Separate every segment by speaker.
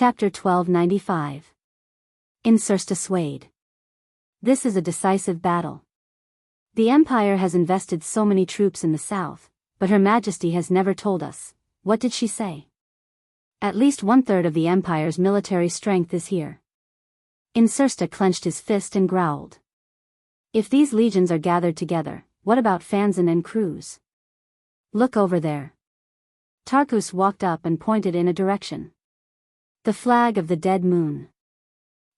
Speaker 1: Chapter 1295. Insursta Swayed. This is a decisive battle. The Empire has invested so many troops in the south, but Her Majesty has never told us. What did she say? At least 1/3 of the Empire's military strength is here. Insursta clenched his fist and growled. If these legions are gathered together, what about Fanzan and Cruz? Look over there. Tarkus walked up and pointed in a direction. The flag of the dead moon.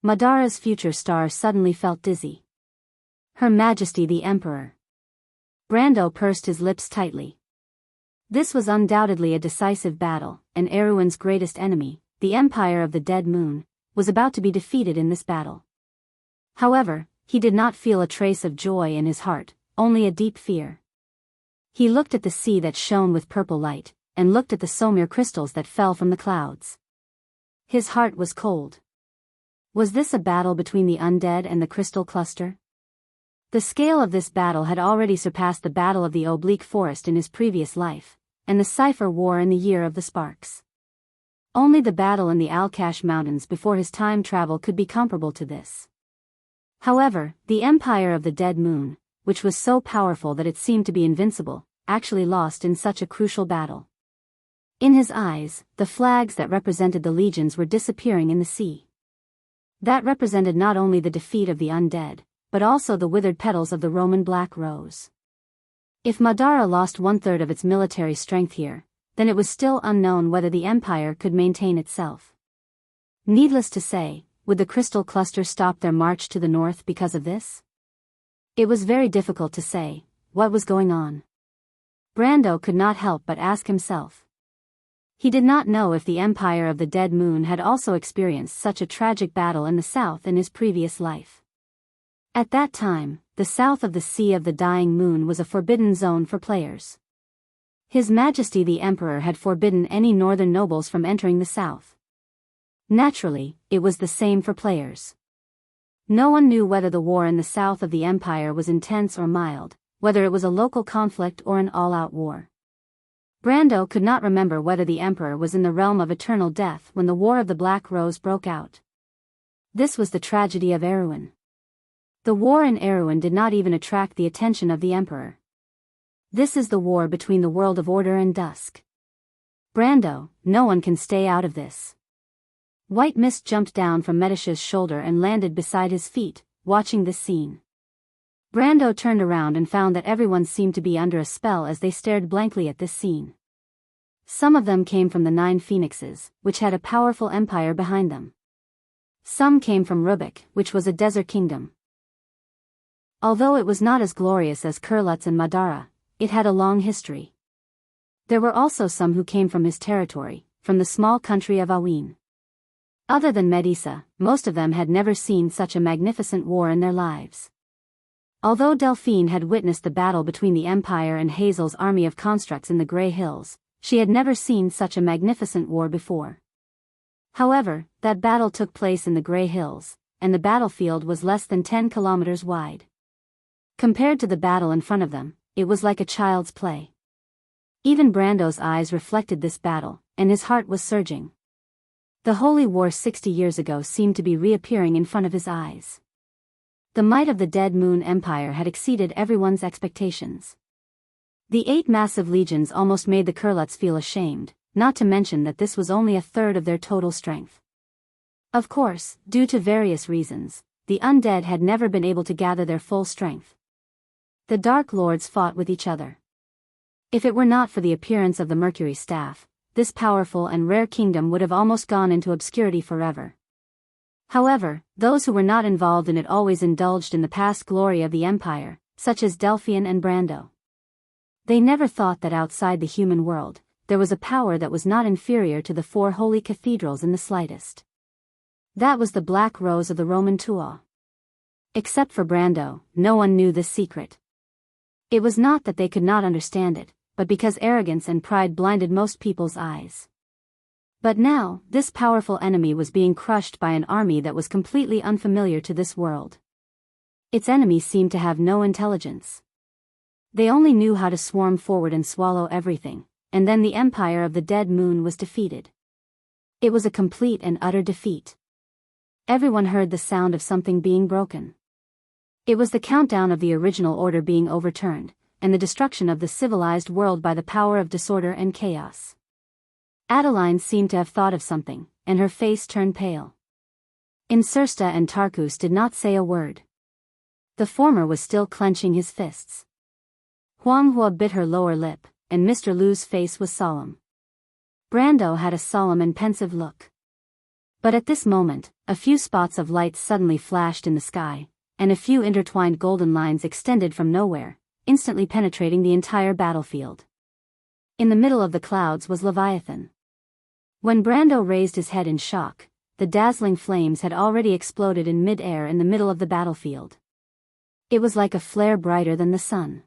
Speaker 1: Madara's future star suddenly felt dizzy. Her Majesty the Emperor. Brando pursed his lips tightly. This was undoubtedly a decisive battle, and Erewhon's greatest enemy, the Empire of the Dead Moon, was about to be defeated in this battle. However, he did not feel a trace of joy in his heart, only a deep fear. He looked at the sea that shone with purple light, and looked at the Somir crystals that fell from the clouds. His heart was cold. Was this a battle between the undead and the crystal cluster? The scale of this battle had already surpassed the Battle of the Oblique Forest in his previous life, and the Cipher War in the Year of the Sparks. Only the battle in the Alkash Mountains before his time travel could be comparable to this. However, the Empire of the Dead Moon, which was so powerful that it seemed to be invincible, actually lost in such a crucial battle. In his eyes, the flags that represented the legions were disappearing in the sea. That represented not only the defeat of the undead, but also the withered petals of the Roman Black Rose. If Madara lost 1/3 of its military strength here, then it was still unknown whether the Empire could maintain itself. Needless to say, would the Crystal Cluster stop their march to the north because of this? It was very difficult to say what was going on. Brando could not help but ask himself. He did not know if the Empire of the Dead Moon had also experienced such a tragic battle in the south in his previous life. At that time, the south of the Sea of the Dying Moon was a forbidden zone for players. His Majesty the Emperor had forbidden any northern nobles from entering the south. Naturally, it was the same for players. No one knew whether the war in the south of the Empire was intense or mild, whether it was a local conflict or an all-out war. Brando could not remember whether the Emperor was in the realm of eternal death when the War of the Black Rose broke out. This was the tragedy of Erewhon. The war in Erewhon did not even attract the attention of the Emperor. This is the war between the world of order and dusk. Brando, no one can stay out of this. White mist jumped down from Medicia's shoulder and landed beside his feet, watching this scene. Brando turned around and found that everyone seemed to be under a spell as they stared blankly at this scene. Some of them came from the 9 Phoenixes, which had a powerful empire behind them. Some came from Rubik, which was a desert kingdom. Although it was not as glorious as Kurlutz and Madara, it had a long history. There were also some who came from his territory, from the small country of Awin. Other than Medici, most of them had never seen such a magnificent war in their lives. Although Delphine had witnessed the battle between the Empire and Hazel's army of constructs in the Grey Hills, she had never seen such a magnificent war before. However, that battle took place in the Grey Hills, and the battlefield was less than 10 kilometers wide. Compared to the battle in front of them, it was like a child's play. Even Brando's eyes reflected this battle, and his heart was surging. The Holy War 60 years ago seemed to be reappearing in front of his eyes. The might of the Dead Moon Empire had exceeded everyone's expectations. The 8 massive legions almost made the Kurlutz feel ashamed, not to mention that this was only 1/3 of their total strength. Of course, due to various reasons, the undead had never been able to gather their full strength. The Dark Lords fought with each other. If it were not for the appearance of the Mercury Staff, this powerful and rare kingdom would have almost gone into obscurity forever. However, those who were not involved in it always indulged in the past glory of the Empire, such as Delphine and Brando. They never thought that outside the human world, there was a power that was not inferior to the 4 holy cathedrals in the slightest. That was the Black Rose of the Roman Tuo. Except for Brando, no one knew this secret. It was not that they could not understand it, but because arrogance and pride blinded most people's eyes. But now, this powerful enemy was being crushed by an army that was completely unfamiliar to this world. Its enemies seemed to have no intelligence. They only knew how to swarm forward and swallow everything, and then the Empire of the Dead Moon was defeated. It was a complete and utter defeat. Everyone heard the sound of something being broken. It was the countdown of the original order being overturned, and the destruction of the civilized world by the power of disorder and chaos. Adeline seemed to have thought of something, and her face turned pale. Insursta and Tarkus did not say a word. The former was still clenching his fists. Huang Hua bit her lower lip, and Mr. Lu's face was solemn. Brando had a solemn and pensive look. But at this moment, a few spots of light suddenly flashed in the sky, and a few intertwined golden lines extended from nowhere, instantly penetrating the entire battlefield. In the middle of the clouds was Leviathan. When Brando raised his head in shock, the dazzling flames had already exploded in mid-air in the middle of the battlefield. It was like a flare brighter than the sun.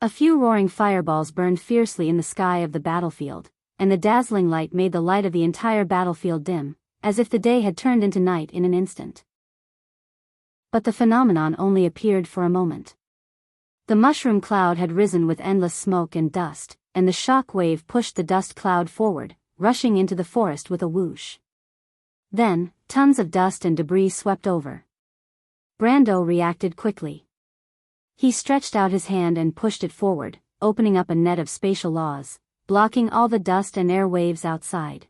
Speaker 1: A few roaring fireballs burned fiercely in the sky of the battlefield, and the dazzling light made the light of the entire battlefield dim, as if the day had turned into night in an instant. But the phenomenon only appeared for a moment. The mushroom cloud had risen with endless smoke and dust, and the shock wave pushed the dust cloud forward, rushing into the forest with a whoosh. Then, tons of dust and debris swept over. Brando reacted quickly. He stretched out his hand and pushed it forward, opening up a net of spatial laws, blocking all the dust and air waves outside.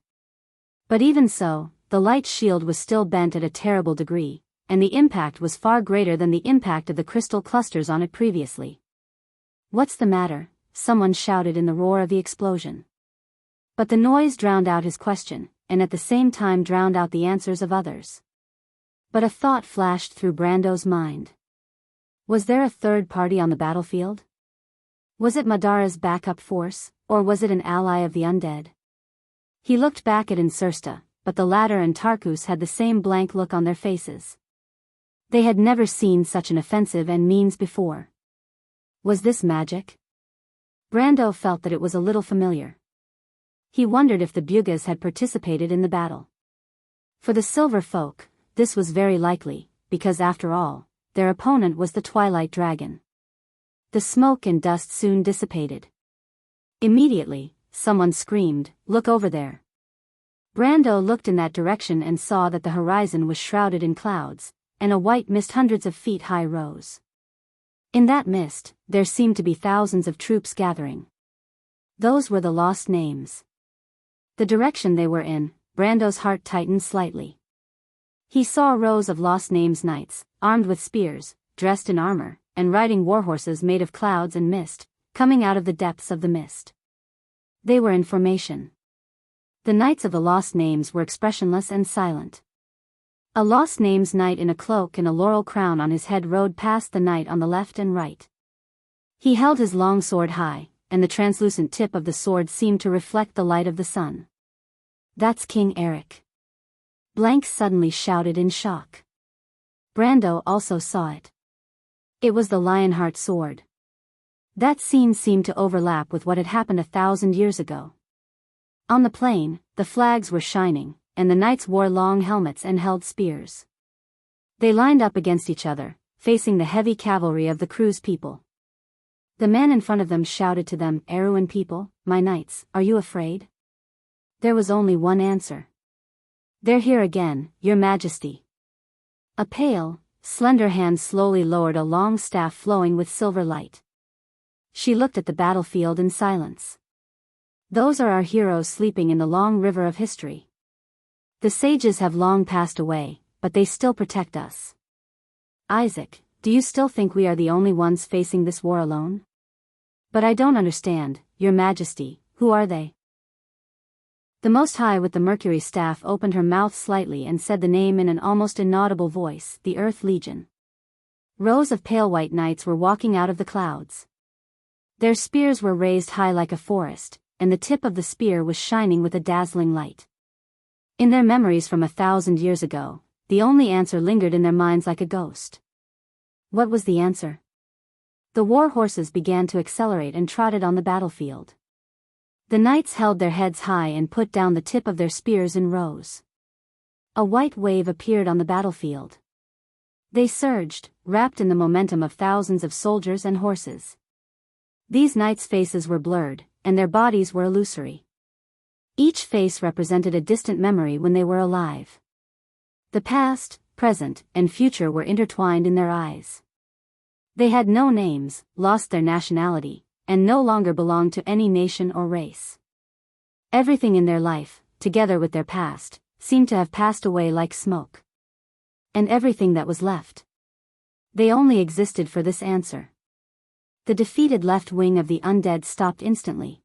Speaker 1: But even so, the light shield was still bent at a terrible degree, and the impact was far greater than the impact of the crystal clusters on it previously. "What's the matter?" someone shouted in the roar of the explosion. But the noise drowned out his question, and at the same time drowned out the answers of others. But a thought flashed through Brando's mind. Was there a third party on the battlefield? Was it Madara's backup force, or was it an ally of the undead? He looked back at Insursta, but the latter and Tarkus had the same blank look on their faces. They had never seen such an offensive and means before. Was this magic? Brando felt that it was a little familiar. He wondered if the Bugas had participated in the battle. For the Silver Folk, this was very likely, because after all, their opponent was the Twilight Dragon. The smoke and dust soon dissipated. Immediately, someone screamed, "Look over there!" Brando looked in that direction and saw that the horizon was shrouded in clouds, and a white mist hundreds of feet high rose. In that mist, there seemed to be thousands of troops gathering. Those were the lost names. The direction they were in, Brando's heart tightened slightly. He saw rows of lost names knights, armed with spears, dressed in armor, and riding warhorses made of clouds and mist, coming out of the depths of the mist. They were in formation. The knights of the lost names were expressionless and silent. A lost names knight in a cloak and a laurel crown on his head rode past the knight on the left and right. He held his long sword high, and the translucent tip of the sword seemed to reflect the light of the sun. "That's King Eric." Blank suddenly shouted in shock. Brando also saw it. It was the Lionheart sword. That scene seemed to overlap with what had happened 1,000 years ago. On the plain, the flags were shining, and the knights wore long helmets and held spears. They lined up against each other, facing the heavy cavalry of the crew's people. The man in front of them shouted to them, "Erewhon people, my knights, are you afraid?" There was only one answer. "They're here again, your majesty." A pale, slender hand slowly lowered a long staff flowing with silver light. She looked at the battlefield in silence. "Those are our heroes sleeping in the long river of history. The sages have long passed away, but they still protect us. Isaac, do you still think we are the only ones facing this war alone? But I don't understand, your majesty, who are they?" The Most High with the Mercury staff opened her mouth slightly and said the name in an almost inaudible voice, "The Earth Legion." Rows of pale white knights were walking out of the clouds. Their spears were raised high like a forest, and the tip of the spear was shining with a dazzling light. In their memories from 1,000 years ago, the only answer lingered in their minds like a ghost. What was the answer? The war horses began to accelerate and trotted on the battlefield. The knights held their heads high and put down the tip of their spears in rows. A white wave appeared on the battlefield. They surged, wrapped in the momentum of thousands of soldiers and horses. These knights' faces were blurred, and their bodies were illusory. Each face represented a distant memory when they were alive. The past, present, and future were intertwined in their eyes. They had no names, lost their nationality, and no longer belonged to any nation or race. Everything in their life, together with their past, seemed to have passed away like smoke. And everything that was left. They only existed for this answer. The defeated left wing of the undead stopped instantly.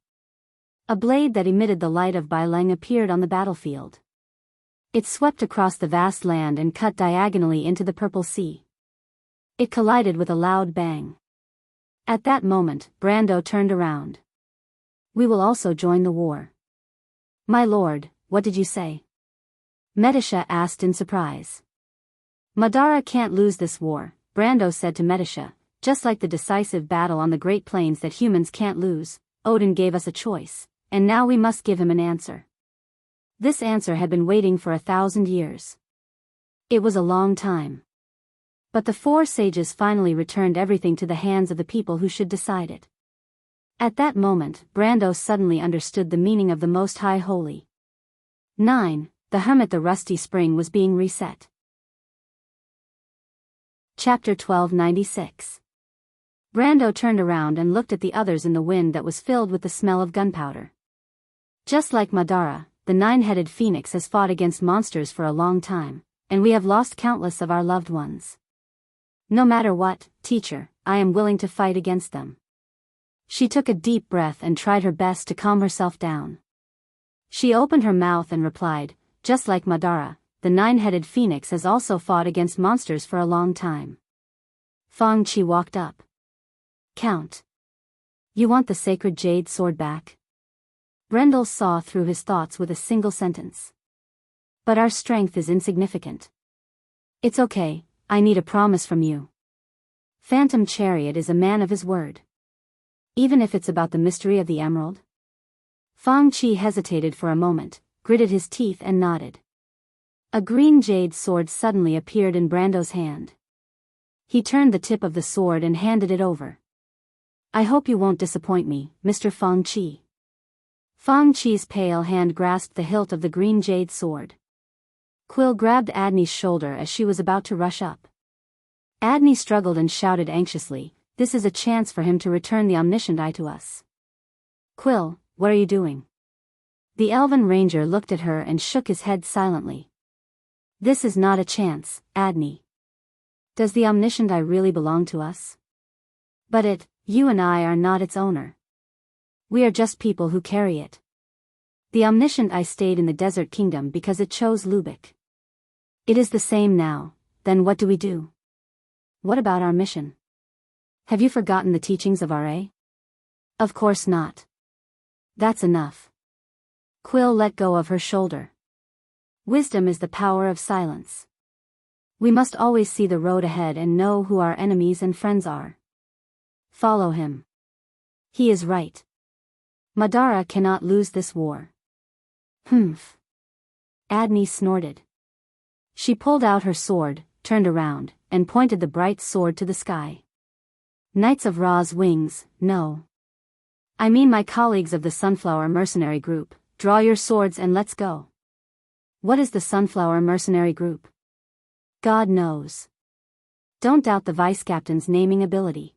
Speaker 1: A blade that emitted the light of Baileng appeared on the battlefield. It swept across the vast land and cut diagonally into the purple sea. It collided with a loud bang. At that moment, Brando turned around. "We will also join the war." "My lord, what did you say?" Medisha asked in surprise. "Madara can't lose this war," Brando said to Medisha. "Just like the decisive battle on the Great Plains that humans can't lose, Odin gave us a choice, and now we must give him an answer." This answer had been waiting for 1,000 years. It was a long time. But the four sages finally returned everything to the hands of the people who should decide it. At that moment, Brando suddenly understood the meaning of the Most High Holy. 9. The hum at the rusty spring was being reset. Chapter 1296. Brando turned around and looked at the others in the wind that was filled with the smell of gunpowder. Just like Madara, the nine-headed phoenix has fought against monsters for a long time, and we have lost countless of our loved ones. No matter what, teacher, I am willing to fight against them. She took a deep breath and tried her best to calm herself down. She opened her mouth and replied, just like Madara, the nine-headed phoenix has also fought against monsters for a long time. Fang Qi walked up. Count. You want the sacred jade sword back? Brendel saw through his thoughts with a single sentence. But our strength is insignificant. It's okay, I need a promise from you. Phantom Chariot is a man of his word. Even if it's about the mystery of the emerald? Fang Qi hesitated for a moment, gritted his teeth and nodded. A green jade sword suddenly appeared in Brando's hand. He turned the tip of the sword and handed it over. I hope you won't disappoint me, Mr. Fang Qi. Fang Qi's pale hand grasped the hilt of the green jade sword. Quill grabbed Adni's shoulder as she was about to rush up. Adni struggled and shouted anxiously, this is a chance for him to return the omniscient eye to us. Quill, what are you doing? The elven ranger looked at her and shook his head silently. This is not a chance, Adni. Does the omniscient eye really belong to us? But you and I are not its owner. We are just people who carry it. The omniscient eye stayed in the desert kingdom because it chose Lubeck. It is the same now, then what do we do? What about our mission? Have you forgotten the teachings of RA? Of course not. That's enough. Quill let go of her shoulder. Wisdom is the power of silence. We must always see the road ahead and know who our enemies and friends are. Follow him. He is right. Madara cannot lose this war. Humph. Adni snorted. She pulled out her sword, turned around, and pointed the bright sword to the sky. Knights of Ra's wings, no. I mean my colleagues of the Sunflower Mercenary Group, draw your swords and let's go. What is the Sunflower Mercenary Group? God knows. Don't doubt the vice captain's naming ability.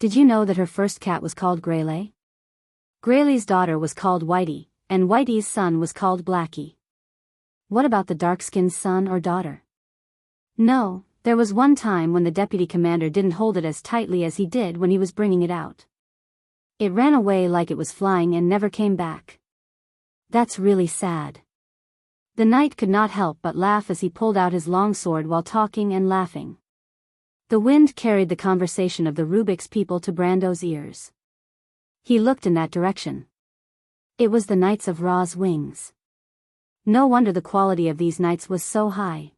Speaker 1: Did you know that her first cat was called Greyley? Greyley's daughter was called Whitey, and Whitey's son was called Blackie. What about the dark-skinned son or daughter? No, there was one time when the deputy commander didn't hold it as tightly as he did when he was bringing it out. It ran away like it was flying and never came back. That's really sad. The knight could not help but laugh as he pulled out his long sword while talking and laughing. The wind carried the conversation of the Rubik's people to Brando's ears. He looked in that direction. It was the Knights of Ra's wings. No wonder the quality of these knights was so high.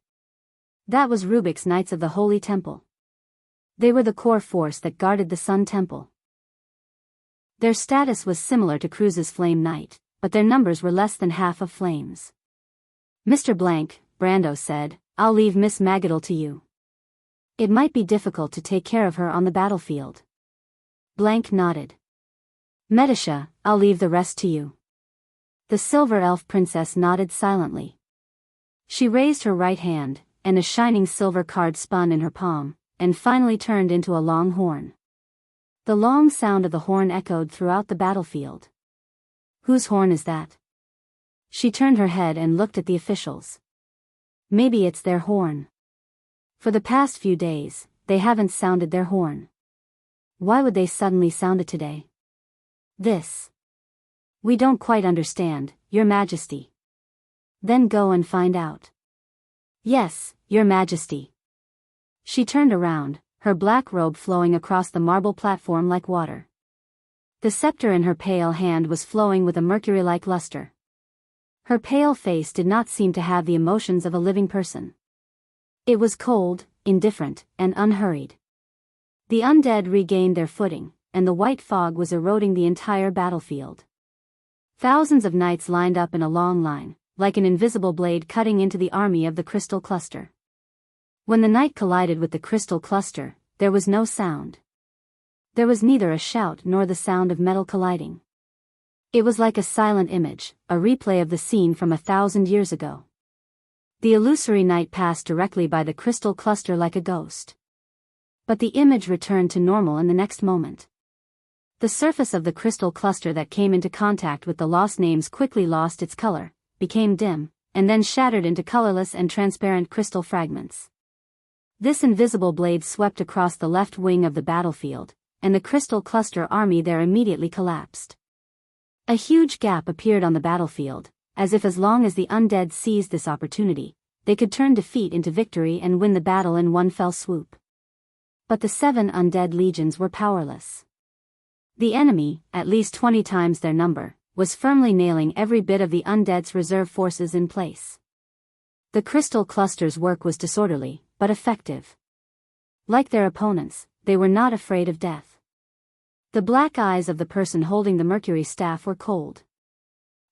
Speaker 1: That was Rubik's Knights of the Holy Temple. They were the core force that guarded the Sun Temple. Their status was similar to Cruz's Flame Knight, but their numbers were less than half of Flame's. Mr. Blank, Brando said, I'll leave Miss Magadal to you. It might be difficult to take care of her on the battlefield. Blank nodded. Medisha, I'll leave the rest to you. The silver elf princess nodded silently. She raised her right hand, and a shining silver card spun in her palm, and finally turned into a long horn. The long sound of the horn echoed throughout the battlefield. Whose horn is that? She turned her head and looked at the officials. Maybe it's their horn. For the past few days, they haven't sounded their horn. Why would they suddenly sound it today? This. We don't quite understand, Your Majesty. Then go and find out. Yes, Your Majesty. She turned around, her black robe flowing across the marble platform like water. The scepter in her pale hand was flowing with a mercury-like luster. Her pale face did not seem to have the emotions of a living person. It was cold, indifferent, and unhurried. The undead regained their footing, and the white fog was eroding the entire battlefield. Thousands of knights lined up in a long line, like an invisible blade cutting into the army of the crystal cluster. When the knight collided with the crystal cluster, there was no sound. There was neither a shout nor the sound of metal colliding. It was like a silent image, a replay of the scene from 1,000 years ago. The illusory knight passed directly by the crystal cluster like a ghost. But the image returned to normal in the next moment. The surface of the crystal cluster that came into contact with the lost names quickly lost its color, became dim, and then shattered into colorless and transparent crystal fragments. This invisible blade swept across the left wing of the battlefield, and the crystal cluster army there immediately collapsed. A huge gap appeared on the battlefield, as if as long as the undead seized this opportunity, they could turn defeat into victory and win the battle in one fell swoop. But the 7 undead legions were powerless. The enemy, at least 20 times their number, was firmly nailing every bit of the undead's reserve forces in place. The crystal cluster's work was disorderly, but effective. Like their opponents, they were not afraid of death. The black eyes of the person holding the mercury staff were cold.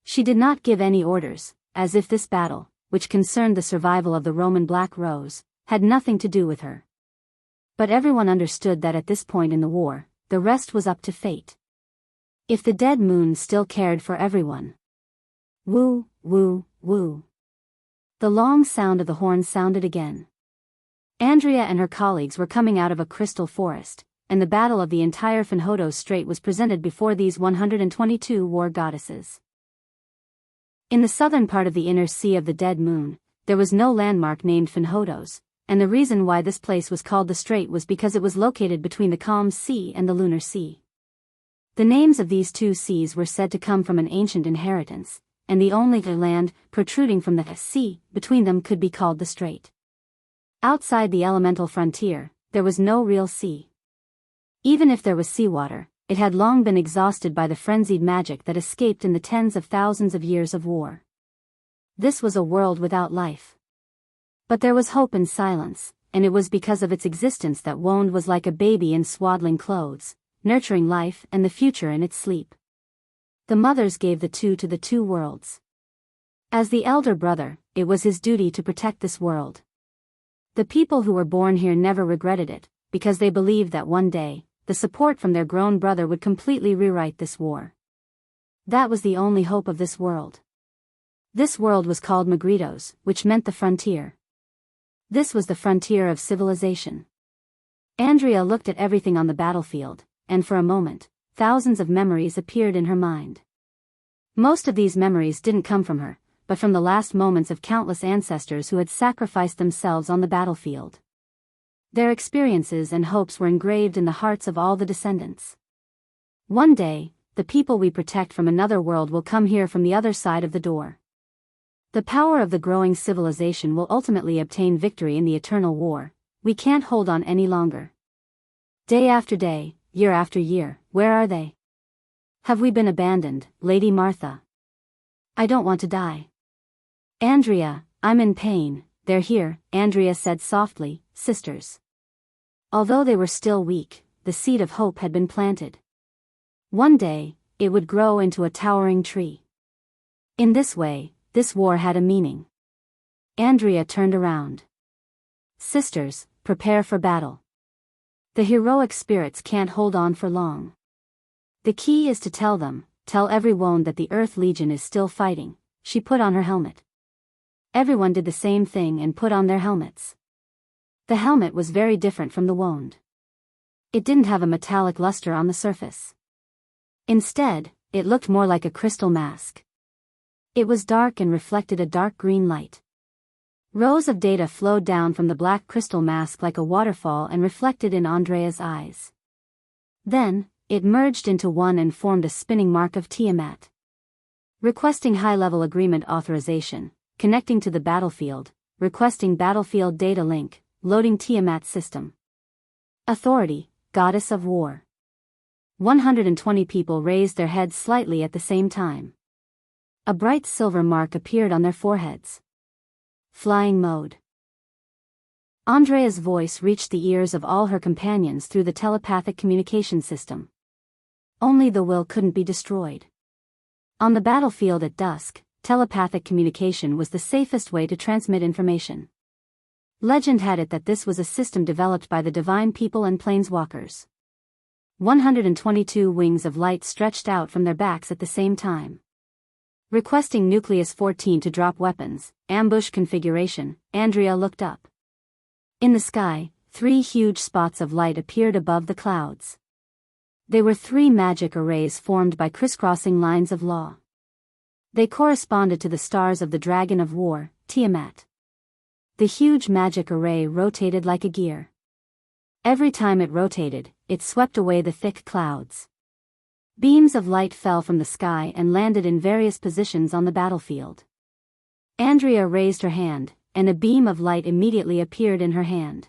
Speaker 1: She did not give any orders, as if this battle, which concerned the survival of the Roman Black Rose, had nothing to do with her. But everyone understood that at this point in the war, the rest was up to fate. If the dead moon still cared for everyone. Woo, woo, woo. The long sound of the horn sounded again. Andrea and her colleagues were coming out of a crystal forest, and the battle of the entire Fenhodo Strait was presented before these 122 war goddesses. In the southern part of the inner sea of the dead moon, there was no landmark named Fenhodos, and the reason why this place was called the Strait was because it was located between the calm sea and the lunar sea. The names of these two seas were said to come from an ancient inheritance, and the only land protruding from the sea between them could be called the Strait. Outside the elemental frontier, there was no real sea. Even if there was seawater, it had long been exhausted by the frenzied magic that escaped in the tens of thousands of years of war. This was a world without life. But there was hope in silence, and it was because of its existence that Wond was like a baby in swaddling clothes, nurturing life and the future in its sleep. The mothers gave the two to the two worlds. As the elder brother, it was his duty to protect this world. The people who were born here never regretted it, because they believed that one day, the support from their grown brother would completely rewrite this war. That was the only hope of this world. This world was called Magritos, which meant the frontier. This was the frontier of civilization. Andrea looked at everything on the battlefield, and for a moment, thousands of memories appeared in her mind. Most of these memories didn't come from her, but from the last moments of countless ancestors who had sacrificed themselves on the battlefield. Their experiences and hopes were engraved in the hearts of all the descendants. One day, the people we protect from another world will come here from the other side of the door. The power of the growing civilization will ultimately obtain victory in the eternal war. We can't hold on any longer. Day after day, year after year, where are they? Have we been abandoned, Lady Martha? I don't want to die. Andrea, I'm in pain. They're here, Andrea said softly, sisters. Although they were still weak, the seed of hope had been planted. One day, it would grow into a towering tree. In this way, this war had a meaning. Andrea turned around. Sisters, prepare for battle. The heroic spirits can't hold on for long. The key is to tell them, tell every wound that the Earth Legion is still fighting." She put on her helmet. Everyone did the same thing and put on their helmets. The helmet was very different from the wound. It didn't have a metallic luster on the surface. Instead, it looked more like a crystal mask. It was dark and reflected a dark green light. Rows of data flowed down from the black crystal mask like a waterfall and reflected in Andrea's eyes. Then, it merged into one and formed a spinning mark of Tiamat. Requesting high-level agreement authorization, connecting to the battlefield, requesting battlefield data link, loading Tiamat system. Authority, goddess of war. 120 people raised their heads slightly at the same time. A bright silver mark appeared on their foreheads. Flying mode. Andrea's voice reached the ears of all her companions through the telepathic communication system. Only the will couldn't be destroyed. On the battlefield at dusk, telepathic communication was the safest way to transmit information. Legend had it that this was a system developed by the divine people and planeswalkers. 122 wings of light stretched out from their backs at the same time. Requesting Nucleus 14 to drop weapons, ambush configuration, Andrea looked up. In the sky, 3 huge spots of light appeared above the clouds. They were 3 magic arrays formed by crisscrossing lines of law. They corresponded to the stars of the Dragon of War, Tiamat. The huge magic array rotated like a gear. Every time it rotated, it swept away the thick clouds. Beams of light fell from the sky and landed in various positions on the battlefield. Andrea raised her hand, and a beam of light immediately appeared in her hand.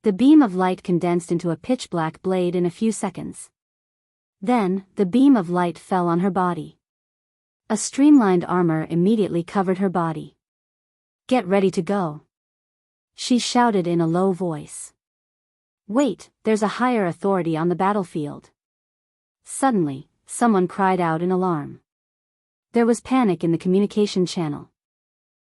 Speaker 1: The beam of light condensed into a pitch-black blade in a few seconds. Then, the beam of light fell on her body. A streamlined armor immediately covered her body. "Get ready to go," she shouted in a low voice. "Wait, there's a higher authority on the battlefield." Suddenly, someone cried out in alarm. There was panic in the communication channel.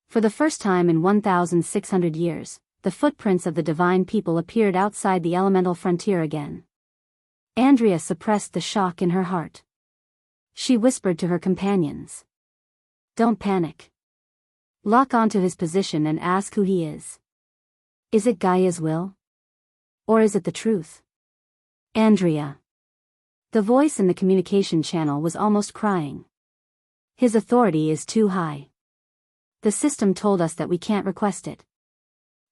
Speaker 1: For the first time in 1,600 years, the footprints of the divine people appeared outside the elemental frontier again. Andrea suppressed the shock in her heart. She whispered to her companions. "Don't panic. Lock onto his position and ask who he is. Is it Gaia's will? Or is it the truth?" "Andrea." The voice in the communication channel was almost crying. "His authority is too high. The system told us that we can't request it.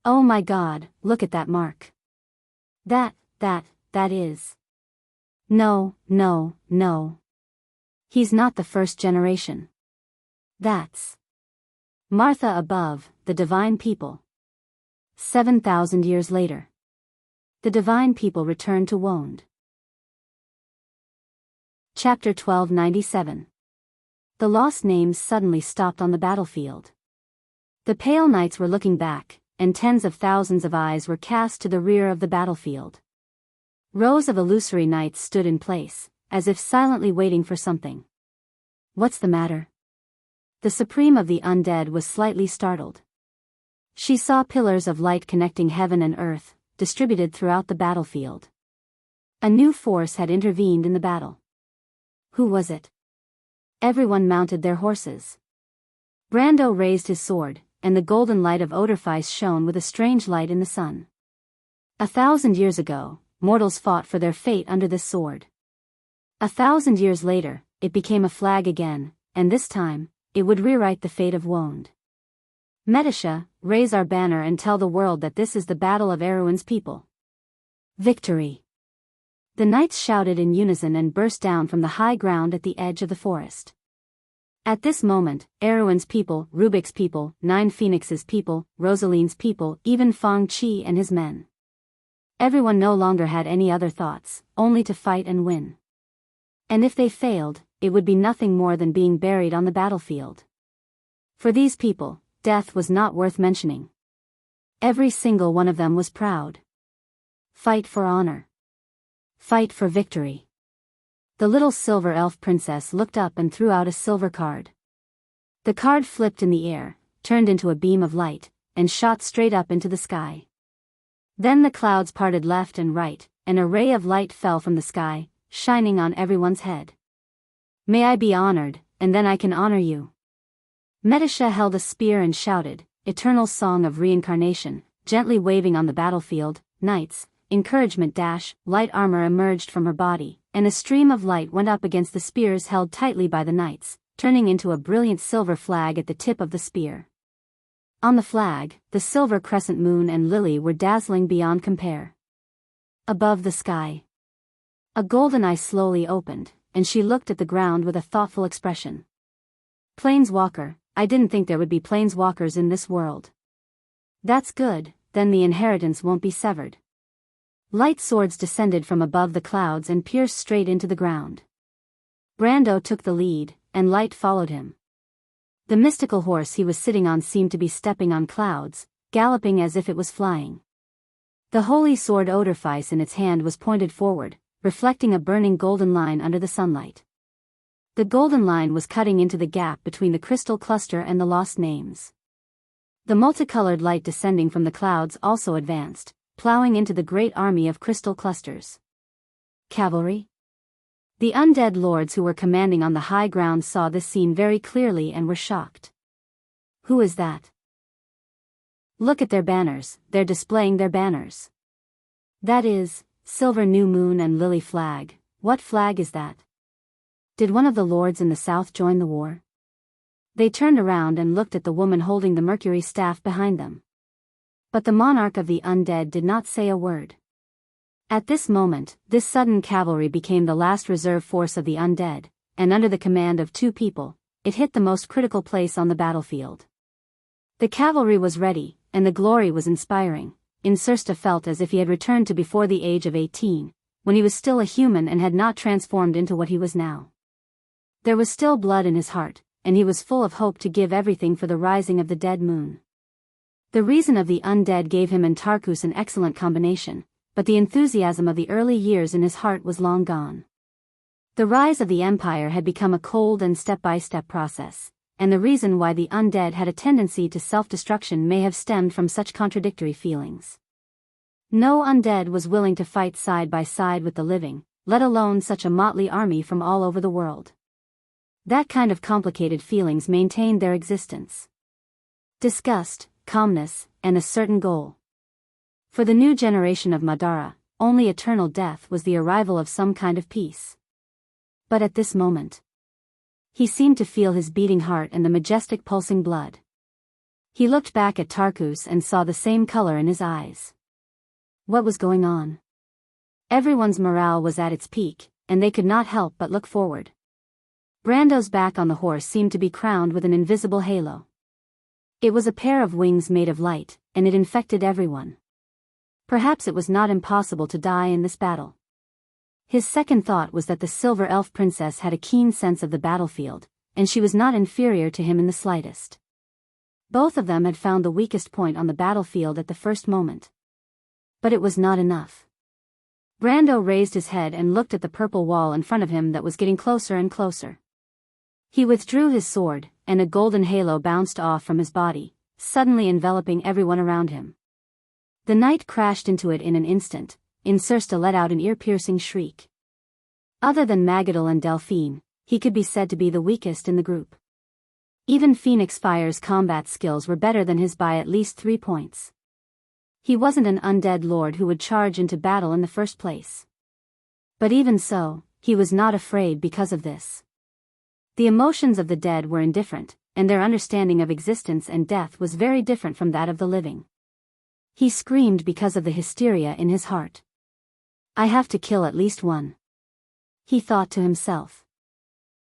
Speaker 1: Oh my God, look at that mark. That is. No. He's not the first generation. That's Martha above, the divine people." 7,000 years later. The divine people returned to Wonde. Chapter 1297. The lost names suddenly stopped on the battlefield. The pale knights were looking back, and tens of thousands of eyes were cast to the rear of the battlefield. Rows of illusory knights stood in place, as if silently waiting for something. "What's the matter?" The supreme of the undead was slightly startled. She saw pillars of light connecting heaven and earth, distributed throughout the battlefield. A new force had intervened in the battle. Who was it? Everyone mounted their horses. Brando raised his sword, and the golden light of Odorfice shone with a strange light in the sun. 1,000 years ago, mortals fought for their fate under this sword. 1,000 years later, it became a flag again, and this time, it would rewrite the fate of Wonde. Medisha, raise our banner and tell the world that this is the battle of Erewhon's people. Victory! The knights shouted in unison and burst down from the high ground at the edge of the forest. At this moment, Erewhon's people, Rubik's people, Nine Phoenix's people, Rosaline's people, even Fang Qi and his men. Everyone no longer had any other thoughts, only to fight and win. And if they failed, it would be nothing more than being buried on the battlefield. For these people, death was not worth mentioning. Every single one of them was proud. Fight for honor. Fight for victory. The little silver elf princess looked up and threw out a silver card. The card flipped in the air, turned into a beam of light, and shot straight up into the sky. Then the clouds parted left and right, and a ray of light fell from the sky, shining on everyone's head. May I be honored, and then I can honor you. Medisha held a spear and shouted, eternal song of reincarnation, gently waving on the battlefield. Knights, encouragement dash, light armor emerged from her body, and a stream of light went up against the spears held tightly by the knights, turning into a brilliant silver flag at the tip of the spear. On the flag, the silver crescent moon and lily were dazzling beyond compare. Above the sky, a golden eye slowly opened, and she looked at the ground with a thoughtful expression. Planeswalker, I didn't think there would be planeswalkers in this world. That's good, then the inheritance won't be severed. Light swords descended from above the clouds and pierced straight into the ground. Brando took the lead, and Light followed him. The mystical horse he was sitting on seemed to be stepping on clouds, galloping as if it was flying. The holy sword Odorfice in its hand was pointed forward, reflecting a burning golden line under the sunlight. The golden line was cutting into the gap between the crystal cluster and the lost names. The multicolored light descending from the clouds also advanced, plowing into the great army of crystal clusters. Cavalry? The undead lords who were commanding on the high ground saw this scene very clearly and were shocked. Who is that? Look at their banners, they're displaying their banners. That is, silver new moon and lily flag. What flag is that? Did one of the lords in the south join the war? They turned around and looked at the woman holding the Mercury staff behind them. But the monarch of the undead did not say a word. At this moment, this sudden cavalry became the last reserve force of the undead, and under the command of 2 people, it hit the most critical place on the battlefield. The cavalry was ready, and the glory was inspiring. Insursta felt as if he had returned to before the age of 18, when he was still a human and had not transformed into what he was now. There was still blood in his heart, and he was full of hope to give everything for the rising of the dead moon. The reason of the undead gave him and Tarkus an excellent combination, but the enthusiasm of the early years in his heart was long gone. The rise of the empire had become a cold and step-by-step process, and the reason why the undead had a tendency to self-destruction may have stemmed from such contradictory feelings. No undead was willing to fight side by side with the living, let alone such a motley army from all over the world. That kind of complicated feelings maintained their existence. Disgust, calmness, and a certain goal. For the new generation of Madara, only eternal death was the arrival of some kind of peace. But at this moment, he seemed to feel his beating heart and the majestic pulsing blood. He looked back at Tarkus and saw the same color in his eyes. What was going on? Everyone's morale was at its peak, and they could not help but look forward. Brando's back on the horse seemed to be crowned with an invisible halo. It was a pair of wings made of light, and it infected everyone. Perhaps it was not impossible to die in this battle. His second thought was that the Silver Elf Princess had a keen sense of the battlefield, and she was not inferior to him in the slightest. Both of them had found the weakest point on the battlefield at the first moment. But it was not enough. Brando raised his head and looked at the purple wall in front of him that was getting closer and closer. He withdrew his sword, and a golden halo bounced off from his body, suddenly enveloping everyone around him. The knight crashed into it in an instant. Insursta let out an ear-piercing shriek. Other than Magadal and Delphine, he could be said to be the weakest in the group. Even Phoenix Fire's combat skills were better than his by at least 3 points. He wasn't an undead lord who would charge into battle in the first place. But even so, he was not afraid because of this. The emotions of the dead were indifferent, and their understanding of existence and death was very different from that of the living. He screamed because of the hysteria in his heart. I have to kill at least one, he thought to himself.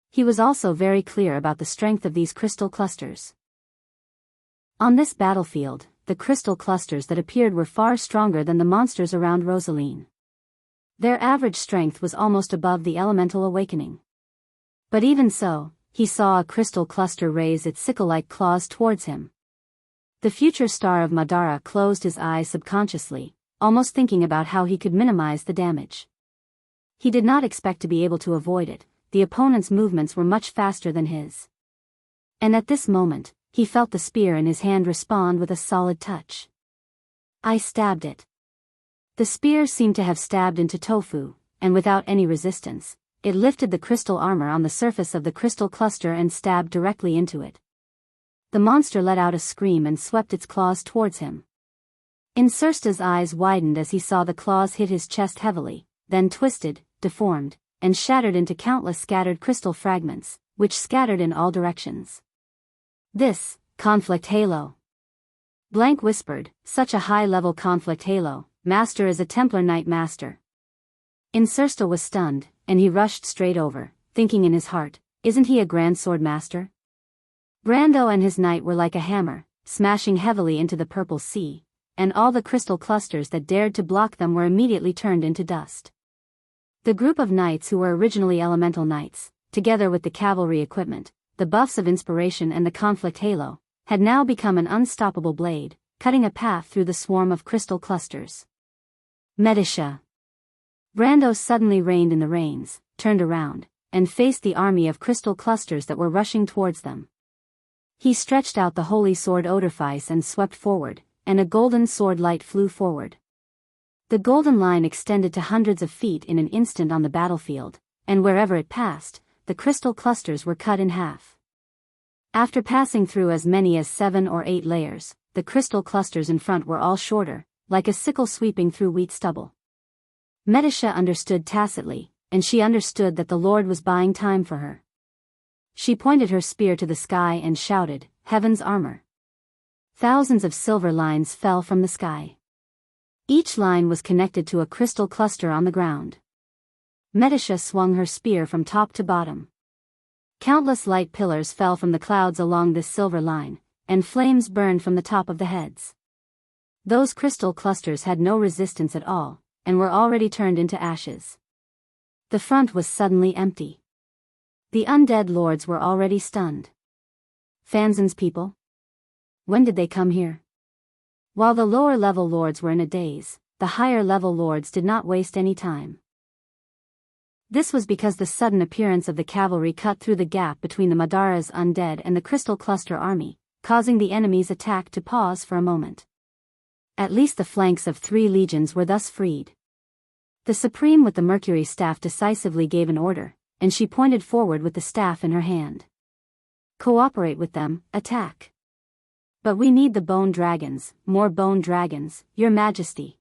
Speaker 1: He was also very clear about the strength of these crystal clusters. On this battlefield, the crystal clusters that appeared were far stronger than the monsters around Rosaline. Their average strength was almost above the elemental awakening. But even so, he saw a crystal cluster raise its sickle-like claws towards him. The future star of Madara closed his eyes subconsciously, almost thinking about how he could minimize the damage. He did not expect to be able to avoid it. The opponent's movements were much faster than his. And at this moment, he felt the spear in his hand respond with a solid touch. I stabbed it. The spear seemed to have stabbed into tofu, and without any resistance, it lifted the crystal armor on the surface of the crystal cluster and stabbed directly into it. The monster let out a scream and swept its claws towards him. Insursta's eyes widened as he saw the claws hit his chest heavily, then twisted, deformed, and shattered into countless scattered crystal fragments, which scattered in all directions. This, conflict halo. Blank whispered, such a high-level conflict halo, master is a Templar Knight master. Insursta was stunned, and he rushed straight over, thinking in his heart, isn't he a grand sword master? Brando and his knight were like a hammer, smashing heavily into the purple sea, and all the crystal clusters that dared to block them were immediately turned into dust. The group of knights who were originally elemental knights, together with the cavalry equipment, the buffs of inspiration and the conflict halo, had now become an unstoppable blade, cutting a path through the swarm of crystal clusters. Medisha. Brando suddenly reined in the reins, turned around, and faced the army of crystal clusters that were rushing towards them. He stretched out the holy sword Odorfice and swept forward, and a golden sword light flew forward. The golden line extended to hundreds of feet in an instant on the battlefield, and wherever it passed, the crystal clusters were cut in half. After passing through as many as 7 or 8 layers, the crystal clusters in front were all shorter, like a sickle sweeping through wheat stubble. Medisha understood tacitly, and she understood that the Lord was buying time for her. She pointed her spear to the sky and shouted, "Heaven's armor!" Thousands of silver lines fell from the sky. Each line was connected to a crystal cluster on the ground. Medisha swung her spear from top to bottom. Countless light pillars fell from the clouds along this silver line, and flames burned from the top of the heads. Those crystal clusters had no resistance at all, and were already turned into ashes. The front was suddenly empty. The undead lords were already stunned. Fanzin's people? When did they come here? While the lower-level lords were in a daze, the higher-level lords did not waste any time. This was because the sudden appearance of the cavalry cut through the gap between the Madara's undead and the Crystal Cluster army, causing the enemy's attack to pause for a moment. At least the flanks of 3 legions were thus freed. The Supreme with the Mercury staff decisively gave an order, and she pointed forward with the staff in her hand. Cooperate with them, attack. But we need the bone dragons, more bone dragons, your majesty.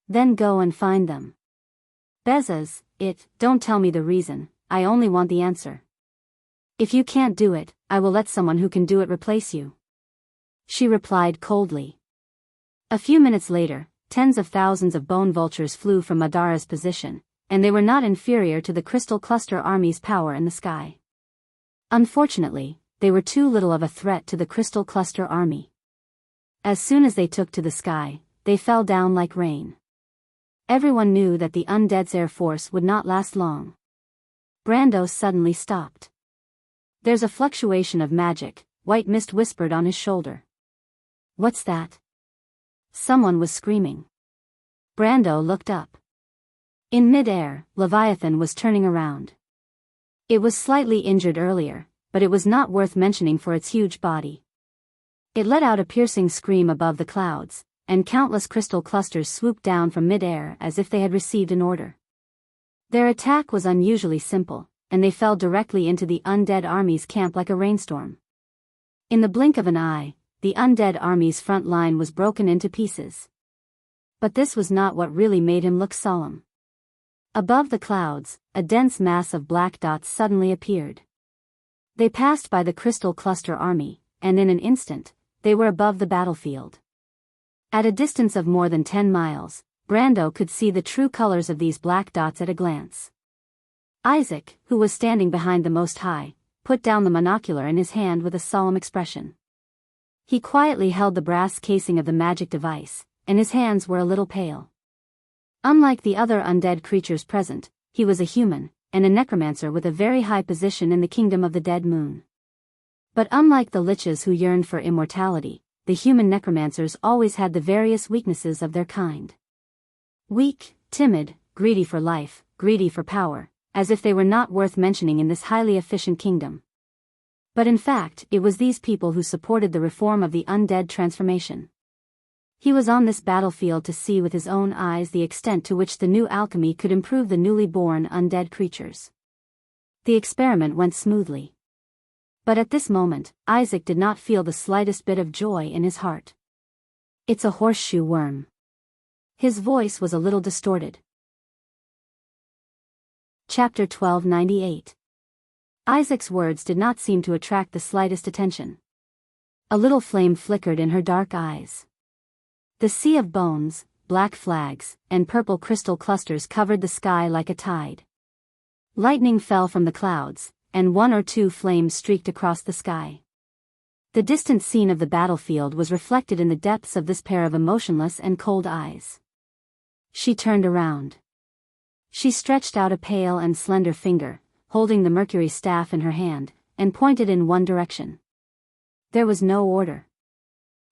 Speaker 1: Then go and find them. Bezos, don't tell me the reason, I only want the answer. If you can't do it, I will let someone who can do it replace you. She replied coldly. A few minutes later, tens of thousands of bone vultures flew from Madara's position, and they were not inferior to the Crystal Cluster army's power in the sky. Unfortunately, they were too little of a threat to the Crystal Cluster army. As soon as they took to the sky, they fell down like rain. Everyone knew that the undead's air force would not last long. Brando suddenly stopped. There's a fluctuation of magic, White Mist whispered on his shoulder. What's that? Someone was screaming. Brando looked up. In mid-air, Leviathan was turning around. It was slightly injured earlier, but it was not worth mentioning for its huge body. It let out a piercing scream above the clouds, and countless crystal clusters swooped down from mid-air as if they had received an order. Their attack was unusually simple, and they fell directly into the undead army's camp like a rainstorm. In the blink of an eye, the undead army's front line was broken into pieces. But this was not what really made him look solemn. Above the clouds, a dense mass of black dots suddenly appeared. They passed by the Crystal Cluster army, and in an instant, they were above the battlefield. At a distance of more than 10 miles, Brando could see the true colors of these black dots at a glance. Isaac, who was standing behind the Most High, put down the monocular in his hand with a solemn expression. He quietly held the brass casing of the magic device, and his hands were a little pale. Unlike the other undead creatures present, he was a human, and a necromancer with a very high position in the kingdom of the dead moon. But unlike the liches who yearned for immortality, the human necromancers always had the various weaknesses of their kind. Weak, timid, greedy for life, greedy for power, as if they were not worth mentioning in this highly efficient kingdom. But in fact, it was these people who supported the reform of the undead transformation. He was on this battlefield to see with his own eyes the extent to which the new alchemy could improve the newly born undead creatures. The experiment went smoothly. But at this moment, Isaac did not feel the slightest bit of joy in his heart. "It's a horseshoe worm." His voice was a little distorted. Chapter 1298. Isaac's words did not seem to attract the slightest attention. A little flame flickered in her dark eyes. The sea of bones, black flags, and purple crystal clusters covered the sky like a tide. Lightning fell from the clouds, and one or two flames streaked across the sky. The distant scene of the battlefield was reflected in the depths of this pair of emotionless and cold eyes. She turned around. She stretched out a pale and slender finger, holding the mercury staff in her hand, and pointed in one direction. There was no order.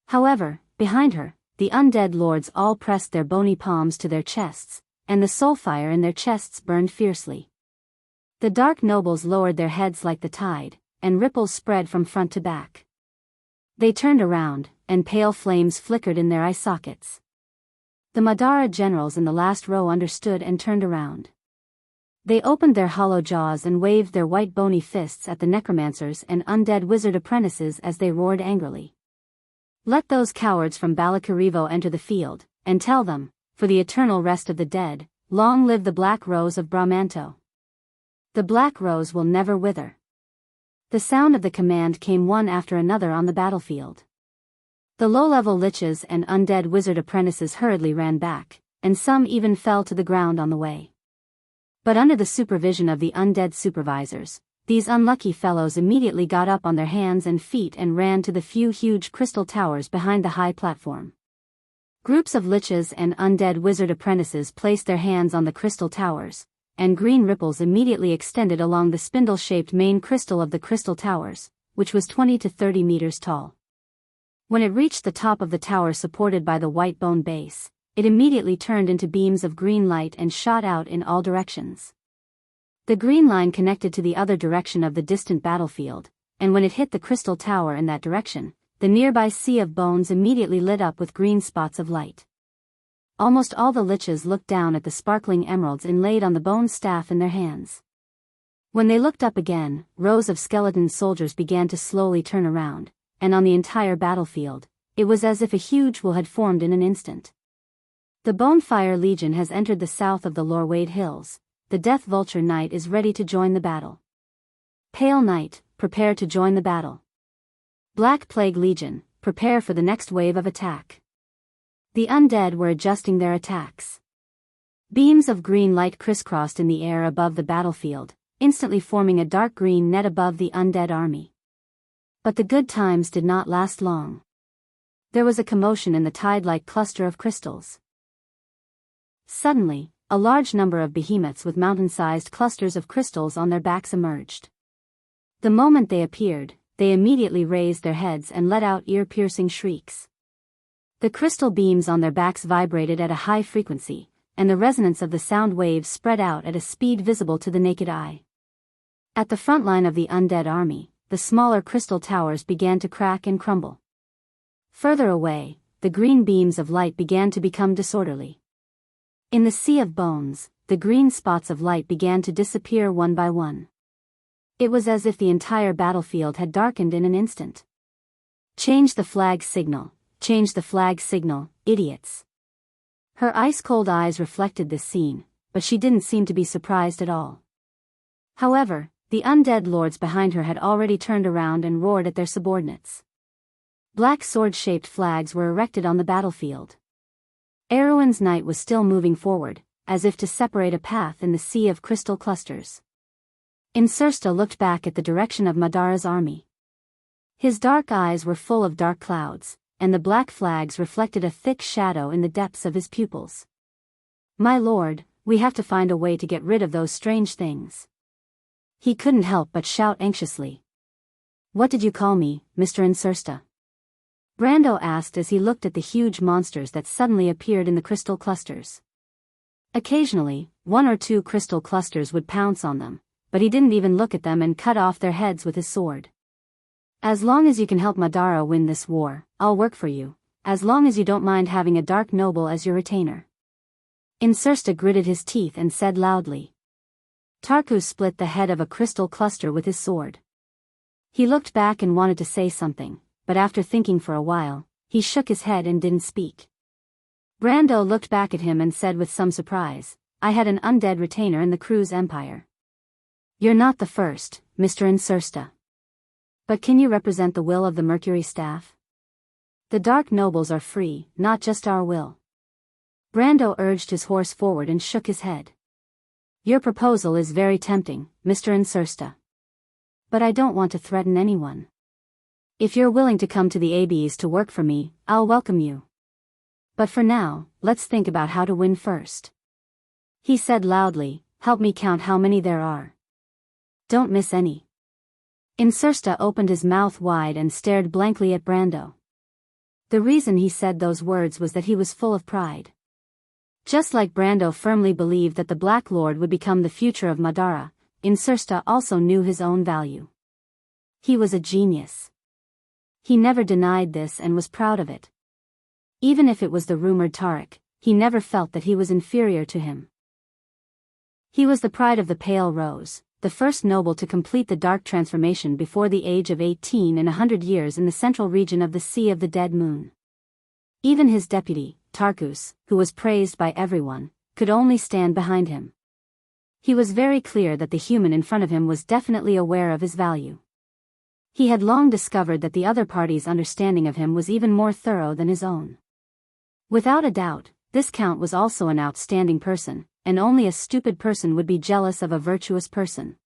Speaker 1: However, behind her, the undead lords all pressed their bony palms to their chests, and the soul fire in their chests burned fiercely. The dark nobles lowered their heads like the tide, and ripples spread from front to back. They turned around, and pale flames flickered in their eye sockets. The Madara generals in the last row understood and turned around. They opened their hollow jaws and waved their white bony fists at the necromancers and undead wizard apprentices as they roared angrily. "Let those cowards from Balakarivo enter the field, and tell them, for the eternal rest of the dead, long live the Black Rose of Brahmanto. The Black Rose will never wither." The sound of the command came one after another on the battlefield. The low-level liches and undead wizard apprentices hurriedly ran back, and some even fell to the ground on the way. But under the supervision of the undead supervisors, these unlucky fellows immediately got up on their hands and feet and ran to the few huge crystal towers behind the high platform. Groups of liches and undead wizard apprentices placed their hands on the crystal towers, and green ripples immediately extended along the spindle-shaped main crystal of the crystal towers, which was 20 to 30 meters tall. When it reached the top of the tower supported by the white bone base, it immediately turned into beams of green light and shot out in all directions. The green line connected to the other direction of the distant battlefield, and when it hit the crystal tower in that direction, the nearby sea of bones immediately lit up with green spots of light. Almost all the liches looked down at the sparkling emeralds inlaid on the bone staff in their hands. When they looked up again, rows of skeleton soldiers began to slowly turn around, and on the entire battlefield, it was as if a huge wall had formed in an instant. The Bonefire Legion has entered the south of the Lorwade Hills. The Death Vulture Knight is ready to join the battle. Pale Knight, prepare to join the battle. Black Plague Legion, prepare for the next wave of attack. The undead were adjusting their attacks. Beams of green light crisscrossed in the air above the battlefield, instantly forming a dark green net above the undead army. But the good times did not last long. There was a commotion in the tide-like cluster of crystals. Suddenly, a large number of behemoths with mountain-sized clusters of crystals on their backs emerged. The moment they appeared, they immediately raised their heads and let out ear-piercing shrieks. The crystal beams on their backs vibrated at a high frequency, and the resonance of the sound waves spread out at a speed visible to the naked eye. At the front line of the undead army, the smaller crystal towers began to crack and crumble. Further away, the green beams of light began to become disorderly. In the sea of bones, the green spots of light began to disappear one by one. It was as if the entire battlefield had darkened in an instant. "Change the flag signal, change the flag signal, idiots." Her ice-cold eyes reflected this scene, but she didn't seem to be surprised at all. However, the undead lords behind her had already turned around and roared at their subordinates. Black sword-shaped flags were erected on the battlefield. Erwin's knight was still moving forward, as if to separate a path in the sea of crystal clusters. Insursta looked back at the direction of Madara's army. His dark eyes were full of dark clouds, and the black flags reflected a thick shadow in the depths of his pupils. "My lord, we have to find a way to get rid of those strange things." He couldn't help but shout anxiously. "What did you call me, Mr. Insursta?" Brando asked as he looked at the huge monsters that suddenly appeared in the crystal clusters. Occasionally, one or two crystal clusters would pounce on them, but he didn't even look at them and cut off their heads with his sword. "As long as you can help Madara win this war, I'll work for you," as long as you don't mind having a dark noble as your retainer. Insursta gritted his teeth and said loudly. Tarkus split the head of a crystal cluster with his sword. He looked back and wanted to say something, but after thinking for a while, he shook his head and didn't speak. Brando looked back at him and said with some surprise, I had an undead retainer in the crew's empire. You're not the first, Mr. Insursta. But can you represent the will of the Mercury staff? The Dark Nobles are free, not just our will. Brando urged his horse forward and shook his head. Your proposal is very tempting, Mr. Insursta. But I don't want to threaten anyone. If you're willing to come to the Abbeys to work for me, I'll welcome you. But for now, let's think about how to win first. He said loudly, help me count how many there are. Don't miss any. Insursta opened his mouth wide and stared blankly at Brando. The reason he said those words was that he was full of pride. Just like Brando firmly believed that the Black Lord would become the future of Madara, Insursta also knew his own value. He was a genius. He never denied this and was proud of it. Even if it was the rumored Tariq, he never felt that he was inferior to him. He was the pride of the Pale Rose, the first noble to complete the dark transformation before the age of 18 in 100 years in the central region of the Sea of the Dead Moon. Even his deputy, Tarkus, who was praised by everyone, could only stand behind him. He was very clear that the human in front of him was definitely aware of his value. He had long discovered that the other party's understanding of him was even more thorough than his own. Without a doubt, this Count was also an outstanding person, and only a stupid person would be jealous of a virtuous person.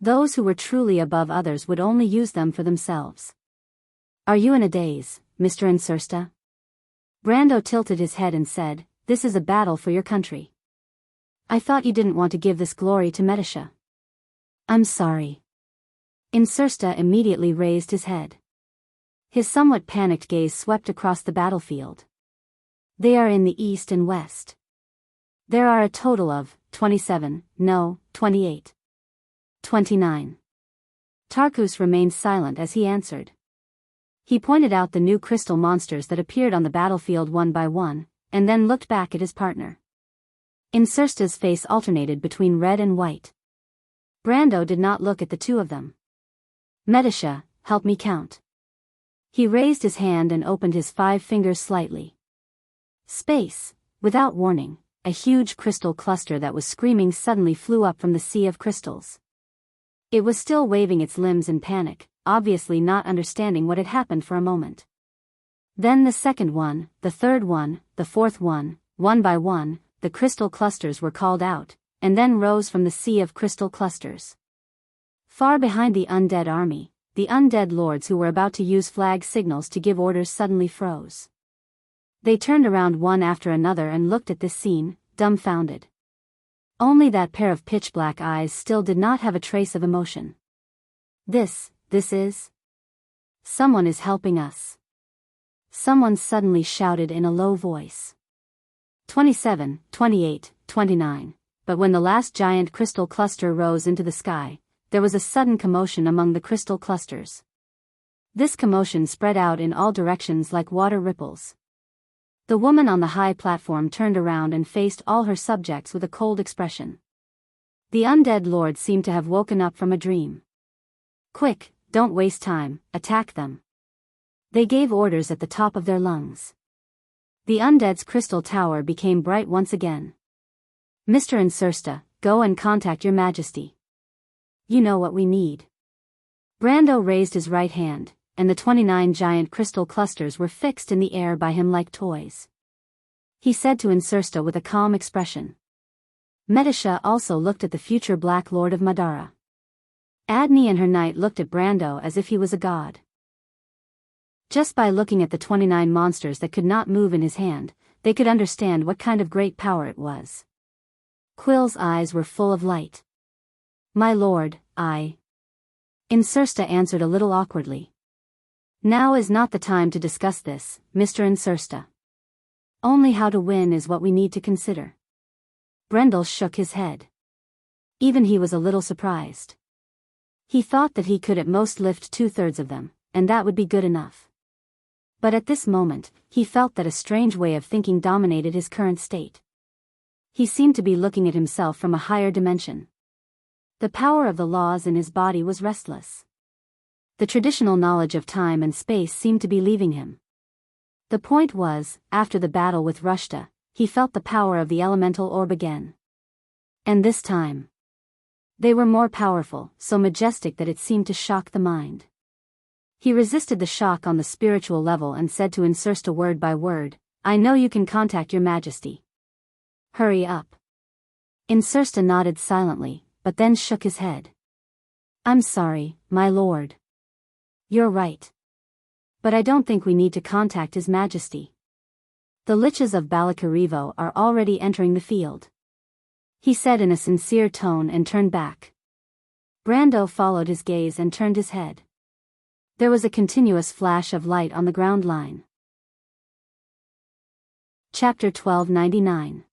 Speaker 1: Those who were truly above others would only use them for themselves. Are you in a daze, Mr. Insursta? Brando tilted his head and said, this is a battle for your country. I thought you didn't want to give this glory to Medisha. I'm sorry. Insursta immediately raised his head. His somewhat panicked gaze swept across the battlefield. They are in the east and west. There are a total of 28. 29. Tarkus remained silent as he answered. He pointed out the new crystal monsters that appeared on the battlefield one by one, and then looked back at his partner. Insursta's face alternated between red and white. Brando did not look at the two of them. Medisha, help me count. He raised his hand and opened his 5 fingers slightly. Space, without warning, a huge crystal cluster that was screaming suddenly flew up from the sea of crystals. It was still waving its limbs in panic, obviously not understanding what had happened for a moment. Then the second one, the third one, the fourth one by one, the crystal clusters were called out, and then rose from the sea of crystal clusters. Far behind the undead army, the undead lords who were about to use flag signals to give orders suddenly froze. They turned around one after another and looked at this scene, dumbfounded. Only that pair of pitch-black eyes still did not have a trace of emotion. This is... Someone is helping us. Someone suddenly shouted in a low voice. 27, 28, 29. But when the last giant crystal cluster rose into the sky, there was a sudden commotion among the crystal clusters. This commotion spread out in all directions like water ripples. The woman on the high platform turned around and faced all her subjects with a cold expression. The undead lord seemed to have woken up from a dream. Quick, don't waste time, attack them. They gave orders at the top of their lungs. The undead's crystal tower became bright once again. Mr. Insursta, go and contact your majesty. You know what we need. Brando raised his right hand, and the 29 giant crystal clusters were fixed in the air by him like toys. He said to Insursta with a calm expression. Medisha also looked at the future Black Lord of Madara. Adni and her knight looked at Brando as if he was a god. Just by looking at the 29 monsters that could not move in his hand, they could understand what kind of great power it was. Quill's eyes were full of light. My lord, Insursta answered a little awkwardly. Now is not the time to discuss this, Mr. Insursta. Only how to win is what we need to consider. Brendel shook his head. Even he was a little surprised. He thought that he could at most lift 2/3 of them, and that would be good enough. But at this moment, he felt that a strange way of thinking dominated his current state. He seemed to be looking at himself from a higher dimension. The power of the laws in his body was restless. The traditional knowledge of time and space seemed to be leaving him. The point was, after the battle with Rushta, he felt the power of the elemental orb again. And this time, they were more powerful, so majestic that it seemed to shock the mind. He resisted the shock on the spiritual level and said to Insursta word by word, "I know you can contact your majesty. Hurry up." Insursta nodded silently, but then shook his head. "I'm sorry, my lord. You're right. But I don't think we need to contact His Majesty. The liches of Balakarivo are already entering the field," he said in a sincere tone and turned back. Brando followed his gaze and turned his head. There was a continuous flash of light on the ground line. Chapter 1299.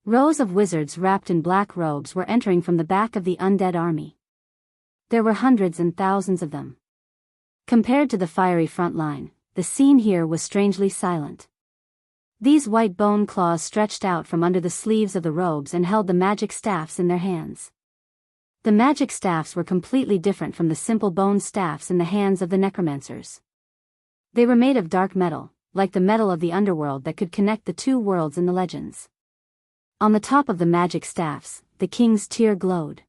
Speaker 1: Rows of wizards wrapped in black robes were entering from the back of the undead army. There were hundreds and thousands of them. Compared to the fiery front line, the scene here was strangely silent. These white bone claws stretched out from under the sleeves of the robes and held the magic staffs in their hands. The magic staffs were completely different from the simple bone staffs in the hands of the necromancers. They were made of dark metal, like the metal of the underworld that could connect the two worlds in the legends. On the top of the magic staffs, the king's tear glowed.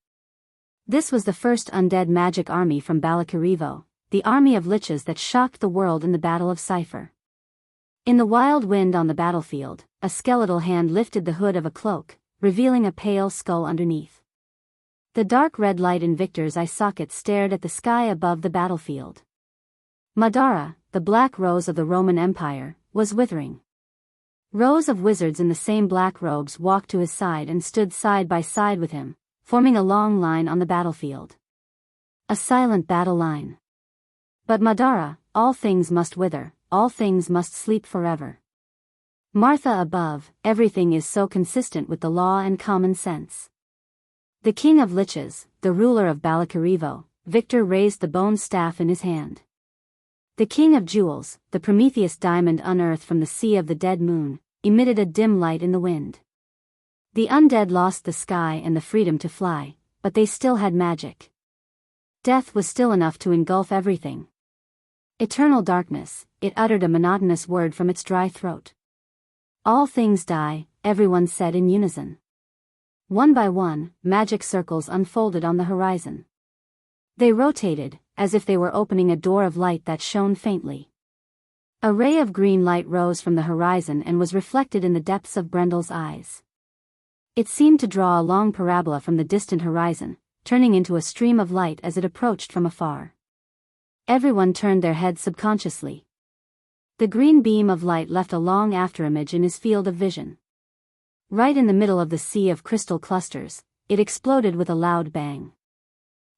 Speaker 1: This was the first undead magic army from Balakarivo, the army of liches that shocked the world in the Battle of Cipher. In the wild wind on the battlefield, a skeletal hand lifted the hood of a cloak, revealing a pale skull underneath. The dark red light in Victor's eye socket stared at the sky above the battlefield. Madara, the black rose of the Roman Empire, was withering. Rows of wizards in the same black robes walked to his side and stood side by side with him, forming a long line on the battlefield. A silent battle line. But Madara, all things must wither, all things must sleep forever. Martha above, everything is so consistent with the law and common sense. The king of liches, the ruler of Balakarivo, Victor raised the bone staff in his hand. The king of jewels, the Prometheus diamond unearthed from the sea of the dead moon, emitted a dim light in the wind. The undead lost the sky and the freedom to fly, but they still had magic. Death was still enough to engulf everything. Eternal darkness, it uttered a monotonous word from its dry throat. All things die, everyone said in unison. One by one, magic circles unfolded on the horizon. They rotated, as if they were opening a door of light that shone faintly. A ray of green light rose from the horizon and was reflected in the depths of Brendel's eyes. It seemed to draw a long parabola from the distant horizon, turning into a stream of light as it approached from afar. Everyone turned their heads subconsciously. The green beam of light left a long afterimage in his field of vision. Right in the middle of the sea of crystal clusters, it exploded with a loud bang.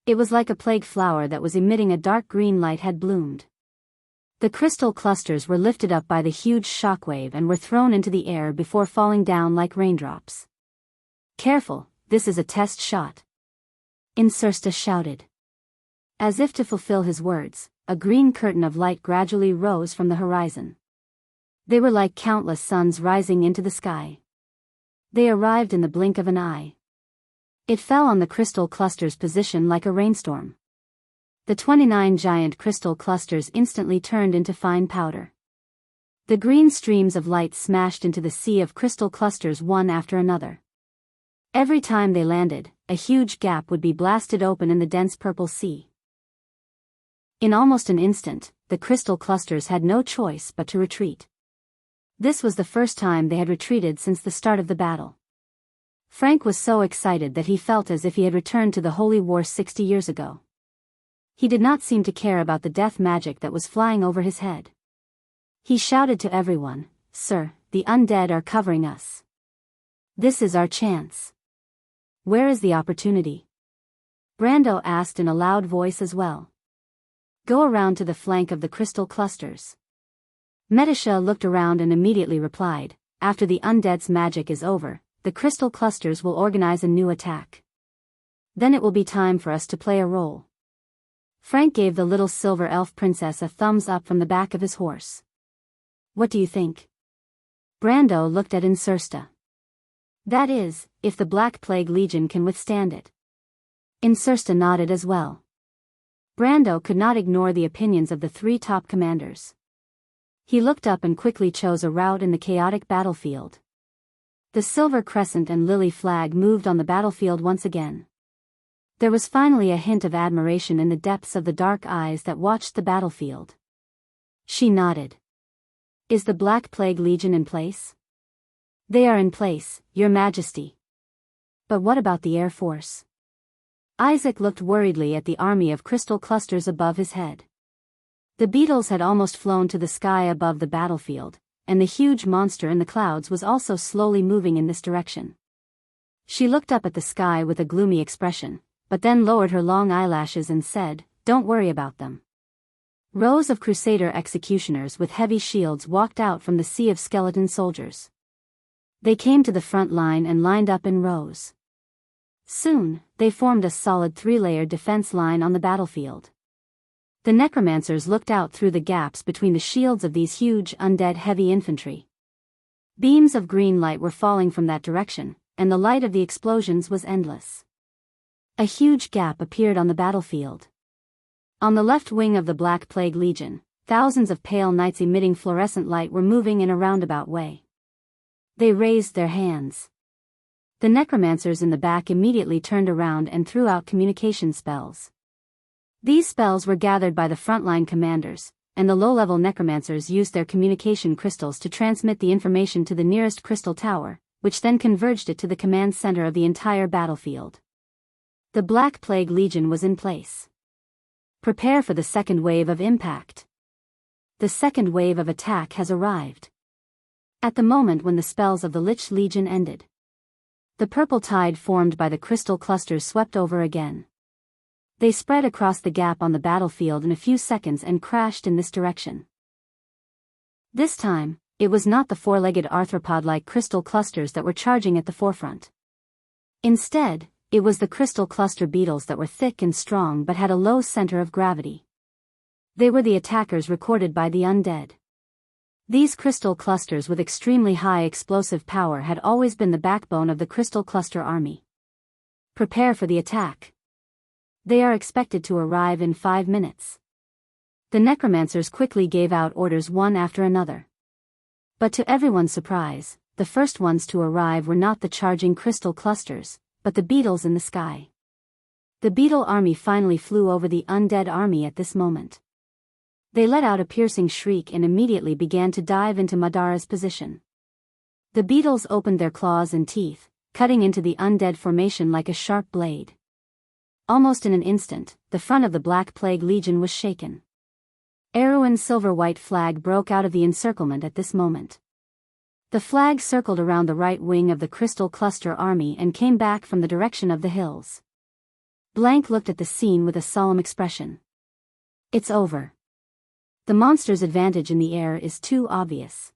Speaker 1: It was like a plague flower that was emitting a dark green light had bloomed. The crystal clusters were lifted up by the huge shockwave and were thrown into the air before falling down like raindrops. "Careful, this is a test shot," Insursta shouted. As if to fulfill his words, a green curtain of light gradually rose from the horizon. They were like countless suns rising into the sky. They arrived in the blink of an eye. It fell on the crystal cluster's position like a rainstorm. The 29 giant crystal clusters instantly turned into fine powder. The green streams of light smashed into the sea of crystal clusters one after another. Every time they landed, a huge gap would be blasted open in the dense purple sea. In almost an instant, the crystal clusters had no choice but to retreat. This was the first time they had retreated since the start of the battle. Frank was so excited that he felt as if he had returned to the Holy War 60 years ago. He did not seem to care about the death magic that was flying over his head. He shouted to everyone, "Sir, the undead are covering us. This is our chance." "Where is the opportunity?" Brando asked in a loud voice as well. "Go around to the flank of the crystal clusters." Medisha looked around and immediately replied, "After the undead's magic is over, the crystal clusters will organize a new attack. Then it will be time for us to play a role." Frank gave the little silver elf princess a thumbs up from the back of his horse. What do you think? Brando looked at Insursta. That is, if the Black Plague Legion can withstand it. Insursta nodded as well. Brando could not ignore the opinions of the three top commanders. He looked up and quickly chose a route in the chaotic battlefield. The silver crescent and lily flag moved on the battlefield once again. There was finally a hint of admiration in the depths of the dark eyes that watched the battlefield. She nodded. Is the Black Plague Legion in place? They are in place, Your Majesty. But what about the Air Force? Isaac looked worriedly at the army of crystal clusters above his head. The beetles had almost flown to the sky above the battlefield, and the huge monster in the clouds was also slowly moving in this direction. She looked up at the sky with a gloomy expression, but then lowered her long eyelashes and said, "Don't worry about them." Rows of Crusader executioners with heavy shields walked out from the sea of skeleton soldiers. They came to the front line and lined up in rows. Soon, they formed a solid three-layered defense line on the battlefield. The necromancers looked out through the gaps between the shields of these huge undead heavy infantry. Beams of green light were falling from that direction, and the light of the explosions was endless. A huge gap appeared on the battlefield. On the left wing of the Black Plague Legion, thousands of pale knights emitting fluorescent light were moving in a roundabout way. They raised their hands. The necromancers in the back immediately turned around and threw out communication spells. These spells were gathered by the frontline commanders, and the low-level necromancers used their communication crystals to transmit the information to the nearest crystal tower, which then converged it to the command center of the entire battlefield. The Black Plague Legion was in place. Prepare for the second wave of impact. The second wave of attack has arrived. At the moment when the spells of the Lich Legion ended, the purple tide formed by the crystal clusters swept over again. They spread across the gap on the battlefield in a few seconds and crashed in this direction. This time, it was not the four-legged arthropod-like crystal clusters that were charging at the forefront. Instead, it was the crystal cluster beetles that were thick and strong but had a low center of gravity. They were the attackers recorded by the undead. These crystal clusters with extremely high explosive power had always been the backbone of the crystal cluster army. Prepare for the attack. They are expected to arrive in 5 minutes. The necromancers quickly gave out orders one after another. But to everyone's surprise, the first ones to arrive were not the charging crystal clusters, but the beetles in the sky. The beetle army finally flew over the undead army at this moment. They let out a piercing shriek and immediately began to dive into Madara's position. The beetles opened their claws and teeth, cutting into the undead formation like a sharp blade. Almost in an instant, the front of the Black Plague Legion was shaken. Erwin's silver-white flag broke out of the encirclement at this moment. The flag circled around the right wing of the Crystal Cluster army and came back from the direction of the hills. Blank looked at the scene with a solemn expression. It's over. The monster's advantage in the air is too obvious.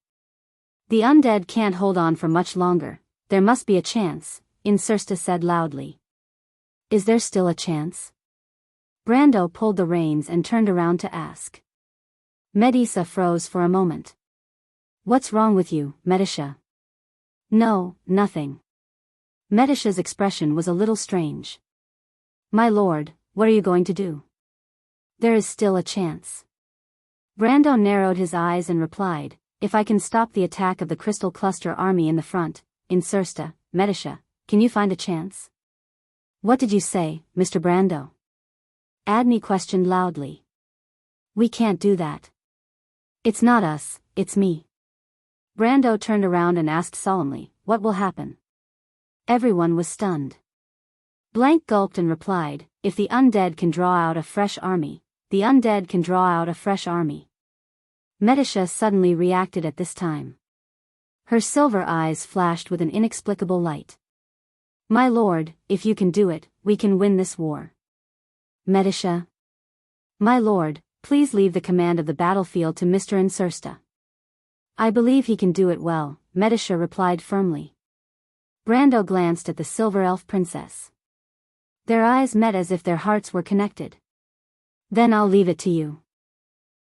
Speaker 1: The undead can't hold on for much longer. There must be a chance, Insursta said loudly. Is there still a chance? Brando pulled the reins and turned around to ask. Medisa froze for a moment. What's wrong with you, Medisha? No, nothing. Medisha's expression was a little strange. My lord, what are you going to do? There is still a chance. Brando narrowed his eyes and replied, if I can stop the attack of the Crystal Cluster army in the front, Insursta, Medisha, can you find a chance? What did you say, Mr. Brando? Adney questioned loudly. We can't do that. It's not us, it's me. Brando turned around and asked solemnly, what will happen? Everyone was stunned. Blank gulped and replied, if the undead can draw out a fresh army, the undead can draw out a fresh army. Medisha suddenly reacted at this time. Her silver eyes flashed with an inexplicable light. My lord, if you can do it, we can win this war. Medisha. My lord, please leave the command of the battlefield to Mr. Insursta. I believe he can do it well, Medisha replied firmly. Brando glanced at the silver elf princess. Their eyes met as if their hearts were connected. Then I'll leave it to you.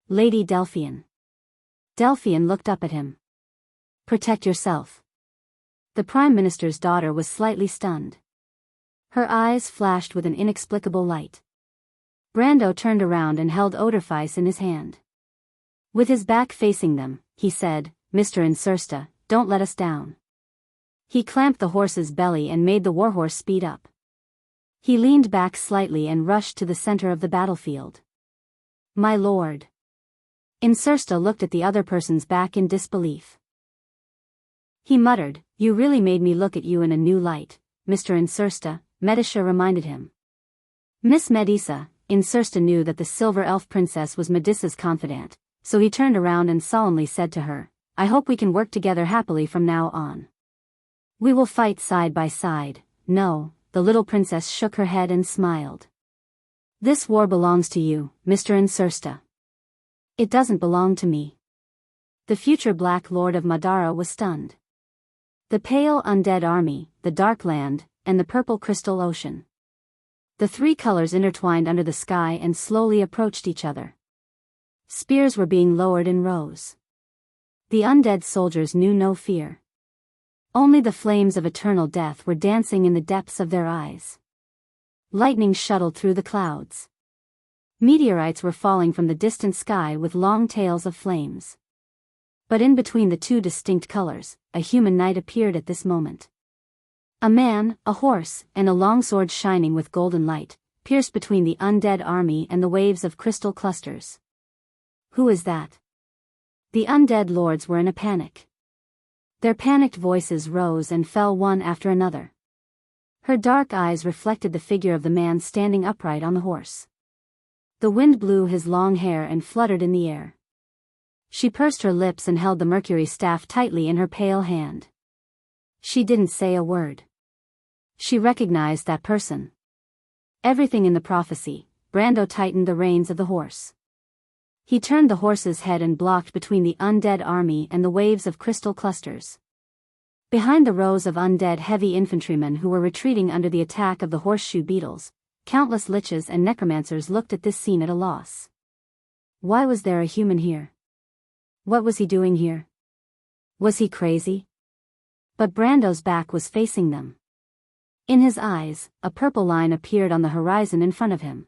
Speaker 1: Lady Delphian. Delphian looked up at him. Protect yourself. The Prime Minister's daughter was slightly stunned. Her eyes flashed with an inexplicable light. Brando turned around and held Oderfeis in his hand. With his back facing them, he said, Mr. Insursta, don't let us down. He clamped the horse's belly and made the warhorse speed up. He leaned back slightly and rushed to the center of the battlefield. My lord. Insursta looked at the other person's back in disbelief. He muttered, You really made me look at you in a new light, Mr. Insursta, Medisha reminded him. Miss Medisa, Insursta knew that the Silver Elf Princess was Medissa's confidant, so he turned around and solemnly said to her, I hope we can work together happily from now on. We will fight side by side. No, the little princess shook her head and smiled. This war belongs to you, Mr. Insursta. It doesn't belong to me. The future Black Lord of Madara was stunned. The pale undead army, the dark land, and the purple crystal ocean. The three colors intertwined under the sky and slowly approached each other. Spears were being lowered in rows. The undead soldiers knew no fear. Only the flames of eternal death were dancing in the depths of their eyes. Lightning shuttled through the clouds. Meteorites were falling from the distant sky with long tails of flames. But in between the two distinct colors, a human knight appeared at this moment. A man, a horse, and a long sword shining with golden light, pierced between the undead army and the waves of crystal clusters. Who is that? The undead lords were in a panic. Their panicked voices rose and fell one after another. Her dark eyes reflected the figure of the man standing upright on the horse. The wind blew his long hair and fluttered in the air. She pursed her lips and held the mercury staff tightly in her pale hand. She didn't say a word. She recognized that person. Everything in the prophecy. Brando tightened the reins of the horse. He turned the horse's head and blocked between the undead army and the waves of crystal clusters. Behind the rows of undead heavy infantrymen who were retreating under the attack of the horseshoe beetles, countless liches and necromancers looked at this scene at a loss. Why was there a human here? What was he doing here? Was he crazy? But Brando's back was facing them. In his eyes, a purple line appeared on the horizon in front of him.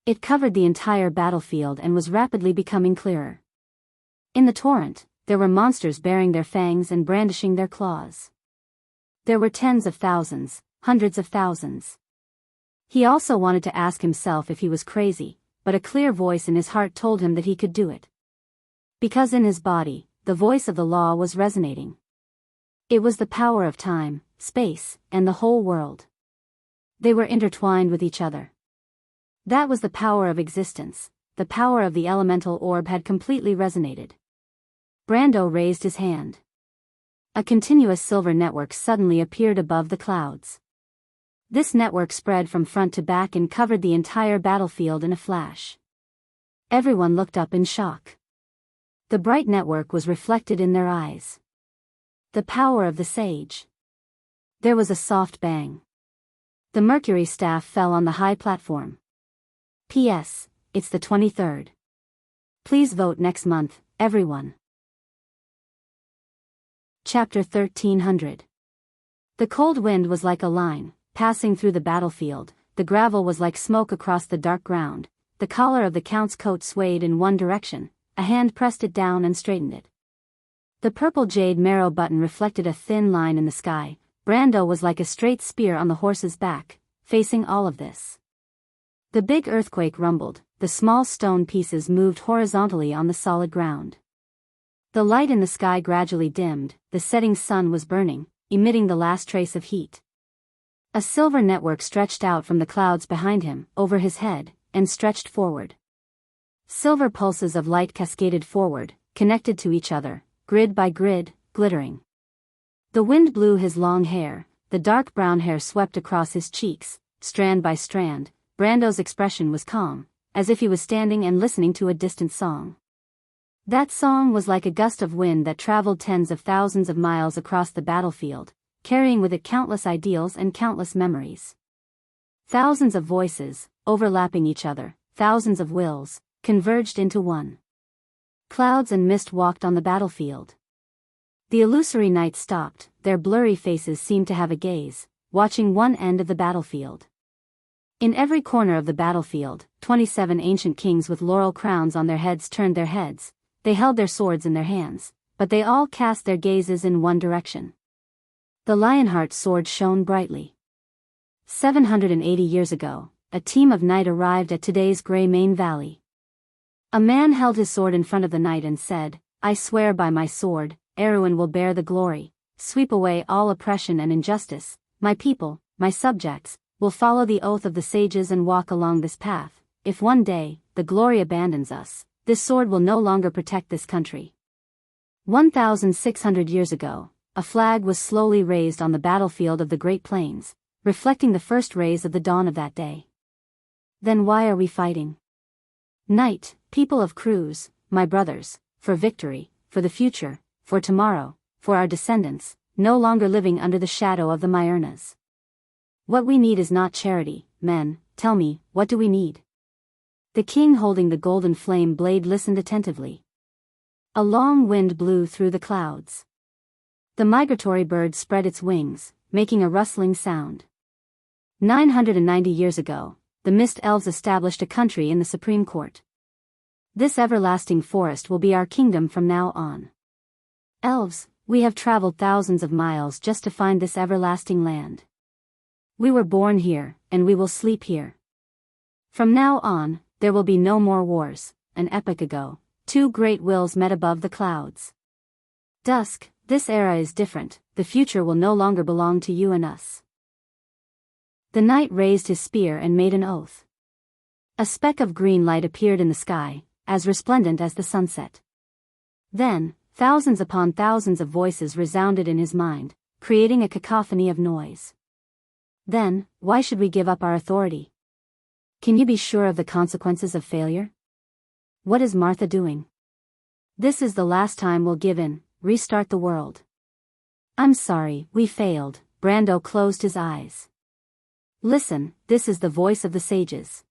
Speaker 1: It covered the entire battlefield and was rapidly becoming clearer. In the torrent, there were monsters baring their fangs and brandishing their claws. There were tens of thousands, hundreds of thousands. He also wanted to ask himself if he was crazy, but a clear voice in his heart told him that he could do it. Because in his body, the voice of the law was resonating. It was the power of time, space, and the whole world. They were intertwined with each other. That was the power of existence. The power of the elemental orb had completely resonated. Brando raised his hand. A continuous silver network suddenly appeared above the clouds. This network spread from front to back and covered the entire battlefield in a flash. Everyone looked up in shock. The bright network was reflected in their eyes. The power of the sage. There was a soft bang. The mercury staff fell on the high platform. P.S. It's the 23rd. Please vote next month, everyone. Chapter 1300. The cold wind was like a line, passing through the battlefield. The gravel was like smoke across the dark ground. The collar of the count's coat swayed in one direction. A hand pressed it down and straightened it. The purple jade marrow button reflected a thin line in the sky. Brando was like a straight spear on the horse's back, facing all of this. The big earthquake rumbled. The small stone pieces moved horizontally on the solid ground. The light in the sky gradually dimmed. The setting sun was burning, emitting the last trace of heat. A silver network stretched out from the clouds behind him, over his head, and stretched forward. Silver pulses of light cascaded forward, connected to each other, grid by grid, glittering. The wind blew his long hair. The dark brown hair swept across his cheeks, strand by strand. Brando's expression was calm, as if he was standing and listening to a distant song. That song was like a gust of wind that traveled tens of thousands of miles across the battlefield, carrying with it countless ideals and countless memories. Thousands of voices, overlapping each other, thousands of wills, converged into one. Clouds and mist walked on the battlefield. The illusory knights stopped, their blurry faces seemed to have a gaze, watching one end of the battlefield. In every corner of the battlefield, 27 ancient kings with laurel crowns on their heads turned their heads, they held their swords in their hands, but they all cast their gazes in one direction. The Lionheart's sword shone brightly. 780 years ago, a team of knights arrived at today's Grey Mane Valley. A man held his sword in front of the knight and said, "I swear by my sword, Erewhon will bear the glory, sweep away all oppression and injustice, my people, my subjects, will follow the oath of the sages and walk along this path. If one day, the glory abandons us, this sword will no longer protect this country." 1,600 years ago, a flag was slowly raised on the battlefield of the Great Plains, reflecting the first rays of the dawn of that day. Then why are we fighting? Knight, people of Cruz, my brothers, for victory, for the future, for tomorrow, for our descendants, no longer living under the shadow of the Myurnas. What we need is not charity, men, tell me, what do we need? The king holding the golden flame blade listened attentively. A long wind blew through the clouds. The migratory bird spread its wings, making a rustling sound. 990 years ago, the Mist Elves established a country in the Supreme Court. This everlasting forest will be our kingdom from now on. Elves, we have traveled thousands of miles just to find this everlasting land. We were born here, and we will sleep here. From now on, there will be no more wars. An epoch ago, two great wills met above the clouds. Dusk, this era is different, the future will no longer belong to you and us. The knight raised his spear and made an oath. A speck of green light appeared in the sky, as resplendent as the sunset. Then, thousands upon thousands of voices resounded in his mind, creating a cacophony of noise. Then, why should we give up our authority? Can you be sure of the consequences of failure? What is Martha doing? This is the last time we'll give in, restart the world. I'm sorry, we failed. Brando closed his eyes. Listen, this is the voice of the sages.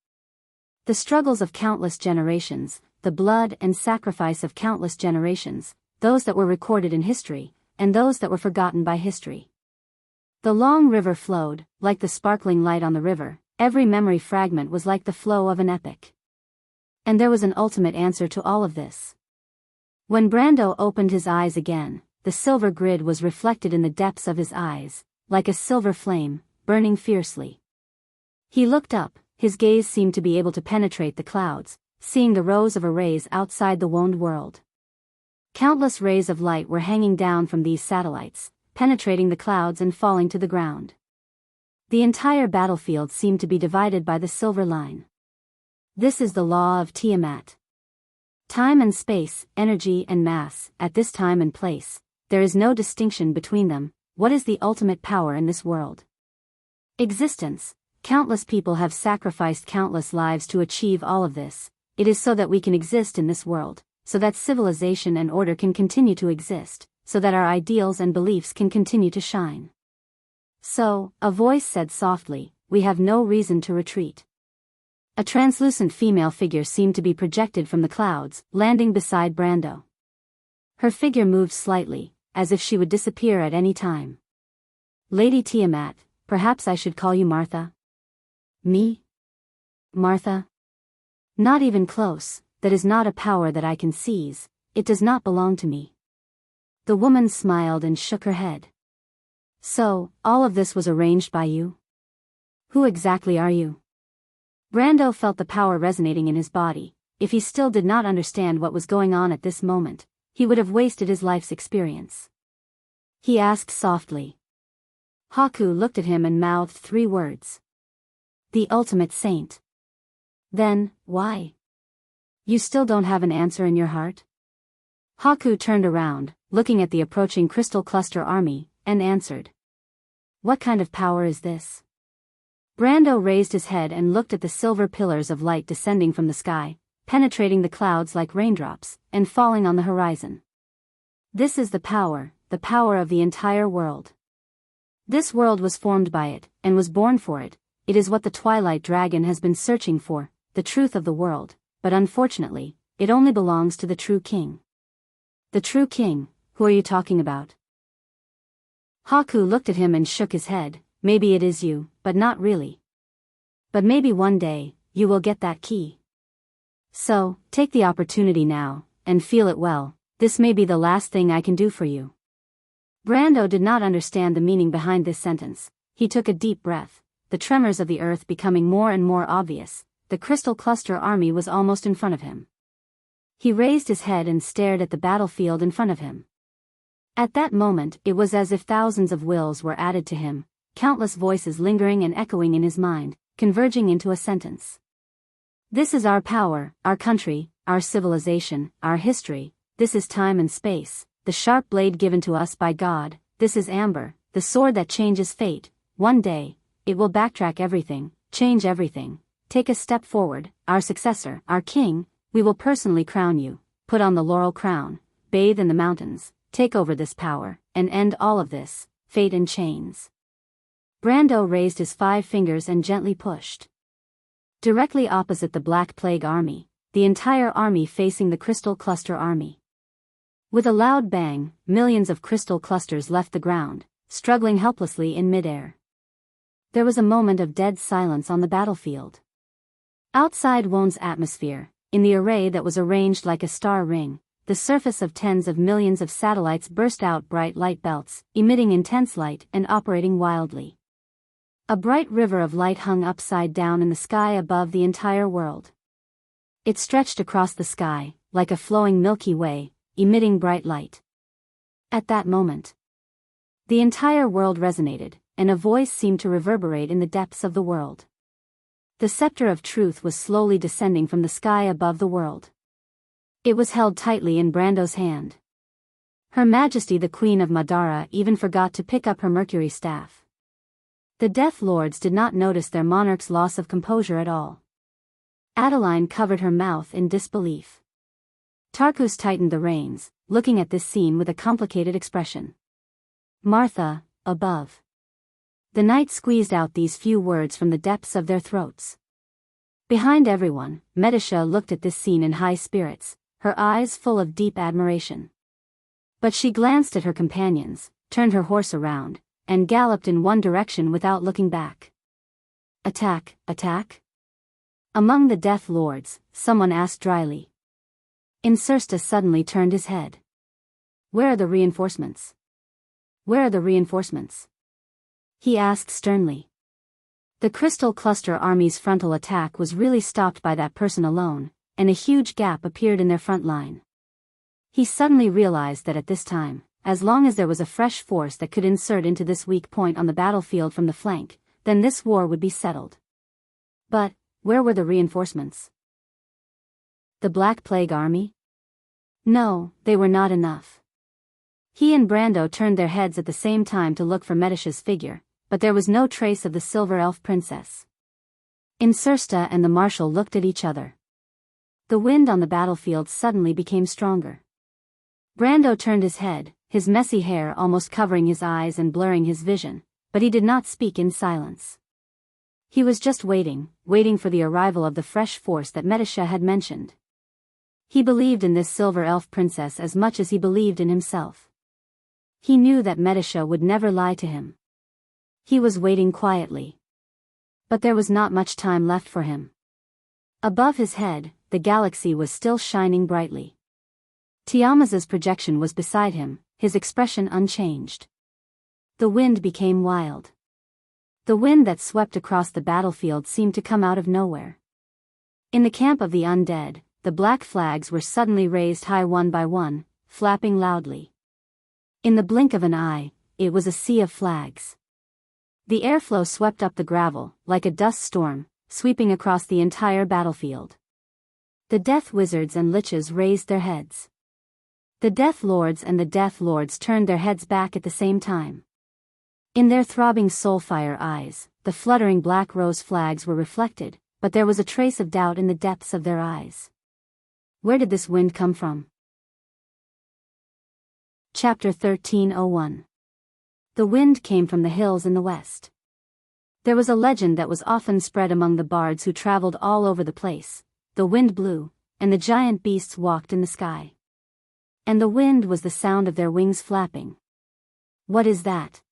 Speaker 1: The struggles of countless generations, the blood and sacrifice of countless generations, those that were recorded in history, and those that were forgotten by history. The long river flowed, like the sparkling light on the river, every memory fragment was like the flow of an epic. And there was an ultimate answer to all of this. When Brando opened his eyes again, the silver grid was reflected in the depths of his eyes, like a silver flame, burning fiercely. He looked up, his gaze seemed to be able to penetrate the clouds, seeing the rows of arrays outside the wound world. Countless rays of light were hanging down from these satellites, penetrating the clouds and falling to the ground. The entire battlefield seemed to be divided by the silver line. This is the law of Tiamat. Time and space, energy and mass, at this time and place, there is no distinction between them. What is the ultimate power in this world? Existence. Countless people have sacrificed countless lives to achieve all of this. It is so that we can exist in this world, so that civilization and order can continue to exist, so that our ideals and beliefs can continue to shine. So, a voice said softly, we have no reason to retreat. A translucent female figure seemed to be projected from the clouds, landing beside Brando. Her figure moved slightly, as if she would disappear at any time. Lady Tiamat, perhaps I should call you Martha? Me? Martha? Not even close, that is not a power that I can seize, it does not belong to me. The woman smiled and shook her head. So, all of this was arranged by you? Who exactly are you? Brando felt the power resonating in his body. If he still did not understand what was going on at this moment, he would have wasted his life's experience. He asked softly. Haku looked at him and mouthed 3 words. The ultimate saint. Then, why? You still don't have an answer in your heart? Haku turned around, looking at the approaching crystal cluster army, and answered. What kind of power is this? Brando raised his head and looked at the silver pillars of light descending from the sky, penetrating the clouds like raindrops, and falling on the horizon. This is the power of the entire world. This world was formed by it, and was born for it. It is what the Twilight Dragon has been searching for, the truth of the world, but unfortunately, it only belongs to the true king. The true king? Who are you talking about? Haku looked at him and shook his head. Maybe it is you, but not really. But maybe one day, you will get that key. So, take the opportunity now, and feel it well. This may be the last thing I can do for you. Brando did not understand the meaning behind this sentence. He took a deep breath, the tremors of the earth becoming more and more obvious. The crystal cluster army was almost in front of him. He raised his head and stared at the battlefield in front of him. At that moment, it was as if thousands of wills were added to him, countless voices lingering and echoing in his mind, converging into a sentence. This is our power, our country, our civilization, our history. This is time and space, the sharp blade given to us by God. This is Amber, the sword that changes fate. One day, it will backtrack everything, change everything, take a step forward. Our successor, our king, we will personally crown you, put on the laurel crown, bathe in the mountains, take over this power, and end all of this, fate in chains. Brando raised his 5 fingers and gently pushed. Directly opposite the Black Plague army, the entire army facing the Crystal Cluster army. With a loud bang, millions of crystal clusters left the ground, struggling helplessly in midair. There was a moment of dead silence on the battlefield. Outside Won's atmosphere, in the array that was arranged like a star ring, the surface of tens of millions of satellites burst out bright light belts, emitting intense light and operating wildly. A bright river of light hung upside down in the sky above the entire world. It stretched across the sky, like a flowing Milky Way, emitting bright light. At that moment, the entire world resonated, and a voice seemed to reverberate in the depths of the world. The scepter of truth was slowly descending from the sky above the world. It was held tightly in Brando's hand. Her Majesty the Queen of Madara even forgot to pick up her Mercury staff. The Death Lords did not notice their monarch's loss of composure at all. Adeline covered her mouth in disbelief. Tarkus tightened the reins, looking at this scene with a complicated expression. Martha, above. The knight squeezed out these few words from the depths of their throats. Behind everyone, Medisha looked at this scene in high spirits, her eyes full of deep admiration. But she glanced at her companions, turned her horse around, and galloped in one direction without looking back. Attack, attack? Among the Death Lords, someone asked dryly. Insursta suddenly turned his head. Where are the reinforcements? Where are the reinforcements? He asked sternly. The Crystal Cluster Army's frontal attack was really stopped by that person alone, and a huge gap appeared in their front line. He suddenly realized that at this time, as long as there was a fresh force that could insert into this weak point on the battlefield from the flank, then this war would be settled. But, where were the reinforcements? The Black Plague Army? No, they were not enough. He and Brando turned their heads at the same time to look for Medisha's figure, but there was no trace of the Silver Elf Princess. Insursta and the Marshal looked at each other. The wind on the battlefield suddenly became stronger. Brando turned his head, his messy hair almost covering his eyes and blurring his vision, but he did not speak in silence. He was just waiting for the arrival of the fresh force that Medisha had mentioned. He believed in this Silver Elf Princess as much as he believed in himself. He knew that Medisha would never lie to him. He was waiting quietly. But there was not much time left for him. Above his head, the galaxy was still shining brightly. Tiamaza's projection was beside him, his expression unchanged. The wind became wild. The wind that swept across the battlefield seemed to come out of nowhere. In the camp of the undead, the black flags were suddenly raised high one by one, flapping loudly. In the blink of an eye, it was a sea of flags. The airflow swept up the gravel, like a dust storm, sweeping across the entire battlefield. The Death Wizards and Liches raised their heads. The Death Lords and the Death Lords turned their heads back at the same time. In their throbbing soulfire eyes, the fluttering black rose flags were reflected, but there was a trace of doubt in the depths of their eyes. Where did this wind come from? Chapter 1301. The wind came from the hills in the west. There was a legend that was often spread among the bards who traveled all over the place. The wind blew, and the giant beasts walked in the sky. And the wind was the sound of their wings flapping. "What is that?"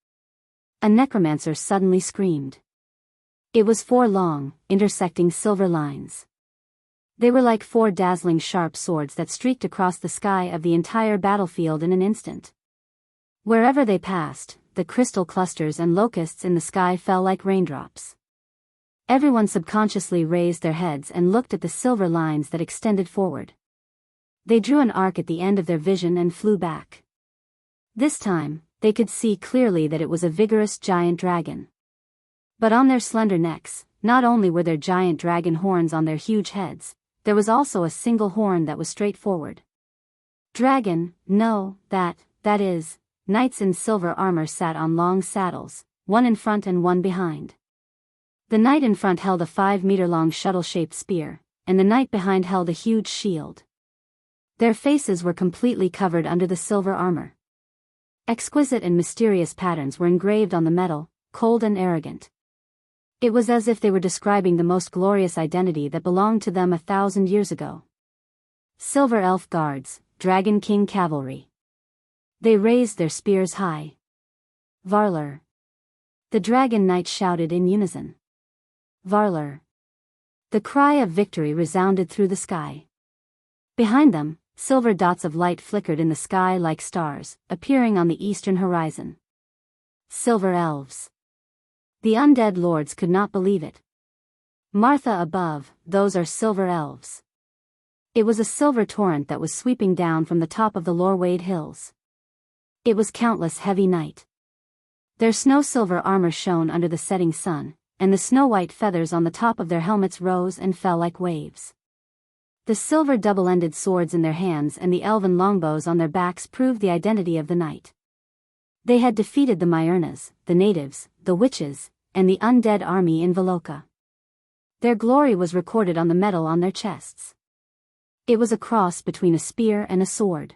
Speaker 1: a necromancer suddenly screamed. It was 4 long, intersecting silver lines. They were like 4 dazzling sharp swords that streaked across the sky of the entire battlefield in an instant. Wherever they passed, the crystal clusters and locusts in the sky fell like raindrops. Everyone subconsciously raised their heads and looked at the silver lines that extended forward. They drew an arc at the end of their vision and flew back. This time, they could see clearly that it was a vigorous giant dragon. But on their slender necks, not only were there giant dragon horns on their huge heads, there was also a single horn that was straight forward. Dragon, no, that is, knights in silver armor sat on long saddles, one in front and one behind. The knight in front held a 5-meter-long shuttle-shaped spear, and the knight behind held a huge shield. Their faces were completely covered under the silver armor. Exquisite and mysterious patterns were engraved on the metal, cold and arrogant. It was as if they were describing the most glorious identity that belonged to them 1,000 years ago. Silver Elf Guards, Dragon King Cavalry. They raised their spears high. Varler. The Dragon Knight shouted in unison. Varler. The cry of victory resounded through the sky. Behind them, silver dots of light flickered in the sky like stars, appearing on the eastern horizon. Silver Elves. The undead lords could not believe it. Martha above, those are silver elves. It was a silver torrent that was sweeping down from the top of the Lorwade Hills. It was countless heavy night. Their snow-silver armor shone under the setting sun, and the snow-white feathers on the top of their helmets rose and fell like waves. The silver double-ended swords in their hands and the elven longbows on their backs proved the identity of the knight. They had defeated the Myrnas, the natives, the witches, and the undead army in Veloka. Their glory was recorded on the metal on their chests. It was a cross between a spear and a sword.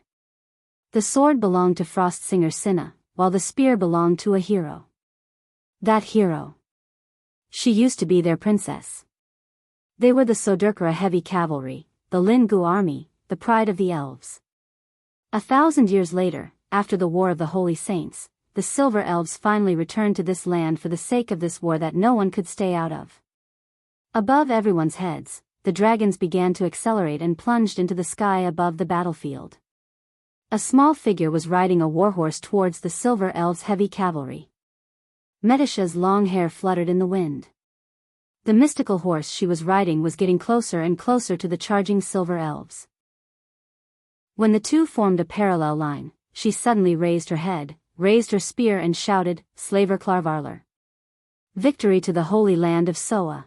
Speaker 1: The sword belonged to Frost Singer Cinna, while the spear belonged to a hero. That hero. She used to be their princess. They were the Soderkara heavy cavalry, the Lingu army, the pride of the elves. 1,000 years later, after the War of the Holy Saints, the Silver Elves finally returned to this land for the sake of this war that no one could stay out of. Above everyone's heads, the dragons began to accelerate and plunged into the sky above the battlefield. A small figure was riding a warhorse towards the Silver Elves' heavy cavalry. Medisha's long hair fluttered in the wind. The mystical horse she was riding was getting closer and closer to the charging Silver Elves. When the two formed a parallel line, she suddenly raised her head, raised her spear and shouted, "Slaver Klarvarler! Victory to the holy land of Soa!"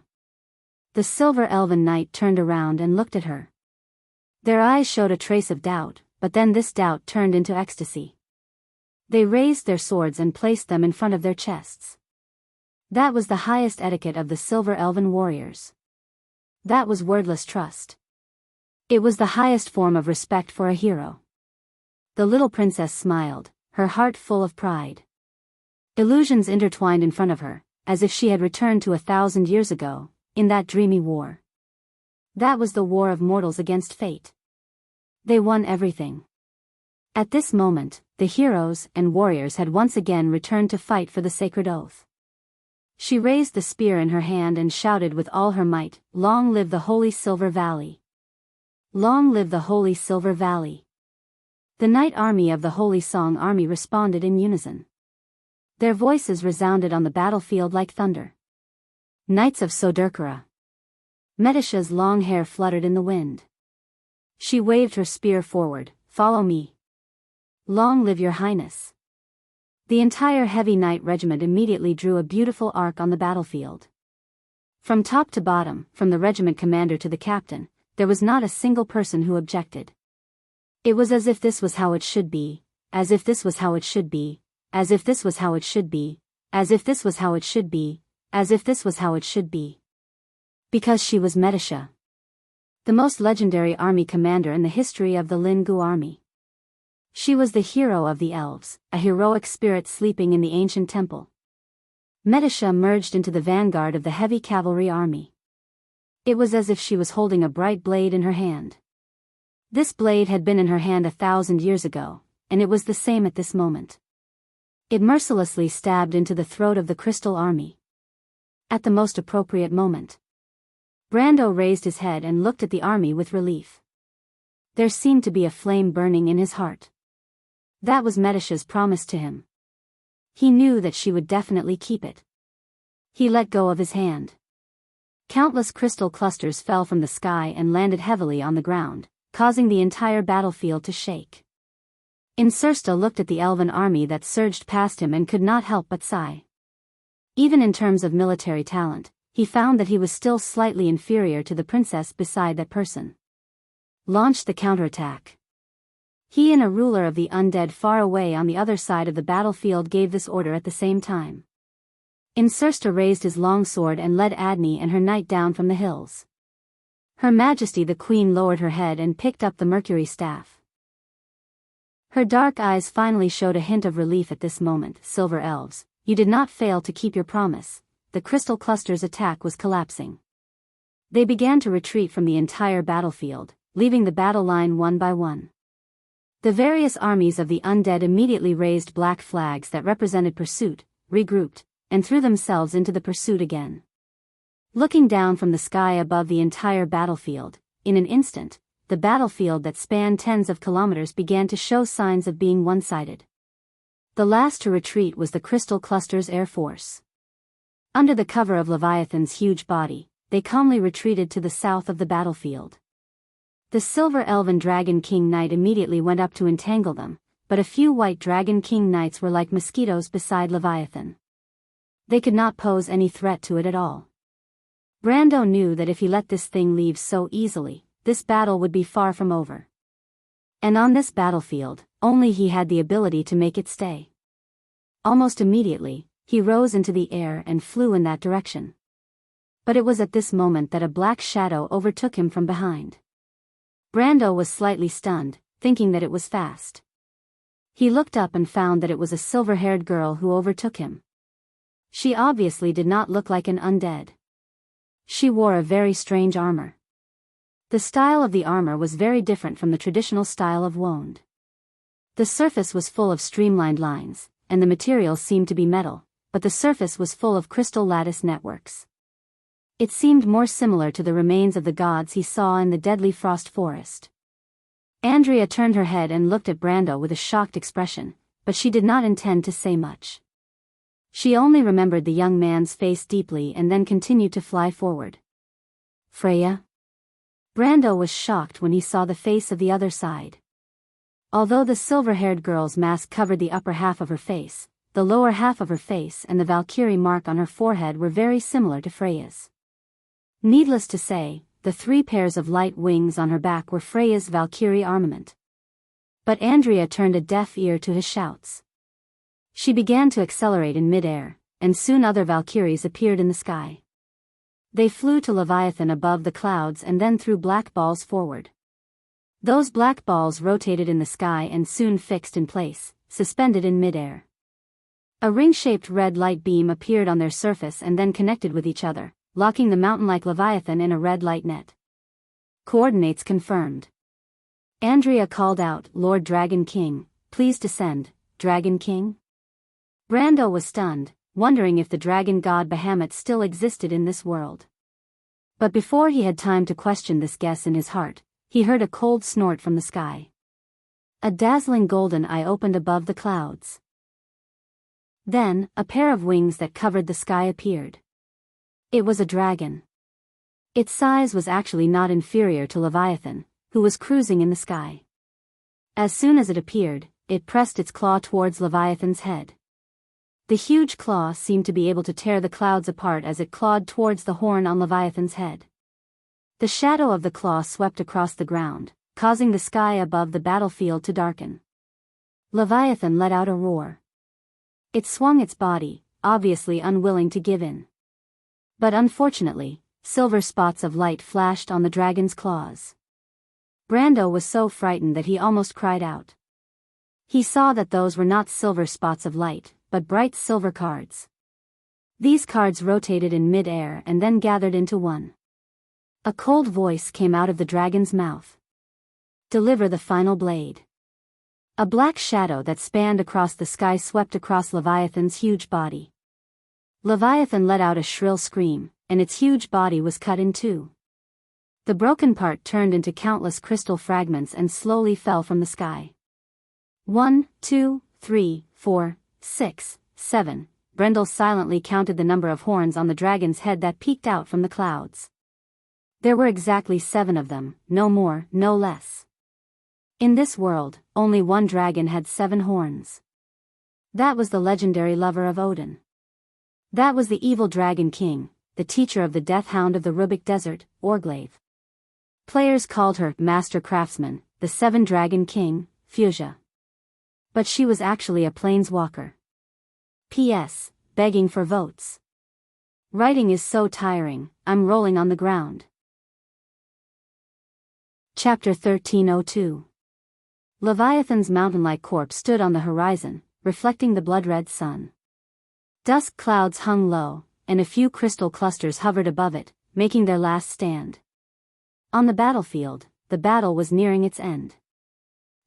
Speaker 1: The Silver Elven Knight turned around and looked at her. Their eyes showed a trace of doubt, but then this doubt turned into ecstasy. They raised their swords and placed them in front of their chests. That was the highest etiquette of the Silver Elven warriors. That was wordless trust. It was the highest form of respect for a hero. The little princess smiled, her heart full of pride. Illusions intertwined in front of her, as if she had returned to 1,000 years ago, in that dreamy war. That was the war of mortals against fate. They won everything. At this moment, the heroes and warriors had once again returned to fight for the sacred oath. She raised the spear in her hand and shouted with all her might, "Long live the Holy Silver Valley! Long live the Holy Silver Valley!" The Knight Army of the Holy Song Army responded in unison. Their voices resounded on the battlefield like thunder. Knights of Soderkara. Medisha's long hair fluttered in the wind. She waved her spear forward, "Follow me. Long live your highness." The entire heavy knight regiment immediately drew a beautiful arc on the battlefield. From top to bottom, from the regiment commander to the captain, there was not a single person who objected. It was as if this was how it should be, as if this was how it should be, as if this was how it should be, as if this was how it should be, as if this was how it should be. Because she was Medisha, the most legendary army commander in the history of the Lingu army. She was the hero of the elves, a heroic spirit sleeping in the ancient temple. Medisha merged into the vanguard of the heavy cavalry army. It was as if she was holding a bright blade in her hand. This blade had been in her hand 1,000 years ago, and it was the same at this moment. It mercilessly stabbed into the throat of the Crystal Army. At the most appropriate moment, Brando raised his head and looked at the army with relief. There seemed to be a flame burning in his heart. That was Medicia's promise to him. He knew that she would definitely keep it. He let go of his hand. Countless crystal clusters fell from the sky and landed heavily on the ground, causing the entire battlefield to shake. Insursta looked at the elven army that surged past him and could not help but sigh. Even in terms of military talent, he found that he was still slightly inferior to the princess beside that person. Launched the counterattack. He and a ruler of the undead far away on the other side of the battlefield gave this order at the same time. Insursta raised his long sword and led Adni and her knight down from the hills. Her Majesty the Queen lowered her head and picked up the Mercury staff. Her dark eyes finally showed a hint of relief at this moment. Silver elves, you did not fail to keep your promise. The crystal cluster's attack was collapsing. They began to retreat from the entire battlefield, leaving the battle line one by one. The various armies of the undead immediately raised black flags that represented pursuit, regrouped, and threw themselves into the pursuit again. Looking down from the sky above the entire battlefield, in an instant, the battlefield that spanned tens of kilometers began to show signs of being one-sided. The last to retreat was the Crystal Cluster's air force. Under the cover of Leviathan's huge body, they calmly retreated to the south of the battlefield. The Silver Elven Dragon King Knight immediately went up to entangle them, but a few White Dragon King Knights were like mosquitoes beside Leviathan. They could not pose any threat to it at all. Brando knew that if he let this thing leave so easily, this battle would be far from over. And on this battlefield, only he had the ability to make it stay. Almost immediately, he rose into the air and flew in that direction. But it was at this moment that a black shadow overtook him from behind. Brando was slightly stunned, thinking that it was fast. He looked up and found that it was a silver-haired girl who overtook him. She obviously did not look like an undead. She wore a very strange armor. The style of the armor was very different from the traditional style of wound. The surface was full of streamlined lines, and the material seemed to be metal, but the surface was full of crystal lattice networks. It seemed more similar to the remains of the gods he saw in the deadly frost forest. Andrea turned her head and looked at Brando with a shocked expression, but she did not intend to say much. She only remembered the young man's face deeply and then continued to fly forward. Freya? Brando was shocked when he saw the face of the other side. Although the silver-haired girl's mask covered the upper half of her face, the lower half of her face and the Valkyrie mark on her forehead were very similar to Freya's. Needless to say, the 3 pairs of light wings on her back were Freya's Valkyrie armament. But Andrea turned a deaf ear to his shouts. She began to accelerate in mid-air, and soon other Valkyries appeared in the sky. They flew to Leviathan above the clouds and then threw black balls forward. Those black balls rotated in the sky and soon fixed in place, suspended in mid-air. A ring-shaped red light beam appeared on their surface and then connected with each other, locking the mountain-like Leviathan in a red light net. Coordinates confirmed. Andrea called out, "Lord Dragon King, please descend, Dragon King?" Brando was stunned, wondering if the dragon god Bahamut still existed in this world. But before he had time to question this guess in his heart, he heard a cold snort from the sky. A dazzling golden eye opened above the clouds. Then, a pair of wings that covered the sky appeared. It was a dragon. Its size was actually not inferior to Leviathan, who was cruising in the sky. As soon as it appeared, it pressed its claw towards Leviathan's head. The huge claw seemed to be able to tear the clouds apart as it clawed towards the horn on Leviathan's head. The shadow of the claw swept across the ground, causing the sky above the battlefield to darken. Leviathan let out a roar. It swung its body, obviously unwilling to give in. But unfortunately, silver spots of light flashed on the dragon's claws. Brando was so frightened that he almost cried out. He saw that those were not silver spots of light, but bright silver cards. These cards rotated in mid-air and then gathered into one. A cold voice came out of the dragon's mouth. Deliver the final blade. A black shadow that spanned across the sky swept across Leviathan's huge body. Leviathan let out a shrill scream, and its huge body was cut in two. The broken part turned into countless crystal fragments and slowly fell from the sky. 1, 2, 3, 4, 6, 7. Brendel silently counted the number of horns on the dragon's head that peeked out from the clouds. There were exactly 7 of them, no more, no less. In this world, only one dragon had 7 horns. That was the legendary lover of Odin. That was the evil dragon king, the teacher of the death hound of the Rubik Desert, Orglaive. Players called her Master Craftsman, the 7-Dragon King, Fuchsia. But she was actually a planeswalker. P.S. Begging for votes. Writing is so tiring, I'm rolling on the ground. Chapter 1302. Leviathan's mountain-like corpse stood on the horizon, reflecting the blood-red sun. Dusk clouds hung low, and a few crystal clusters hovered above it, making their last stand. On the battlefield, the battle was nearing its end.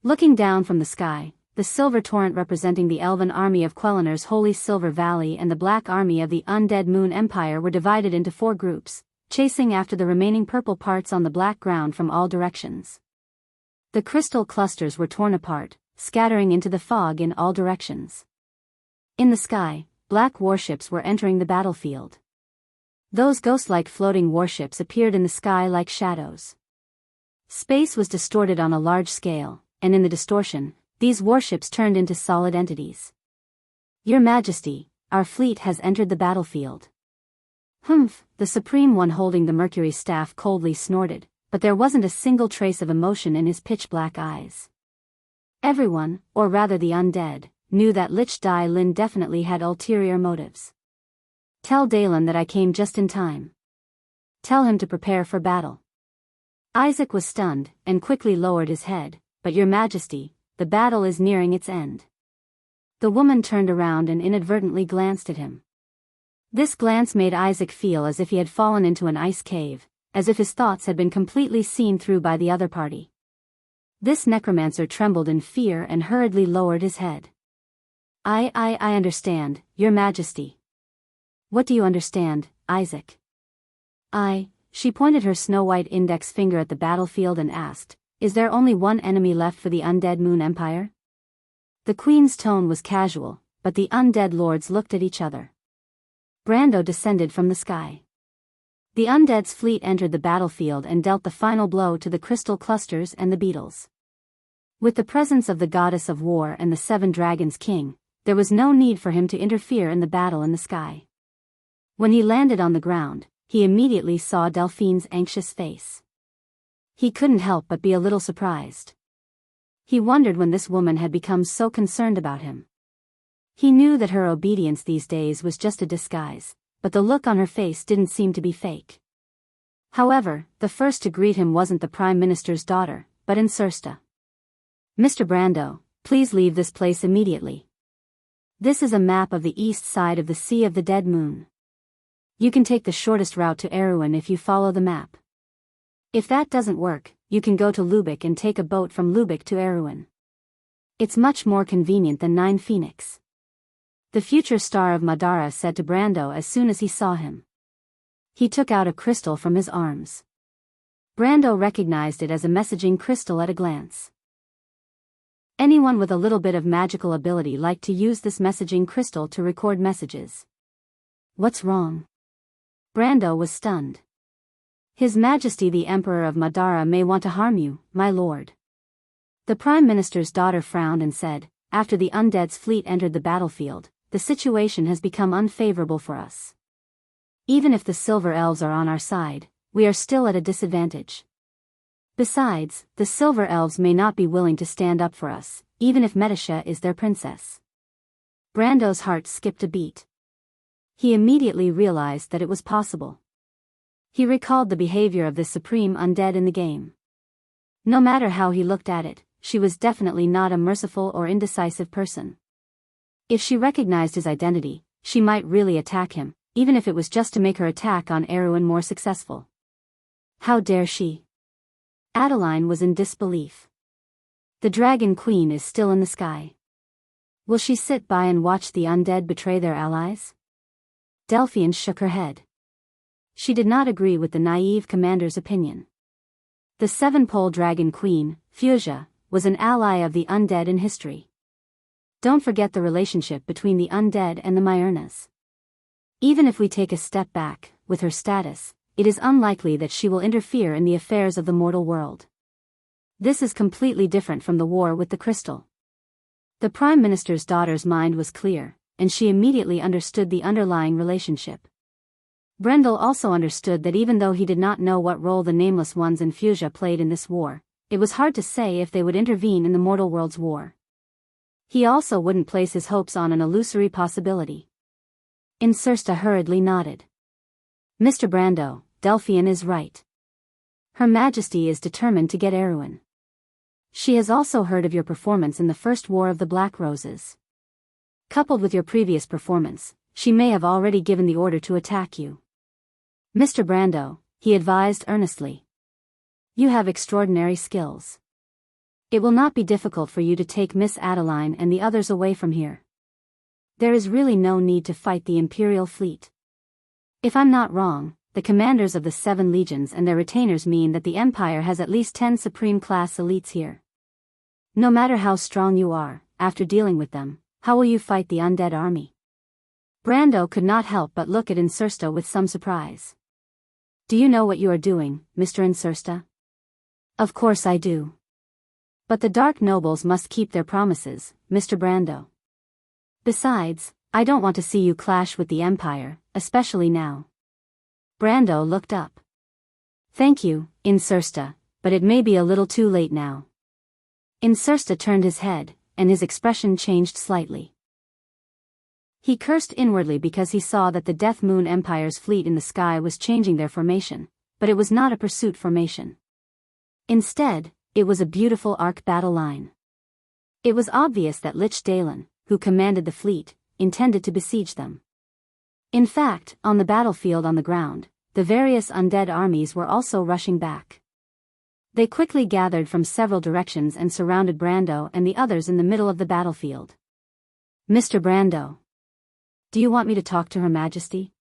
Speaker 1: Looking down from the sky, the silver torrent representing the elven army of Quelliner's Holy Silver Valley and the black army of the Undead Moon Empire were divided into 4 groups, chasing after the remaining purple parts on the black ground from all directions. The crystal clusters were torn apart, scattering into the fog in all directions. In the sky, black warships were entering the battlefield. Those ghost-like floating warships appeared in the sky like shadows. Space was distorted on a large scale, and in the distortion, these warships turned into solid entities. Your Majesty, our fleet has entered the battlefield. Humph, the Supreme One holding the Mercury staff coldly snorted, but there wasn't a single trace of emotion in his pitch-black eyes. Everyone, or rather the undead, knew that Lich Dai Lin definitely had ulterior motives. Tell Dalen that I came just in time. Tell him to prepare for battle. Isaac was stunned, and quickly lowered his head, but Your Majesty, the battle is nearing its end. The woman turned around and inadvertently glanced at him. This glance made Isaac feel as if he had fallen into an ice cave, as if his thoughts had been completely seen through by the other party. This necromancer trembled in fear and hurriedly lowered his head. I understand, Your Majesty. What do you understand, Isaac? She pointed her snow-white index finger at the battlefield and asked, is there only one enemy left for the Undead Moon Empire? The Queen's tone was casual, but the undead lords looked at each other. Brando descended from the sky. The undead's fleet entered the battlefield and dealt the final blow to the crystal clusters and the beetles. With the presence of the goddess of war and the 7 dragons king, there was no need for him to interfere in the battle in the sky. When he landed on the ground, he immediately saw Delphine's anxious face. He couldn't help but be a little surprised. He wondered when this woman had become so concerned about him. He knew that her obedience these days was just a disguise, but the look on her face didn't seem to be fake. However, the first to greet him wasn't the Prime Minister's daughter, but Insursta. Mr. Brando, please leave this place immediately. This is a map of the east side of the Sea of the Dead Moon. You can take the shortest route to Erewhon if you follow the map. If that doesn't work, you can go to Lubeck and take a boat from Lubeck to Erewhon. It's much more convenient than Nine Phoenix. The future star of Madara said to Brando as soon as he saw him. He took out a crystal from his arms. Brando recognized it as a messaging crystal at a glance. Anyone with a little bit of magical ability liked to use this messaging crystal to record messages. What's wrong? Brando was stunned. His Majesty the Emperor of Madara may want to harm you, my lord. The Prime Minister's daughter frowned and said, after the undead's fleet entered the battlefield, the situation has become unfavorable for us. Even if the Silver Elves are on our side, we are still at a disadvantage. Besides, the Silver Elves may not be willing to stand up for us, even if Metasha is their princess. Brando's heart skipped a beat. He immediately realized that it was possible. He recalled the behavior of the supreme undead in the game. No matter how he looked at it, she was definitely not a merciful or indecisive person. If she recognized his identity, she might really attack him, even if it was just to make her attack on Erewhon more successful. How dare she? Adeline was in disbelief. The Dragon Queen is still in the sky. Will she sit by and watch the undead betray their allies? Delphian shook her head. She did not agree with the naive commander's opinion. The seven-pole Dragon Queen, Wuxia, was an ally of the undead in history. Don't forget the relationship between the undead and the Myrnas. Even if we take a step back, with her status, it is unlikely that she will interfere in the affairs of the mortal world. This is completely different from the war with the crystal. The Prime Minister's daughter's mind was clear, and she immediately understood the underlying relationship. Brendel also understood that even though he did not know what role the Nameless Ones and Wuxia played in this war, it was hard to say if they would intervene in the mortal world's war. He also wouldn't place his hopes on an illusory possibility. Insursta hurriedly nodded. Mr. Brando, Delphian is right. Her Majesty is determined to get Erewhon. She has also heard of your performance in the First War of the Black Roses. Coupled with your previous performance, she may have already given the order to attack you. Mr. Brando, he advised earnestly. You have extraordinary skills. It will not be difficult for you to take Miss Adeline and the others away from here. There is really no need to fight the Imperial fleet. If I'm not wrong, the commanders of the 7 legions and their retainers mean that the Empire has at least 10 supreme-class elites here. No matter how strong you are, after dealing with them, how will you fight the undead army? Brando could not help but look at Insursta with some surprise. Do you know what you are doing, Mr. Insursta? Of course I do. But the Dark Nobles must keep their promises, Mr. Brando. Besides, I don't want to see you clash with the Empire, especially now. Brando looked up. Thank you, Insursta, but it may be a little too late now. Insursta turned his head, and his expression changed slightly. He cursed inwardly because he saw that the Death Moon Empire's fleet in the sky was changing their formation, but it was not a pursuit formation. Instead, it was a beautiful arc battle line. It was obvious that Lich Dalen, who commanded the fleet, intended to besiege them. In fact, on the battlefield on the ground, the various undead armies were also rushing back. They quickly gathered from several directions and surrounded Brando and the others in the middle of the battlefield. Mr. Brando. Do you want me to talk to Her Majesty?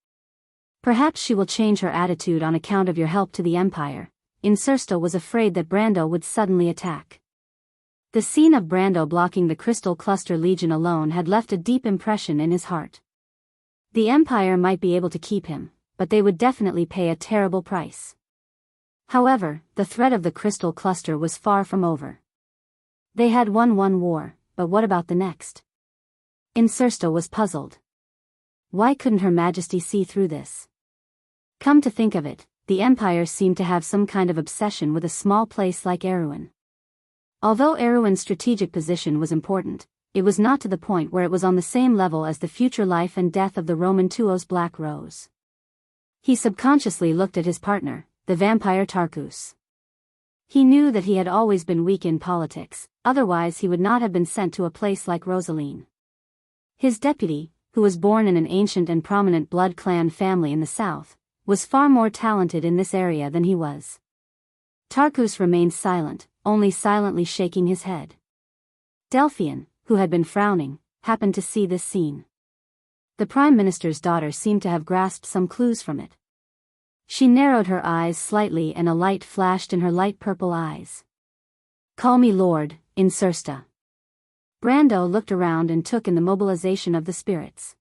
Speaker 1: Perhaps she will change her attitude on account of your help to the Empire. Insursta was afraid that Brando would suddenly attack. The scene of Brando blocking the Crystal Cluster Legion alone had left a deep impression in his heart. The Empire might be able to keep him, but they would definitely pay a terrible price. However, the threat of the Crystal Cluster was far from over. They had won one war, but what about the next? Insursta was puzzled. Why couldn't Her Majesty see through this? Come to think of it, the Empire seemed to have some kind of obsession with a small place like Erewhon. Although Erewhon's strategic position was important, it was not to the point where it was on the same level as the future life and death of the Roman Tuo's Black Rose. He subconsciously looked at his partner, the vampire Tarkus. He knew that he had always been weak in politics, otherwise he would not have been sent to a place like Rosaline. His deputy, who was born in an ancient and prominent blood clan family in the south, was far more talented in this area than he was. Tarkus remained silent, only silently shaking his head. Delphian, who had been frowning, happened to see this scene. The Prime Minister's daughter seemed to have grasped some clues from it. She narrowed her eyes slightly and a light flashed in her light purple eyes. Call me Lord, Insursta. Brando looked around and took in the mobilization of the spirits.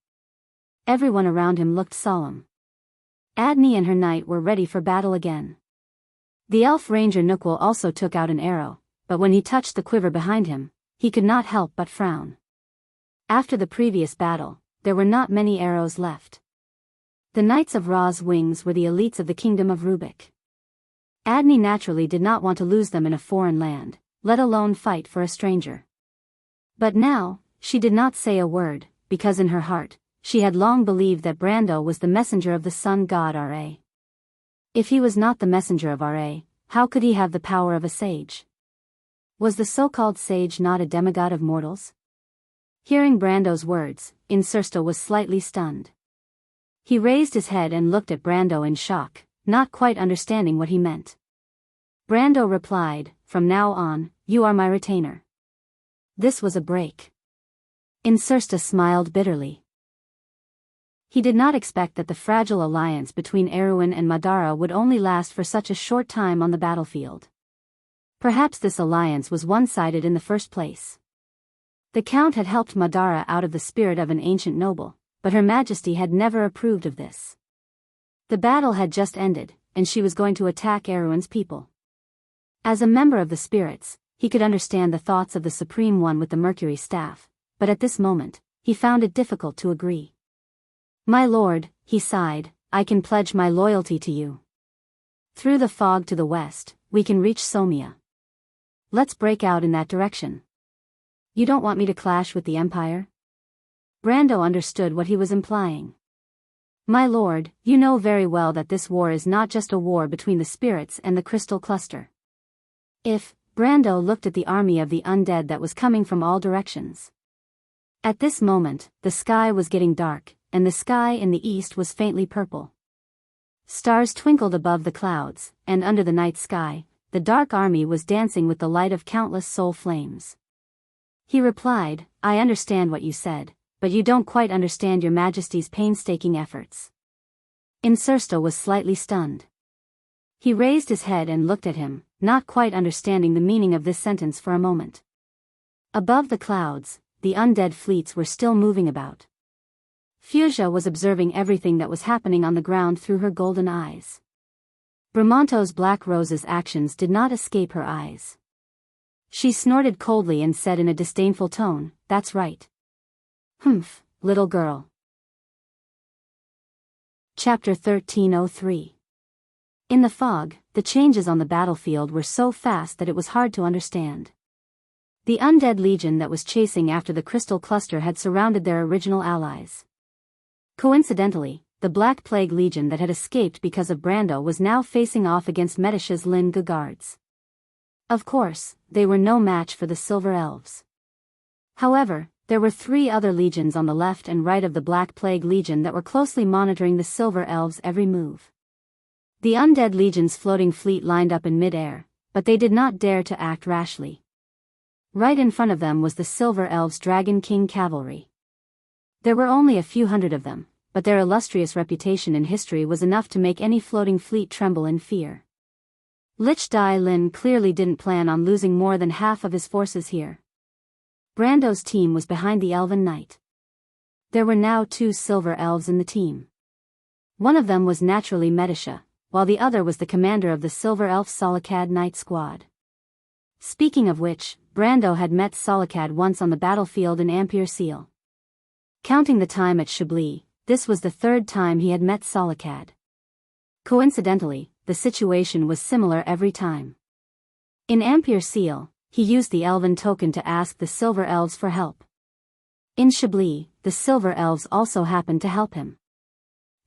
Speaker 1: Everyone around him looked solemn. Adney and her knight were ready for battle again. The elf ranger Nukwil also took out an arrow, but when he touched the quiver behind him, he could not help but frown. After the previous battle, there were not many arrows left. The Knights of Ra's Wings were the elites of the Kingdom of Rubik. Adney naturally did not want to lose them in a foreign land, let alone fight for a stranger. But now, she did not say a word, because in her heart, she had long believed that Brando was the messenger of the sun god Ra. If he was not the messenger of Ra, how could he have the power of a sage? Was the so-called sage not a demigod of mortals? Hearing Brando's words, Insursta was slightly stunned. He raised his head and looked at Brando in shock, not quite understanding what he meant. Brando replied, From now on, you are my retainer. This was a break. Incersta smiled bitterly. He did not expect that the fragile alliance between Erwin and Madara would only last for such a short time on the battlefield. Perhaps this alliance was one-sided in the first place. The Count had helped Madara out of the spirit of an ancient noble, but Her Majesty had never approved of this. The battle had just ended, and she was going to attack Erwin's people. As a member of the spirits, he could understand the thoughts of the Supreme One with the Mercury staff, but at this moment, he found it difficult to agree. "My lord," he sighed, "I can pledge my loyalty to you. Through the fog to the west, we can reach Somia. Let's break out in that direction. You don't want me to clash with the Empire?" Brando understood what he was implying. "My lord, you know very well that this war is not just a war between the spirits and the crystal cluster. If..." Brando looked at the army of the undead that was coming from all directions. At this moment, the sky was getting dark, and the sky in the east was faintly purple. Stars twinkled above the clouds, and under the night sky, the dark army was dancing with the light of countless soul flames. He replied, "I understand what you said, but you don't quite understand Your Majesty's painstaking efforts." Incersta was slightly stunned. He raised his head and looked at him, not quite understanding the meaning of this sentence for a moment. Above the clouds, the undead fleets were still moving about. Fuchsia was observing everything that was happening on the ground through her golden eyes. Bramanto's Black Rose's actions did not escape her eyes. She snorted coldly and said in a disdainful tone, "That's right. Humph, little girl." Chapter 1303. In the fog, the changes on the battlefield were so fast that it was hard to understand. The undead legion that was chasing after the crystal cluster had surrounded their original allies. Coincidentally, the Black Plague Legion that had escaped because of Brando was now facing off against Medicia's Lin guards. Of course, they were no match for the Silver Elves. However, there were 3 other legions on the left and right of the Black Plague Legion that were closely monitoring the Silver Elves' every move. The Undead Legion's floating fleet lined up in mid-air, but they did not dare to act rashly. Right in front of them was the Silver Elves' Dragon King cavalry. There were only a few hundred of them, but their illustrious reputation in history was enough to make any floating fleet tremble in fear. Lich Dai Lin clearly didn't plan on losing more than half of his forces here. Brando's team was behind the Elven Knight. There were now 2 Silver Elves in the team. One of them was naturally Medicia, while the other was the commander of the Silver Elf Solacad Knight Squad. Speaking of which, Brando had met Solacad once on the battlefield in Ampere Seal. Counting the time at Chablis, this was the 3rd time he had met Solacad. Coincidentally, the situation was similar every time. In Ampere Seal, he used the Elven token to ask the Silver Elves for help. In Chablis, the Silver Elves also happened to help him.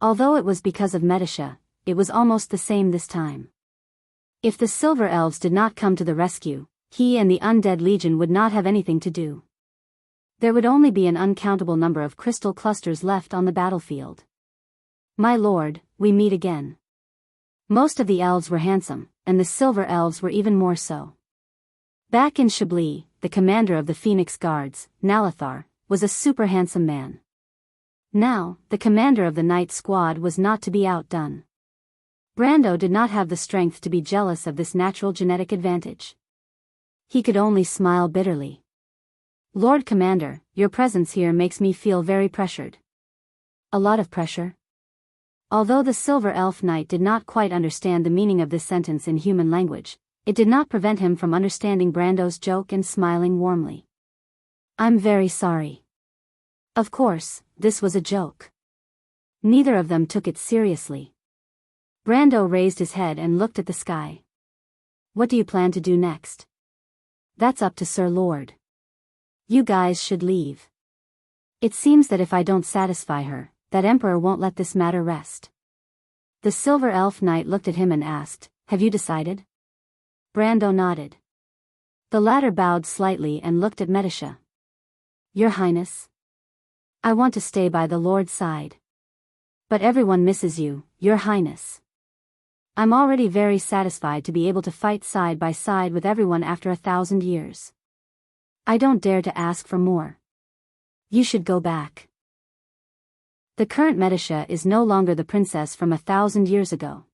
Speaker 1: Although it was because of Medicia, it was almost the same this time. If the Silver Elves did not come to the rescue, he and the Undead Legion would not have anything to do. There would only be an uncountable number of crystal clusters left on the battlefield. "My lord, we meet again." Most of the elves were handsome, and the Silver Elves were even more so. Back in Chablis, the commander of the Phoenix Guards, Nalathar, was a super handsome man. Now, the commander of the Knight Squad was not to be outdone. Brando did not have the strength to be jealous of this natural genetic advantage. He could only smile bitterly. "Lord Commander, your presence here makes me feel very pressured." "A lot of pressure?" Although the Silver Elf Knight did not quite understand the meaning of this sentence in human language, it did not prevent him from understanding Brando's joke and smiling warmly. "I'm very sorry." Of course, this was a joke. Neither of them took it seriously. Brando raised his head and looked at the sky. "What do you plan to do next?" "That's up to Sir Lord. You guys should leave. It seems that if I don't satisfy her, that Emperor won't let this matter rest." The Silver Elf Knight looked at him and asked, "Have you decided?" Brando nodded. The latter bowed slightly and looked at Medicia. "Your Highness? I want to stay by the Lord's side. But everyone misses you, Your Highness. I'm already very satisfied to be able to fight side by side with everyone after 1,000 years. I don't dare to ask for more. You should go back. The current Medisha is no longer the princess from 1,000 years ago.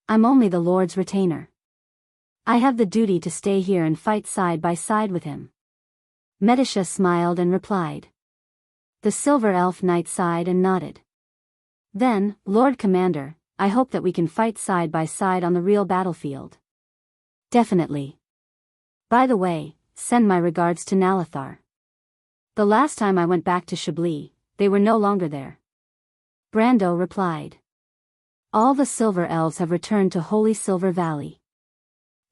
Speaker 1: I'm only the Lord's retainer. I have the duty to stay here and fight side by side with him. Medisha smiled and replied. The Silver Elf Knight sighed and nodded. Then, Lord Commander, I hope that we can fight side by side on the real battlefield. Definitely. By the way, send my regards to Nalathar. The last time I went back to Chablis, they were no longer there. Brando replied. All the Silver Elves have returned to Holy Silver Valley.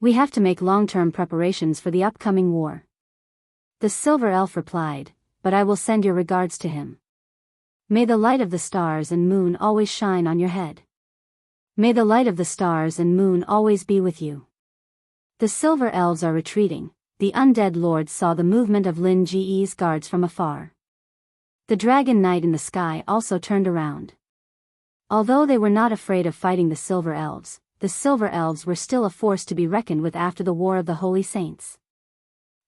Speaker 1: We have to make long-term preparations for the upcoming war. The Silver Elf replied, but I will send your regards to him. May the light of the stars and moon always shine on your head. May the light of the stars and moon always be with you. The Silver Elves are retreating. The undead lords saw the movement of Lin Ge's guards from afar. The Dragon Knight in the sky also turned around. Although they were not afraid of fighting the Silver Elves were still a force to be reckoned with after the War of the Holy Saints.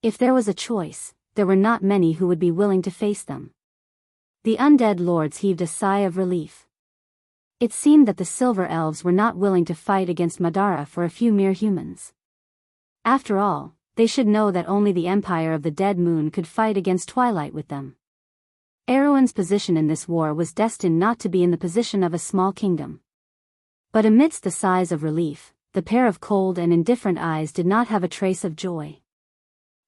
Speaker 1: If there was a choice, there were not many who would be willing to face them. The undead lords heaved a sigh of relief. It seemed that the Silver Elves were not willing to fight against Madara for a few mere humans. After all, they should know that only the Empire of the Dead Moon could fight against Twilight with them. Erewhon's position in this war was destined not to be in the position of a small kingdom. But amidst the sighs of relief, the pair of cold and indifferent eyes did not have a trace of joy.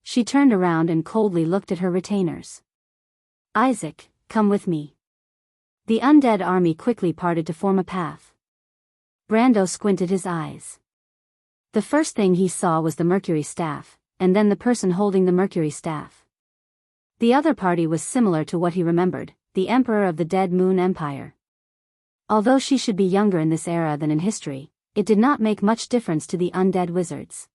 Speaker 1: She turned around and coldly looked at her retainers. Isaac, come with me. The undead army quickly parted to form a path. Brando squinted his eyes. The first thing he saw was the Mercury staff, and then the person holding the Mercury staff. The other party was similar to what he remembered, the Emperor of the Dead Moon Empire. Although she should be younger in this era than in history, it did not make much difference to the undead wizards.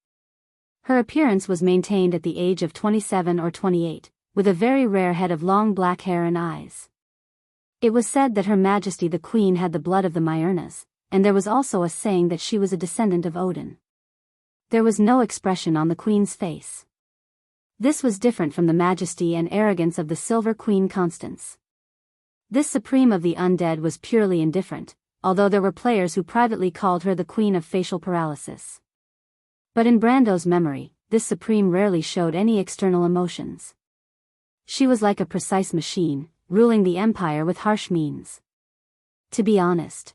Speaker 1: Her appearance was maintained at the age of 27 or 28, with a very rare head of long black hair and eyes. It was said that Her Majesty the Queen had the blood of the Myrnas, and there was also a saying that she was a descendant of Odin. There was no expression on the Queen's face. This was different from the majesty and arrogance of the Silver Queen Constance. This supreme of the undead was purely indifferent, although there were players who privately called her the Queen of Facial Paralysis. But in Brando's memory, this supreme rarely showed any external emotions. She was like a precise machine, ruling the empire with harsh means. To be honest,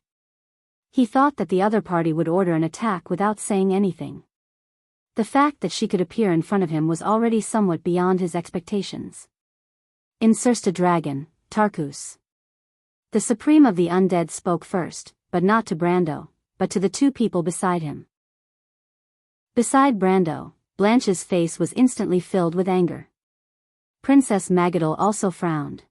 Speaker 1: he thought that the other party would order an attack without saying anything. The fact that she could appear in front of him was already somewhat beyond his expectations. Insursta Dragon, Tarkus. The supreme of the undead spoke first, but not to Brando, but to the two people beside him. Beside Brando, Blanche's face was instantly filled with anger. Princess Magadal also frowned.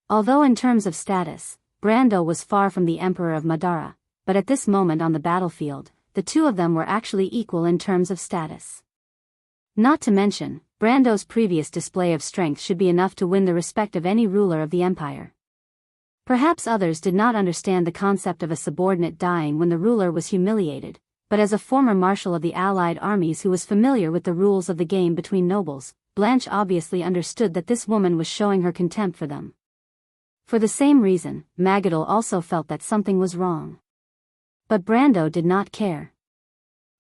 Speaker 1: Although in terms of status, Brando was far from the Emperor of Madara, but at this moment on the battlefield, the two of them were actually equal in terms of status. Not to mention, Brando's previous display of strength should be enough to win the respect of any ruler of the empire. Perhaps others did not understand the concept of a subordinate dying when the ruler was humiliated, but as a former marshal of the allied armies who was familiar with the rules of the game between nobles, Blanche obviously understood that this woman was showing her contempt for them. For the same reason, Magadal also felt that something was wrong. But Brando did not care.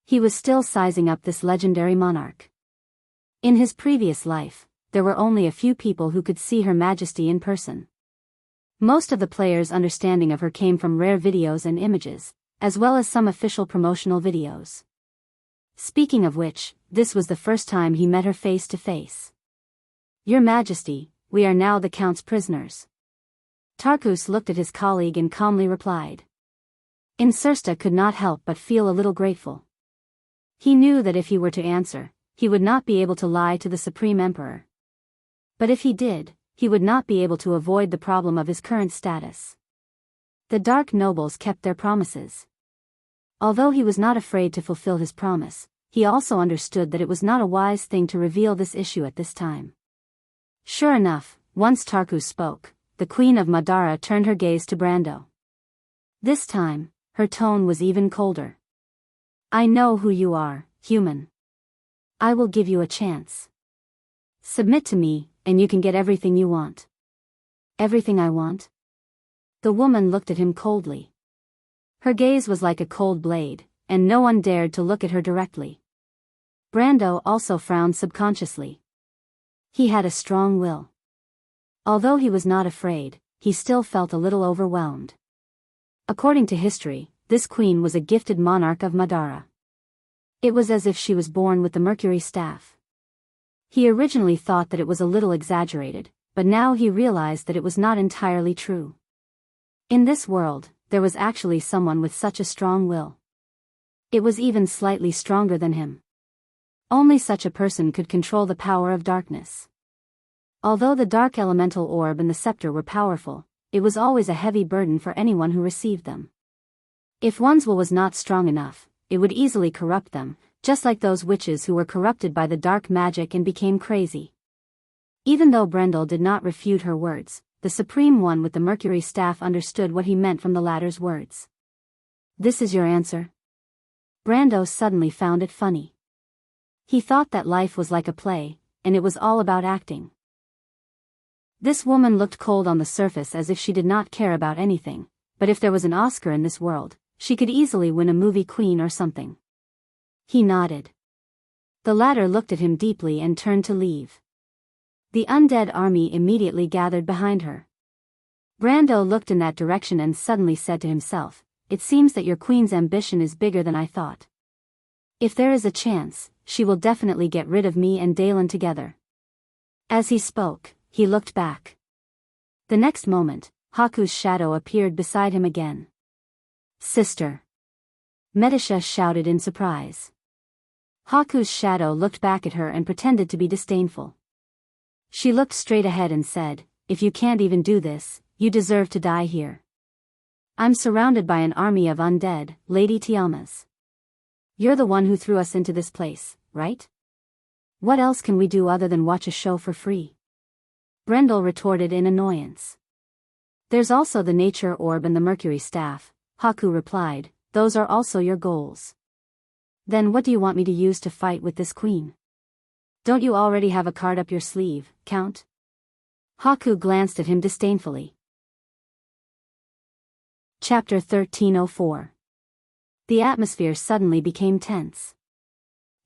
Speaker 1: He was still sizing up this legendary monarch. In his previous life, there were only a few people who could see Her Majesty in person. Most of the players' understanding of her came from rare videos and images, as well as some official promotional videos. Speaking of which, this was the first time he met her face to face. Your Majesty, we are now the Count's prisoners. Tarkus looked at his colleague and calmly replied. Insursta could not help but feel a little grateful. He knew that if he were to answer, he would not be able to lie to the Supreme Emperor. But if he did, he would not be able to avoid the problem of his current status. The Dark Nobles kept their promises. Although he was not afraid to fulfill his promise, he also understood that it was not a wise thing to reveal this issue at this time. Sure enough, once Tarkus spoke, the Queen of Madara turned her gaze to Brando. This time, her tone was even colder. I know who you are, human. I will give you a chance. Submit to me, and you can get everything you want. Everything I want? The woman looked at him coldly. Her gaze was like a cold blade, and no one dared to look at her directly. Brando also frowned subconsciously. He had a strong will. Although he was not afraid, he still felt a little overwhelmed. According to history, this queen was a gifted monarch of Madara. It was as if she was born with the Mercury staff. He originally thought that it was a little exaggerated, but now he realized that it was not entirely true. In this world, there was actually someone with such a strong will. It was even slightly stronger than him. Only such a person could control the power of darkness. Although the dark elemental orb and the scepter were powerful, it was always a heavy burden for anyone who received them. If one's will was not strong enough, it would easily corrupt them, just like those witches who were corrupted by the dark magic and became crazy. Even though Brendel did not refute her words, the Supreme One with the Mercury staff understood what he meant from the latter's words. This is your answer? Brando suddenly found it funny. He thought that life was like a play, and it was all about acting. This woman looked cold on the surface as if she did not care about anything, but if there was an Oscar in this world, she could easily win a movie queen or something. He nodded. The latter looked at him deeply and turned to leave. The undead army immediately gathered behind her. Brando looked in that direction and suddenly said to himself, "It seems that your queen's ambition is bigger than I thought. If there is a chance, she will definitely get rid of me and Dalen together." As he spoke, he looked back. The next moment, Haku's shadow appeared beside him again. "Sister!" Medisha shouted in surprise. Haku's shadow looked back at her and pretended to be disdainful. She looked straight ahead and said, "If you can't even do this, you deserve to die here. I'm surrounded by an army of undead, Lady Tiamas. You're the one who threw us into this place, right? What else can we do other than watch a show for free?" Brendel retorted in annoyance. "There's also the nature orb and the Mercury staff," Haku replied. "Those are also your goals. Then what do you want me to use to fight with this queen? Don't you already have a card up your sleeve, Count?" Haku glanced at him disdainfully. Chapter 1304. The atmosphere suddenly became tense.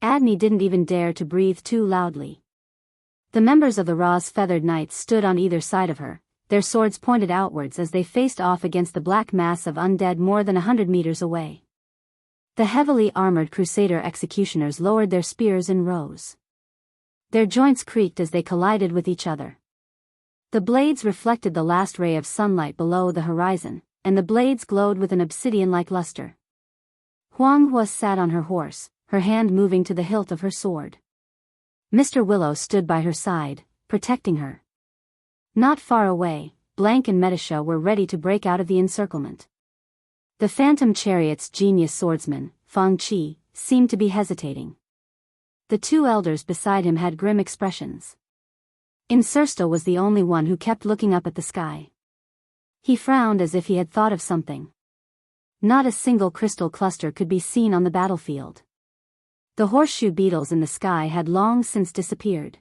Speaker 1: Adney didn't even dare to breathe too loudly. The members of the Ra's feathered knights stood on either side of her, their swords pointed outwards as they faced off against the black mass of undead more than 100 meters away. The heavily armored crusader executioners lowered their spears in rows. Their joints creaked as they collided with each other. The blades reflected the last ray of sunlight below the horizon, and the blades glowed with an obsidian-like luster. Huang Hua sat on her horse, her hand moving to the hilt of her sword. Mr. Willow stood by her side, protecting her. Not far away, Blank and Medisha were ready to break out of the encirclement. The Phantom Chariot's genius swordsman, Fang Qi, seemed to be hesitating. The two elders beside him had grim expressions. Insursta was the only one who kept looking up at the sky. He frowned as if he had thought of something. Not a single crystal cluster could be seen on the battlefield. The horseshoe beetles in the sky had long since disappeared.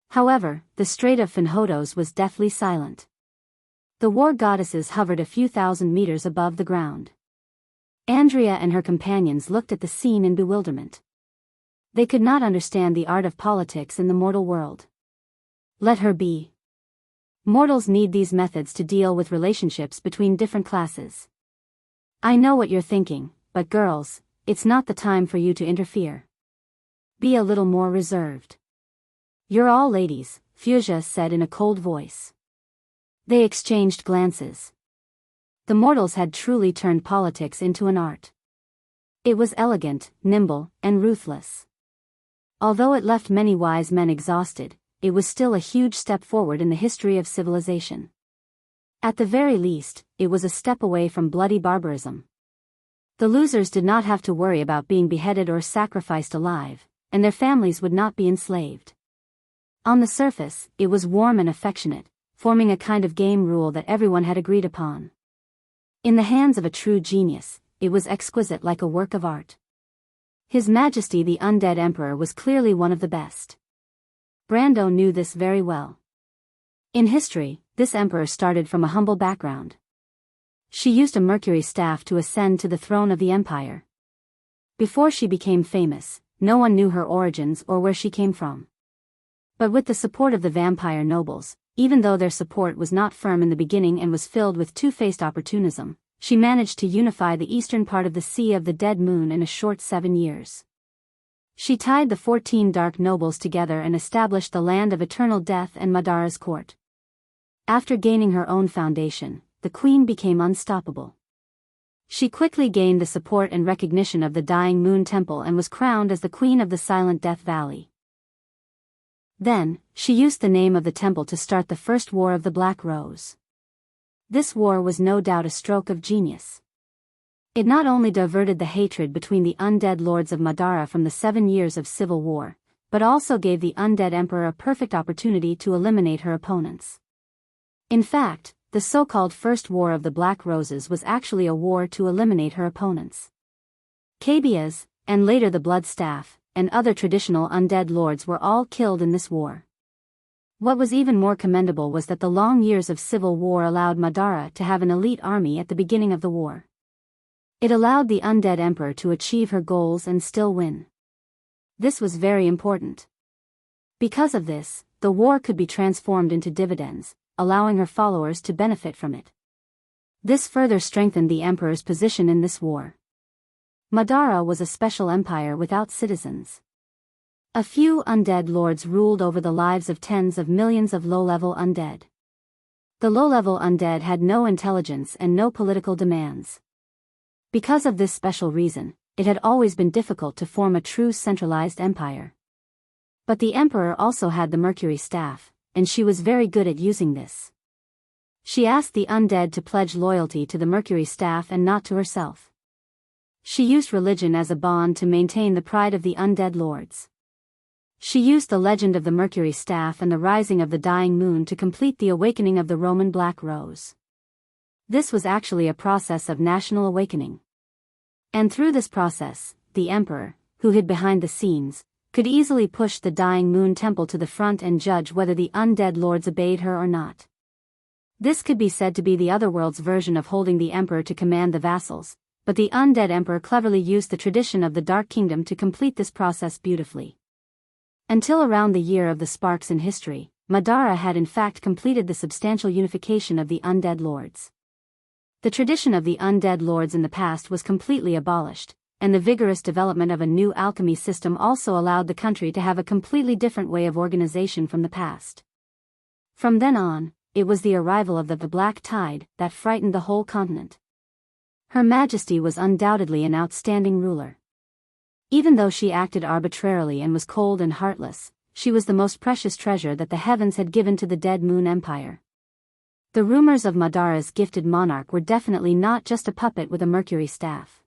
Speaker 1: However, the Strait of Finhodos was deathly silent. The war goddesses hovered a few thousand meters above the ground. Andrea and her companions looked at the scene in bewilderment. They could not understand the art of politics in the mortal world. Let her be. Mortals need these methods to deal with relationships between different classes. I know what you're thinking, but girls, it's not the time for you to interfere. Be a little more reserved. You're all ladies, Fuchsia said in a cold voice. They exchanged glances. The mortals had truly turned politics into an art. It was elegant, nimble, and ruthless. Although it left many wise men exhausted, it was still a huge step forward in the history of civilization. At the very least, it was a step away from bloody barbarism. The losers did not have to worry about being beheaded or sacrificed alive, and their families would not be enslaved. On the surface, it was warm and affectionate, forming a kind of game rule that everyone had agreed upon. In the hands of a true genius, it was exquisite like a work of art. His Majesty the Undead Emperor was clearly one of the best. Brando knew this very well. In history, this emperor started from a humble background. She used a mercury staff to ascend to the throne of the empire. Before she became famous, no one knew her origins or where she came from. But with the support of the vampire nobles, even though their support was not firm in the beginning and was filled with two-faced opportunism, she managed to unify the eastern part of the Sea of the Dead Moon in a short 7 years. She tied the 14 dark nobles together and established the Land of Eternal Death and Madara's court. After gaining her own foundation, the queen became unstoppable. She quickly gained the support and recognition of the Dying Moon Temple and was crowned as the Queen of the Silent Death Valley. Then, she used the name of the temple to start the First War of the Black Rose. This war was no doubt a stroke of genius. It not only diverted the hatred between the undead lords of Madara from the 7 years of civil war, but also gave the undead emperor a perfect opportunity to eliminate her opponents. In fact, the so-called First War of the Black Roses was actually a war to eliminate her opponents. Cabias, and later the Blood Staff, and other traditional undead lords were all killed in this war. What was even more commendable was that the long years of civil war allowed Madara to have an elite army at the beginning of the war. It allowed the undead emperor to achieve her goals and still win. This was very important. Because of this, the war could be transformed into dividends, allowing her followers to benefit from it. This further strengthened the emperor's position in this war. Madara was a special empire without citizens. A few undead lords ruled over the lives of tens of millions of low-level undead. The low-level undead had no intelligence and no political demands. Because of this special reason, it had always been difficult to form a true centralized empire. But the emperor also had the Mercury Staff, and she was very good at using this. She asked the undead to pledge loyalty to the Mercury Staff and not to herself. She used religion as a bond to maintain the pride of the undead lords. She used the legend of the Mercury Staff and the rising of the dying moon to complete the awakening of the Roman Black Rose. This was actually a process of national awakening. And through this process, the emperor, who hid behind the scenes, could easily push the Dying Moon Temple to the front and judge whether the undead lords obeyed her or not. This could be said to be the otherworld's version of holding the emperor to command the vassals, but the undead emperor cleverly used the tradition of the Dark Kingdom to complete this process beautifully. Until around the year of the sparks in history, Madara had in fact completed the substantial unification of the undead lords. The tradition of the undead lords in the past was completely abolished, and the vigorous development of a new alchemy system also allowed the country to have a completely different way of organization from the past. From then on, it was the arrival of the Black Tide that frightened the whole continent. Her Majesty was undoubtedly an outstanding ruler. Even though she acted arbitrarily and was cold and heartless, she was the most precious treasure that the heavens had given to the Dead Moon Empire. The rumors of Madara's gifted monarch were definitely not just a puppet with a Mercury Staff.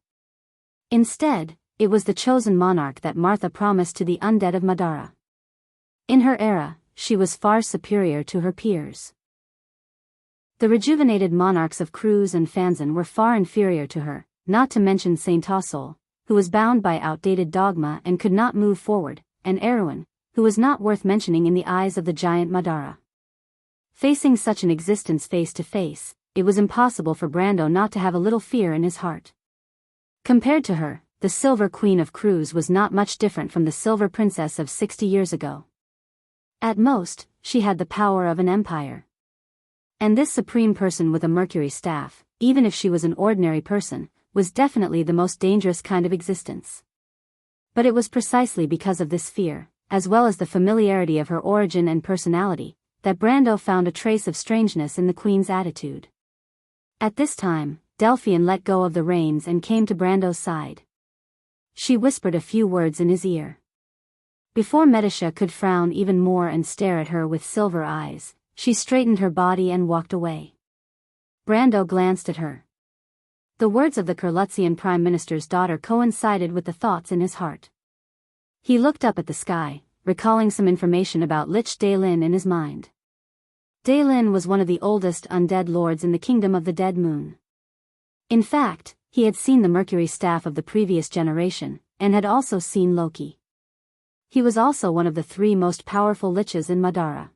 Speaker 1: Instead, it was the chosen monarch that Martha promised to the undead of Madara. In her era, she was far superior to her peers. The rejuvenated monarchs of Cruz and Fanzan were far inferior to her, not to mention Saint Tassol, who was bound by outdated dogma and could not move forward, and Erewhon, who was not worth mentioning in the eyes of the giant Madara. Facing such an existence face to face, it was impossible for Brando not to have a little fear in his heart. Compared to her, the Silver Queen of Cruz was not much different from the Silver Princess of 60 years ago. At most, she had the power of an empire. And this supreme person with a Mercury Staff, even if she was an ordinary person, was definitely the most dangerous kind of existence. But it was precisely because of this fear, as well as the familiarity of her origin and personality, that Brando found a trace of strangeness in the Queen's attitude. At this time, Delphian let go of the reins and came to Brando's side. She whispered a few words in his ear. Before Medisha could frown even more and stare at her with silver eyes, she straightened her body and walked away. Brando glanced at her. The words of the Kurlutzian Prime Minister's daughter coincided with the thoughts in his heart. He looked up at the sky, recalling some information about Lich Daelin in his mind. Daelin was one of the oldest undead lords in the Kingdom of the Dead Moon. In fact, he had seen the Mercury Staff of the previous generation, and had also seen Loki. He was also one of the 3 most powerful liches in Madara.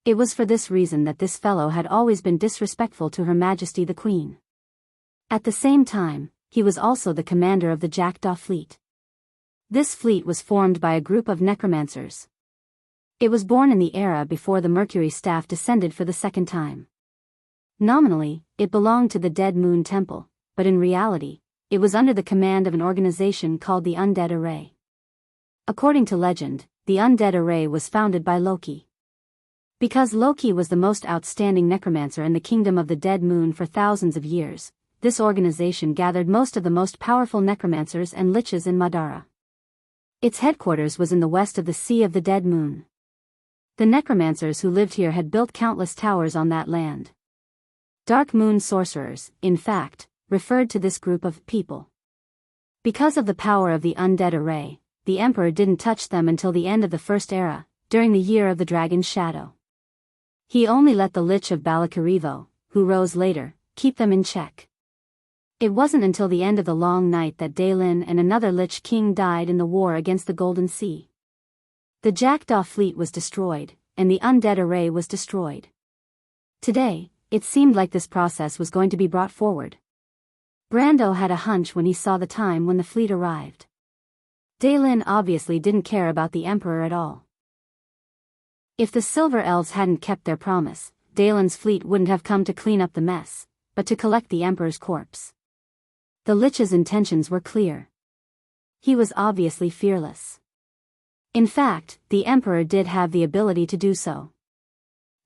Speaker 1: It was for this reason that this fellow had always been disrespectful to Her Majesty the Queen. At the same time, he was also the commander of the Jackdaw fleet. This fleet was formed by a group of necromancers. It was born in the era before the Mercury staff descended for the second time. Nominally, it belonged to the Dead Moon Temple, but in reality, it was under the command of an organization called the Undead Array. According to legend, the Undead Array was founded by Loki. Because Loki was the most outstanding necromancer in the kingdom of the Dead Moon for thousands of years, this organization gathered most of the most powerful necromancers and liches in Madara. Its headquarters was in the west of the Sea of the Dead Moon. The necromancers who lived here had built countless towers on that land. Dark Moon sorcerers, in fact, referred to this group of people. Because of the power of the Undead Array, the Emperor didn't touch them until the end of the First Era, during the Year of the Dragon's Shadow. He only let the Lich of Balakarivo, who rose later, keep them in check. It wasn't until the end of the Long Night that Dailin and another Lich King died in the war against the Golden Sea. The Jackdaw fleet was destroyed, and the Undead Array was destroyed. Today, it seemed like this process was going to be brought forward. Brando had a hunch when he saw the time when the fleet arrived. Dailin obviously didn't care about the Emperor at all. If the Silver Elves hadn't kept their promise, Dailin's fleet wouldn't have come to clean up the mess, but to collect the Emperor's corpse. The Lich's intentions were clear. He was obviously fearless. In fact, the Emperor did have the ability to do so.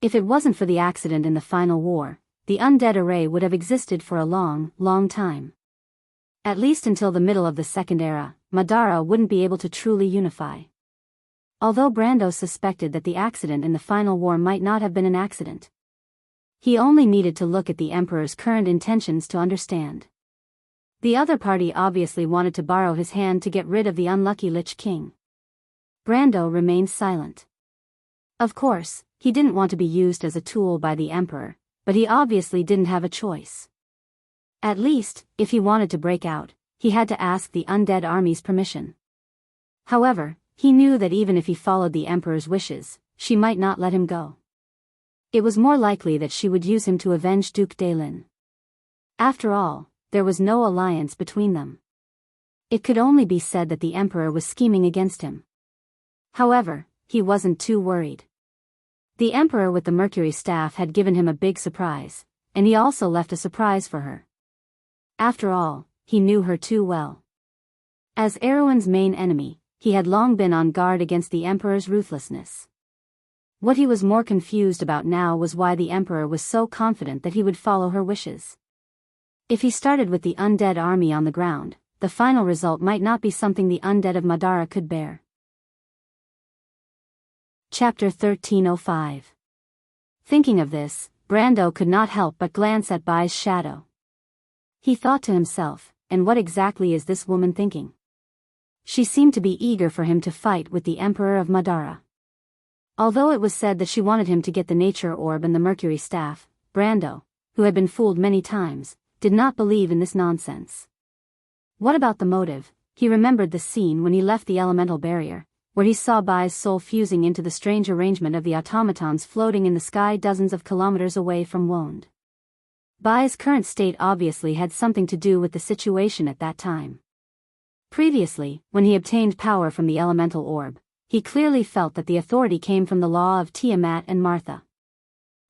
Speaker 1: If it wasn't for the accident in the final war, the Undead Array would have existed for a long, long time. At least until the middle of the Second Era, Madara wouldn't be able to truly unify. Although Brando suspected that the accident in the final war might not have been an accident. He only needed to look at the Emperor's current intentions to understand. The other party obviously wanted to borrow his hand to get rid of the unlucky Lich King. Brando remained silent. Of course, he didn't want to be used as a tool by the Emperor, but he obviously didn't have a choice. At least, if he wanted to break out, he had to ask the Undead Army's permission. However, he knew that even if he followed the Emperor's wishes, she might not let him go. It was more likely that she would use him to avenge Duke Dailin. After all, there was no alliance between them. It could only be said that the Emperor was scheming against him. However, he wasn't too worried. The Emperor with the Mercury staff had given him a big surprise, and he also left a surprise for her. After all, he knew her too well. As Erwin's main enemy, he had long been on guard against the Emperor's ruthlessness. What he was more confused about now was why the Emperor was so confident that he would follow her wishes. If he started with the Undead Army on the ground, the final result might not be something the Undead of Madara could bear. Chapter 1305. Thinking of this, Brando could not help but glance at Bai's shadow. He thought to himself, and what exactly is this woman thinking? She seemed to be eager for him to fight with the Emperor of Madara. Although it was said that she wanted him to get the nature orb and the Mercury staff, Brando, who had been fooled many times, did not believe in this nonsense. What about the motive? He remembered the scene when he left the elemental barrier, where he saw Bai's soul fusing into the strange arrangement of the automatons floating in the sky dozens of kilometers away from Wonde. Bai's current state obviously had something to do with the situation at that time. Previously, when he obtained power from the elemental orb, he clearly felt that the authority came from the law of Tiamat and Martha.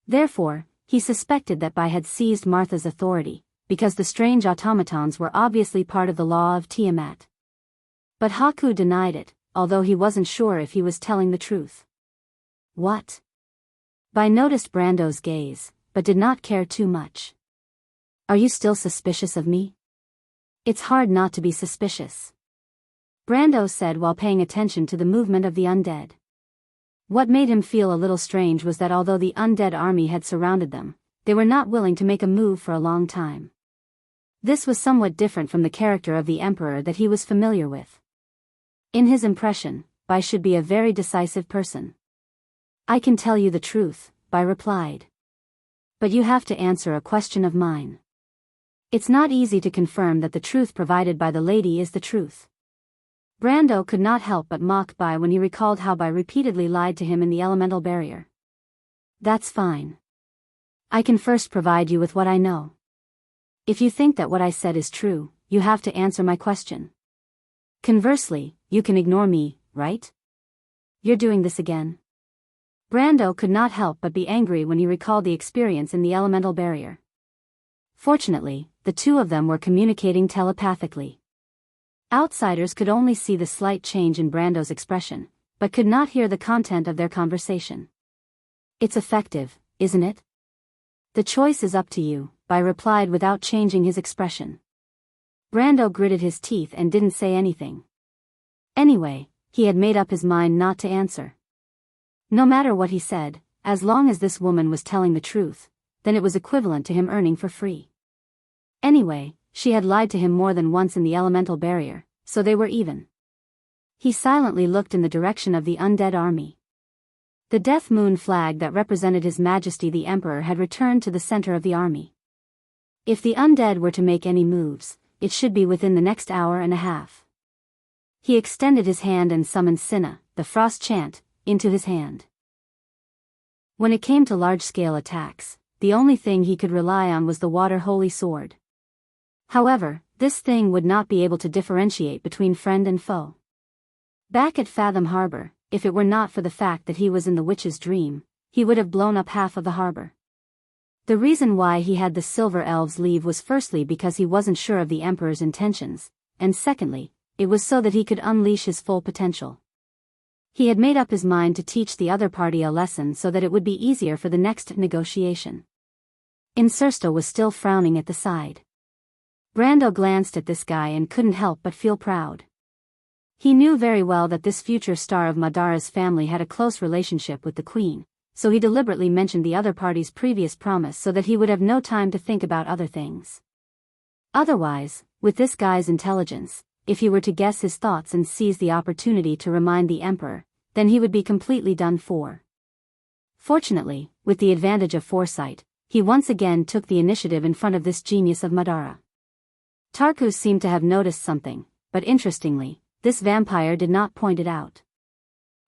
Speaker 1: Therefore, he suspected that Bai had seized Martha's authority, because the strange automatons were obviously part of the law of Tiamat. But Haku denied it, although he wasn't sure if he was telling the truth. What? Bai noticed Brando's gaze, but did not care too much. Are you still suspicious of me? It's hard not to be suspicious, Brando said while paying attention to the movement of the undead. What made him feel a little strange was that although the undead army had surrounded them, they were not willing to make a move for a long time. This was somewhat different from the character of the Emperor that he was familiar with. In his impression, Bai should be a very decisive person. I can tell you the truth, Bai replied. But you have to answer a question of mine. It's not easy to confirm that the truth provided by the lady is the truth. Brando could not help but mock Bai when he recalled how Bai repeatedly lied to him in the elemental barrier. That's fine. I can first provide you with what I know. If you think that what I said is true, you have to answer my question. Conversely, you can ignore me, right? You're doing this again. Brando could not help but be angry when he recalled the experience in the elemental barrier. Fortunately, the two of them were communicating telepathically. Outsiders could only see the slight change in Brando's expression, but could not hear the content of their conversation. It's effective, isn't it? The choice is up to you, Bai replied without changing his expression. Brando gritted his teeth and didn't say anything. Anyway, he had made up his mind not to answer. No matter what he said, as long as this woman was telling the truth, then it was equivalent to him earning for free. Anyway, she had lied to him more than once in the elemental barrier, so they were even. He silently looked in the direction of the undead army. The death moon flag that represented His Majesty the Emperor had returned to the center of the army. If the undead were to make any moves, it should be within the next hour and a half. He extended his hand and summoned Sinna, the frost chant, into his hand. When it came to large-scale attacks, the only thing he could rely on was the water holy sword. However, this thing would not be able to differentiate between friend and foe. Back at Fathom Harbor, if it were not for the fact that he was in the witch's dream, he would have blown up half of the harbor. The reason why he had the Silver Elves leave was firstly because he wasn't sure of the Emperor's intentions, and secondly, it was so that he could unleash his full potential. He had made up his mind to teach the other party a lesson so that it would be easier for the next negotiation. Insursta was still frowning at the side. Brando glanced at this guy and couldn't help but feel proud. He knew very well that this future star of Madara's family had a close relationship with the Queen, so he deliberately mentioned the other party's previous promise so that he would have no time to think about other things. Otherwise, with this guy's intelligence, if he were to guess his thoughts and seize the opportunity to remind the Emperor, then he would be completely done for. Fortunately, with the advantage of foresight, he once again took the initiative in front of this genius of Madara. Tarkus seemed to have noticed something, but interestingly, this vampire did not point it out.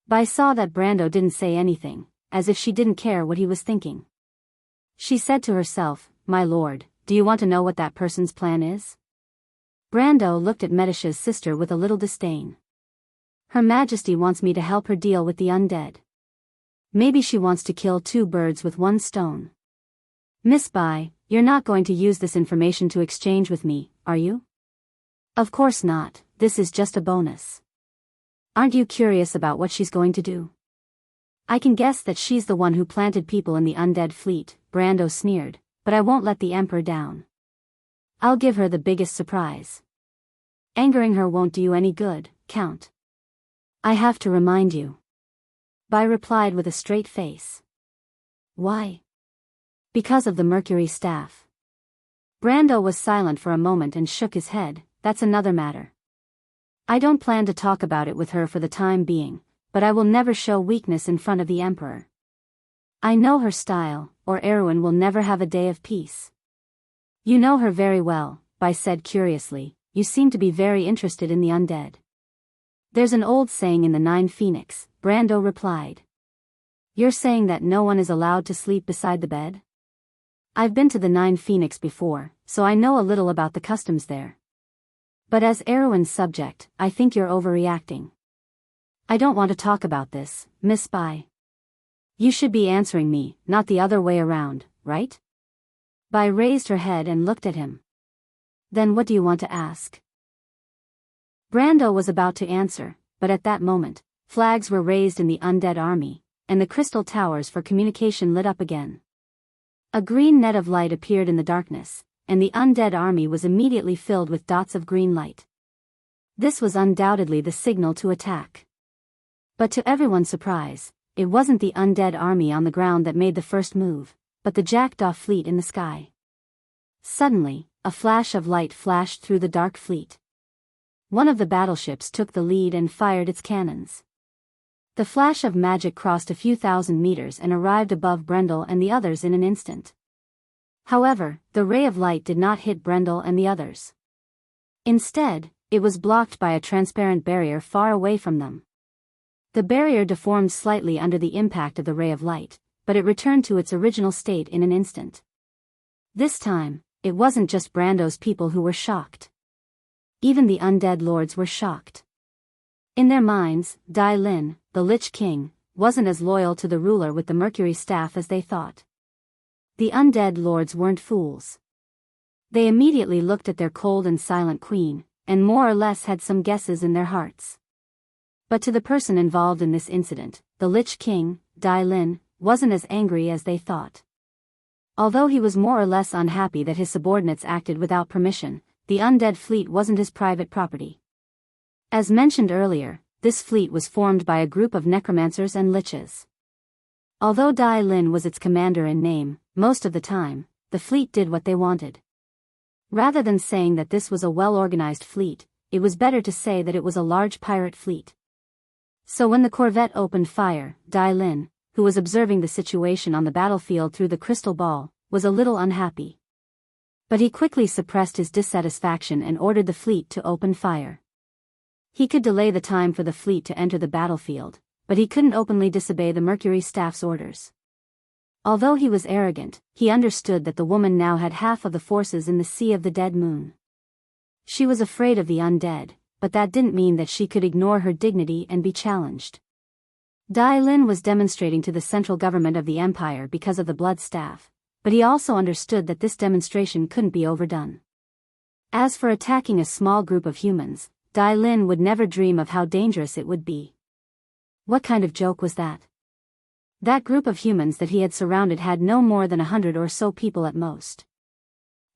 Speaker 1: Bai saw that Brando didn't say anything, as if she didn't care what he was thinking. She said to herself, "My lord, do you want to know what that person's plan is?" Brando looked at Medicia's sister with a little disdain. Her Majesty wants me to help her deal with the undead. Maybe she wants to kill two birds with one stone. Miss Bai, you're not going to use this information to exchange with me, are you? Of course not, this is just a bonus. Aren't you curious about what she's going to do? I can guess that she's the one who planted people in the undead fleet, Brando sneered, but I won't let the Emperor down. I'll give her the biggest surprise. Angering her won't do you any good, Count. I have to remind you. Bai replied with a straight face. Why? Because of the Mercury staff. Brando was silent for a moment and shook his head. That's another matter. I don't plan to talk about it with her for the time being, but I will never show weakness in front of the Emperor. I know her style, or Erwin will never have a day of peace. You know her very well, Bai said curiously. You seem to be very interested in the undead. There's an old saying in the Nine Phoenix, Brando replied. You're saying that no one is allowed to sleep beside the bed? I've been to the Nine Phoenix before, so I know a little about the customs there. But as Erwin's subject, I think you're overreacting. I don't want to talk about this, Miss Bai. You should be answering me, not the other way around, right? Bai raised her head and looked at him. Then what do you want to ask? Brando was about to answer, but at that moment, flags were raised in the undead army, and the crystal towers for communication lit up again. A green net of light appeared in the darkness, and the undead army was immediately filled with dots of green light. This was undoubtedly the signal to attack. But to everyone's surprise, it wasn't the undead army on the ground that made the first move, but the jackdaw fleet in the sky. Suddenly, a flash of light flashed through the dark fleet. One of the battleships took the lead and fired its cannons. The flash of magic crossed a few thousand meters and arrived above Brendel and the others in an instant. However, the ray of light did not hit Brendel and the others. Instead, it was blocked by a transparent barrier far away from them. The barrier deformed slightly under the impact of the ray of light, but it returned to its original state in an instant. This time, it wasn't just Brando's people who were shocked. Even the undead lords were shocked. In their minds, Dai Lin, the Lich King, wasn't as loyal to the ruler with the Mercury staff as they thought. The undead lords weren't fools. They immediately looked at their cold and silent queen, and more or less had some guesses in their hearts. But to the person involved in this incident, the Lich King, Dai Lin, wasn't as angry as they thought. Although he was more or less unhappy that his subordinates acted without permission, the undead fleet wasn't his private property. As mentioned earlier, this fleet was formed by a group of necromancers and liches. Although Dai Lin was its commander in name, most of the time, the fleet did what they wanted. Rather than saying that this was a well-organized fleet, it was better to say that it was a large pirate fleet. So when the corvette opened fire, Dai Lin, who was observing the situation on the battlefield through the crystal ball, was a little unhappy. But he quickly suppressed his dissatisfaction and ordered the fleet to open fire. He could delay the time for the fleet to enter the battlefield, but he couldn't openly disobey the Mercury staff's orders. Although he was arrogant, he understood that the woman now had half of the forces in the Sea of the Dead Moon. She was afraid of the undead, but that didn't mean that she could ignore her dignity and be challenged. Dai Lin was demonstrating to the central government of the empire because of the blood staff, but he also understood that this demonstration couldn't be overdone. As for attacking a small group of humans, Dai Lin would never dream of how dangerous it would be. What kind of joke was that? That group of humans that he had surrounded had no more than 100 or so people at most.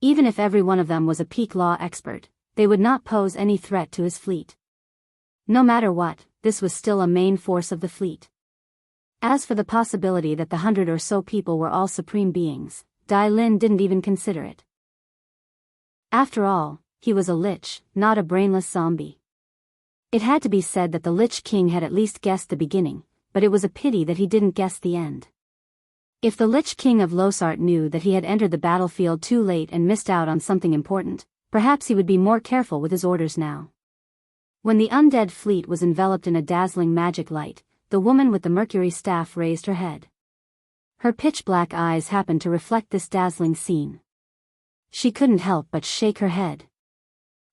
Speaker 1: Even if every one of them was a peak law expert, they would not pose any threat to his fleet. No matter what, this was still a main force of the fleet. As for the possibility that the 100 or so people were all supreme beings, Dai Lin didn't even consider it. After all, he was a lich, not a brainless zombie. It had to be said that the Lich King had at least guessed the beginning, but it was a pity that he didn't guess the end. If the Lich King of Losart knew that he had entered the battlefield too late and missed out on something important, perhaps he would be more careful with his orders now. When the undead fleet was enveloped in a dazzling magic light, the woman with the Mercury staff raised her head. Her pitch-black eyes happened to reflect this dazzling scene. She couldn't help but shake her head.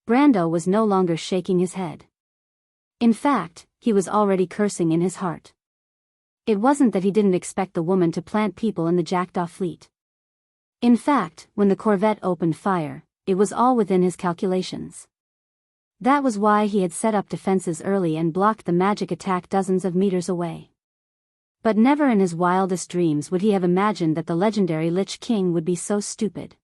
Speaker 1: Brando was no longer shaking his head. In fact, he was already cursing in his heart. It wasn't that he didn't expect the woman to plant people in the Jackdaw fleet. In fact, when the corvette opened fire, it was all within his calculations. That was why he had set up defenses early and blocked the magic attack dozens of meters away. But never in his wildest dreams would he have imagined that the legendary Lich King would be so stupid.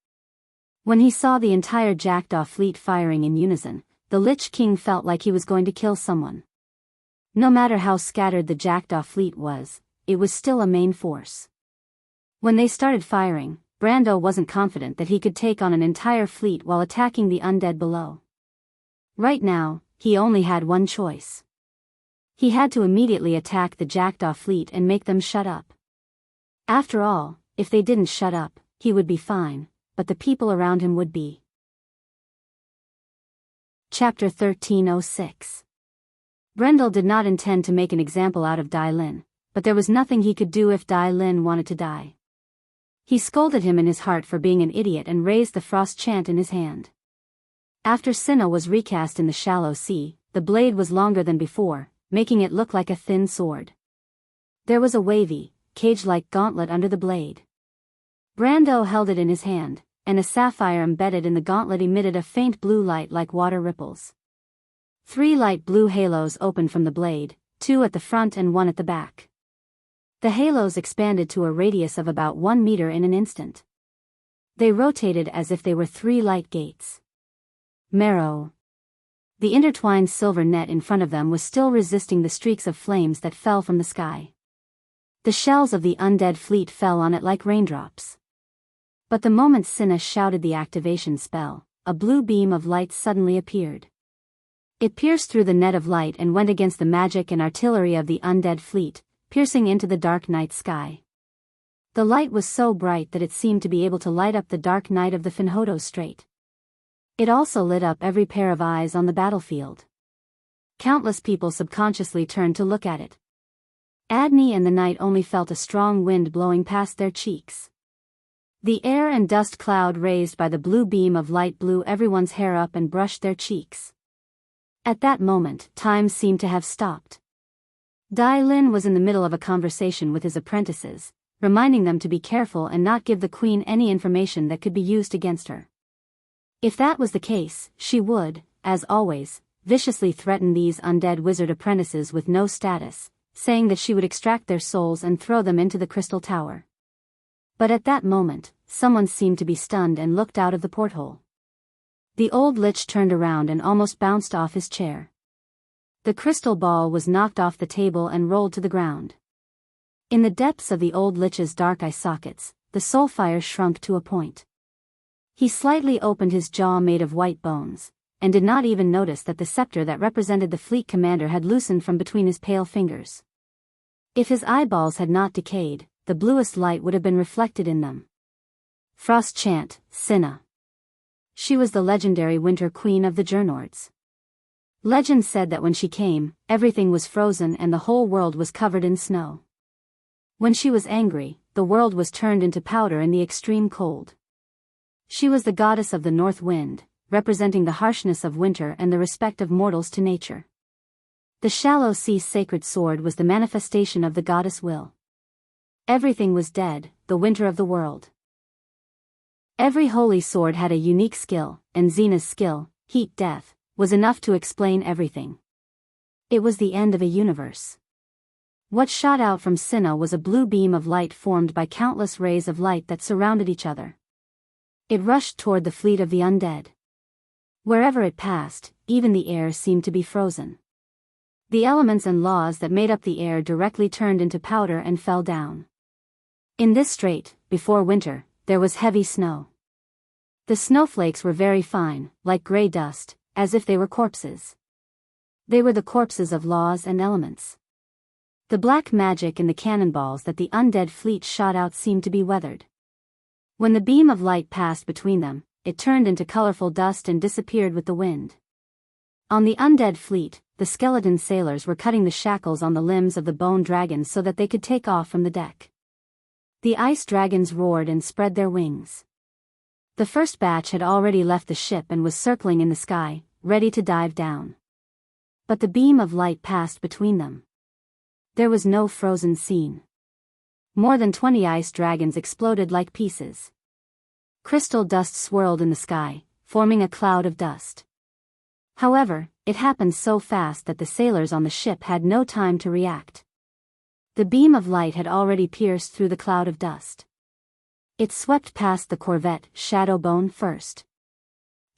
Speaker 1: When he saw the entire Jackdaw fleet firing in unison, the Lich King felt like he was going to kill someone. No matter how scattered the Jackdaw fleet was, it was still a main force. When they started firing, Brando wasn't confident that he could take on an entire fleet while attacking the undead below. Right now, he only had one choice. He had to immediately attack the Jackdaw fleet and make them shut up. After all, if they didn't shut up, he would be fine, but the people around him would be. Chapter 1306. Brendel did not intend to make an example out of Dai Lin, but there was nothing he could do if Dai Lin wanted to die. He scolded him in his heart for being an idiot and raised the frost chant in his hand. After Sinna was recast in the shallow sea, the blade was longer than before, making it look like a thin sword. There was a wavy, cage-like gauntlet under the blade. Brando held it in his hand, and a sapphire embedded in the gauntlet emitted a faint blue light like water ripples. 3 light blue halos opened from the blade, 2 at the front and 1 at the back. The halos expanded to a radius of about 1 meter in an instant. They rotated as if they were 3 light gates. Marrow. The intertwined silver net in front of them was still resisting the streaks of flames that fell from the sky. The shells of the undead fleet fell on it like raindrops. But the moment Sinna shouted the activation spell, a blue beam of light suddenly appeared. It pierced through the net of light and went against the magic and artillery of the undead fleet, piercing into the dark night sky. The light was so bright that it seemed to be able to light up the dark night of the Finhodo Strait. It also lit up every pair of eyes on the battlefield. Countless people subconsciously turned to look at it. Adney and the knight only felt a strong wind blowing past their cheeks. The air and dust cloud raised by the blue beam of light blew everyone's hair up and brushed their cheeks. At that moment, time seemed to have stopped. Dai Lin was in the middle of a conversation with his apprentices, reminding them to be careful and not give the queen any information that could be used against her. If that was the case, she would, as always, viciously threaten these undead wizard apprentices with no status, saying that she would extract their souls and throw them into the crystal tower. But at that moment, someone seemed to be stunned and looked out of the porthole. The old lich turned around and almost bounced off his chair. The crystal ball was knocked off the table and rolled to the ground. In the depths of the old lich's dark eye sockets, the soul fire shrunk to a point. He slightly opened his jaw made of white bones, and did not even notice that the scepter that represented the fleet commander had loosened from between his pale fingers. If his eyeballs had not decayed, the bluest light would have been reflected in them. Frost Chant, Sinna. She was the legendary Winter Queen of the Jernords. Legend said that when she came, everything was frozen and the whole world was covered in snow. When she was angry, the world was turned into powder in the extreme cold. She was the goddess of the north wind, representing the harshness of winter and the respect of mortals to nature. The shallow sea's sacred sword was the manifestation of the goddess will. Everything was dead, the winter of the world. Every holy sword had a unique skill, and Xena's skill, Heat Death, was enough to explain everything. It was the end of a universe. What shot out from Sinna was a blue beam of light formed by countless rays of light that surrounded each other. It rushed toward the fleet of the undead. Wherever it passed, even the air seemed to be frozen. The elements and laws that made up the air directly turned into powder and fell down. In this strait, before winter, there was heavy snow. The snowflakes were very fine, like gray dust, as if they were corpses. They were the corpses of laws and elements. The black magic in the cannonballs that the undead fleet shot out seemed to be weathered. When the beam of light passed between them, it turned into colorful dust and disappeared with the wind. On the undead fleet, the skeleton sailors were cutting the shackles on the limbs of the bone dragons so that they could take off from the deck. The ice dragons roared and spread their wings. The first batch had already left the ship and was circling in the sky, ready to dive down. But the beam of light passed between them. There was no frozen scene. More than 20 ice dragons exploded like pieces. Crystal dust swirled in the sky, forming a cloud of dust. However, it happened so fast that the sailors on the ship had no time to react. The beam of light had already pierced through the cloud of dust. It swept past the corvette Shadowbone first.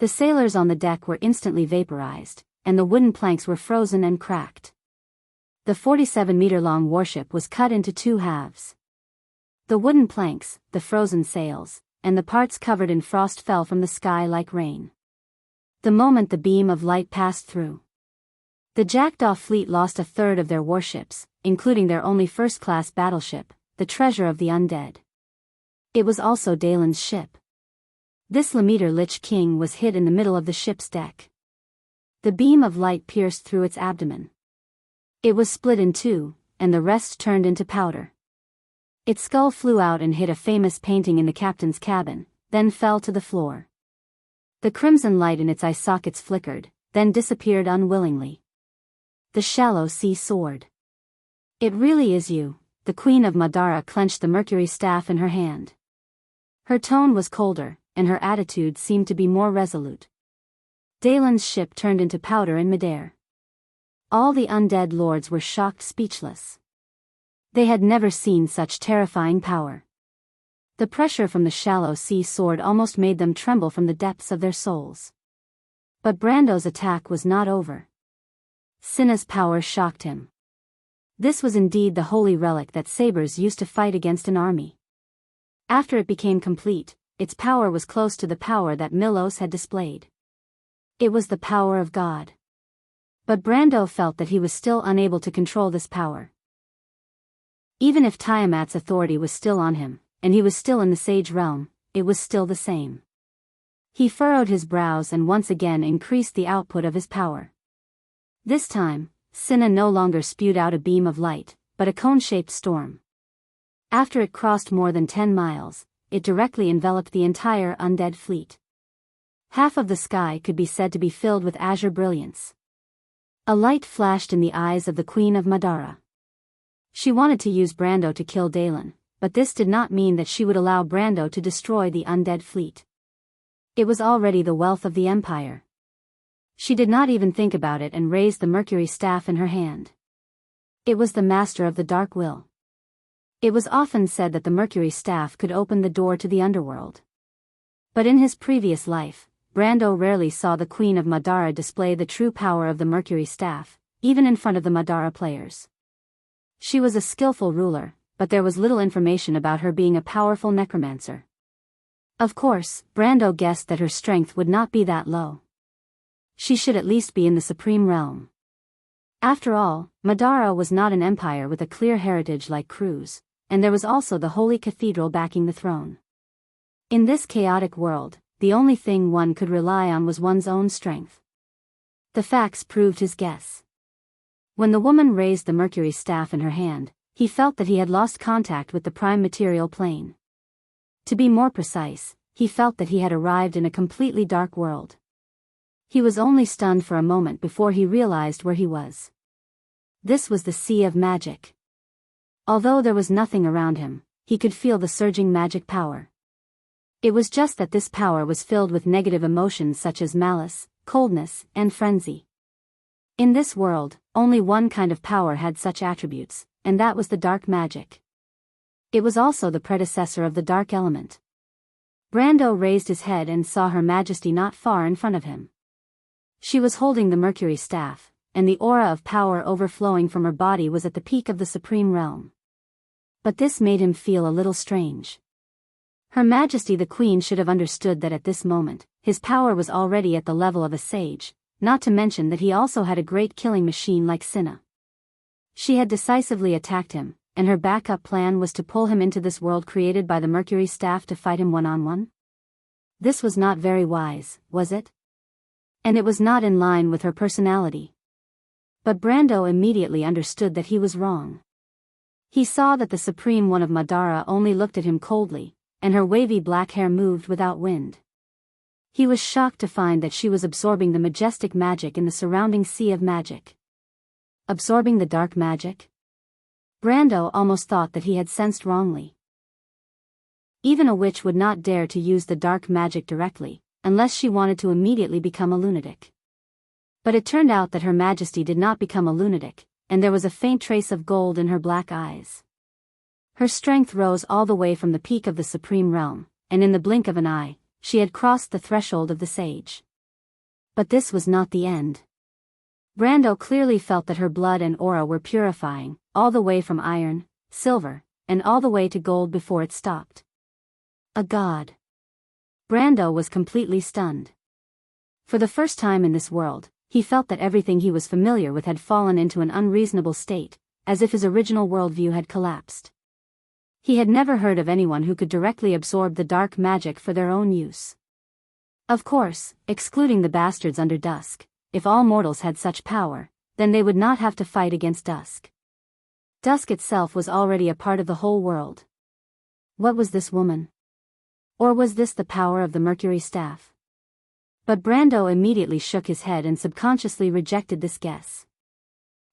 Speaker 1: The sailors on the deck were instantly vaporized, and the wooden planks were frozen and cracked. The 47-meter-long warship was cut into two halves. The wooden planks, the frozen sails, and the parts covered in frost fell from the sky like rain. The moment the beam of light passed through, the Jackdaw fleet lost a third of their warships, including their only first-class battleship, the treasure of the undead. It was also Dalen's ship. This Lemeter Lich King was hit in the middle of the ship's deck. The beam of light pierced through its abdomen. It was split in two, and the rest turned into powder. Its skull flew out and hit a famous painting in the captain's cabin, then fell to the floor. The crimson light in its eye sockets flickered, then disappeared unwillingly. The shallow sea sword. It really is you. The Queen of Madara clenched the mercury staff in her hand. Her tone was colder, and her attitude seemed to be more resolute. Dalen's ship turned into powder in midair. All the undead lords were shocked speechless. They had never seen such terrifying power. The pressure from the shallow sea sword almost made them tremble from the depths of their souls. But Brando's attack was not over. Sinna's power shocked him. This was indeed the holy relic that sabers used to fight against an army. After it became complete, its power was close to the power that Milos had displayed. It was the power of God. But Brando felt that he was still unable to control this power. Even if Tiamat's authority was still on him, and he was still in the Sage realm, it was still the same. He furrowed his brows and once again increased the output of his power. This time, Sinna no longer spewed out a beam of light, but a cone-shaped storm. After it crossed more than 10 miles, it directly enveloped the entire undead fleet. Half of the sky could be said to be filled with azure brilliance. A light flashed in the eyes of the Queen of Madara. She wanted to use Brando to kill Dalen, but this did not mean that she would allow Brando to destroy the undead fleet. It was already the wealth of the Empire. She did not even think about it and raised the Mercury staff in her hand. It was the master of the Dark Will. It was often said that the Mercury staff could open the door to the underworld. But in his previous life, Brando rarely saw the Queen of Madara display the true power of the Mercury staff, even in front of the Madara players. She was a skillful ruler, but there was little information about her being a powerful necromancer. Of course, Brando guessed that her strength would not be that low. She should at least be in the Supreme Realm. After all, Madara was not an empire with a clear heritage like Cruz, and there was also the Holy Cathedral backing the throne. In this chaotic world, the only thing one could rely on was one's own strength. The facts proved his guess. When the woman raised the Mercury staff in her hand, he felt that he had lost contact with the prime material plane. To be more precise, he felt that he had arrived in a completely dark world. He was only stunned for a moment before he realized where he was. This was the Sea of Magic. Although there was nothing around him, he could feel the surging magic power. It was just that this power was filled with negative emotions such as malice, coldness, and frenzy. In this world, only one kind of power had such attributes, and that was the dark magic. It was also the predecessor of the dark element. Brando raised his head and saw Her Majesty not far in front of him. She was holding the Mercury staff, and the aura of power overflowing from her body was at the peak of the Supreme Realm. But this made him feel a little strange. Her Majesty the Queen should have understood that at this moment, his power was already at the level of a sage, not to mention that he also had a great killing machine like Sinna. She had decisively attacked him, and her backup plan was to pull him into this world created by the Mercury staff to fight him one-on-one? This was not very wise, was it? And it was not in line with her personality. But Brando immediately understood that he was wrong. He saw that the Supreme One of Madara only looked at him coldly, and her wavy black hair moved without wind. He was shocked to find that she was absorbing the majestic magic in the surrounding sea of magic. Absorbing the dark magic? Brando almost thought that he had sensed wrongly. Even a witch would not dare to use the dark magic directly, unless she wanted to immediately become a lunatic. But it turned out that Her Majesty did not become a lunatic, and there was a faint trace of gold in her black eyes. Her strength rose all the way from the peak of the Supreme Realm, and in the blink of an eye, she had crossed the threshold of the sage. But this was not the end. Brando clearly felt that her blood and aura were purifying, all the way from iron, silver, and all the way to gold before it stopped. A god. Brando was completely stunned. For the first time in this world, he felt that everything he was familiar with had fallen into an unreasonable state, as if his original worldview had collapsed. He had never heard of anyone who could directly absorb the dark magic for their own use. Of course, excluding the bastards under Dusk, if all mortals had such power, then they would not have to fight against Dusk. Dusk itself was already a part of the whole world. What was this woman? Or was this the power of the Mercury staff? But Brando immediately shook his head and subconsciously rejected this guess.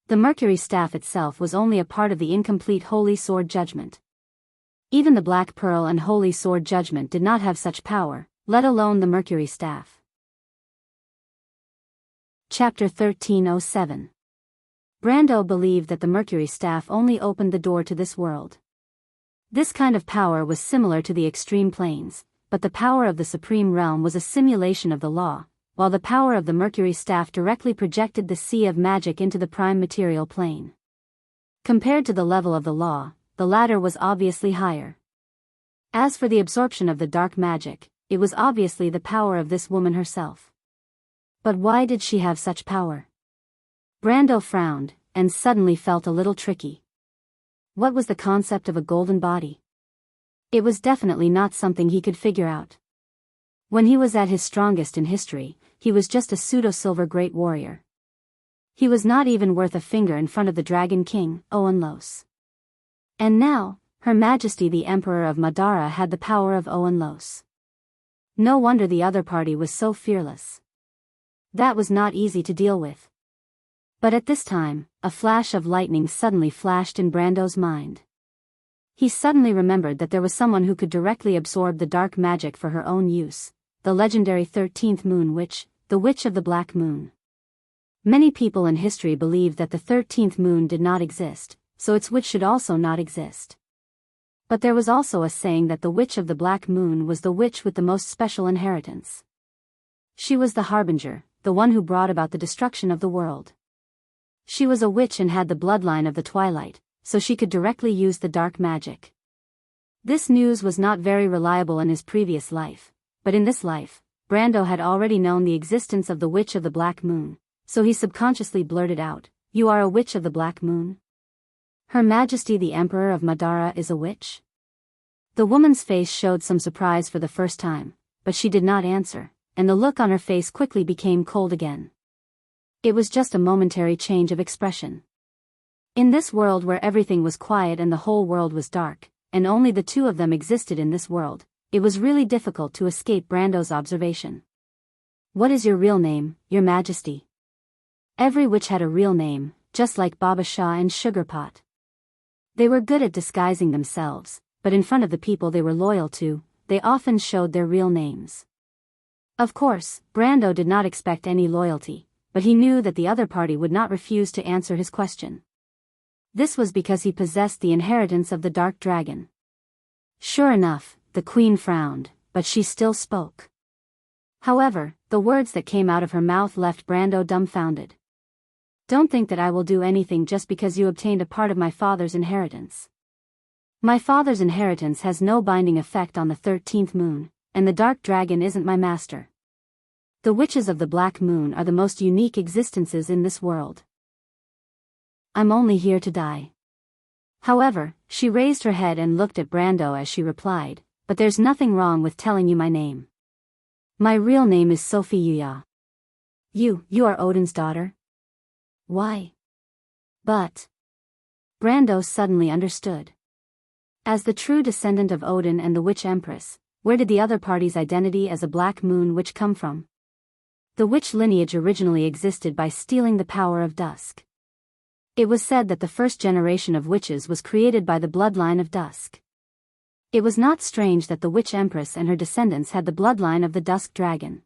Speaker 1: The Mercury staff itself was only a part of the incomplete Holy Sword Judgment. Even the Black Pearl and Holy Sword Judgment did not have such power, let alone the Mercury staff. Chapter 1307. Brando believed that the Mercury staff only opened the door to this world. This kind of power was similar to the extreme planes, but the power of the Supreme Realm was a simulation of the law, while the power of the Mercury staff directly projected the sea of magic into the prime material plane. Compared to the level of the law, the latter was obviously higher. As for the absorption of the dark magic, it was obviously the power of this woman herself. But why did she have such power? Brando frowned, and suddenly felt a little tricky. What was the concept of a golden body? It was definitely not something he could figure out. When he was at his strongest in history, he was just a pseudo-silver great warrior. He was not even worth a finger in front of the Dragon King, Oanlos. And now, Her Majesty the Emperor of Madara had the power of Oanlos. No wonder the other party was so fearless. That was not easy to deal with. But at this time, a flash of lightning suddenly flashed in Brando's mind. He suddenly remembered that there was someone who could directly absorb the dark magic for her own use, the legendary 13th Moon Witch, the Witch of the Black Moon. Many people in history believed that the 13th moon did not exist, so its witch should also not exist. But there was also a saying that the Witch of the Black Moon was the witch with the most special inheritance. She was the harbinger, the one who brought about the destruction of the world. She was a witch and had the bloodline of the twilight, so she could directly use the dark magic. This news was not very reliable in his previous life, but in this life, Brando had already known the existence of the Witch of the Black Moon, so he subconsciously blurted out, "You are a Witch of the Black Moon? Her Majesty the Emperor of Madara is a witch?" The woman's face showed some surprise for the first time, but she did not answer, and the look on her face quickly became cold again. It was just a momentary change of expression. In this world where everything was quiet and the whole world was dark, and only the two of them existed in this world, it was really difficult to escape Brando's observation. "What is your real name, Your Majesty?" Every witch had a real name, just like Baba Shah and Sugarpot. They were good at disguising themselves, but in front of the people they were loyal to, they often showed their real names. Of course, Brando did not expect any loyalty, but he knew that the other party would not refuse to answer his question. This was because he possessed the inheritance of the Dark Dragon. Sure enough, the queen frowned, but she still spoke. However, the words that came out of her mouth left Brando dumbfounded. "Don't think that I will do anything just because you obtained a part of my father's inheritance. My father's inheritance has no binding effect on the 13th moon, and the Dark Dragon isn't my master. The witches of the Black Moon are the most unique existences in this world. I'm only here to die." However, she raised her head and looked at Brando as she replied, "But there's nothing wrong with telling you my name. My real name is Sophie Yuya. You are Odin's daughter?" "Why?" "But..." Brando suddenly understood. As the true descendant of Odin and the Witch Empress, where did the other party's identity as a Black Moon Witch come from? The witch lineage originally existed by stealing the power of dusk. It was said that the first generation of witches was created by the bloodline of dusk. It was not strange that the Witch Empress and her descendants had the bloodline of the Dusk Dragon.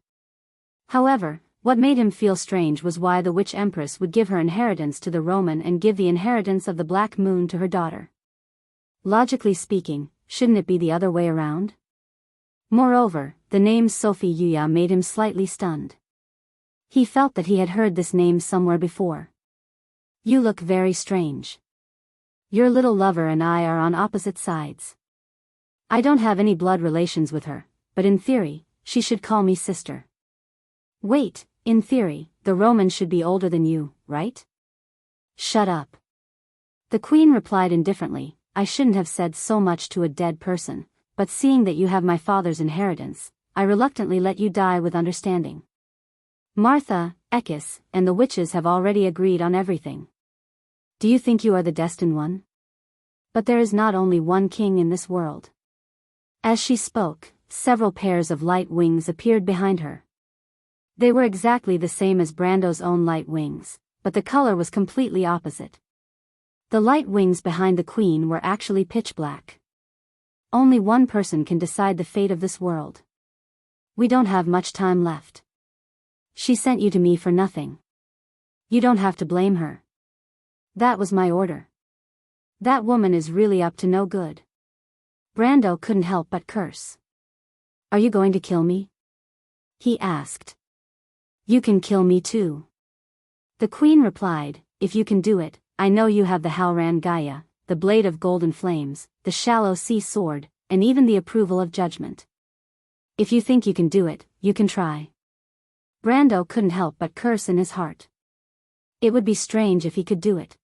Speaker 1: However, what made him feel strange was why the Witch Empress would give her inheritance to the Roman and give the inheritance of the Black Moon to her daughter. Logically speaking, shouldn't it be the other way around? Moreover, the name Sophie Yuya made him slightly stunned. He felt that he had heard this name somewhere before. "You look very strange. Your little lover and I are on opposite sides. I don't have any blood relations with her, but in theory, she should call me sister." "Wait, in theory, the Roman should be older than you, right?" "Shut up." The queen replied indifferently, "I shouldn't have said so much to a dead person, but seeing that you have my father's inheritance, I reluctantly let you die with understanding. Martha, Ekis, and the witches have already agreed on everything. Do you think you are the destined one? But there is not only one king in this world." As she spoke, several pairs of light wings appeared behind her. They were exactly the same as Brando's own light wings, but the color was completely opposite. The light wings behind the queen were actually pitch black. Only one person can decide the fate of this world. "We don't have much time left. She sent you to me for nothing. You don't have to blame her. That was my order. That woman is really up to no good." Brando couldn't help but curse. "Are you going to kill me?" he asked. "You can kill me too." The queen replied, "If you can do it, I know you have the Halran Gaia, the blade of golden flames, the shallow sea sword, and even the approval of judgment. If you think you can do it, you can try." Brando couldn't help but curse in his heart. It would be strange if he could do it.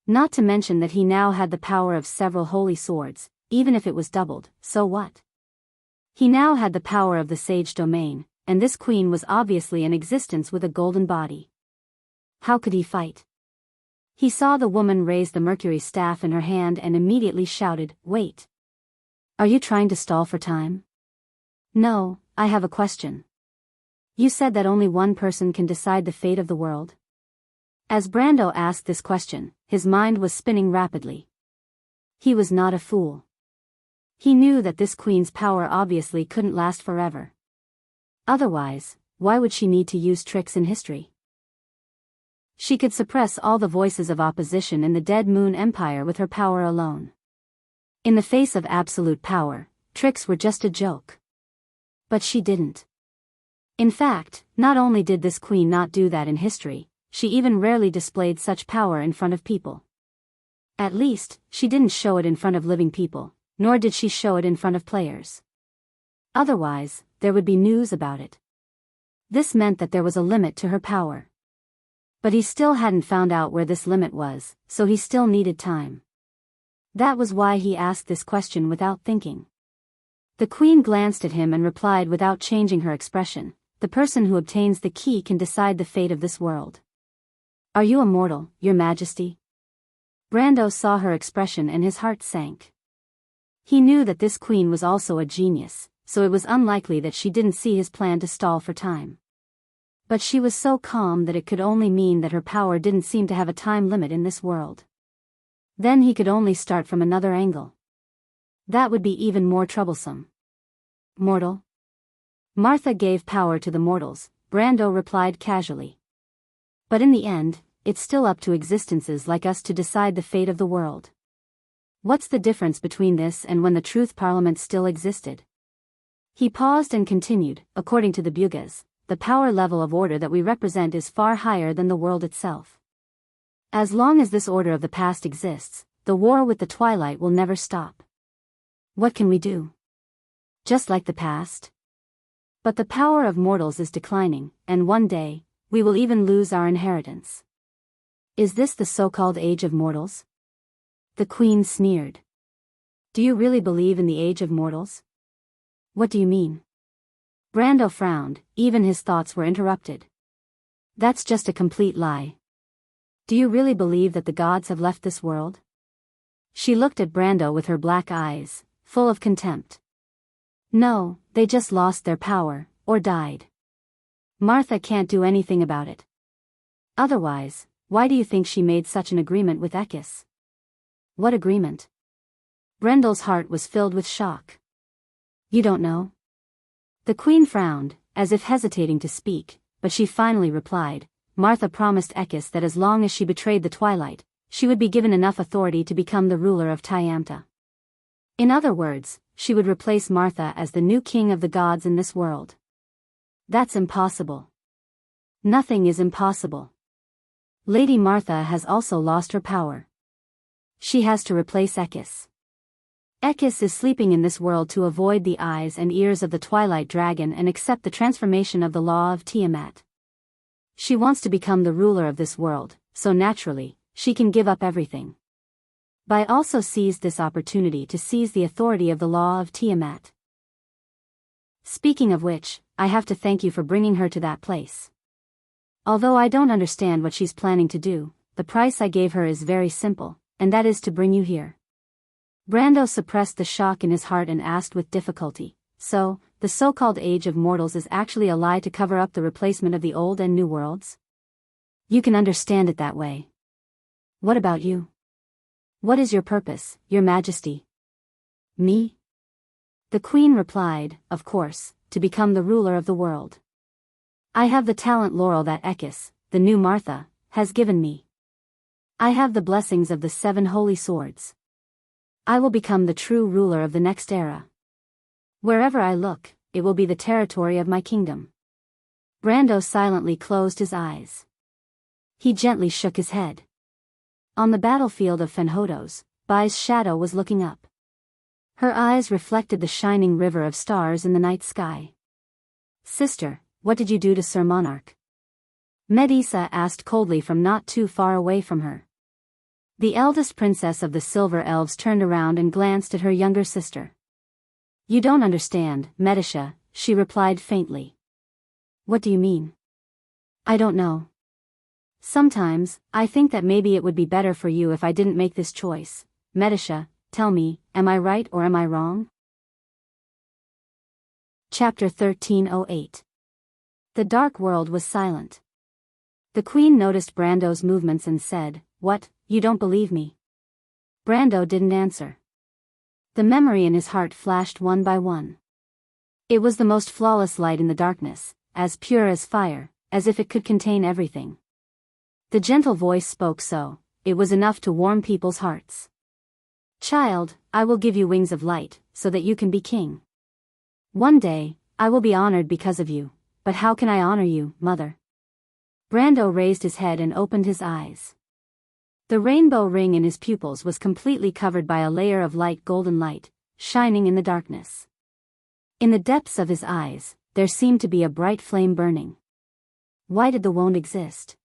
Speaker 1: Not to mention that he now had the power of several holy swords, even if it was doubled, so what? He now had the power of the sage domain, and this queen was obviously in existence with a golden body. How could he fight? He saw the woman raise the mercury staff in her hand and immediately shouted, "Wait! Are you trying to stall for time?" "No, I have a question. You said that only one person can decide the fate of the world?" As Brando asked this question, his mind was spinning rapidly. He was not a fool. He knew that this queen's power obviously couldn't last forever. Otherwise, why would she need to use tricks in history? She could suppress all the voices of opposition in the Dead Moon Empire with her power alone. In the face of absolute power, tricks were just a joke. But she didn't. In fact, not only did this queen not do that in history, she even rarely displayed such power in front of people. At least, she didn't show it in front of living people, nor did she show it in front of players. Otherwise, there would be news about it. This meant that there was a limit to her power. But he still hadn't found out where this limit was, so he still needed time. That was why he asked this question without thinking. The queen glanced at him and replied without changing her expression, "The person who obtains the key can decide the fate of this world." "Are you a mortal, your majesty?" Brando saw her expression and his heart sank. He knew that this queen was also a genius, so it was unlikely that she didn't see his plan to stall for time. But she was so calm that it could only mean that her power didn't seem to have a time limit in this world. Then he could only start from another angle. That would be even more troublesome. "Mortal?" "Martha gave power to the mortals," Brando replied casually. "But in the end, it's still up to existences like us to decide the fate of the world. What's the difference between this and when the Truth Parliament still existed?" He paused and continued, "According to the Bugas, the power level of order that we represent is far higher than the world itself. As long as this order of the past exists, the war with the Twilight will never stop. What can we do? Just like the past? But the power of mortals is declining, and one day, we will even lose our inheritance. Is this the so-called Age of Mortals?" The queen sneered. "Do you really believe in the Age of Mortals?" "What do you mean?" Brando frowned, even his thoughts were interrupted. "That's just a complete lie. Do you really believe that the gods have left this world?" She looked at Brando with her black eyes, full of contempt. "No, they just lost their power, or died. Martha can't do anything about it. Otherwise, why do you think she made such an agreement with Ekis?" "What agreement?" Brendel's heart was filled with shock. "You don't know?" The queen frowned, as if hesitating to speak, but she finally replied, "Martha promised Ekis that as long as she betrayed the Twilight, she would be given enough authority to become the ruler of Tyamta. In other words, she would replace Martha as the new king of the gods in this world." "That's impossible." "Nothing is impossible. Lady Martha has also lost her power. She has to replace Ekis. Ekis is sleeping in this world to avoid the eyes and ears of the Twilight Dragon and accept the transformation of the law of Tiamat. She wants to become the ruler of this world, so naturally, she can give up everything. Bai also seized this opportunity to seize the authority of the law of Tiamat. Speaking of which, I have to thank you for bringing her to that place. Although I don't understand what she's planning to do, the price I gave her is very simple, and that is to bring you here." Brando suppressed the shock in his heart and asked with difficulty, "So, the so-called Age of Mortals is actually a lie to cover up the replacement of the old and new worlds?" "You can understand it that way. What about you? What is your purpose, your majesty?" "Me?" The queen replied, "Of course, to become the ruler of the world. I have the talent laurel that Ekis, the new Martha, has given me. I have the blessings of the 7 holy swords. I will become the true ruler of the next era. Wherever I look, it will be the territory of my kingdom." Brando silently closed his eyes. He gently shook his head. On the battlefield of Fenhodos, Bai's shadow was looking up. Her eyes reflected the shining river of stars in the night sky. "Sister, what did you do to Sir Monarch?" Medisa asked coldly from not too far away from her. The eldest princess of the Silver Elves turned around and glanced at her younger sister. You don't understand, Medisha, she replied faintly. What do you mean? I don't know. Sometimes, I think that maybe it would be better for you if I didn't make this choice. Medisha, tell me, am I right or am I wrong? Chapter 1308. The dark world was silent. The queen noticed Brando's movements and said, "What, you don't believe me?" Brando didn't answer. The memory in his heart flashed one by one. It was the most flawless light in the darkness, as pure as fire, as if it could contain everything. The gentle voice spoke so, it was enough to warm people's hearts. "Child, I will give you wings of light, so that you can be king. One day, I will be honored because of you, but how can I honor you, mother?" Brando raised his head and opened his eyes. The rainbow ring in his pupils was completely covered by a layer of light golden light, shining in the darkness. In the depths of his eyes, there seemed to be a bright flame burning. Why did the wand exist?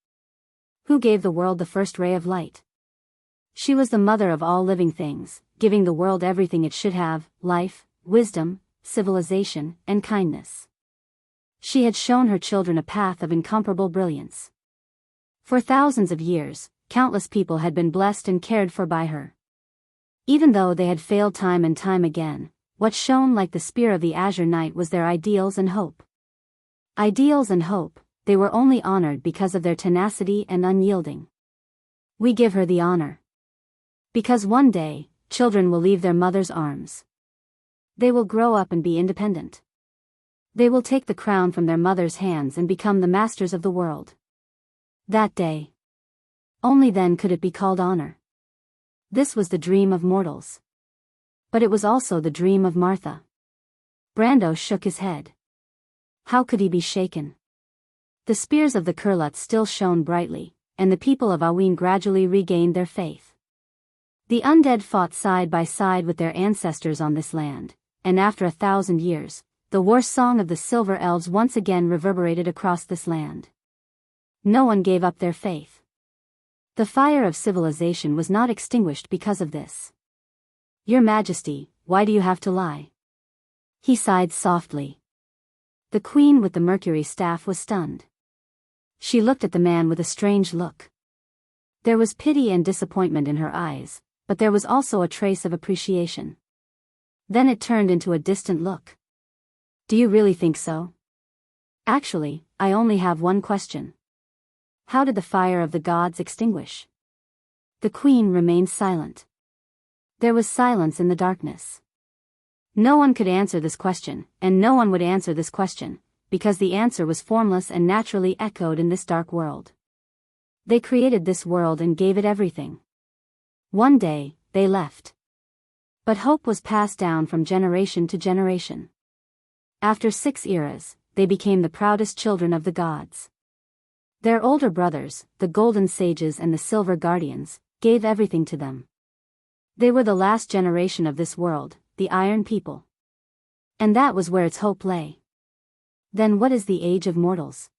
Speaker 1: Who gave the world the first ray of light? She was the mother of all living things, giving the world everything it should have: life, wisdom, civilization, and kindness. She had shown her children a path of incomparable brilliance. For thousands of years, countless people had been blessed and cared for by her. Even though they had failed time and time again, what shone like the spear of the azure night was their ideals and hope. Ideals and hope, they were only honored because of their tenacity and unyielding. We give her the honor. Because one day, children will leave their mother's arms. They will grow up and be independent. They will take the crown from their mother's hands and become the masters of the world. That day. Only then could it be called honor. This was the dream of mortals. But it was also the dream of Martha. Brando shook his head. How could he be shaken? The spears of the Kurlats still shone brightly, and the people of Awin gradually regained their faith. The undead fought side by side with their ancestors on this land, and after 1,000 years, the war song of the Silver Elves once again reverberated across this land. No one gave up their faith. The fire of civilization was not extinguished because of this. Your Majesty, why do you have to lie? He sighed softly. The queen with the mercury staff was stunned. She looked at the man with a strange look. There was pity and disappointment in her eyes, but there was also a trace of appreciation. Then it turned into a distant look. Do you really think so? Actually, I only have one question. How did the fire of the gods extinguish? The queen remained silent. There was silence in the darkness. No one could answer this question, and no one would answer this question, because the answer was formless and naturally echoed in this dark world. They created this world and gave it everything. One day, they left. But hope was passed down from generation to generation. After 6 eras, they became the proudest children of the gods. Their older brothers, the Golden Sages and the Silver Guardians, gave everything to them. They were the last generation of this world, the Iron People. And that was where its hope lay. Then what is the age of mortals?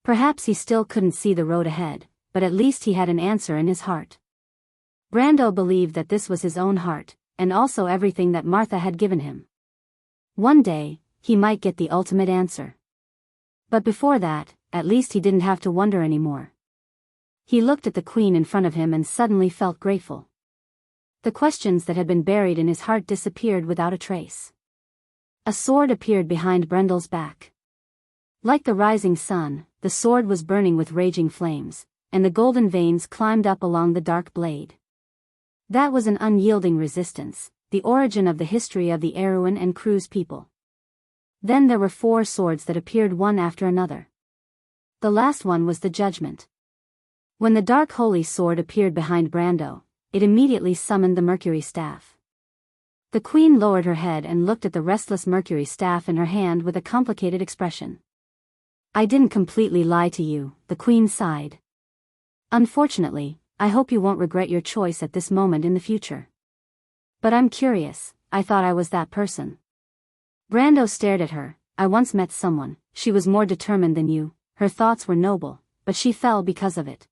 Speaker 1: Perhaps he still couldn't see the road ahead, but at least he had an answer in his heart. Brando believed that this was his own heart, and also everything that Martha had given him. One day, he might get the ultimate answer. But before that, at least he didn't have to wonder anymore. He looked at the queen in front of him and suddenly felt grateful. The questions that had been buried in his heart disappeared without a trace. A sword appeared behind Brendel's back. Like the rising sun, the sword was burning with raging flames, and the golden veins climbed up along the dark blade. That was an unyielding resistance, the origin of the history of the Erewhon and Cruz people. Then there were 4 swords that appeared one after another. The last one was the judgment. When the dark holy sword appeared behind Brando, it immediately summoned the mercury staff. The queen lowered her head and looked at the restless mercury staff in her hand with a complicated expression. I didn't completely lie to you, the queen sighed. Unfortunately, I hope you won't regret your choice at this moment in the future. But I'm curious, I thought I was that person. Brando stared at her. I once met someone, she was more determined than you, her thoughts were noble, but she fell because of it.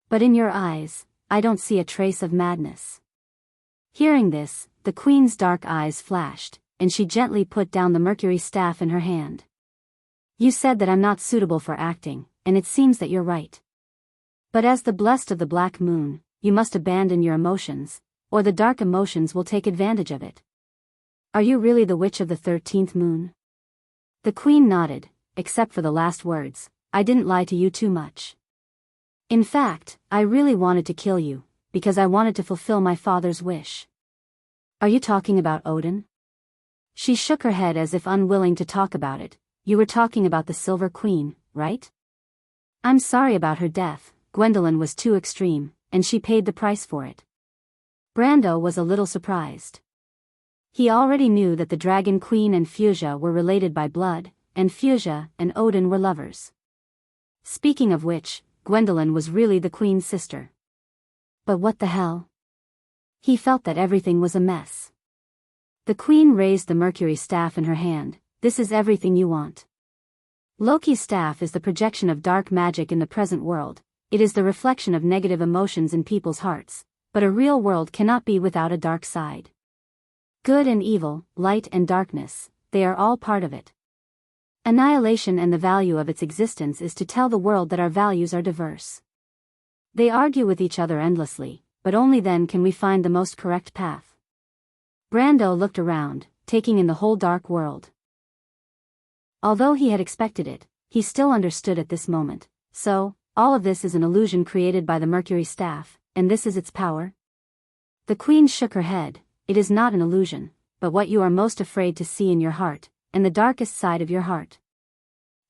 Speaker 1: But in your eyes, I don't see a trace of madness. Hearing this, the queen's dark eyes flashed, and she gently put down the mercury staff in her hand. You said that I'm not suitable for acting, and it seems that you're right. But as the blessed of the black moon, you must abandon your emotions, or the dark emotions will take advantage of it. Are you really the witch of the 13th moon? The queen nodded, except for the last words. I didn't lie to you too much. In fact, I really wanted to kill you, because I wanted to fulfill my father's wish. Are you talking about Odin? She shook her head as if unwilling to talk about it. You were talking about the Silver Queen, right? I'm sorry about her death. Gwendolyn was too extreme, and she paid the price for it. Brando was a little surprised. He already knew that the Dragon Queen and Fuchsia were related by blood, and Fuchsia and Odin were lovers. Speaking of which, Gwendolyn was really the Queen's sister. But what the hell? He felt that everything was a mess. The Queen raised the mercury staff in her hand. This is everything you want. Loki's staff is the projection of dark magic in the present world. It is the reflection of negative emotions in people's hearts, but a real world cannot be without a dark side. Good and evil, light and darkness, they are all part of it. Annihilation and the value of its existence is to tell the world that our values are diverse. They argue with each other endlessly, but only then can we find the most correct path. Brando looked around, taking in the whole dark world. Although he had expected it, he still understood at this moment. So, all of this is an illusion created by the mercury staff, and this is its power? The Queen shook her head. It is not an illusion, but what you are most afraid to see in your heart, and the darkest side of your heart.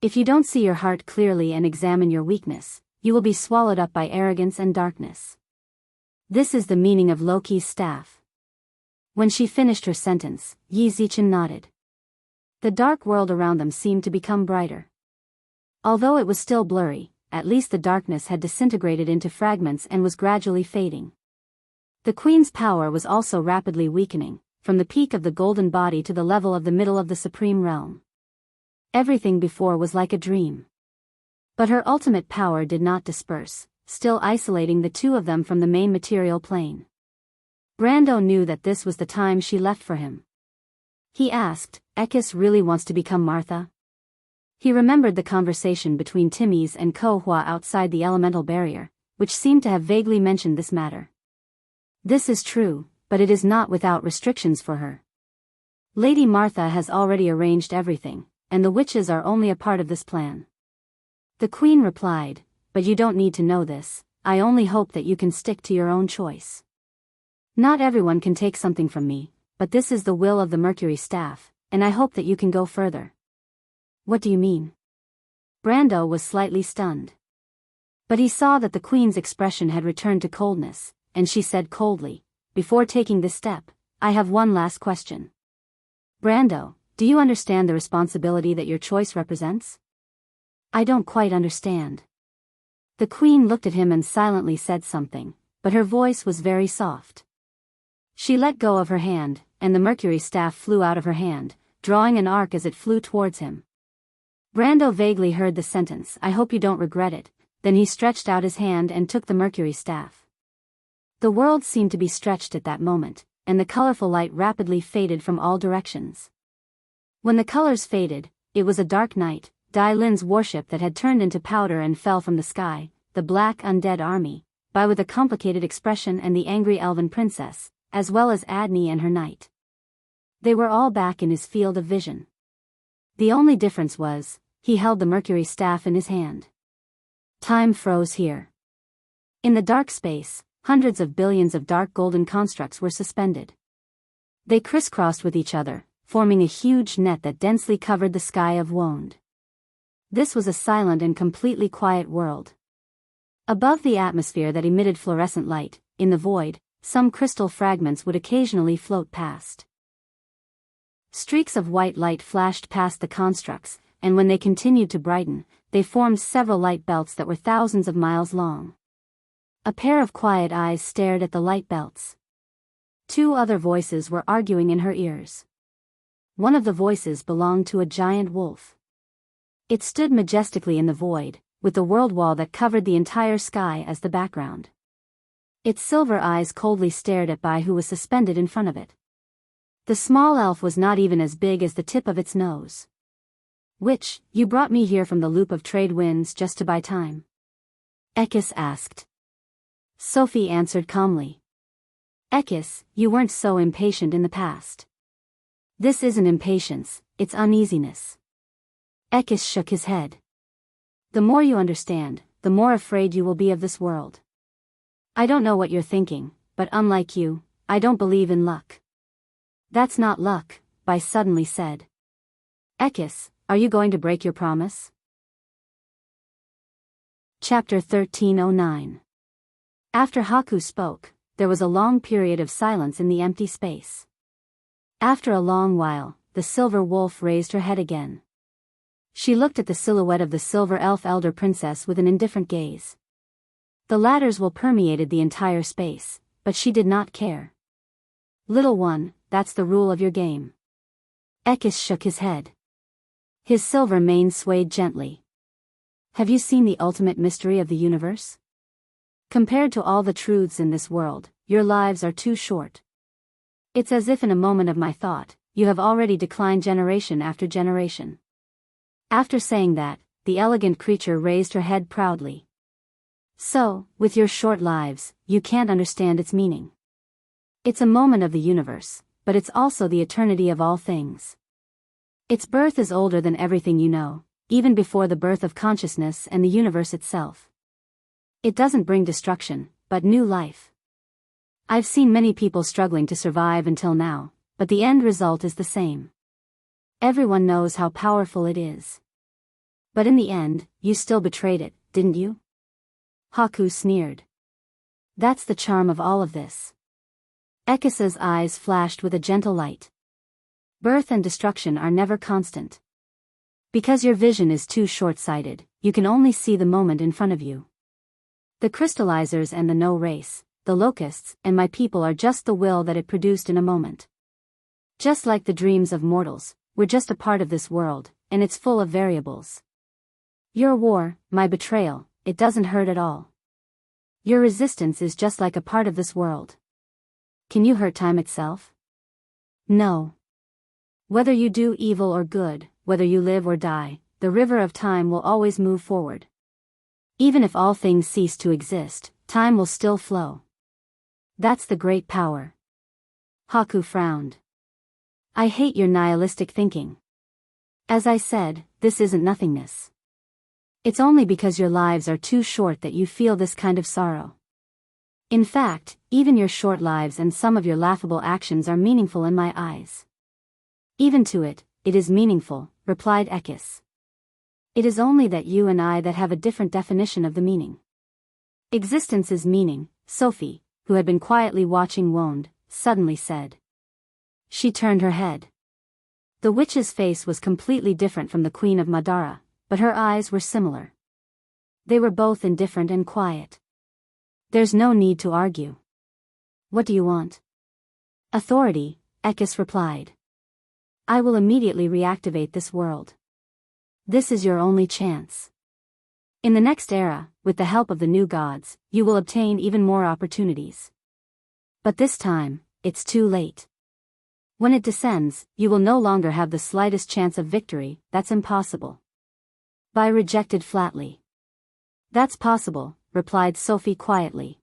Speaker 1: If you don't see your heart clearly and examine your weakness, you will be swallowed up by arrogance and darkness. This is the meaning of Loki's staff. When she finished her sentence, Yi Zichen nodded. The dark world around them seemed to become brighter. Although it was still blurry, at least the darkness had disintegrated into fragments and was gradually fading. The Queen's power was also rapidly weakening, from the peak of the golden body to the level of the middle of the supreme realm. Everything before was like a dream. But her ultimate power did not disperse, still isolating the two of them from the main material plane. Brando knew that this was the time she left for him. He asked, Ekis really wants to become Martha? He remembered the conversation between Timmy's and Ko Hua outside the elemental barrier, which seemed to have vaguely mentioned this matter. This is true, but it is not without restrictions for her. Lady Martha has already arranged everything, and the witches are only a part of this plan. The Queen replied, but you don't need to know this. I only hope that you can stick to your own choice. Not everyone can take something from me, but this is the will of the mercury staff, and I hope that you can go further. What do you mean? Brando was slightly stunned. But he saw that the Queen's expression had returned to coldness, and she said coldly, before taking this step, I have one last question. Brando, do you understand the responsibility that your choice represents? I don't quite understand. The Queen looked at him and silently said something, but her voice was very soft. She let go of her hand, and the mercury staff flew out of her hand, drawing an arc as it flew towards him. Brando vaguely heard the sentence, I hope you don't regret it, then he stretched out his hand and took the mercury staff. The world seemed to be stretched at that moment, and the colorful light rapidly faded from all directions. When the colors faded, it was a dark night. Dai Lin's warship that had turned into powder and fell from the sky, the black undead army, Bai with a complicated expression and the angry elven princess, as well as Adney and her knight. They were all back in his field of vision. The only difference was, he held the mercury staff in his hand. Time froze here. In the dark space, hundreds of billions of dark golden constructs were suspended. They crisscrossed with each other, forming a huge net that densely covered the sky of Wonde. This was a silent and completely quiet world. Above the atmosphere that emitted fluorescent light, in the void, some crystal fragments would occasionally float past. Streaks of white light flashed past the constructs, and when they continued to brighten, they formed several light belts that were thousands of miles long. A pair of quiet eyes stared at the light belts. Two other voices were arguing in her ears. One of the voices belonged to a giant wolf. It stood majestically in the void, with the world wall that covered the entire sky as the background. Its silver eyes coldly stared at Bai, who was suspended in front of it. The small elf was not even as big as the tip of its nose. "Which, you brought me here from the loop of trade winds just to buy time?" Ekis asked. Sophie answered calmly. "Ekis, you weren't so impatient in the past. This isn't impatience, it's uneasiness." Ekis shook his head. "The more you understand, the more afraid you will be of this world. I don't know what you're thinking, but unlike you, I don't believe in luck." "That's not luck," Bai suddenly said. "Ekis, are you going to break your promise?" Chapter 1309. After Haku spoke, there was a long period of silence in the empty space. After a long while, the silver wolf raised her head again. She looked at the silhouette of the silver elf elder princess with an indifferent gaze. The latter's will permeated the entire space, but she did not care. "Little one, that's the rule of your game." Ekis shook his head. His silver mane swayed gently. "Have you seen the ultimate mystery of the universe? Compared to all the truths in this world, your lives are too short. It's as if in a moment of my thought, you have already declined generation after generation." After saying that, the elegant creature raised her head proudly. "So, with your short lives, you can't understand its meaning. It's a moment of the universe, but it's also the eternity of all things. Its birth is older than everything you know, even before the birth of consciousness and the universe itself. It doesn't bring destruction, but new life. I've seen many people struggling to survive until now, but the end result is the same. Everyone knows how powerful it is. But in the end, you still betrayed it, didn't you?" Haku sneered. "That's the charm of all of this." Ekis's eyes flashed with a gentle light. "Birth and destruction are never constant. Because your vision is too short-sighted, you can only see the moment in front of you. The crystallizers and the no race, the locusts and my people are just the will that it produced in a moment. Just like the dreams of mortals, we're just a part of this world, and it's full of variables. Your war, my betrayal, it doesn't hurt at all. Your resistance is just like a part of this world. Can you hurt time itself? No. Whether you do evil or good, whether you live or die, the river of time will always move forward. Even if all things cease to exist, time will still flow. That's the great power." Haku frowned. "I hate your nihilistic thinking. As I said, this isn't nothingness. It's only because your lives are too short that you feel this kind of sorrow. In fact, even your short lives and some of your laughable actions are meaningful in my eyes." "Even to it is meaningful," replied Ekis. "It is only that you and I that have a different definition of the meaning. Existence is meaning," Sophie, who had been quietly watching Wonde, suddenly said. She turned her head. The witch's face was completely different from the Queen of Madara, but her eyes were similar. They were both indifferent and quiet. "There's no need to argue. What do you want?" "Authority," Ekis replied. "I will immediately reactivate this world. This is your only chance. In the next era, with the help of the new gods, you will obtain even more opportunities. But this time, it's too late. When it descends, you will no longer have the slightest chance of victory. That's impossible." Bai rejected flatly. "That's possible," replied Sophie quietly.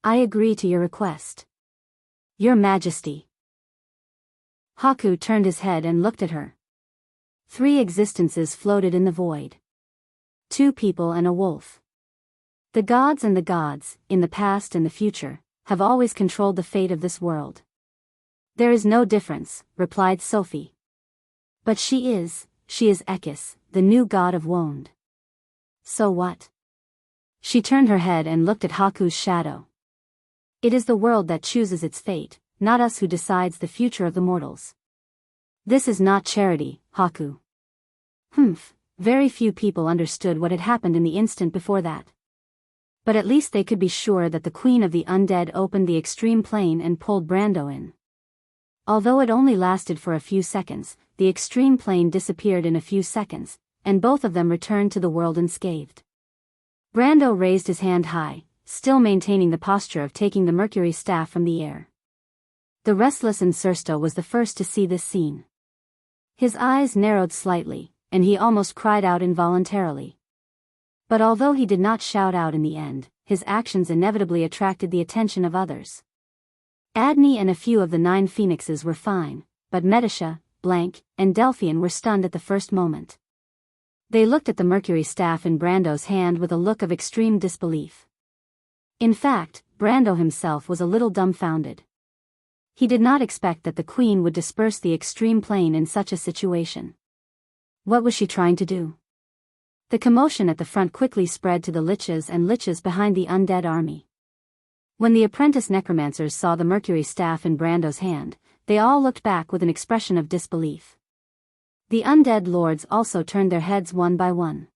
Speaker 1: "I agree to your request. Your Majesty." Haku turned his head and looked at her. 3 existences floated in the void. 2 people and a wolf. The gods and the gods, in the past and the future, have always controlled the fate of this world. "There is no difference," replied Sophie. "But she is Ekis, the new god of Wonde." "So what?" She turned her head and looked at Haku's shadow. "It is the world that chooses its fate, not us who decides the future of the mortals. This is not charity, Haku." Very few people understood what had happened in the instant before that. But at least they could be sure that the Queen of the Undead opened the extreme plane and pulled Brando in. Although it only lasted for a few seconds, the extreme plane disappeared in a few seconds, and both of them returned to the world unscathed. Brando raised his hand high, still maintaining the posture of taking the mercury staff from the air. The restless Insursta was the first to see this scene. His eyes narrowed slightly, and he almost cried out involuntarily. But although he did not shout out in the end, his actions inevitably attracted the attention of others. Adney and a few of the 9 phoenixes were fine, but Medisha, Blank, and Delphian were stunned at the first moment. They looked at the mercury staff in Brando's hand with a look of extreme disbelief. In fact, Brando himself was a little dumbfounded. He did not expect that the queen would disperse the extreme plane in such a situation. What was she trying to do? The commotion at the front quickly spread to the liches and liches behind the undead army. When the apprentice necromancers saw the mercury staff in Brando's hand, they all looked back with an expression of disbelief. The undead lords also turned their heads one by one.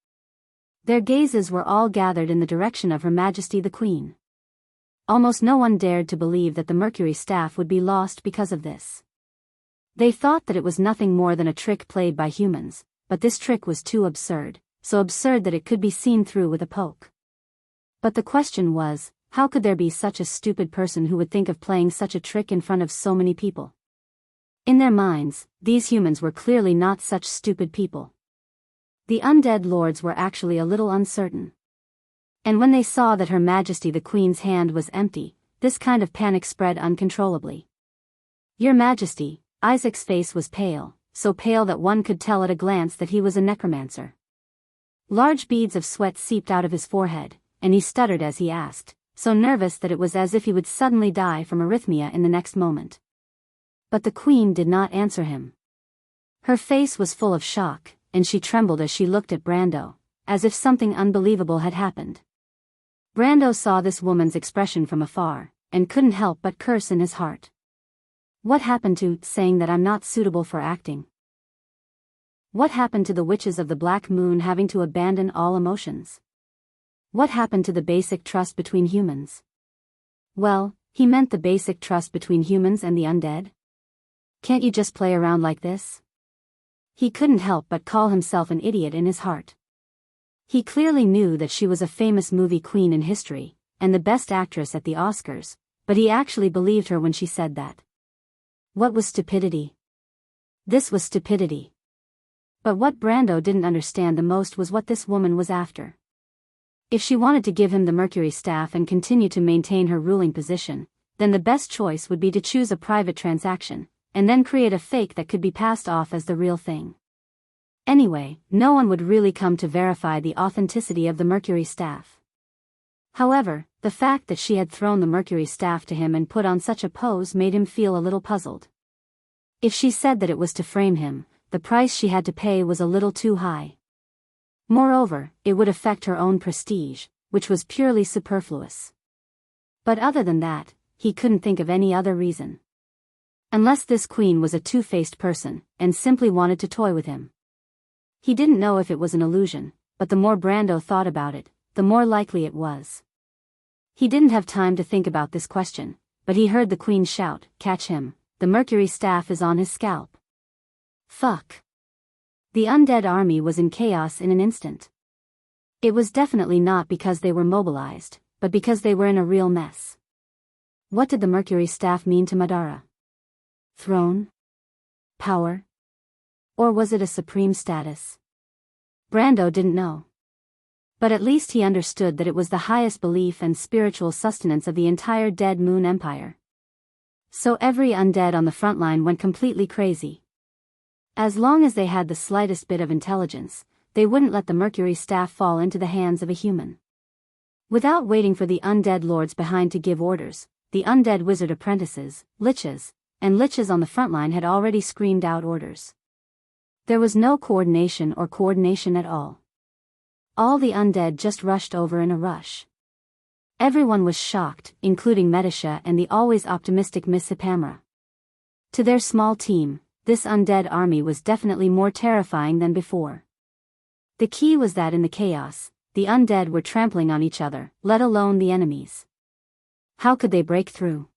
Speaker 1: Their gazes were all gathered in the direction of Her Majesty the Queen. Almost no one dared to believe that the mercury staff would be lost because of this. They thought that it was nothing more than a trick played by humans, but this trick was too absurd, so absurd that it could be seen through with a poke. But the question was, how could there be such a stupid person who would think of playing such a trick in front of so many people? In their minds, these humans were clearly not such stupid people. The undead lords were actually a little uncertain. And when they saw that Her Majesty the Queen's hand was empty, this kind of panic spread uncontrollably. Your Majesty, Isaac's face was pale, so pale that one could tell at a glance that he was a necromancer. Large beads of sweat seeped out of his forehead, and he stuttered as he asked, so nervous that it was as if he would suddenly die from arrhythmia in the next moment. But the Queen did not answer him. Her face was full of shock, and she trembled as she looked at Brando, as if something unbelievable had happened. Brando saw this woman's expression from afar, and couldn't help but curse in his heart. What happened to saying that I'm not suitable for acting? What happened to the witches of the Black Moon having to abandon all emotions? What happened to the basic trust between humans? Well, he meant the basic trust between humans and the undead. Can't you just play around like this? He couldn't help but call himself an idiot in his heart. He clearly knew that she was a famous movie queen in history, and the best actress at the Oscars, but he actually believed her when she said that. What was stupidity? This was stupidity. But what Brando didn't understand the most was what this woman was after. If she wanted to give him the mercury staff and continue to maintain her ruling position, then the best choice would be to choose a private transaction, and then create a fake that could be passed off as the real thing. Anyway, no one would really come to verify the authenticity of the mercury staff. However, the fact that she had thrown the mercury staff to him and put on such a pose made him feel a little puzzled. If she said that it was to frame him, the price she had to pay was a little too high. Moreover, it would affect her own prestige, which was purely superfluous. But other than that, he couldn't think of any other reason. Unless this queen was a two-faced person, and simply wanted to toy with him. He didn't know if it was an illusion, but the more Brando thought about it, the more likely it was. He didn't have time to think about this question, but he heard the queen shout, "Catch him, the mercury staff is on his scalp." Fuck. The undead army was in chaos in an instant. It was definitely not because they were mobilized, but because they were in a real mess. What did the mercury staff mean to Madara? Throne? Power? Or was it a supreme status? Brando didn't know. But at least he understood that it was the highest belief and spiritual sustenance of the entire Dead Moon Empire. So every undead on the front line went completely crazy. As long as they had the slightest bit of intelligence, they wouldn't let the mercury staff fall into the hands of a human. Without waiting for the undead lords behind to give orders, the undead wizard apprentices, liches, and liches on the front line had already screamed out orders. There was no coordination at all. All the undead just rushed over in a rush. Everyone was shocked, including Medisha and the always optimistic Miss Hippamra. To their small team, this undead army was definitely more terrifying than before. The key was that in the chaos, the undead were trampling on each other, let alone the enemies. How could they break through?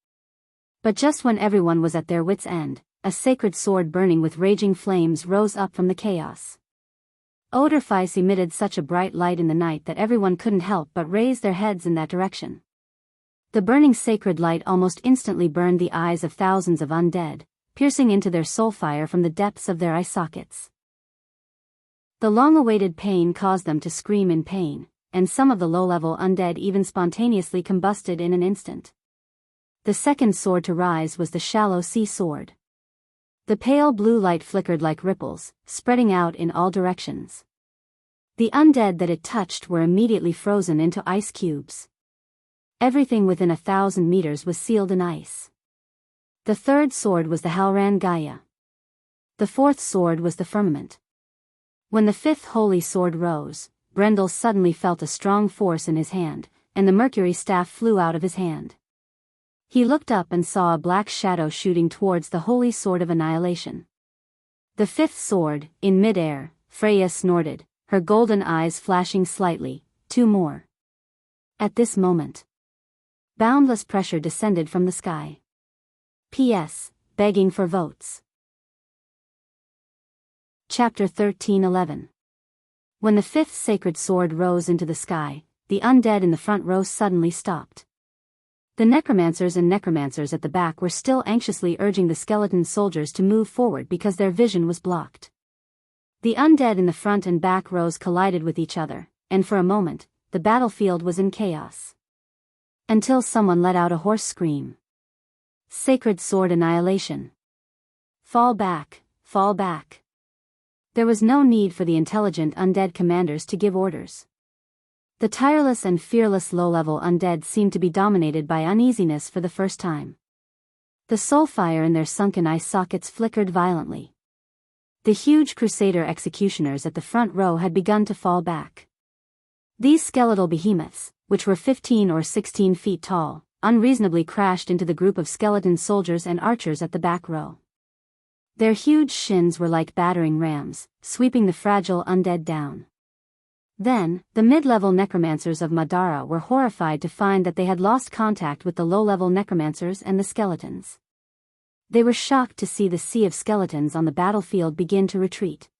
Speaker 1: But just when everyone was at their wits' end, a sacred sword burning with raging flames rose up from the chaos. Odorfice emitted such a bright light in the night that everyone couldn't help but raise their heads in that direction. The burning sacred light almost instantly burned the eyes of thousands of undead, piercing into their soul fire from the depths of their eye sockets. The long-awaited pain caused them to scream in pain, and some of the low-level undead even spontaneously combusted in an instant. The second sword to rise was the shallow sea sword. The pale blue light flickered like ripples, spreading out in all directions. The undead that it touched were immediately frozen into ice cubes. Everything within 1,000 meters was sealed in ice. The third sword was the Halran Gaia. The fourth sword was the firmament. When the fifth holy sword rose, Brendel suddenly felt a strong force in his hand, and the mercury staff flew out of his hand. He looked up and saw a black shadow shooting towards the holy sword of annihilation. The fifth sword, in mid-air, Freya snorted, her golden eyes flashing slightly. 2 more. At this moment, boundless pressure descended from the sky. P.S. Begging for votes. Chapter 13:11. When the fifth sacred sword rose into the sky, the undead in the front row suddenly stopped. The necromancers and necromancers at the back were still anxiously urging the skeleton soldiers to move forward because their vision was blocked. The undead in the front and back rows collided with each other, and for a moment, the battlefield was in chaos. Until someone let out a hoarse scream. Sacred sword annihilation. Fall back, fall back. There was no need for the intelligent undead commanders to give orders. The tireless and fearless low-level undead seemed to be dominated by uneasiness for the first time. The soul fire in their sunken eye sockets flickered violently. The huge crusader executioners at the front row had begun to fall back. These skeletal behemoths, which were 15 or 16 feet tall, unreasonably crashed into the group of skeleton soldiers and archers at the back row. Their huge shins were like battering rams, sweeping the fragile undead down. Then, the mid-level necromancers of Madara were horrified to find that they had lost contact with the low-level necromancers and the skeletons. They were shocked to see the sea of skeletons on the battlefield begin to retreat.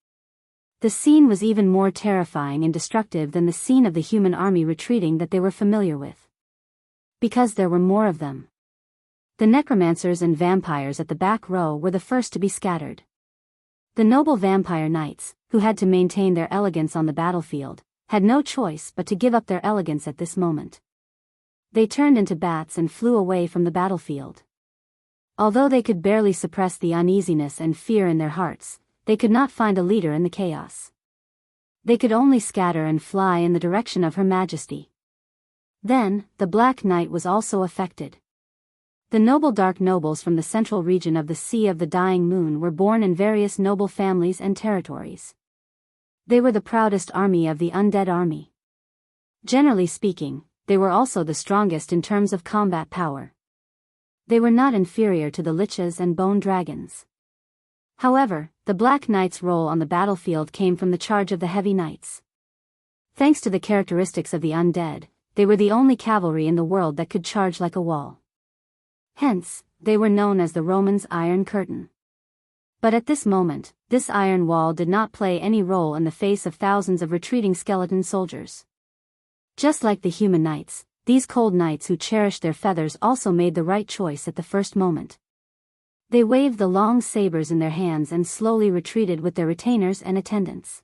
Speaker 1: The scene was even more terrifying and destructive than the scene of the human army retreating that they were familiar with. Because there were more of them. The necromancers and vampires at the back row were the first to be scattered. The noble vampire knights, who had to maintain their elegance on the battlefield, had no choice but to give up their elegance at this moment. They turned into bats and flew away from the battlefield. Although they could barely suppress the uneasiness and fear in their hearts, they could not find a leader in the chaos. They could only scatter and fly in the direction of Her Majesty. Then, the Black Knight was also affected. The noble dark nobles from the central region of the Sea of the Dying Moon were born in various noble families and territories. They were the proudest army of the undead army. Generally speaking, they were also the strongest in terms of combat power. They were not inferior to the liches and bone dragons. However, the Black Knight's role on the battlefield came from the charge of the Heavy Knights. Thanks to the characteristics of the undead, they were the only cavalry in the world that could charge like a wall. Hence, they were known as the Romans' Iron Curtain. But at this moment, this iron wall did not play any role in the face of thousands of retreating skeleton soldiers. Just like the human knights, these cold knights who cherished their feathers also made the right choice at the first moment. They waved the long sabers in their hands and slowly retreated with their retainers and attendants.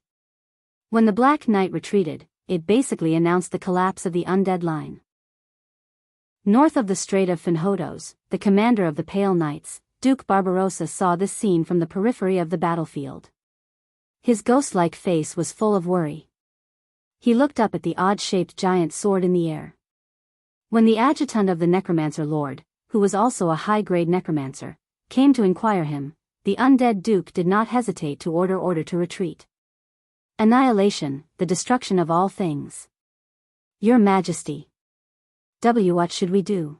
Speaker 1: When the Black Knight retreated, it basically announced the collapse of the undead line. North of the Strait of Finhodos, the commander of the Pale Knights, Duke Barbarossa, saw this scene from the periphery of the battlefield. His ghost-like face was full of worry. He looked up at the odd-shaped giant sword in the air. When the adjutant of the necromancer lord, who was also a high-grade necromancer, came to inquire him, the undead duke did not hesitate to order to retreat. Annihilation, the destruction of all things. Your Majesty. What should we do?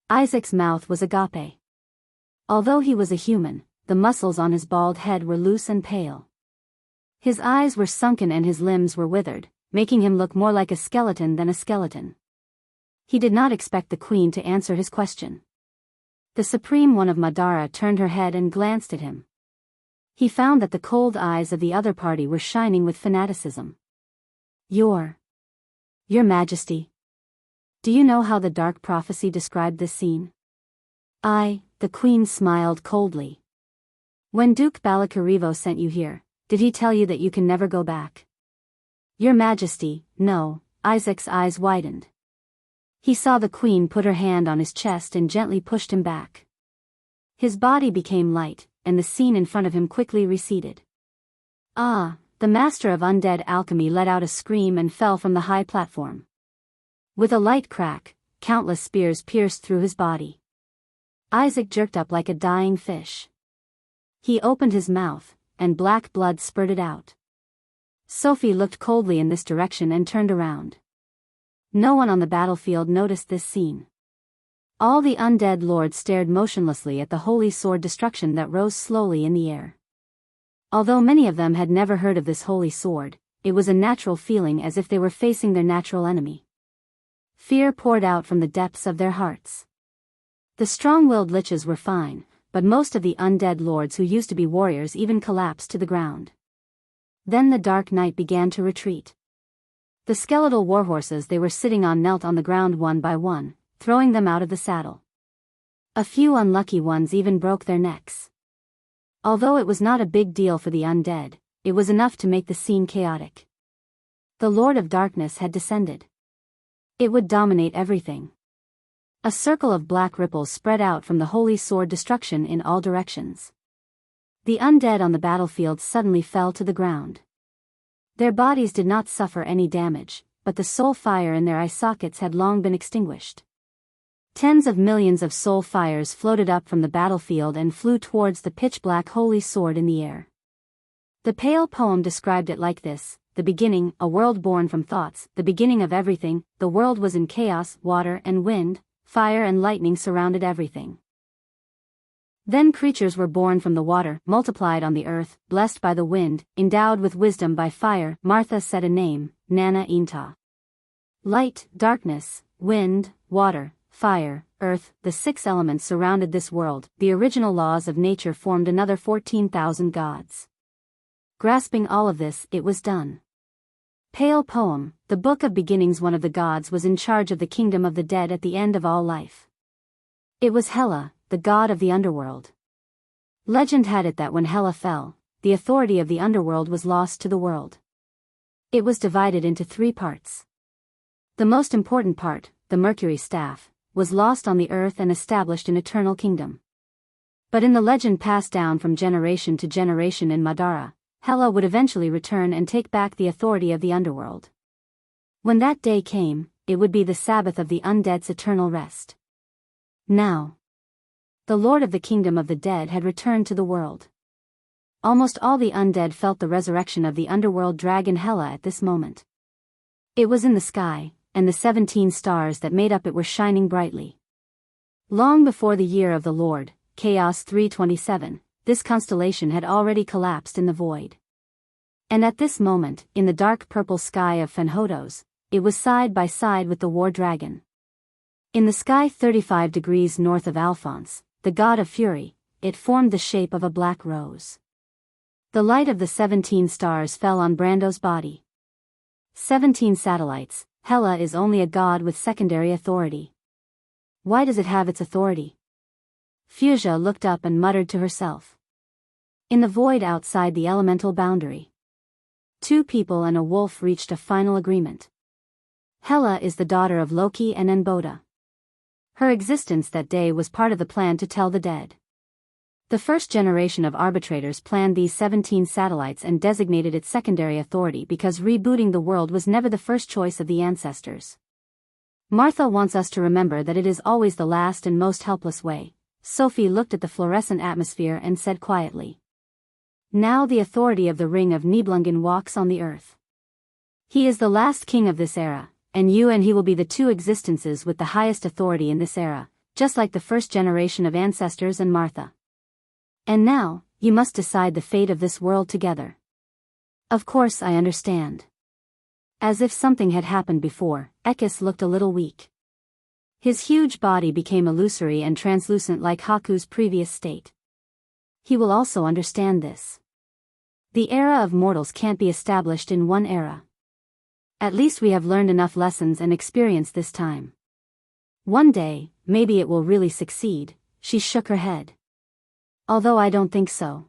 Speaker 1: Isaac's mouth was agape. Although he was a human, the muscles on his bald head were loose and pale. His eyes were sunken and his limbs were withered, making him look more like a skeleton than a skeleton. He did not expect the queen to answer his question. The Supreme One of Madara turned her head and glanced at him. He found that the cold eyes of the other party were shining with fanaticism. Your Majesty. Do you know how the dark prophecy described this scene? The Queen smiled coldly. When Duke Balakarivo sent you here, did he tell you that you can never go back? Your Majesty, no. Isaac's eyes widened. He saw the Queen put her hand on his chest and gently pushed him back. His body became light, and the scene in front of him quickly receded. The master of undead alchemy let out a scream and fell from the high platform. With a light crack, countless spears pierced through his body. Isaac jerked up like a dying fish. He opened his mouth, and black blood spurted out. Sophie looked coldly in this direction and turned around. No one on the battlefield noticed this scene. All the undead lords stared motionlessly at the holy sword destruction that rose slowly in the air. Although many of them had never heard of this holy sword, it was a natural feeling as if they were facing their natural enemy. Fear poured out from the depths of their hearts. The strong-willed liches were fine, but most of the undead lords who used to be warriors even collapsed to the ground. Then the dark night began to retreat. The skeletal warhorses they were sitting on knelt on the ground one by one, throwing them out of the saddle. A few unlucky ones even broke their necks. Although it was not a big deal for the undead, it was enough to make the scene chaotic. The Lord of Darkness had descended. It would dominate everything. A circle of black ripples spread out from the holy sword destruction in all directions. The undead on the battlefield suddenly fell to the ground. Their bodies did not suffer any damage, but the soul fire in their eye sockets had long been extinguished. Tens of millions of soul fires floated up from the battlefield and flew towards the pitch-black holy sword in the air. The pale poem described it like this: the beginning, a world born from thoughts, the beginning of everything, the world was in chaos, water and wind, fire and lightning surrounded everything. Then creatures were born from the water, multiplied on the earth, blessed by the wind, endowed with wisdom by fire. Martha said a name, Nana Inta. Light, darkness, wind, water, fire, earth, the 6 elements surrounded this world. The original laws of nature formed another 14,000 gods. Grasping all of this, it was done. Pale poem, the Book of Beginnings. One of the gods was in charge of the kingdom of the dead at the end of all life. It was Hela, the god of the underworld. Legend had it that when Hela fell, the authority of the underworld was lost to the world. It was divided into 3 parts. The most important part, the Mercury staff, was lost on the earth and established an eternal kingdom. But in the legend passed down from generation to generation in Madara, Hela would eventually return and take back the authority of the underworld. When that day came, it would be the Sabbath of the undead's eternal rest. Now, the Lord of the Kingdom of the Dead had returned to the world. Almost all the undead felt the resurrection of the underworld dragon Hela at this moment. It was in the sky, and the 17 stars that made up it were shining brightly. Long before the year of the Lord, Chaos 327, this constellation had already collapsed in the void. And at this moment, in the dark purple sky of Fenhodos, it was side by side with the war dragon. In the sky 35 degrees north of Alphonse, the god of fury, it formed the shape of a black rose. The light of the 17 stars fell on Brando's body. 17 satellites. Hela is only a god with secondary authority. Why does it have its authority? Fuchsia looked up and muttered to herself. In the void outside the elemental boundary, 2 people and a wolf reached a final agreement. Hela is the daughter of Loki and Enboda. Her existence that day was part of the plan to tell the dead. The first generation of arbitrators planned these 17 satellites and designated its secondary authority because rebooting the world was never the first choice of the ancestors. Martha wants us to remember that it is always the last and most helpless way. Sophie looked at the fluorescent atmosphere and said quietly. Now the authority of the Ring of Nibelungen walks on the earth. He is the last king of this era, and you and he will be the 2 existences with the highest authority in this era, just like the first generation of ancestors and Martha. And now, you must decide the fate of this world together. Of course I understand. As if something had happened before, Ekis looked a little weak. His huge body became illusory and translucent like Haku's previous state. He will also understand this. The era of mortals can't be established in one era. At least we have learned enough lessons and experience this time. One day, maybe it will really succeed. She shook her head. Although I don't think so.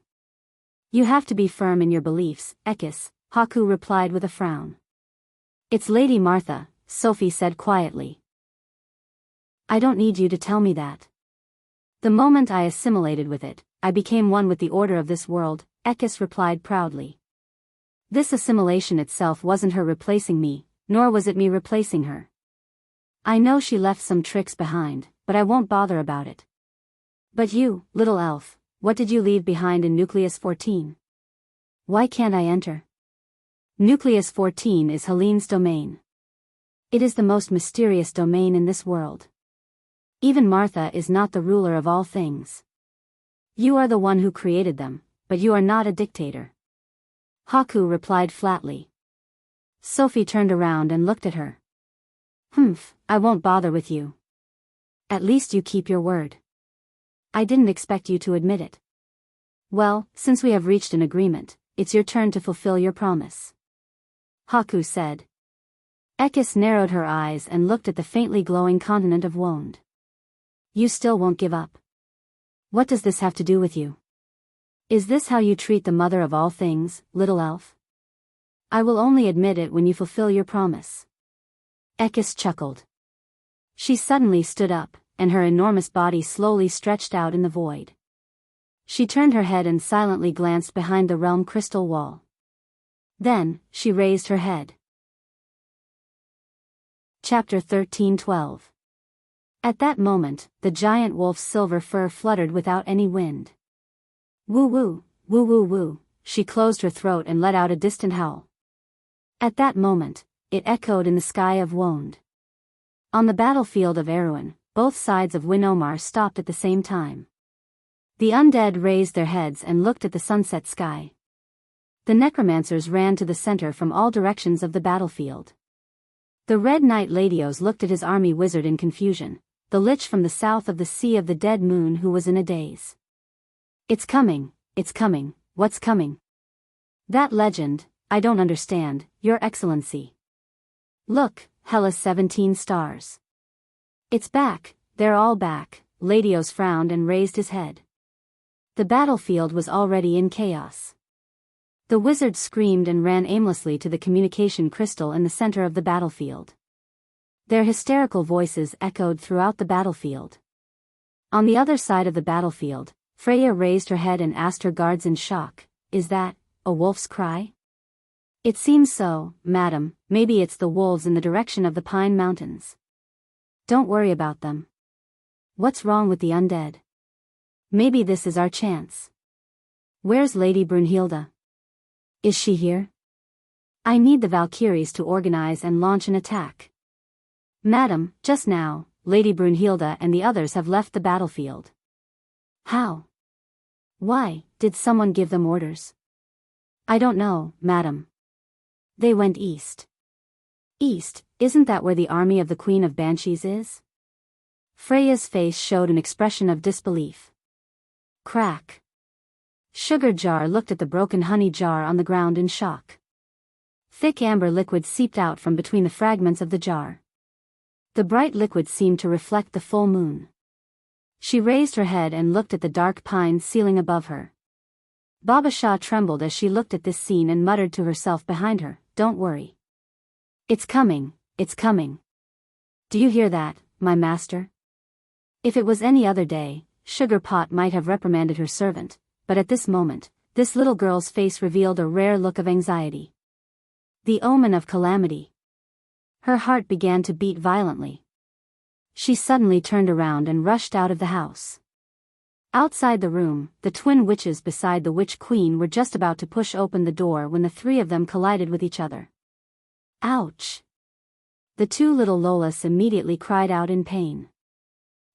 Speaker 1: You have to be firm in your beliefs, Ekis, Haku replied with a frown. It's Lady Martha, Sophie said quietly. I don't need you to tell me that. The moment I assimilated with it, I became one with the order of this world, Ekis replied proudly. This assimilation itself wasn't her replacing me, nor was it me replacing her. I know she left some tricks behind, but I won't bother about it. But you, little elf, what did you leave behind in Nucleus 14? Why can't I enter? Nucleus 14 is Helene's domain. It is the most mysterious domain in this world. Even Martha is not the ruler of all things. You are the one who created them, but you are not a dictator. Haku replied flatly. Sophie turned around and looked at her. I won't bother with you. At least you keep your word. I didn't expect you to admit it. Well, since we have reached an agreement, it's your turn to fulfill your promise. Haku said. Ekis narrowed her eyes and looked at the faintly glowing continent of Wonde. You still won't give up. What does this have to do with you? Is this how you treat the mother of all things, little elf? I will only admit it when you fulfill your promise. Ekis chuckled. She suddenly stood up, and her enormous body slowly stretched out in the void. She turned her head and silently glanced behind the realm crystal wall. Then, she raised her head. Chapter 13:12. At that moment, the giant wolf's silver fur fluttered without any wind. Woo woo, woo woo woo, she closed her throat and let out a distant howl. At that moment, it echoed in the sky of Wonde. On the battlefield of Erewhon, both sides of Winomar stopped at the same time. The undead raised their heads and looked at the sunset sky. The necromancers ran to the center from all directions of the battlefield. The Red Knight Ladios looked at his army wizard in confusion, the lich from the south of the Sea of the Dead Moon who was in a daze. It's coming, what's coming? That legend, I don't understand, Your Excellency. Look, Hellas 17 stars. It's back, they're all back, Ladios frowned and raised his head. The battlefield was already in chaos. The wizard screamed and ran aimlessly to the communication crystal in the center of the battlefield. Their hysterical voices echoed throughout the battlefield. On the other side of the battlefield, Freya raised her head and asked her guards in shock, Is that a wolf's cry? It seems so, madam, maybe it's the wolves in the direction of the Pine Mountains. Don't worry about them. What's wrong with the undead? Maybe this is our chance. Where's Lady Brunhilde? Is she here? I need the Valkyries to organize and launch an attack. Madam, just now, Lady Brunhilde and the others have left the battlefield. How? Why, did someone give them orders? I don't know, madam. They went east. East, isn't that where the army of the Queen of Banshees is? Freya's face showed an expression of disbelief. Crack. Sugar Jar looked at the broken honey jar on the ground in shock. Thick amber liquid seeped out from between the fragments of the jar. The bright liquid seemed to reflect the full moon. She raised her head and looked at the dark pine ceiling above her. Baba Shah trembled as she looked at this scene and muttered to herself behind her, Don't worry. It's coming, it's coming. Do you hear that, my master? If it was any other day, Sugar Pot might have reprimanded her servant, but at this moment, this little girl's face revealed a rare look of anxiety. The omen of calamity. Her heart began to beat violently. She suddenly turned around and rushed out of the house. Outside the room, the twin witches beside the Witch Queen were just about to push open the door when the three of them collided with each other. Ouch! The two little Lolas immediately cried out in pain.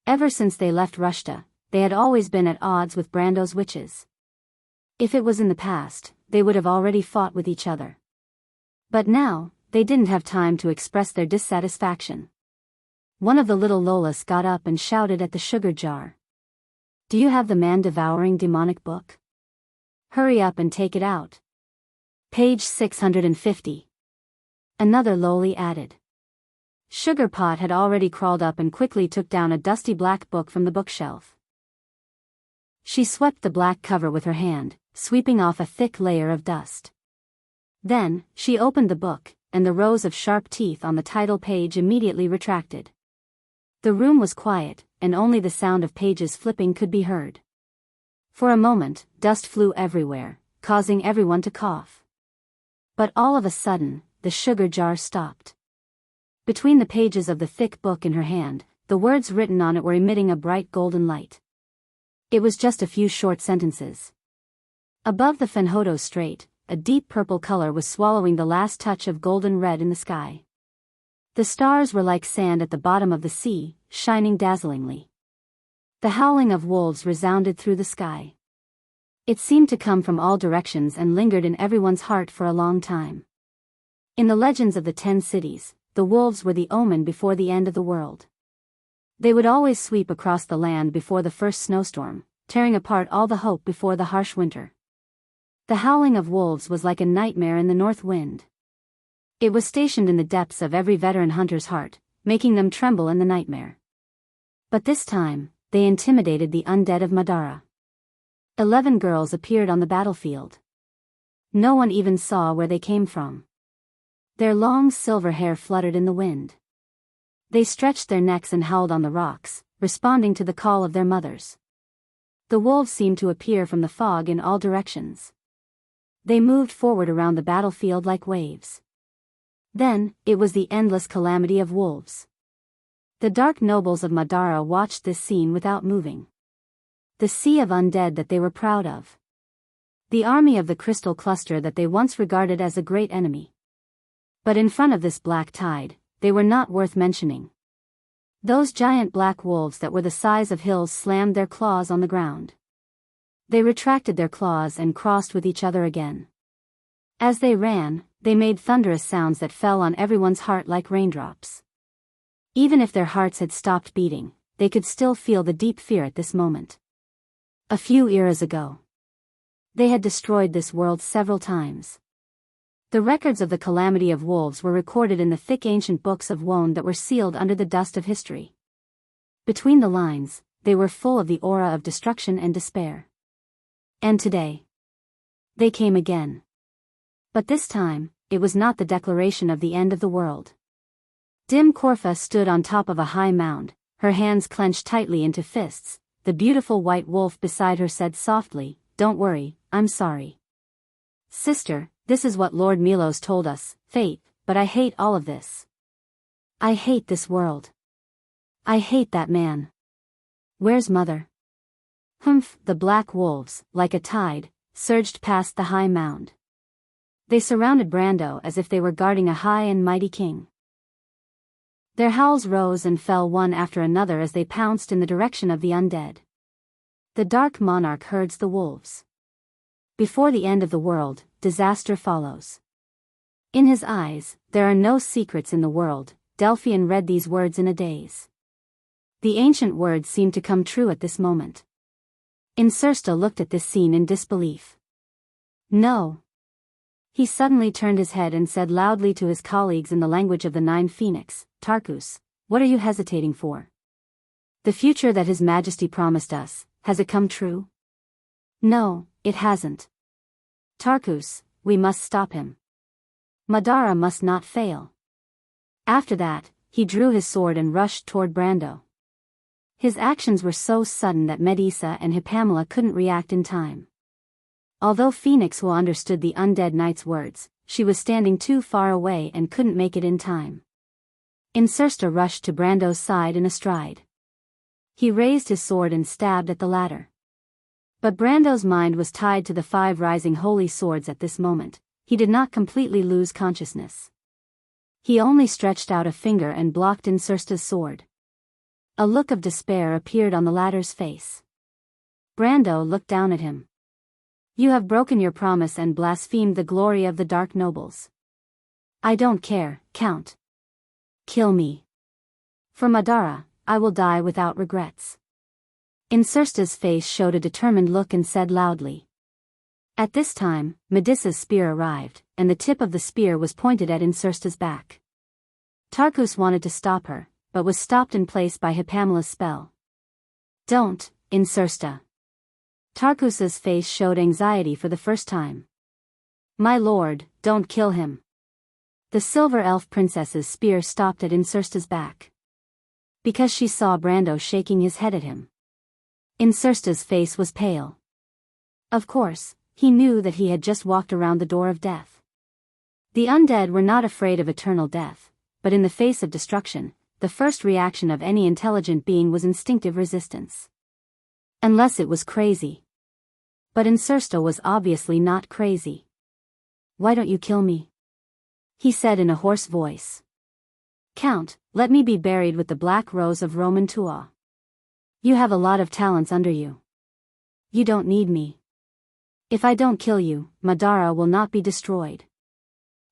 Speaker 1: Ever since they left Rushta, they had always been at odds with Brando's witches. If it was in the past, they would have already fought with each other. But now, they didn't have time to express their dissatisfaction. One of the little Lolas got up and shouted at the sugar jar. Do you have the man-devouring demonic book? Hurry up and take it out. Page 650. Another lowly added. Sugarpot had already crawled up and quickly took down a dusty black book from the bookshelf. She swept the black cover with her hand, sweeping off a thick layer of dust. Then, she opened the book, and the rows of sharp teeth on the title page immediately retracted. The room was quiet, and only the sound of pages flipping could be heard. For a moment, dust flew everywhere, causing everyone to cough. But all of a sudden, the sugar jar stopped. Between the pages of the thick book in her hand, the words written on it were emitting a bright golden light. It was just a few short sentences. Above the Fenhodo Strait, a deep purple color was swallowing the last touch of golden red in the sky. The stars were like sand at the bottom of the sea, shining dazzlingly. The howling of wolves resounded through the sky. It seemed to come from all directions and lingered in everyone's heart for a long time. In the legends of the 10 cities, the wolves were the omen before the end of the world. They would always sweep across the land before the first snowstorm, tearing apart all the hope before the harsh winter. The howling of wolves was like a nightmare in the north wind. It was stationed in the depths of every veteran hunter's heart, making them tremble in the nightmare. But this time, they intimidated the undead of Madara. 11 girls appeared on the battlefield. No one even saw where they came from. Their long silver hair fluttered in the wind. They stretched their necks and howled on the rocks, responding to the call of their mothers. The wolves seemed to appear from the fog in all directions. They moved forward around the battlefield like waves. Then, it was the endless calamity of wolves. The dark nobles of Madara watched this scene without moving. The sea of undead that they were proud of. The army of the crystal cluster that they once regarded as a great enemy. But in front of this black tide, they were not worth mentioning. Those giant black wolves that were the size of hills slammed their claws on the ground. They retracted their claws and crossed with each other again. As they ran, they made thunderous sounds that fell on everyone's heart like raindrops. Even if their hearts had stopped beating, they could still feel the deep fear at this moment. A few eras ago, they had destroyed this world several times. The records of the calamity of wolves were recorded in the thick ancient books of Wone that were sealed under the dust of history. Between the lines, they were full of the aura of destruction and despair. And today, they came again. But this time, it was not the declaration of the end of the world. Dim Corfa stood on top of a high mound, her hands clenched tightly into fists. The beautiful white wolf beside her said softly, "Don't worry, I'm sorry. Sister, this is what Lord Milos told us, fate, but I hate all of this. I hate this world. I hate that man. Where's mother?" Humph! The black wolves, like a tide, surged past the high mound. They surrounded Brando as if they were guarding a high and mighty king. Their howls rose and fell one after another as they pounced in the direction of the undead. The dark monarch herds the wolves. Before the end of the world, disaster follows. In his eyes, there are no secrets in the world. Delphian read these words in a daze. The ancient words seemed to come true at this moment. Insursta looked at this scene in disbelief. No. He suddenly turned his head and said loudly to his colleagues in the language of the Nine Phoenix, "Tarkus, what are you hesitating for? The future that His Majesty promised us, has it come true?" "No, it hasn't. Tarkus, we must stop him. Madara must not fail." After that, he drew his sword and rushed toward Brando. His actions were so sudden that Medisa and Hippamela couldn't react in time. Although Phoenix Hua understood the undead knight's words, she was standing too far away and couldn't make it in time. Insursta rushed to Brando's side in a stride. He raised his sword and stabbed at the latter. But Brando's mind was tied to the 5 rising holy swords at this moment. He did not completely lose consciousness. He only stretched out a finger and blocked Insursta's sword. A look of despair appeared on the latter's face. Brando looked down at him. "You have broken your promise and blasphemed the glory of the Dark Nobles. I don't care, Count. Kill me. For Madara, I will die without regrets." Insursta's face showed a determined look and said loudly, At this time, Medissa's spear arrived, and the tip of the spear was pointed at Insursta's back. Tarkus wanted to stop her, but was stopped in place by Hippamela's spell. Don't, Insursta. Tarkus's face showed anxiety for the first time. My lord, don't kill him. The silver elf princess's spear stopped at Insursta's back. Because she saw Brando shaking his head at him. Insursta's face was pale. Of course, he knew that he had just walked around the door of death. The undead were not afraid of eternal death, but in the face of destruction, the first reaction of any intelligent being was instinctive resistance. Unless it was crazy. But Insursta was obviously not crazy. Why don't you kill me? He said in a hoarse voice. Count, let me be buried with the black rose of Roman Tua. You have a lot of talents under you. You don't need me. If I don't kill you, Madara will not be destroyed.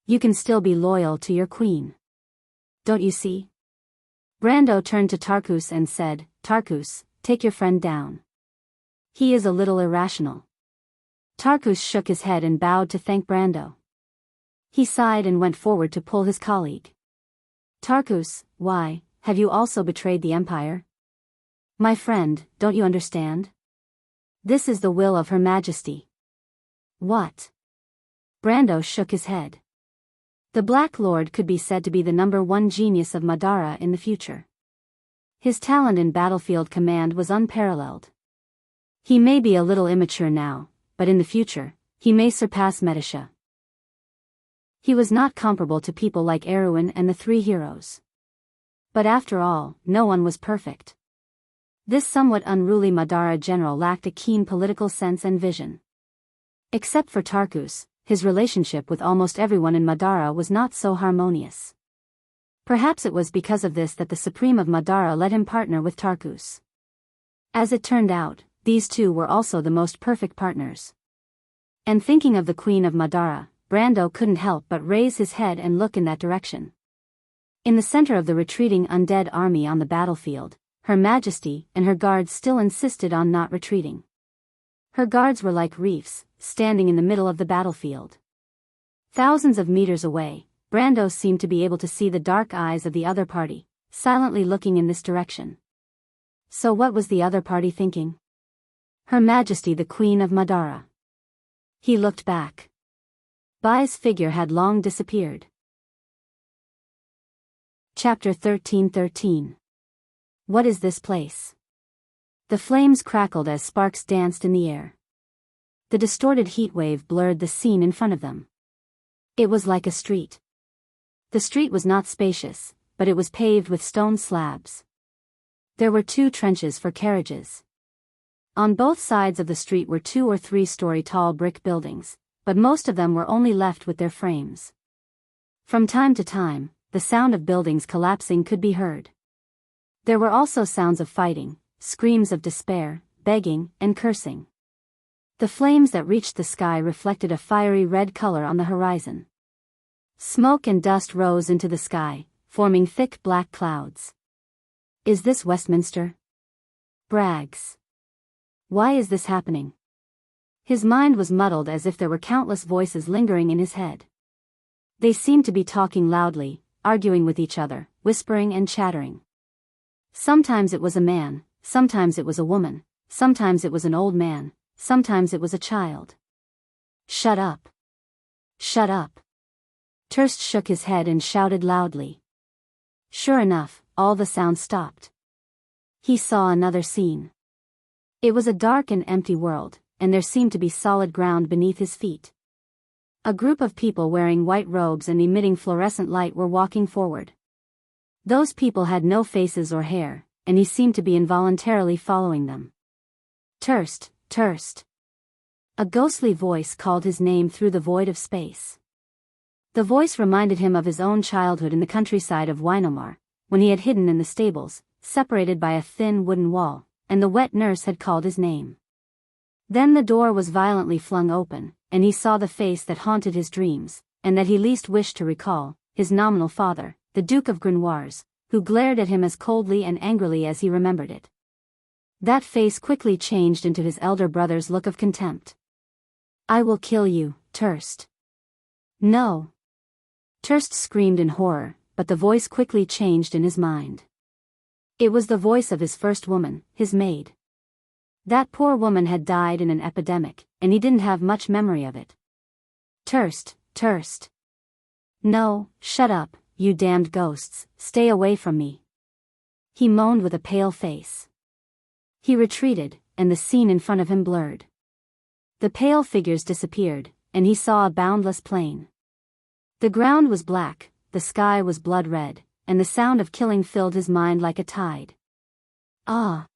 Speaker 1: You can still be loyal to your queen. Don't you see? Brando turned to Tarkus and said, Tarkus, take your friend down. He is a little irrational. Tarkus shook his head and bowed to thank Brando. He sighed and went forward to pull his colleague. Tarkus, why, have you also betrayed the Empire? My friend, don't you understand? This is the will of Her Majesty. What? Brando shook his head. The Black Lord could be said to be the #1 genius of Madara in the future. His talent in battlefield command was unparalleled. He may be a little immature now, but in the future, he may surpass Medisha. He was not comparable to people like Erwin and the three heroes. But after all, no one was perfect. This somewhat unruly Madara general lacked a keen political sense and vision. Except for Tarkus, his relationship with almost everyone in Madara was not so harmonious. Perhaps it was because of this that the Supreme of Madara let him partner with Tarkus. As it turned out, these two were also the most perfect partners. And thinking of the Queen of Madara, Brando couldn't help but raise his head and look in that direction. In the center of the retreating undead army on the battlefield, Her Majesty and her guards still insisted on not retreating. Her guards were like reefs, standing in the middle of the battlefield. Thousands of meters away, Brando seemed to be able to see the dark eyes of the other party, silently looking in this direction. So what was the other party thinking? Her Majesty the Queen of Madara. He looked back. Bai's figure had long disappeared. Chapter 13:13. What is this place? The flames crackled as sparks danced in the air. The distorted heat wave blurred the scene in front of them. It was like a street. The street was not spacious, but it was paved with stone slabs. There were 2 trenches for carriages. On both sides of the street were 2 or 3-story tall brick buildings, but most of them were only left with their frames. From time to time, the sound of buildings collapsing could be heard. There were also sounds of fighting, screams of despair, begging, and cursing. The flames that reached the sky reflected a fiery red color on the horizon. Smoke and dust rose into the sky, forming thick black clouds. Is this Westminster? Brags. Why is this happening? His mind was muddled as if there were countless voices lingering in his head. They seemed to be talking loudly, arguing with each other, whispering and chattering. Sometimes it was a man, sometimes it was a woman, sometimes it was an old man, sometimes it was a child. Shut up. Shut up. Terst shook his head and shouted loudly. Sure enough, all the sounds stopped. He saw another scene. It was a dark and empty world, and there seemed to be solid ground beneath his feet. A group of people wearing white robes and emitting fluorescent light were walking forward. Those people had no faces or hair, and he seemed to be involuntarily following them. Terst, Terst. A ghostly voice called his name through the void of space. The voice reminded him of his own childhood in the countryside of Weinomar, when he had hidden in the stables, separated by a thin wooden wall, and the wet nurse had called his name. Then the door was violently flung open, and he saw the face that haunted his dreams, and that he least wished to recall, his nominal father, the Duke of Grenoires, who glared at him as coldly and angrily as he remembered it. That face quickly changed into his elder brother's look of contempt. I will kill you, Terst. No. Terst screamed in horror, but the voice quickly changed in his mind. It was the voice of his first woman, his maid. That poor woman had died in an epidemic, and he didn't have much memory of it. Terst, Terst. No, shut up, you damned ghosts, stay away from me. He moaned with a pale face. He retreated, and the scene in front of him blurred. The pale figures disappeared, and he saw a boundless plain. The ground was black, the sky was blood red, and the sound of killing filled his mind like a tide. Ah!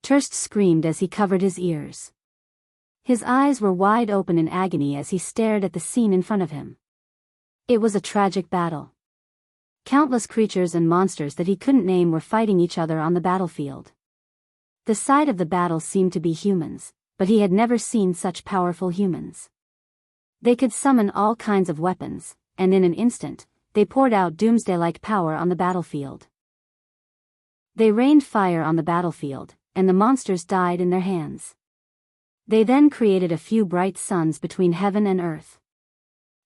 Speaker 1: Terst screamed as he covered his ears. His eyes were wide open in agony as he stared at the scene in front of him. It was a tragic battle. Countless creatures and monsters that he couldn't name were fighting each other on the battlefield. The side of the battle seemed to be humans, but he had never seen such powerful humans. They could summon all kinds of weapons, and in an instant, they poured out doomsday-like power on the battlefield. They rained fire on the battlefield, and the monsters died in their hands. They then created a few bright suns between heaven and earth.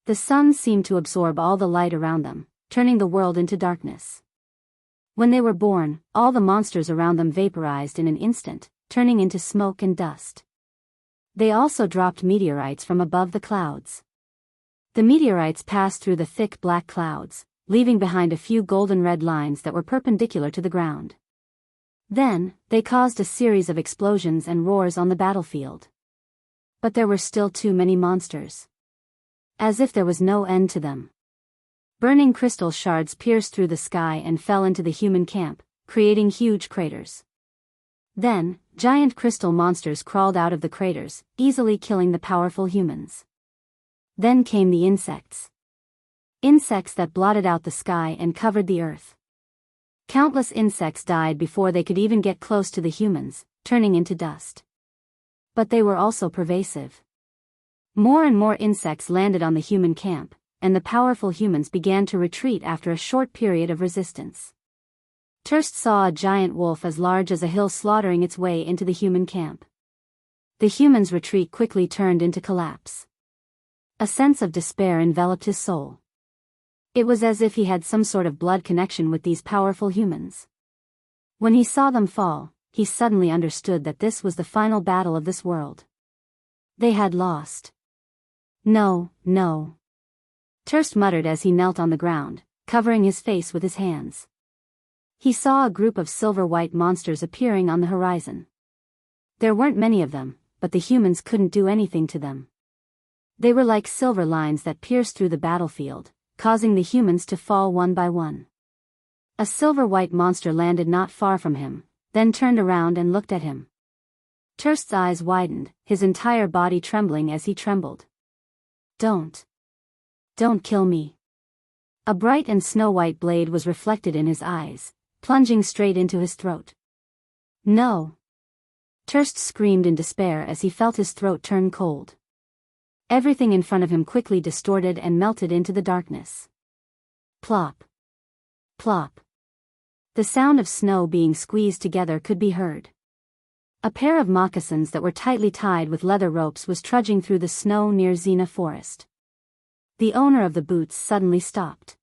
Speaker 1: The suns seemed to absorb all the light around them, turning the world into darkness. When they were born, all the monsters around them vaporized in an instant, turning into smoke and dust. They also dropped meteorites from above the clouds. The meteorites passed through the thick black clouds, leaving behind a few golden red lines that were perpendicular to the ground. Then, they caused a series of explosions and roars on the battlefield. But there were still too many monsters. As if there was no end to them. Burning crystal shards pierced through the sky and fell into the human camp, creating huge craters. Then, giant crystal monsters crawled out of the craters, easily killing the powerful humans. Then came the insects. Insects that blotted out the sky and covered the earth. Countless insects died before they could even get close to the humans, turning into dust. But they were also pervasive. More and more insects landed on the human camp, and the powerful humans began to retreat after a short period of resistance. Terst saw a giant wolf as large as a hill slaughtering its way into the human camp. The humans' retreat quickly turned into collapse. A sense of despair enveloped his soul. It was as if he had some sort of blood connection with these powerful humans. When he saw them fall, he suddenly understood that this was the final battle of this world. They had lost. No, no. Terst muttered as he knelt on the ground, covering his face with his hands. He saw a group of silver-white monsters appearing on the horizon. There weren't many of them, but the humans couldn't do anything to them. They were like silver lines that pierced through the battlefield, causing the humans to fall one by one. A silver-white monster landed not far from him, then turned around and looked at him. Terst's eyes widened, his entire body trembling as he trembled. Don't kill me. A bright and snow-white blade was reflected in his eyes, plunging straight into his throat. No. Terst screamed in despair as he felt his throat turn cold. Everything in front of him quickly distorted and melted into the darkness. Plop. Plop. The sound of snow being squeezed together could be heard. A pair of moccasins that were tightly tied with leather ropes was trudging through the snow near Xena Forest. The owner of the boots suddenly stopped.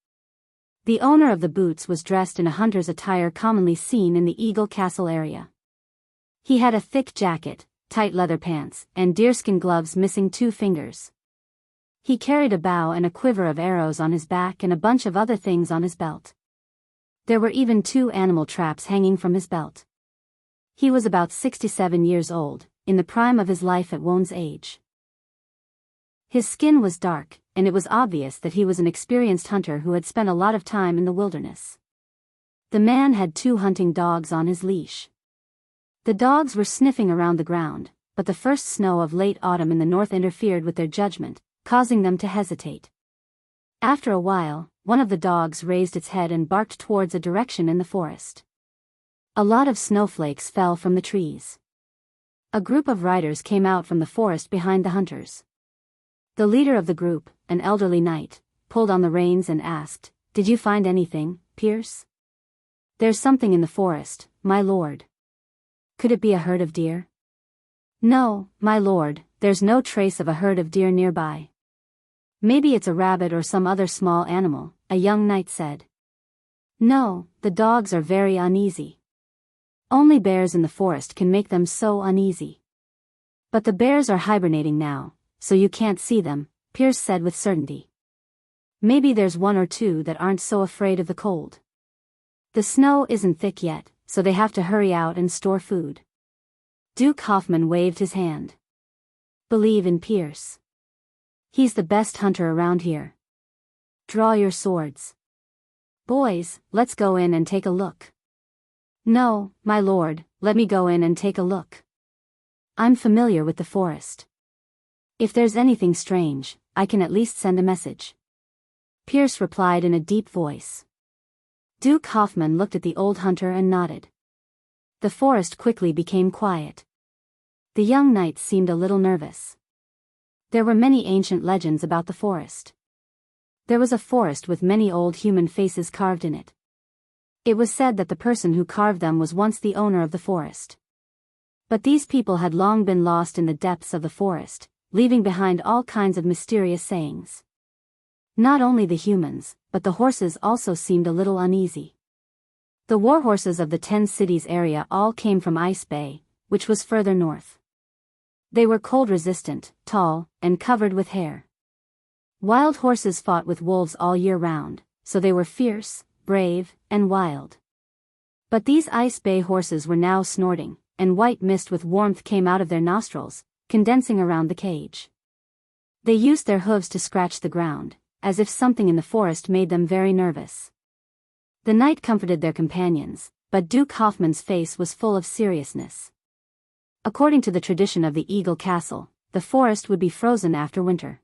Speaker 1: The owner of the boots was dressed in a hunter's attire commonly seen in the Eagle Castle area. He had a thick jacket, tight leather pants, and deerskin gloves missing 2 fingers. He carried a bow and a quiver of arrows on his back and a bunch of other things on his belt. There were even 2 animal traps hanging from his belt. He was about 67 years old, in the prime of his life at Won's age. His skin was dark, and it was obvious that he was an experienced hunter who had spent a lot of time in the wilderness. The man had 2 hunting dogs on his leash. The dogs were sniffing around the ground, but the first snow of late autumn in the north interfered with their judgment, causing them to hesitate. After a while, one of the dogs raised its head and barked towards a direction in the forest. A lot of snowflakes fell from the trees. A group of riders came out from the forest behind the hunters. The leader of the group, an elderly knight, pulled on the reins and asked, "Did you find anything, Pierce?" "There's something in the forest, my lord." "Could it be a herd of deer?" "No, my lord, there's no trace of a herd of deer nearby. Maybe it's a rabbit or some other small animal, a young knight said. No, the dogs are very uneasy. Only bears in the forest can make them so uneasy. But the bears are hibernating now, so you can't see them, Pierce said with certainty. Maybe there's one or two that aren't so afraid of the cold. The snow isn't thick yet, so they have to hurry out and store food. Duke Hoffman waved his hand. Believe in Pierce. He's the best hunter around here. Draw your swords. Boys, let's go in and take a look. No, my lord, let me go in and take a look. I'm familiar with the forest. If there's anything strange, I can at least send a message. Pierce replied in a deep voice. Duke Hoffman looked at the old hunter and nodded. The forest quickly became quiet. The young knight seemed a little nervous. There were many ancient legends about the forest. There was a forest with many old human faces carved in it. It was said that the person who carved them was once the owner of the forest. But these people had long been lost in the depths of the forest, leaving behind all kinds of mysterious sayings. Not only the humans, but the horses also seemed a little uneasy. The war horses of the 10 cities area all came from Ice Bay, which was further north. They were cold-resistant, tall, and covered with hair. Wild horses fought with wolves all year round, so they were fierce, brave, and wild. But these Ice Bay horses were now snorting, and white mist with warmth came out of their nostrils, condensing around the cage. They used their hooves to scratch the ground, as if something in the forest made them very nervous. The knight comforted their companions, but Duke Hoffman's face was full of seriousness. According to the tradition of the Eagle Castle, the forest would be frozen after winter.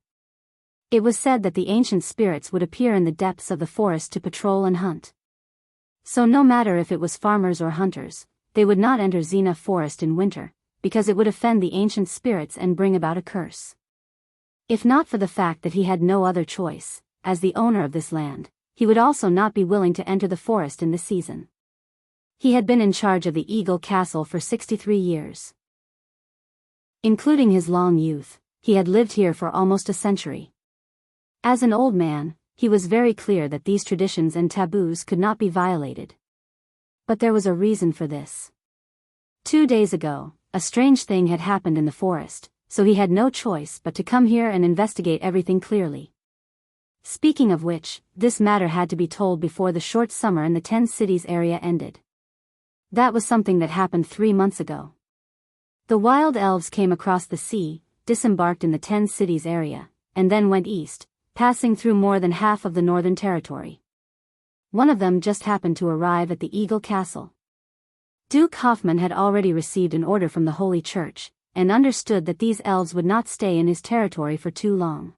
Speaker 1: It was said that the ancient spirits would appear in the depths of the forest to patrol and hunt. So no matter if it was farmers or hunters, they would not enter Xena Forest in winter, because it would offend the ancient spirits and bring about a curse. If not for the fact that he had no other choice, as the owner of this land, he would also not be willing to enter the forest in this season. He had been in charge of the Eagle Castle for 63 years. Including his long youth, he had lived here for almost a century. As an old man, he was very clear that these traditions and taboos could not be violated. But there was a reason for this. 2 days ago, a strange thing had happened in the forest, so he had no choice but to come here and investigate everything clearly. Speaking of which, this matter had to be told before the short summer in the 10 cities area ended. That was something that happened 3 months ago. The wild elves came across the sea, disembarked in the 10 cities area, and then went east, passing through more than half of the northern territory. One of them just happened to arrive at the Eagle Castle. Duke Hoffman had already received an order from the Holy Church, and understood that these elves would not stay in his territory for too long.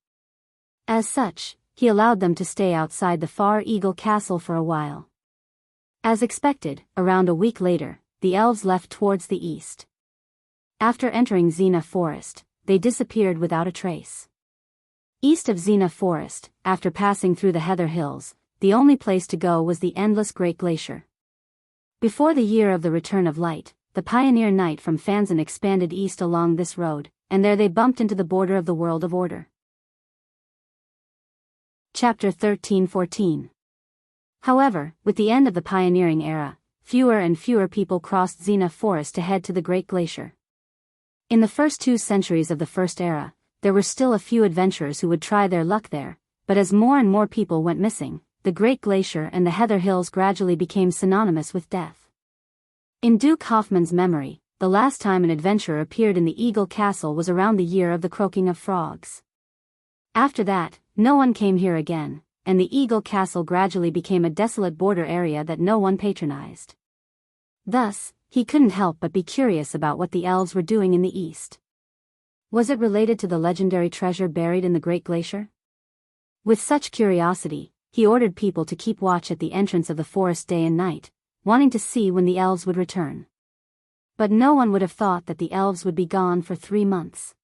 Speaker 1: As such, he allowed them to stay outside the far Eagle Castle for a while. As expected, around a week later, the elves left towards the east. After entering Xena Forest, they disappeared without a trace. East of Xena Forest, after passing through the Heather Hills, the only place to go was the endless Great Glacier. Before the year of the return of light, the pioneer knight from Fanzan expanded east along this road, and there they bumped into the border of the World of Order. Chapter 13-14. However, with the end of the pioneering era, fewer and fewer people crossed Xena Forest to head to the Great Glacier. In the first 2 centuries of the First Era, there were still a few adventurers who would try their luck there, but as more and more people went missing, the Great Glacier and the Heather Hills gradually became synonymous with death. In Duke Hoffman's memory, the last time an adventurer appeared in the Eagle Castle was around the year of the croaking of frogs. After that, no one came here again, and the Eagle Castle gradually became a desolate border area that no one patronized. Thus, he couldn't help but be curious about what the elves were doing in the east. Was it related to the legendary treasure buried in the Great Glacier? With such curiosity, he ordered people to keep watch at the entrance of the forest day and night, wanting to see when the elves would return. But no one would have thought that the elves would be gone for 3 months.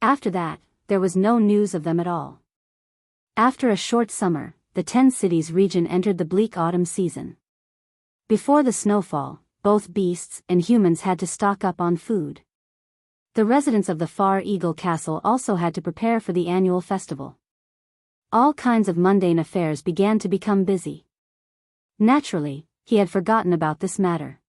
Speaker 1: After that, there was no news of them at all. After a short summer, the 10 cities region entered the bleak autumn season. Before the snowfall, both beasts and humans had to stock up on food. The residents of the Far Eagle Castle also had to prepare for the annual festival. All kinds of mundane affairs began to become busy. Naturally, he had forgotten about this matter.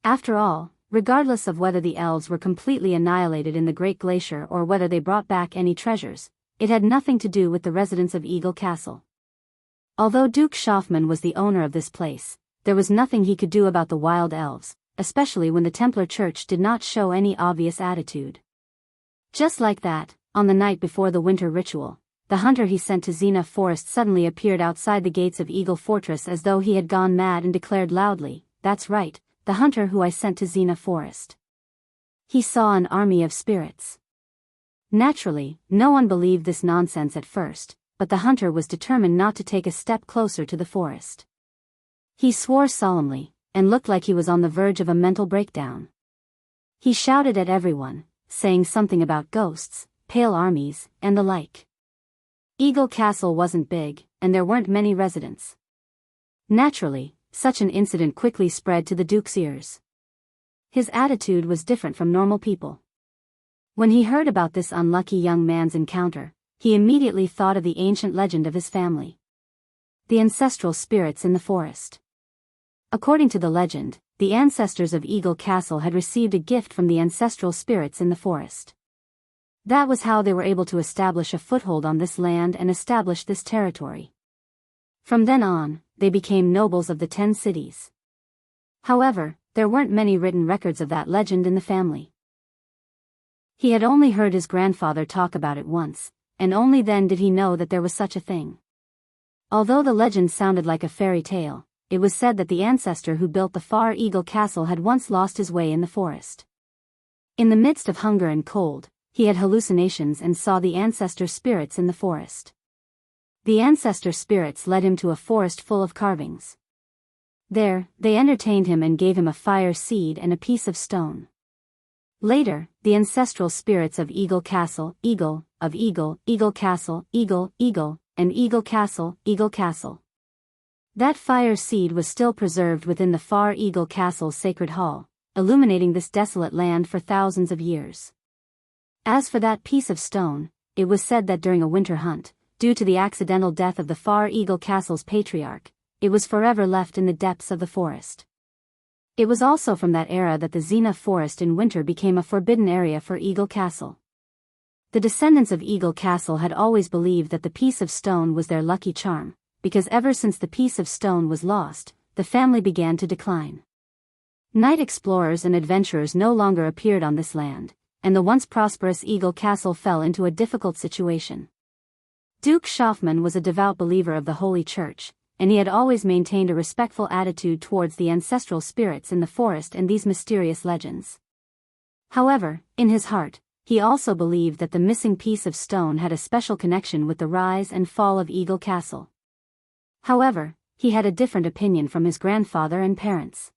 Speaker 1: After all, regardless of whether the elves were completely annihilated in the Great Glacier or whether they brought back any treasures, it had nothing to do with the residents of Eagle Castle. Although Duke Schaufman was the owner of this place, there was nothing he could do about the wild elves, especially when the Templar Church did not show any obvious attitude. Just like that, on the night before the winter ritual, the hunter he sent to Xena Forest suddenly appeared outside the gates of Eagle Fortress as though he had gone mad and declared loudly, "That's right, the hunter who I sent to Xena Forest. He saw an army of spirits." Naturally, no one believed this nonsense at first, but the hunter was determined not to take a step closer to the forest. He swore solemnly, and looked like he was on the verge of a mental breakdown. He shouted at everyone, saying something about ghosts, pale armies, and the like. Eagle Castle wasn't big, and there weren't many residents. Naturally, such an incident quickly spread to the Duke's ears. His attitude was different from normal people. When he heard about this unlucky young man's encounter, he immediately thought of the ancient legend of his family. The ancestral spirits in the forest. According to the legend, the ancestors of Eagle Castle had received a gift from the ancestral spirits in the forest. That was how they were able to establish a foothold on this land and establish this territory. From then on, they became nobles of the 10 cities. However, there weren't many written records of that legend in the family. He had only heard his grandfather talk about it once, and only then did he know that there was such a thing. Although the legend sounded like a fairy tale, it was said that the ancestor who built the Far Eagle Castle had once lost his way in the forest. In the midst of hunger and cold, he had hallucinations and saw the ancestor spirits in the forest. The ancestor spirits led him to a forest full of carvings. There, they entertained him and gave him a fire seed and a piece of stone. Later, the ancestral spirits of Eagle Castle, Eagle, of Eagle, Eagle Castle, Eagle, Eagle, and Eagle Castle, Eagle Castle. That fire seed was still preserved within the Far Eagle Castle's sacred hall, illuminating this desolate land for thousands of years. As for that piece of stone, it was said that during a winter hunt, due to the accidental death of the Far Eagle Castle's patriarch, it was forever left in the depths of the forest. It was also from that era that the Xena Forest in winter became a forbidden area for Eagle Castle. The descendants of Eagle Castle had always believed that the piece of stone was their lucky charm, because ever since the piece of stone was lost, the family began to decline. Night explorers and adventurers no longer appeared on this land, and the once prosperous Eagle Castle fell into a difficult situation. Duke Schaufman was a devout believer of the Holy Church, and he had always maintained a respectful attitude towards the ancestral spirits in the forest and these mysterious legends. However, in his heart, he also believed that the missing piece of stone had a special connection with the rise and fall of Eagle Castle. However, he had a different opinion from his grandfather and parents.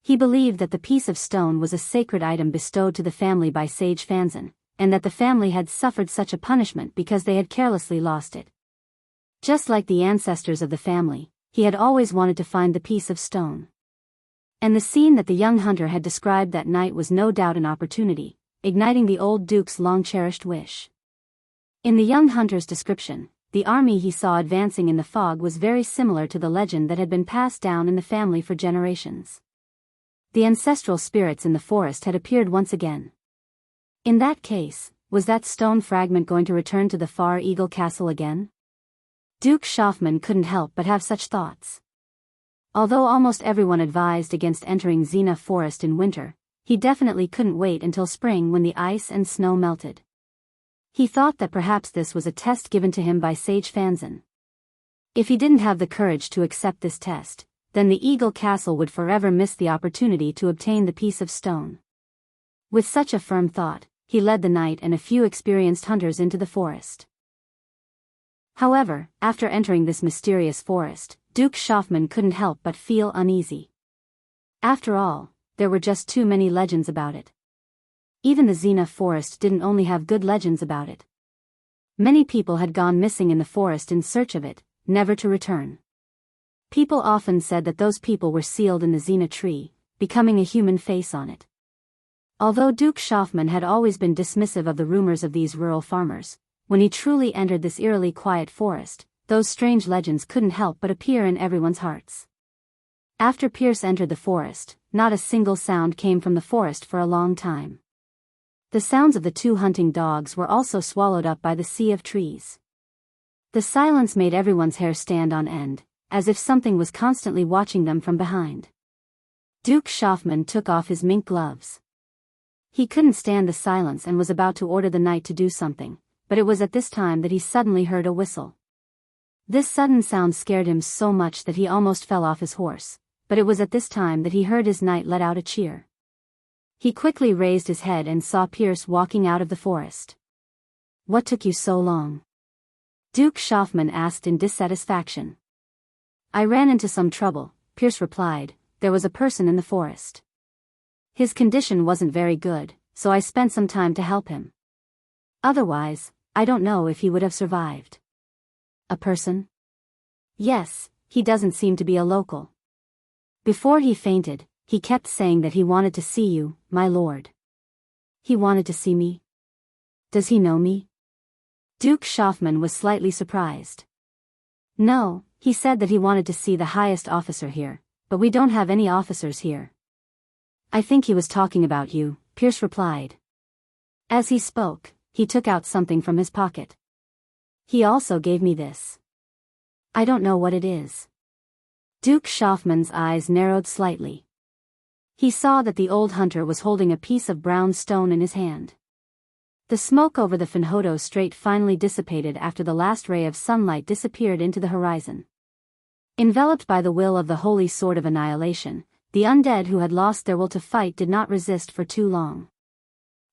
Speaker 1: He believed that the piece of stone was a sacred item bestowed to the family by Sage Fanzan, and that the family had suffered such a punishment because they had carelessly lost it. Just like the ancestors of the family, he had always wanted to find the piece of stone. And the scene that the young hunter had described that night was no doubt an opportunity, igniting the old duke's long-cherished wish. In the young hunter's description, the army he saw advancing in the fog was very similar to the legend that had been passed down in the family for generations. The ancestral spirits in the forest had appeared once again. In that case, was that stone fragment going to return to the Far Eagle Castle again? Duke Schaufman couldn't help but have such thoughts. Although almost everyone advised against entering Xena Forest in winter, he definitely couldn't wait until spring when the ice and snow melted. He thought that perhaps this was a test given to him by Sage Fanzan. If he didn't have the courage to accept this test, then the Eagle Castle would forever miss the opportunity to obtain the piece of stone. With such a firm thought, he led the knight and a few experienced hunters into the forest. However, after entering this mysterious forest, Duke Schaufman couldn't help but feel uneasy. After all, there were just too many legends about it. Even the Xena Forest didn't only have good legends about it. Many people had gone missing in the forest in search of it, never to return. People often said that those people were sealed in the Xena tree, becoming a human face on it. Although Duke Schaufman had always been dismissive of the rumors of these rural farmers, when he truly entered this eerily quiet forest, those strange legends couldn't help but appear in everyone's hearts. After Pierce entered the forest, not a single sound came from the forest for a long time. The sounds of the two hunting dogs were also swallowed up by the sea of trees. The silence made everyone's hair stand on end, as if something was constantly watching them from behind. Duke Schaufman took off his mink gloves. He couldn't stand the silence and was about to order the knight to do something, but it was at this time that he suddenly heard a whistle. This sudden sound scared him so much that he almost fell off his horse, but it was at this time that he heard his knight let out a cheer. He quickly raised his head and saw Pierce walking out of the forest. "What took you so long?" Duke Schaufman asked in dissatisfaction. "I ran into some trouble," Pierce replied. "There was a person in the forest. His condition wasn't very good, so I spent some time to help him. Otherwise, I don't know if he would have survived." "A person?" "Yes, he doesn't seem to be a local. Before he fainted, he kept saying that he wanted to see you, my lord." "He wanted to see me? Does he know me?" Duke Schaufman was slightly surprised. "No, he said that he wanted to see the highest officer here, but we don't have any officers here." "I think he was talking about you," Pierce replied. As he spoke, he took out something from his pocket. "He also gave me this. I don't know what it is." Duke Schaufman's eyes narrowed slightly. He saw that the old hunter was holding a piece of brown stone in his hand. The smoke over the Finhodo Strait finally dissipated after the last ray of sunlight disappeared into the horizon. Enveloped by the will of the holy sword of annihilation, the undead who had lost their will to fight did not resist for too long.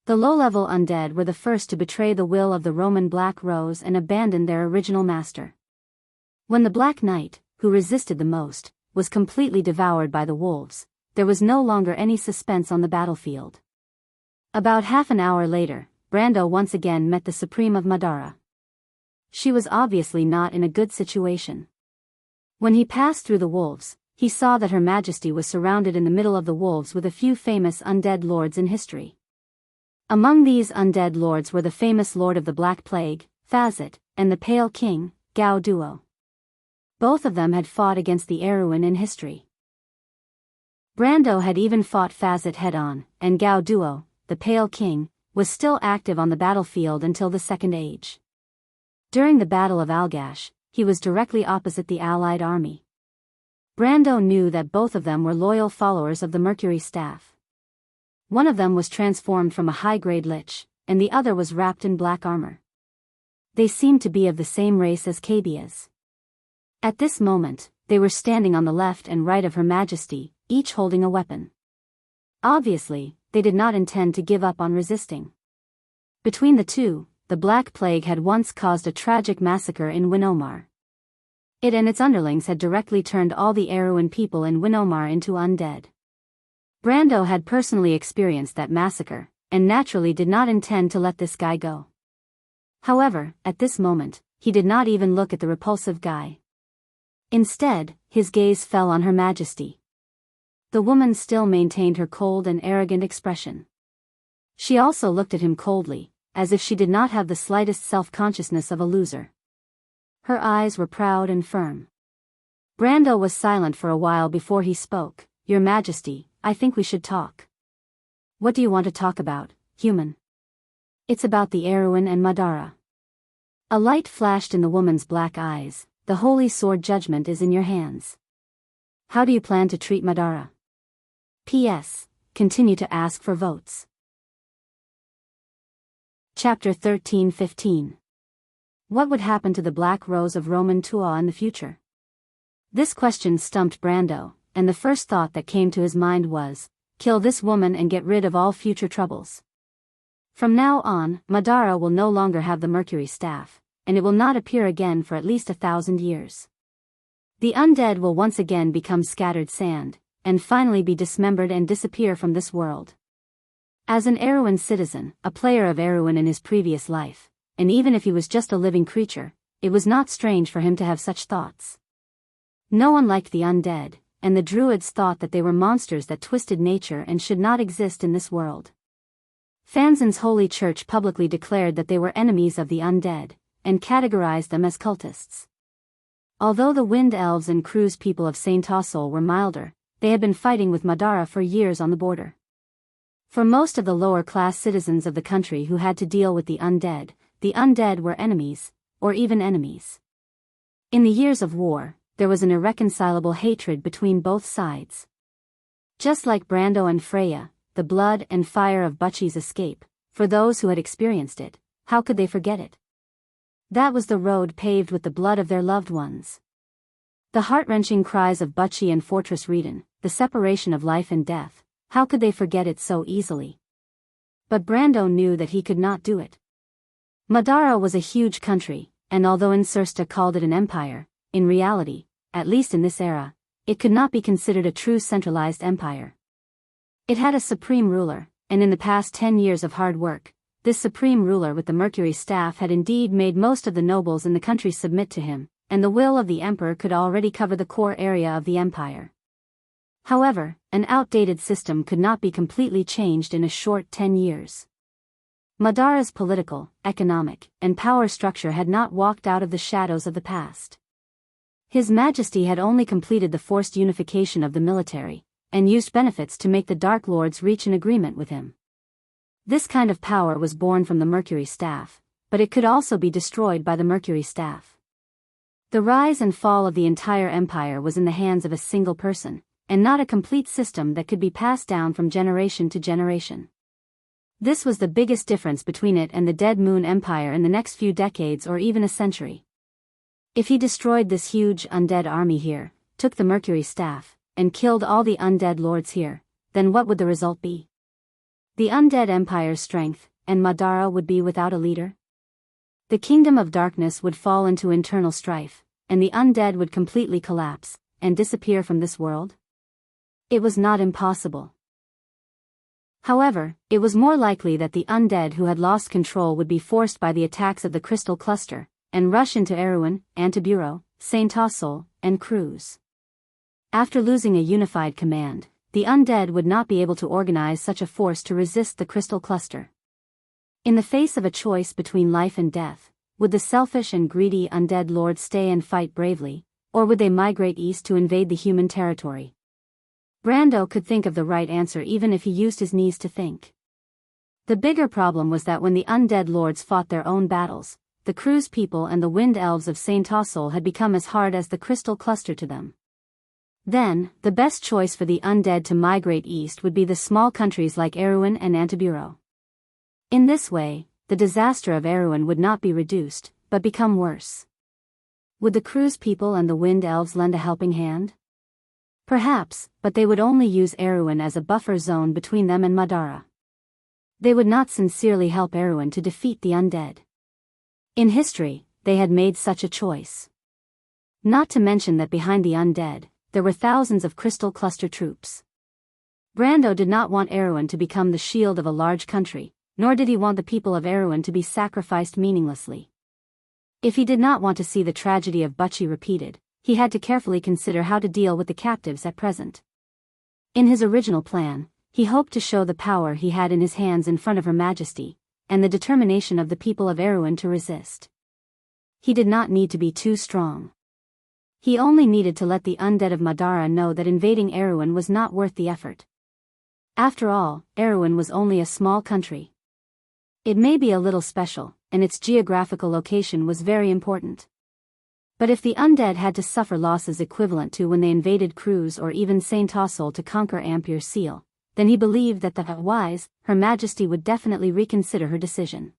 Speaker 1: The low-level undead were the first to betray the will of the Roman Black Rose and abandon their original master. When the Black Knight, who resisted the most, was completely devoured by the wolves, there was no longer any suspense on the battlefield. About half an hour later, Brando once again met the Supreme of Madara. She was obviously not in a good situation. When he passed through the wolves, he saw that Her Majesty was surrounded in the middle of the wolves with a few famous undead lords in history. Among these undead lords were the famous Lord of the Black Plague, Fazit, and the Pale King, Gao Duo. Both of them had fought against the Erewhon in history. Brando had even fought Fazit head-on, and Gao Duo, the Pale King, was still active on the battlefield until the Second Age. During the Battle of Algash, he was directly opposite the Allied army. Brando knew that both of them were loyal followers of the Mercury Staff. One of them was transformed from a high-grade lich, and the other was wrapped in black armor. They seemed to be of the same race as Cabias. At this moment, they were standing on the left and right of Her Majesty, each holding a weapon. Obviously, they did not intend to give up on resisting. Between the two, the Black Plague had once caused a tragic massacre in Winnomar. It and its underlings had directly turned all the Erewhon people in Winnomar into undead. Brando had personally experienced that massacre, and naturally did not intend to let this guy go. However, at this moment, he did not even look at the repulsive guy. Instead, his gaze fell on Her Majesty. The woman still maintained her cold and arrogant expression. She also looked at him coldly, as if she did not have the slightest self-consciousness of a loser. Her eyes were proud and firm. Brando was silent for a while before he spoke. "Your Majesty, I think we should talk." "What do you want to talk about, human?" "It's about the Erewhon and Madara." A light flashed in the woman's black eyes. "The holy sword judgment is in your hands. How do you plan to treat Madara? P.S. Continue to ask for votes." Chapter 13-15. What would happen to the Black Rose of Roman Tua in the future? This question stumped Brando, and the first thought that came to his mind was, kill this woman and get rid of all future troubles. From now on, Madara will no longer have the Mercury Staff, and it will not appear again for at least 1,000 years. The undead will once again become scattered sand, and finally be dismembered and disappear from this world. As an Erewhon citizen, a player of Erewhon in his previous life, and even if he was just a living creature, it was not strange for him to have such thoughts. No one liked the undead, and the druids thought that they were monsters that twisted nature and should not exist in this world. Fanzin's holy church publicly declared that they were enemies of the undead, and categorized them as cultists. Although the Wind Elves and Cruz people of Saint Tossol were milder, they had been fighting with Madara for years on the border. For most of the lower-class citizens of the country who had to deal with the undead were enemies, or even enemies. In the years of war, there was an irreconcilable hatred between both sides. Just like Brando and Freya, the blood and fire of Butchie's escape, for those who had experienced it, how could they forget it? That was the road paved with the blood of their loved ones. The heart-wrenching cries of Butchie and Fortress Reden, the separation of life and death, how could they forget it so easily? But Brando knew that he could not do it. Madara was a huge country, and although Insursta called it an empire, in reality, at least in this era, it could not be considered a true centralized empire. It had a supreme ruler, and in the past 10 years of hard work, this supreme ruler with the Mercury staff had indeed made most of the nobles in the country submit to him, and the will of the emperor could already cover the core area of the empire. However, an outdated system could not be completely changed in a short 10 years. Madara's political, economic, and power structure had not walked out of the shadows of the past. His Majesty had only completed the forced unification of the military, and used benefits to make the Dark Lords reach an agreement with him. This kind of power was born from the Mercury staff, but it could also be destroyed by the Mercury staff. The rise and fall of the entire empire was in the hands of a single person, and not a complete system that could be passed down from generation to generation. This was the biggest difference between it and the Dead Moon Empire in the next few decades or even a century. If he destroyed this huge undead army here, took the Mercury staff, and killed all the undead lords here, then what would the result be? The undead empire's strength, and Madara would be without a leader? The kingdom of darkness would fall into internal strife, and the undead would completely collapse, and disappear from this world? It was not impossible. However, it was more likely that the undead who had lost control would be forced by the attacks of the Crystal Cluster, and rush into Erewhon, Antiburo, Saint Tossol, and Cruz. After losing a unified command, the undead would not be able to organize such a force to resist the Crystal Cluster. In the face of a choice between life and death, would the selfish and greedy undead lords stay and fight bravely, or would they migrate east to invade the human territory? Brando could think of the right answer even if he used his knees to think. The bigger problem was that when the undead lords fought their own battles, the Cruz people and the Wind Elves of Saint Tossol had become as hard as the Crystal Cluster to them. Then, the best choice for the undead to migrate east would be the small countries like Erewhon and Antiburo. In this way, the disaster of Erewhon would not be reduced, but become worse. Would the Cruz people and the Wind Elves lend a helping hand? Perhaps, but they would only use Erewhon as a buffer zone between them and Madara. They would not sincerely help Erewhon to defeat the undead. In history, they had made such a choice. Not to mention that behind the undead, there were thousands of Crystal Cluster troops. Brando did not want Erewhon to become the shield of a large country, nor did he want the people of Erewhon to be sacrificed meaninglessly. If he did not want to see the tragedy of Butchie repeated, he had to carefully consider how to deal with the captives at present. In his original plan, he hoped to show the power he had in his hands in front of Her Majesty, and the determination of the people of Erewhon to resist. He did not need to be too strong. He only needed to let the undead of Madara know that invading Erewhon was not worth the effort. After all, Erewhon was only a small country. It may be a little special, and its geographical location was very important. But if the undead had to suffer losses equivalent to when they invaded Cruz or even Saint Tossol to conquer Ampere Seal, then he believed that the wise Her Majesty would definitely reconsider her decision.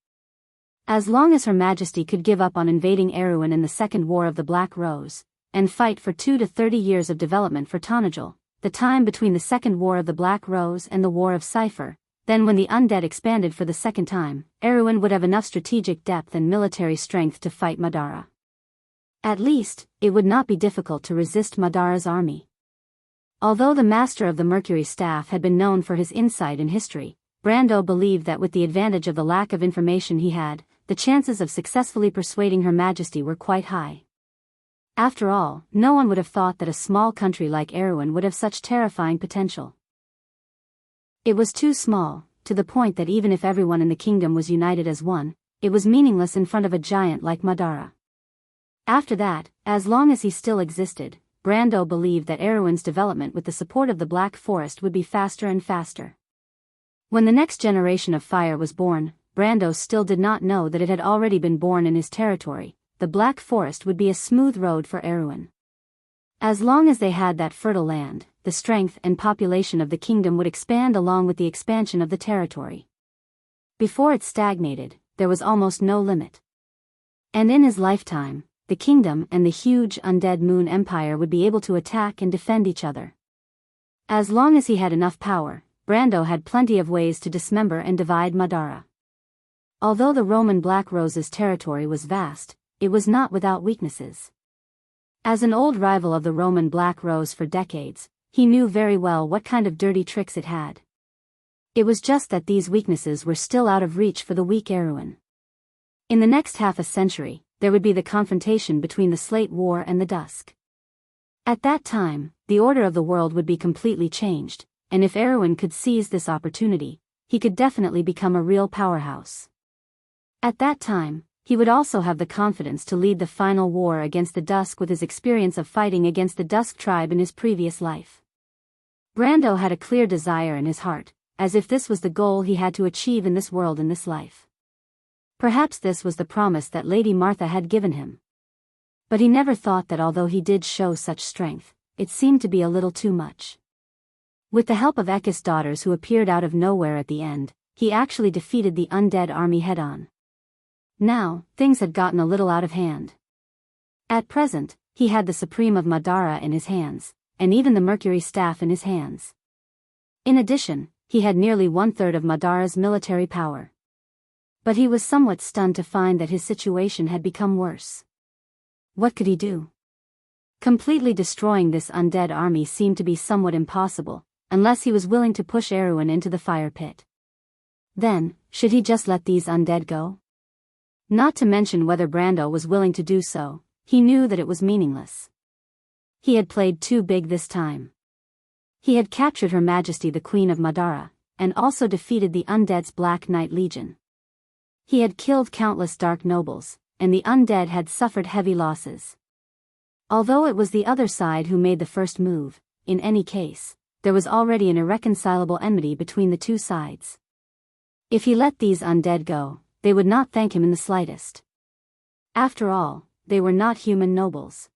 Speaker 1: As long as Her Majesty could give up on invading Erewhon in the Second War of the Black Rose, and fight for 2 to 30 years of development for Tonajul, the time between the Second War of the Black Rose and the War of Cipher, then when the undead expanded for the second time, Erewhon would have enough strategic depth and military strength to fight Madara. At least, it would not be difficult to resist Madara's army. Although the master of the Mercury staff had been known for his insight in history, Brando believed that with the advantage of the lack of information he had, the chances of successfully persuading Her Majesty were quite high. After all, no one would have thought that a small country like Erewhon would have such terrifying potential. It was too small, to the point that even if everyone in the kingdom was united as one, it was meaningless in front of a giant like Madara. After that, as long as he still existed, Brando believed that Erewhon's development with the support of the Black Forest would be faster and faster. When the next generation of fire was born, Brando still did not know that it had already been born in his territory. The Black Forest would be a smooth road for Erewhon. As long as they had that fertile land, the strength and population of the kingdom would expand along with the expansion of the territory. Before it stagnated, there was almost no limit. And in his lifetime, the kingdom and the huge undead moon empire would be able to attack and defend each other. As long as he had enough power, Brando had plenty of ways to dismember and divide Madara. Although the Roman Black Rose's territory was vast, it was not without weaknesses. As an old rival of the Roman Black Rose for decades, he knew very well what kind of dirty tricks it had. It was just that these weaknesses were still out of reach for the weak Erewhon. In the next half a century, there would be the confrontation between the Slate War and the Dusk. At that time, the order of the world would be completely changed, and if Erewhon could seize this opportunity, he could definitely become a real powerhouse. At that time, he would also have the confidence to lead the final war against the Dusk with his experience of fighting against the Dusk tribe in his previous life. Brando had a clear desire in his heart, as if this was the goal he had to achieve in this world in this life. Perhaps this was the promise that Lady Martha had given him. But he never thought that although he did show such strength, it seemed to be a little too much. With the help of Ekis' daughters who appeared out of nowhere at the end, he actually defeated the undead army head-on. Now, things had gotten a little out of hand. At present, he had the Supreme of Madara in his hands, and even the Mercury Staff in his hands. In addition, he had nearly 1/3 of Madara's military power. But he was somewhat stunned to find that his situation had become worse. What could he do? Completely destroying this undead army seemed to be somewhat impossible, unless he was willing to push Erewhon into the fire pit. Then, should he just let these undead go? Not to mention whether Brando was willing to do so, he knew that it was meaningless. He had played too big this time. He had captured Her Majesty the Queen of Madara, and also defeated the undead's Black Knight Legion. He had killed countless dark nobles, and the undead had suffered heavy losses. Although it was the other side who made the first move, in any case, there was already an irreconcilable enmity between the two sides. If he let these undead go, they would not thank him in the slightest. After all, they were not human nobles.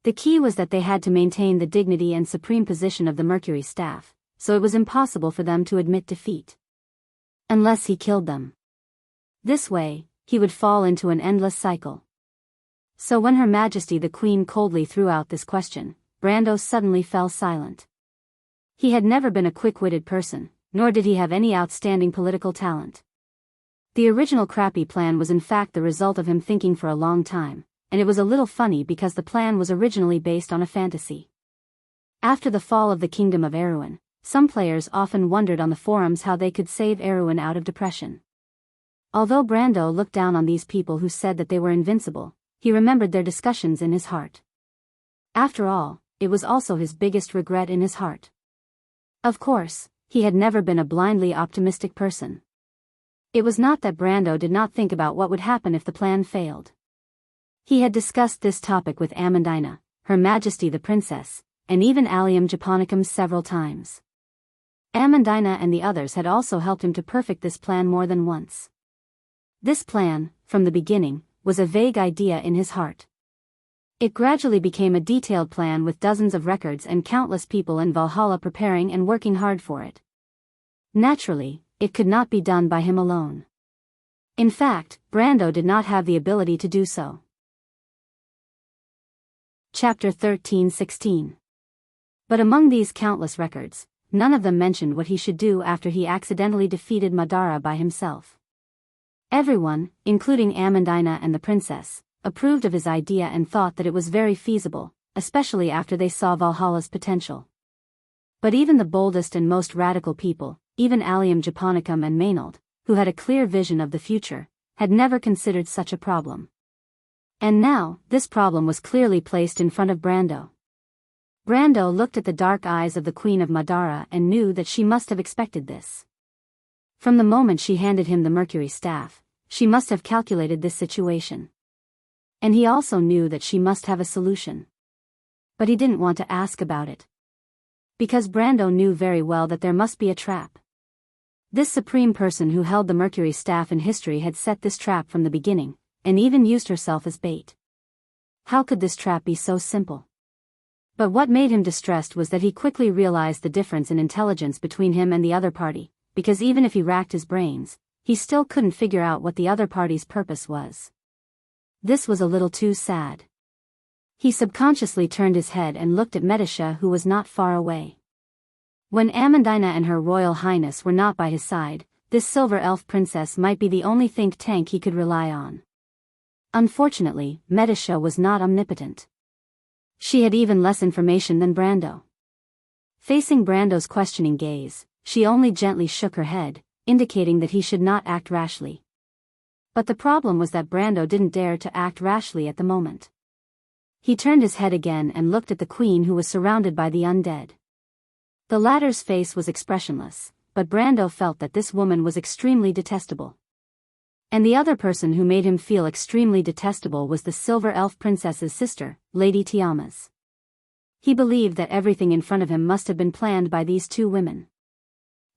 Speaker 1: The key was that they had to maintain the dignity and supreme position of the Mercury Staff, so it was impossible for them to admit defeat. Unless he killed them. This way, he would fall into an endless cycle. So when Her Majesty the Queen coldly threw out this question, Brando suddenly fell silent. He had never been a quick-witted person, nor did he have any outstanding political talent. The original crappy plan was in fact the result of him thinking for a long time, and it was a little funny because the plan was originally based on a fantasy. After the fall of the Kingdom of Erewhon, some players often wondered on the forums how they could save Erewhon out of depression. Although Brando looked down on these people who said that they were invincible, he remembered their discussions in his heart. After all, it was also his biggest regret in his heart. Of course, he had never been a blindly optimistic person. It was not that Brando did not think about what would happen if the plan failed. He had discussed this topic with Amandina, Her Majesty the Princess, and even Allium Japonicum several times. Amandina and the others had also helped him to perfect this plan more than once. This plan, from the beginning, was a vague idea in his heart. It gradually became a detailed plan with dozens of records and countless people in Valhalla preparing and working hard for it. Naturally, it could not be done by him alone. In fact, Brando did not have the ability to do so. Chapter 13-16. But among these countless records, none of them mentioned what he should do after he accidentally defeated Madara by himself. Everyone, including Amandina and the princess, approved of his idea and thought that it was very feasible, especially after they saw Valhalla's potential. But even the boldest and most radical people, even Allium Japonicum and Maynard, who had a clear vision of the future, had never considered such a problem. And now, this problem was clearly placed in front of Brando. Brando looked at the dark eyes of the Queen of Madara and knew that she must have expected this. From the moment she handed him the mercury staff, she must have calculated this situation. And he also knew that she must have a solution. But he didn't want to ask about it. Because Brando knew very well that there must be a trap. This supreme person who held the mercury staff in history had set this trap from the beginning, and even used herself as bait. How could this trap be so simple? But what made him distressed was that he quickly realized the difference in intelligence between him and the other party, because even if he racked his brains, he still couldn't figure out what the other party's purpose was. This was a little too sad. He subconsciously turned his head and looked at Medisha, who was not far away. When Amandina and her Royal Highness were not by his side, this silver elf princess might be the only think tank he could rely on. Unfortunately, Medisha was not omnipotent. She had even less information than Brando. Facing Brando's questioning gaze, she only gently shook her head, indicating that he should not act rashly. But the problem was that Brando didn't dare to act rashly at the moment. He turned his head again and looked at the queen, who was surrounded by the undead. The latter's face was expressionless, but Brando felt that this woman was extremely detestable. And the other person who made him feel extremely detestable was the silver elf princess's sister, Lady Tiamas. He believed that everything in front of him must have been planned by these two women.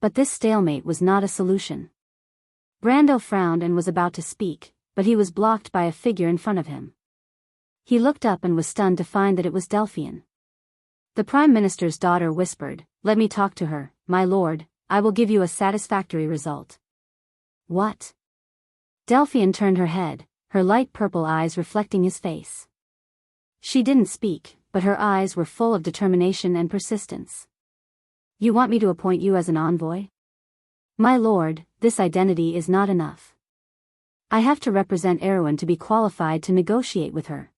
Speaker 1: But this stalemate was not a solution. Brando frowned and was about to speak, but he was blocked by a figure in front of him. He looked up and was stunned to find that it was Delphian. The Prime Minister's daughter whispered, "Let me talk to her, my lord, I will give you a satisfactory result." What? Delphian turned her head, her light purple eyes reflecting his face. She didn't speak, but her eyes were full of determination and persistence. "You want me to appoint you as an envoy?" "My lord, this identity is not enough. I have to represent Erwin to be qualified to negotiate with her."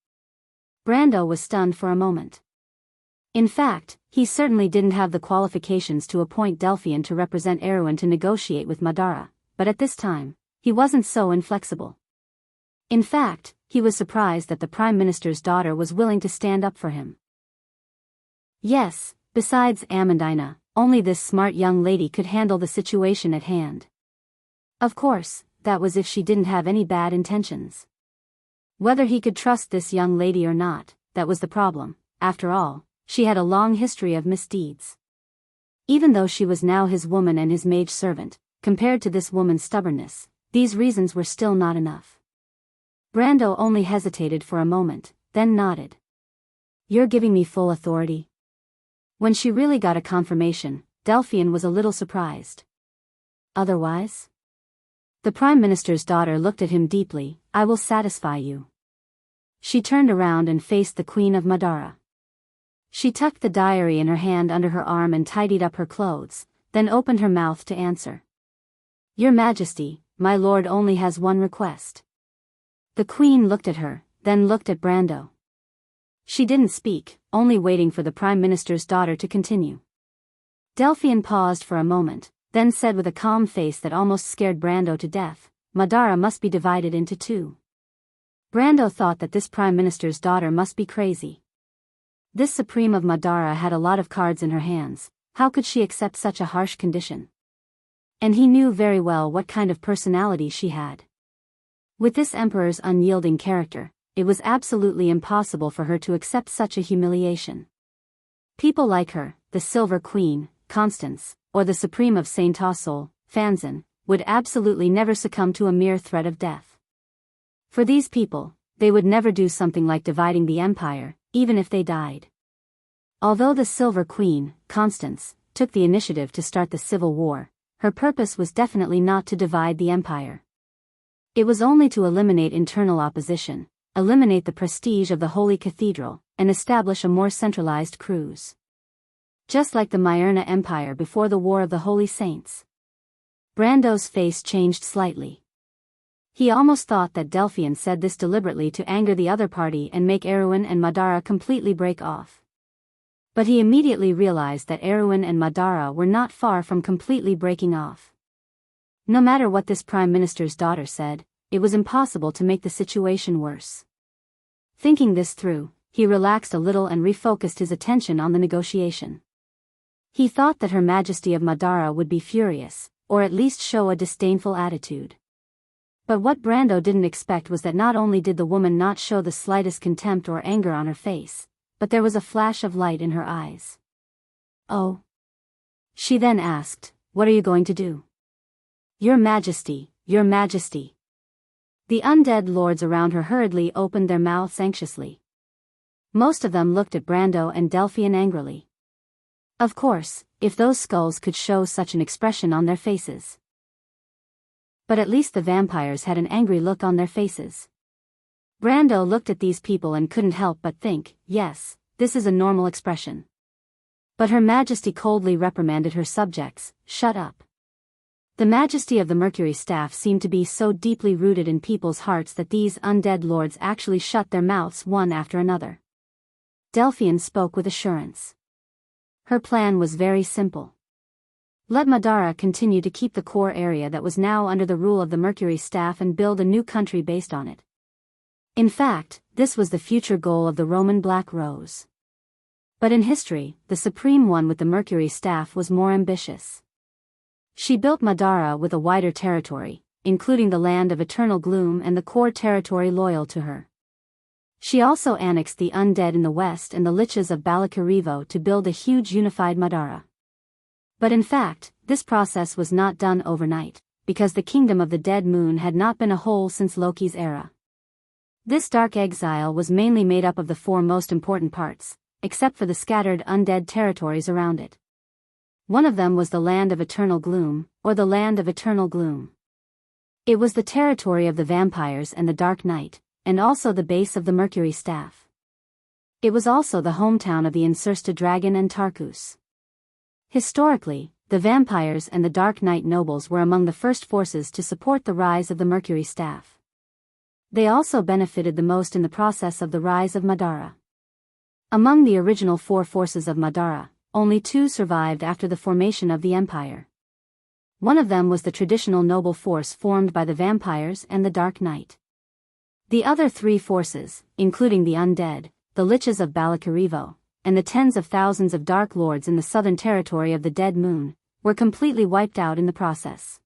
Speaker 1: Brando was stunned for a moment. In fact, he certainly didn't have the qualifications to appoint Delphian to represent Erwin to negotiate with Madara, but at this time, he wasn't so inflexible. In fact, he was surprised that the Prime Minister's daughter was willing to stand up for him. Yes, besides Amandina, only this smart young lady could handle the situation at hand. Of course, that was if she didn't have any bad intentions. Whether he could trust this young lady or not, that was the problem. After all, she had a long history of misdeeds. Even though she was now his woman and his mage servant, compared to this woman's stubbornness, these reasons were still not enough. Brando only hesitated for a moment, then nodded. "You're giving me full authority?" When she really got a confirmation, Delphian was a little surprised. "Otherwise?" The Prime Minister's daughter looked at him deeply. "I will satisfy you." She turned around and faced the Queen of Madara. She tucked the diary in her hand under her arm and tidied up her clothes, then opened her mouth to answer. "Your Majesty, my lord only has one request." The Queen looked at her, then looked at Brando. She didn't speak, only waiting for the Prime Minister's daughter to continue. Delphian paused for a moment, then said with a calm face that almost scared Brando to death, "Madara must be divided into two." Brando thought that this Prime Minister's daughter must be crazy. This Supreme of Madara had a lot of cards in her hands. How could she accept such a harsh condition? And he knew very well what kind of personality she had. With this Emperor's unyielding character, it was absolutely impossible for her to accept such a humiliation. People like her, the Silver Queen, Constance, or the Supreme of Saint Tassol, Fanzan, would absolutely never succumb to a mere threat of death. For these people, they would never do something like dividing the empire, even if they died. Although the Silver Queen, Constance, took the initiative to start the civil war, her purpose was definitely not to divide the empire. It was only to eliminate internal opposition, eliminate the prestige of the Holy Cathedral, and establish a more centralized cruise. Just like the Myrna Empire before the War of the Holy Saints. Brando's face changed slightly. He almost thought that Delphian said this deliberately to anger the other party and make Erwin and Madara completely break off. But he immediately realized that Erwin and Madara were not far from completely breaking off. No matter what this Prime Minister's daughter said, it was impossible to make the situation worse. Thinking this through, he relaxed a little and refocused his attention on the negotiation. He thought that Her Majesty of Madara would be furious, or at least show a disdainful attitude. But what Brando didn't expect was that not only did the woman not show the slightest contempt or anger on her face, but there was a flash of light in her eyes. "Oh?" She then asked, "What are you going to do?" "Your Majesty, Your Majesty." The undead lords around her hurriedly opened their mouths anxiously. Most of them looked at Brando and Delphian angrily. Of course, if those skulls could show such an expression on their faces. But at least the vampires had an angry look on their faces. Brando looked at these people and couldn't help but think, yes, this is a normal expression. But Her Majesty coldly reprimanded her subjects, "Shut up." The majesty of the Mercury staff seemed to be so deeply rooted in people's hearts that these undead lords actually shut their mouths one after another. Delphian spoke with assurance. Her plan was very simple. Let Madara continue to keep the core area that was now under the rule of the Mercury staff and build a new country based on it. In fact, this was the future goal of the Roman Black Rose. But in history, the supreme one with the Mercury staff was more ambitious. She built Madara with a wider territory, including the land of eternal gloom and the core territory loyal to her. She also annexed the undead in the west and the liches of Balakarivo to build a huge unified Madara. But in fact, this process was not done overnight, because the kingdom of the dead moon had not been a whole since Loki's era. This dark exile was mainly made up of the four most important parts, except for the scattered undead territories around it. One of them was the land of eternal gloom, or the land of eternal gloom. It was the territory of the vampires and the Dark Knight, and also the base of the Mercury staff. It was also the hometown of the Insursta dragon and Tarkus. Historically, the vampires and the Dark Knight nobles were among the first forces to support the rise of the Mercury staff. They also benefited the most in the process of the rise of Madara. Among the original four forces of Madara, only two survived after the formation of the empire. One of them was the traditional noble force formed by the vampires and the Dark Knight. The other three forces, including the undead, the liches of Balakarivo, and the tens of thousands of Dark Lords in the southern territory of the Dead Moon, were completely wiped out in the process.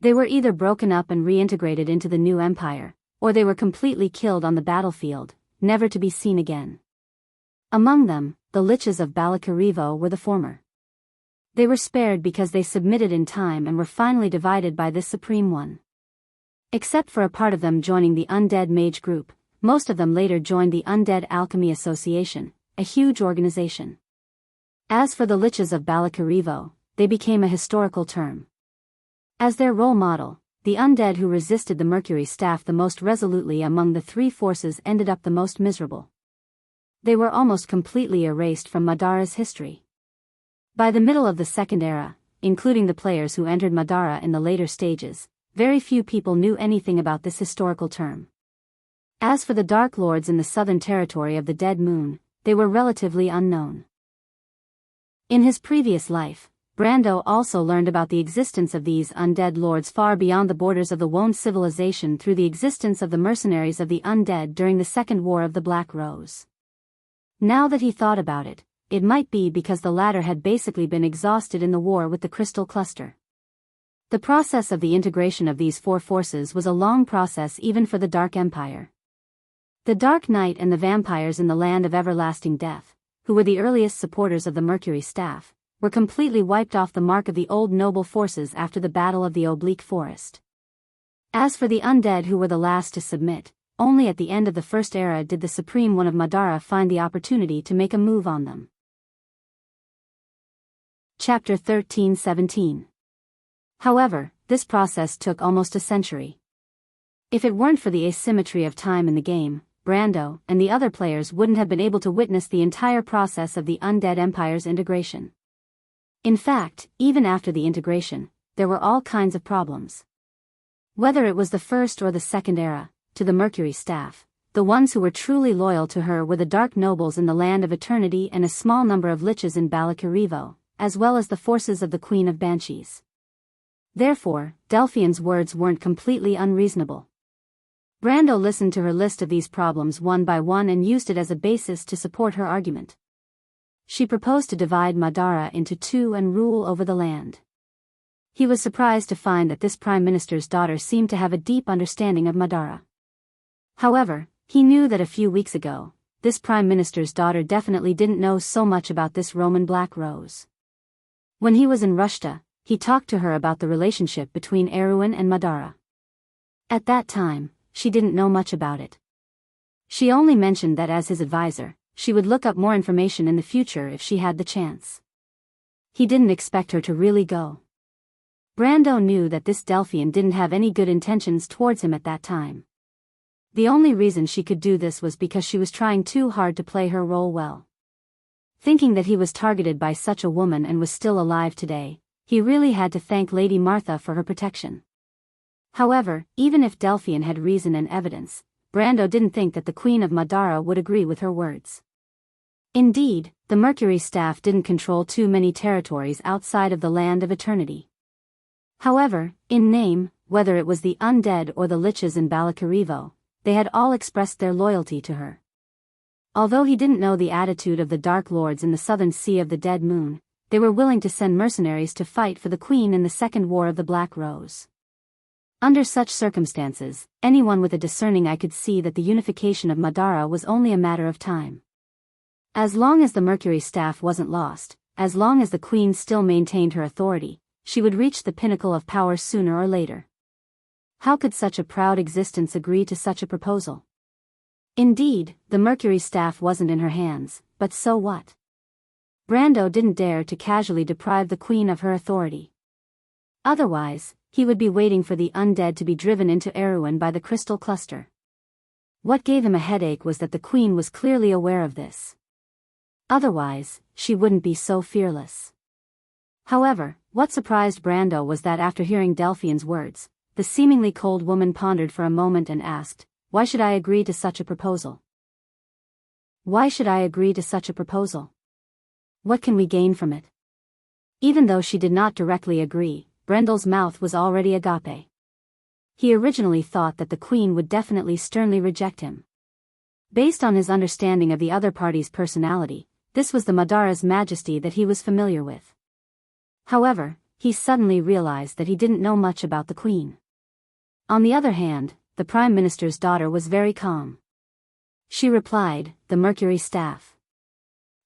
Speaker 1: They were either broken up and reintegrated into the new empire, or they were completely killed on the battlefield, never to be seen again. Among them, the liches of Balakarivo were the former. They were spared because they submitted in time and were finally divided by this supreme one. Except for a part of them joining the undead mage group, most of them later joined the Undead Alchemy Association, a huge organization. As for the liches of Balakarivo, they became a historical term. As their role model, the undead who resisted the Mercury staff the most resolutely among the three forces ended up the most miserable. They were almost completely erased from Madara's history. By the middle of the Second Era, including the players who entered Madara in the later stages, very few people knew anything about this historical term. As for the Dark Lords in the southern territory of the Dead Moon, they were relatively unknown. In his previous life, Brando also learned about the existence of these undead lords far beyond the borders of the Wone civilization through the existence of the mercenaries of the undead during the Second War of the Black Rose. Now that he thought about it, it might be because the latter had basically been exhausted in the war with the Crystal Cluster. The process of the integration of these four forces was a long process even for the Dark Empire. The Dark Knight and the vampires in the Land of Everlasting Death, who were the earliest supporters of the Mercury staff, were completely wiped off the mark of the old noble forces after the Battle of the Oblique Forest. As for the undead who were the last to submit, only at the end of the First Era did the Supreme One of Madara find the opportunity to make a move on them. Chapter 13-17. However, this process took almost a century. If it weren't for the asymmetry of time in the game, Brando and the other players wouldn't have been able to witness the entire process of the Undead Empire's integration. In fact, even after the integration, there were all kinds of problems. Whether it was the First or the Second Era, to the Mercury staff, the ones who were truly loyal to her were the Dark Nobles in the Land of Eternity and a small number of liches in Balakarivo, as well as the forces of the Queen of Banshees. Therefore, Delphian's words weren't completely unreasonable. Brando listened to her list of these problems one by one and used it as a basis to support her argument. She proposed to divide Madara into two and rule over the land. He was surprised to find that this prime minister's daughter seemed to have a deep understanding of Madara. However, he knew that a few weeks ago, this prime minister's daughter definitely didn't know so much about this Roman black rose. When he was in Russia, he talked to her about the relationship between Erwin and Madara. At that time, she didn't know much about it. She only mentioned that as his advisor, she would look up more information in the future if she had the chance. He didn't expect her to really go. Brando knew that this Delphian didn't have any good intentions towards him at that time. The only reason she could do this was because she was trying too hard to play her role well. Thinking that he was targeted by such a woman and was still alive today, he really had to thank Lady Martha for her protection. However, even if Delphian had reason and evidence, Brando didn't think that the Queen of Madara would agree with her words. Indeed, the Mercury staff didn't control too many territories outside of the Land of Eternity. However, in name, whether it was the undead or the liches in Balakarivo, they had all expressed their loyalty to her. Although he didn't know the attitude of the Dark Lords in the southern Sea of the Dead Moon, they were willing to send mercenaries to fight for the Queen in the Second War of the Black Rose. Under such circumstances, anyone with a discerning eye could see that the unification of Madara was only a matter of time. As long as the Mercury staff wasn't lost, as long as the Queen still maintained her authority, she would reach the pinnacle of power sooner or later. How could such a proud existence agree to such a proposal? Indeed, the Mercury staff wasn't in her hands, but so what? Brando didn't dare to casually deprive the Queen of her authority. Otherwise, he would be waiting for the undead to be driven into Erewhon by the crystal cluster. What gave him a headache was that the Queen was clearly aware of this. Otherwise, she wouldn't be so fearless. However, what surprised Brando was that after hearing Delphian's words, the seemingly cold woman pondered for a moment and asked, "Why should I agree to such a proposal? Why should I agree to such a proposal? What can we gain from it?" Even though she did not directly agree, Brendel's mouth was already agape. He originally thought that the Queen would definitely sternly reject him. Based on his understanding of the other party's personality, this was the Madara's majesty that he was familiar with. However, he suddenly realized that he didn't know much about the Queen. On the other hand, the Prime Minister's daughter was very calm. She replied, "The Mercury staff.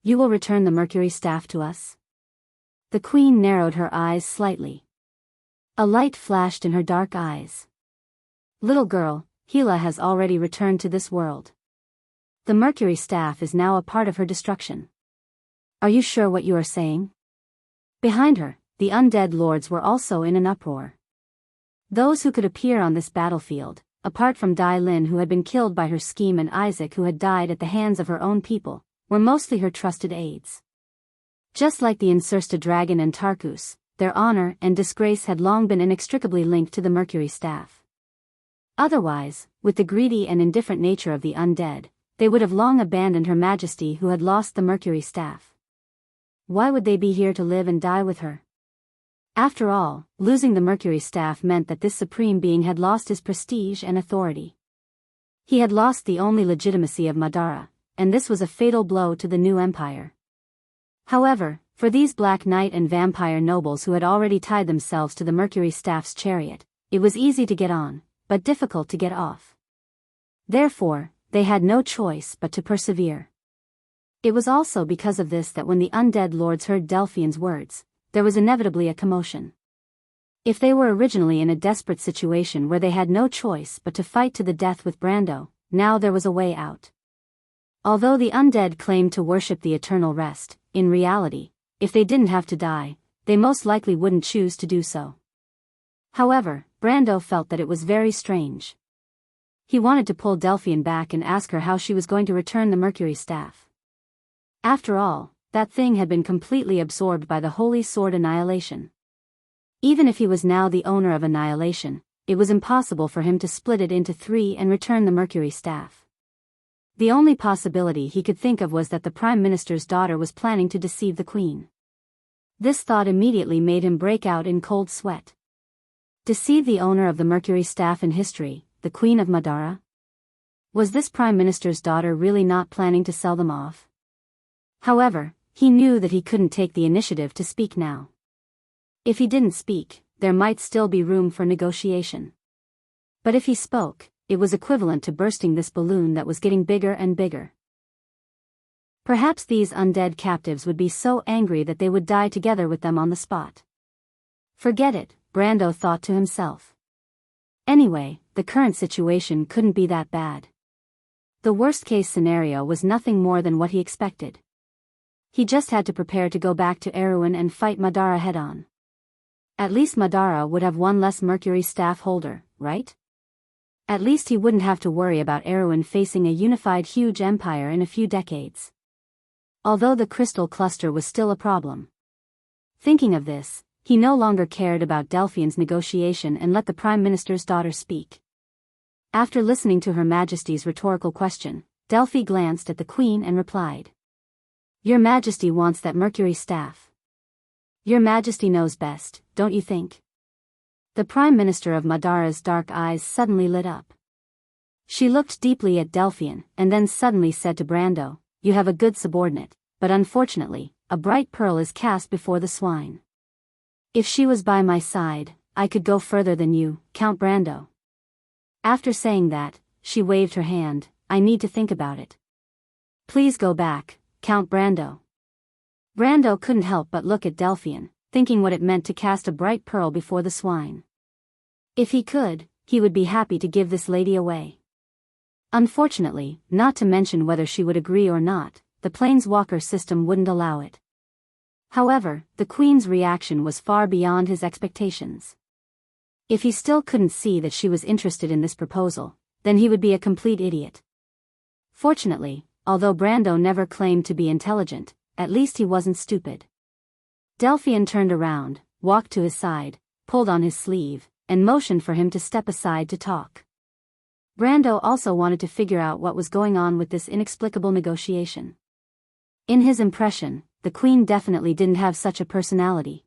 Speaker 1: You will return the Mercury staff to us?" The Queen narrowed her eyes slightly. A light flashed in her dark eyes. "Little girl, Hela has already returned to this world. The Mercury staff is now a part of her destruction. Are you sure what you are saying?" Behind her, the undead lords were also in an uproar. Those who could appear on this battlefield, apart from Dai Lin who had been killed by her scheme and Isaac who had died at the hands of her own people, were mostly her trusted aides. Just like the Insursta dragon and Tarkus, their honor and disgrace had long been inextricably linked to the Mercury staff. Otherwise, with the greedy and indifferent nature of the undead, they would have long abandoned Her Majesty who had lost the Mercury staff. Why would they be here to live and die with her? After all, losing the Mercury staff meant that this supreme being had lost his prestige and authority. He had lost the only legitimacy of Madara, and this was a fatal blow to the new empire. However, for these Black Knight and vampire nobles who had already tied themselves to the Mercury staff's chariot, it was easy to get on, but difficult to get off. Therefore, they had no choice but to persevere. It was also because of this that when the undead lords heard Delphian's words, there was inevitably a commotion. If they were originally in a desperate situation where they had no choice but to fight to the death with Brando, now there was a way out. Although the undead claimed to worship the eternal rest, in reality, if they didn't have to die, they most likely wouldn't choose to do so. However, Brando felt that it was very strange. He wanted to pull Delphian back and ask her how she was going to return the Mercury staff. After all, that thing had been completely absorbed by the Holy Sword Annihilation. Even if he was now the owner of Annihilation, it was impossible for him to split it into three and return the Mercury staff. The only possibility he could think of was that the Prime Minister's daughter was planning to deceive the Queen. This thought immediately made him break out in cold sweat. Deceive the owner of the Mercury staff in history, the Queen of Madara? Was this Prime Minister's daughter really not planning to sell them off? However, he knew that he couldn't take the initiative to speak now. If he didn't speak, there might still be room for negotiation. But if he spoke, it was equivalent to bursting this balloon that was getting bigger and bigger. Perhaps these undead captives would be so angry that they would die together with them on the spot. Forget it, Brando thought to himself. Anyway, the current situation couldn't be that bad. The worst-case scenario was nothing more than what he expected. He just had to prepare to go back to Erewhon and fight Madara head-on. At least Madara would have one less Mercury staff holder, right? At least he wouldn't have to worry about Erewhon facing a unified huge empire in a few decades. Although the crystal cluster was still a problem. Thinking of this, he no longer cared about Delphine's negotiation and let the Prime Minister's daughter speak. After listening to Her Majesty's rhetorical question, Delphi glanced at the Queen and replied. Your Majesty wants that Mercury staff. Your Majesty knows best, don't you think? The Prime Minister of Madara's dark eyes suddenly lit up. She looked deeply at Delphian and then suddenly said to Brando, you have a good subordinate, but unfortunately, a bright pearl is cast before the swine. If she was by my side, I could go further than you, Count Brando. After saying that, she waved her hand, I need to think about it. Please go back, Count Brando. Brando couldn't help but look at Delphian, thinking what it meant to cast a bright pearl before the swine. If he could, he would be happy to give this lady away. Unfortunately, not to mention whether she would agree or not, the Planeswalker system wouldn't allow it. However, the Queen's reaction was far beyond his expectations. If he still couldn't see that she was interested in this proposal, then he would be a complete idiot. Fortunately, although Brando never claimed to be intelligent, at least he wasn't stupid. Delphian turned around, walked to his side, pulled on his sleeve, and motioned for him to step aside to talk. Brando also wanted to figure out what was going on with this inexplicable negotiation. In his impression, the Queen definitely didn't have such a personality.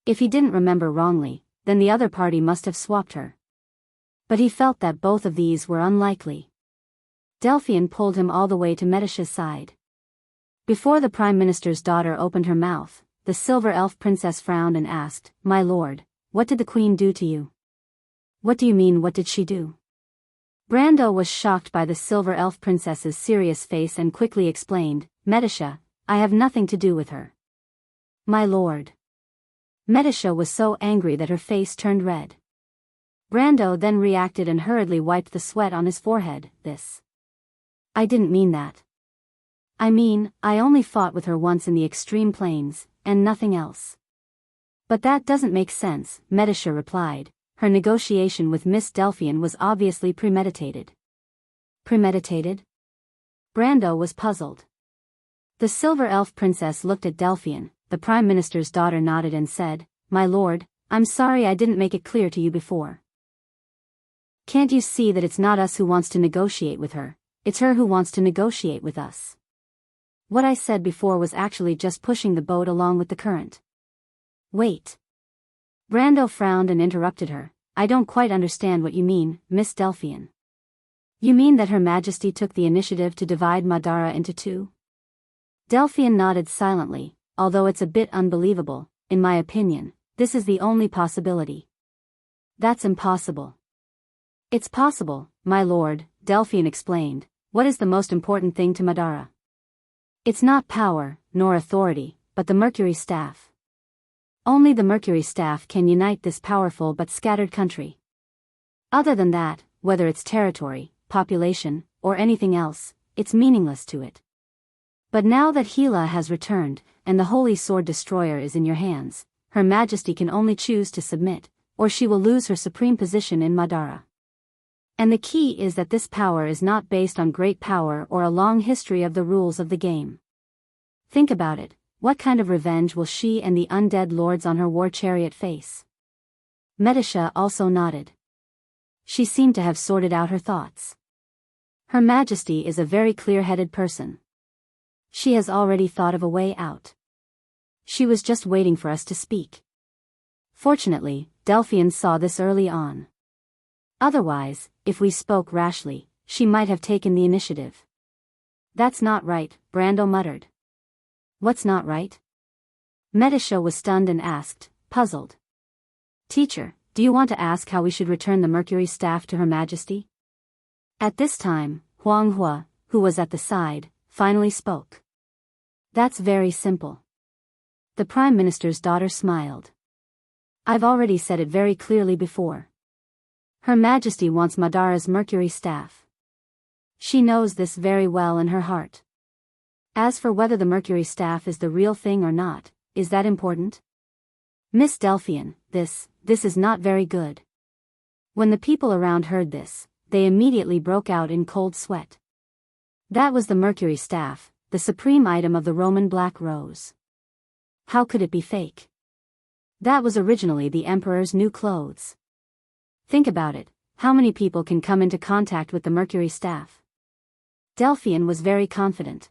Speaker 1: If he didn't remember wrongly, then the other party must have swapped her. But he felt that both of these were unlikely. Delphian pulled him all the way to Medicia's side. Before the Prime Minister's daughter opened her mouth, the Silver Elf Princess frowned and asked, My lord, what did the Queen do to you? What do you mean, what did she do? Brando was shocked by the Silver Elf Princess's serious face and quickly explained, Medicia, I have nothing to do with her. My lord. Medicia was so angry that her face turned red. Brando then reacted and hurriedly wiped the sweat on his forehead, I didn't mean that. I mean, I only fought with her once in the extreme plains, and nothing else. But that doesn't make sense, Medicia replied. Her negotiation with Miss Delphian was obviously premeditated. Premeditated? Brando was puzzled. The Silver Elf Princess looked at Delphian, the Prime Minister's daughter nodded and said, My lord, I'm sorry I didn't make it clear to you before. Can't you see that it's not us who wants to negotiate with her, it's her who wants to negotiate with us? What I said before was actually just pushing the boat along with the current. Wait. Brando frowned and interrupted her, I don't quite understand what you mean, Miss Delphian. You mean that Her Majesty took the initiative to divide Madara into two? Delphian nodded silently, although it's a bit unbelievable, in my opinion, this is the only possibility. That's impossible. It's possible, my lord, Delphian explained, what is the most important thing to Madara? It's not power, nor authority, but the Mercury Staff. Only the Mercury Staff can unite this powerful but scattered country. Other than that, whether it's territory, population, or anything else, it's meaningless to it. But now that Gila has returned, and the Holy Sword Destroyer is in your hands, Her Majesty can only choose to submit, or she will lose her supreme position in Madara. And the key is that this power is not based on great power or a long history of the rules of the game. Think about it, what kind of revenge will she and the undead lords on her war chariot face? Medicia also nodded. She seemed to have sorted out her thoughts. Her Majesty is a very clear-headed person. She has already thought of a way out. She was just waiting for us to speak. Fortunately, Delphian saw this early on. Otherwise, if we spoke rashly, she might have taken the initiative. That's not right, Brando muttered. What's not right? Medicia was stunned and asked, puzzled. Teacher, do you want to ask how we should return the Mercury staff to Her Majesty? At this time, Huang Hua, who was at the side, finally spoke. That's very simple. The Prime Minister's daughter smiled. I've already said it very clearly before. Her Majesty wants Madara's Mercury staff. She knows this very well in her heart. As for whether the Mercury staff is the real thing or not, is that important? Miss Delphian, this is not very good. When the people around heard this, they immediately broke out in cold sweat. That was the Mercury staff, the supreme item of the Roman Black Rose. How could it be fake? That was originally the Emperor's new clothes. Think about it, how many people can come into contact with the Mercury staff? Delphian was very confident.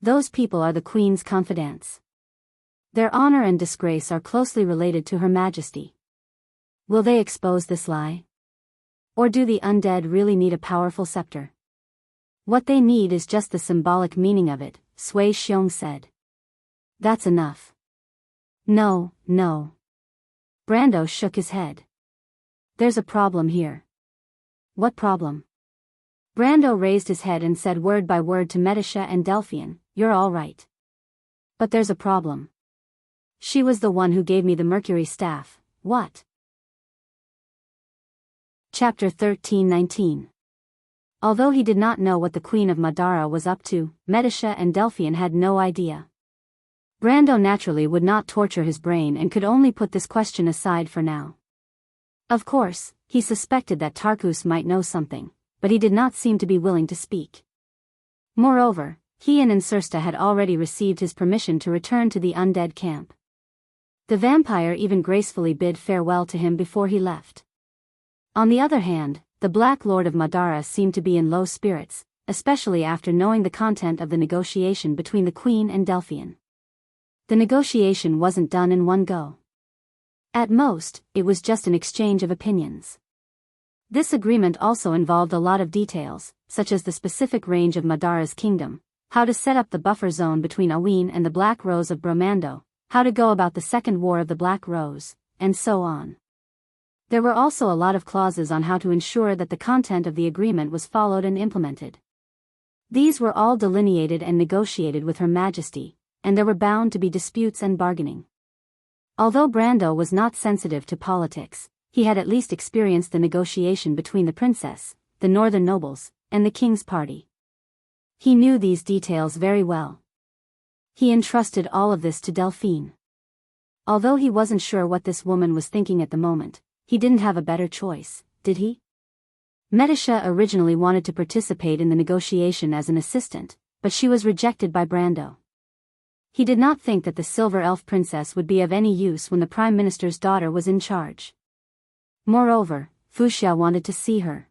Speaker 1: Those people are the Queen's confidants. Their honor and disgrace are closely related to Her Majesty. Will they expose this lie? Or do the undead really need a powerful scepter? What they need is just the symbolic meaning of it, Sui Xiong said. That's enough. No. Brando shook his head. There's a problem here. What problem? Brando raised his head and said word by word to Medisha and Delphian, you're all right. But there's a problem. She was the one who gave me the Mercury staff. What? Chapter 13:19. Although he did not know what the Queen of Madara was up to, Medisha and Delphian had no idea. Brando naturally would not torture his brain and could only put this question aside for now. Of course, he suspected that Tarkus might know something, but he did not seem to be willing to speak. Moreover, he and Insursta had already received his permission to return to the undead camp. The vampire even gracefully bid farewell to him before he left. On the other hand, the Black Lord of Madara seemed to be in low spirits, especially after knowing the content of the negotiation between the Queen and Delphian. The negotiation wasn't done in one go. At most, it was just an exchange of opinions. This agreement also involved a lot of details, such as the specific range of Madara's kingdom, how to set up the buffer zone between Awin and the Black Rose of Bromando, how to go about the Second War of the Black Rose, and so on. There were also a lot of clauses on how to ensure that the content of the agreement was followed and implemented. These were all delineated and negotiated with Her Majesty, and there were bound to be disputes and bargaining. Although Brando was not sensitive to politics, he had at least experienced the negotiation between the princess, the northern nobles, and the king's party. He knew these details very well. He entrusted all of this to Delphine. Although he wasn't sure what this woman was thinking at the moment, he didn't have a better choice, did he? Medisha originally wanted to participate in the negotiation as an assistant, but she was rejected by Brando. He did not think that the Silver Elf Princess would be of any use when the Prime Minister's daughter was in charge. Moreover, Fuxia wanted to see her.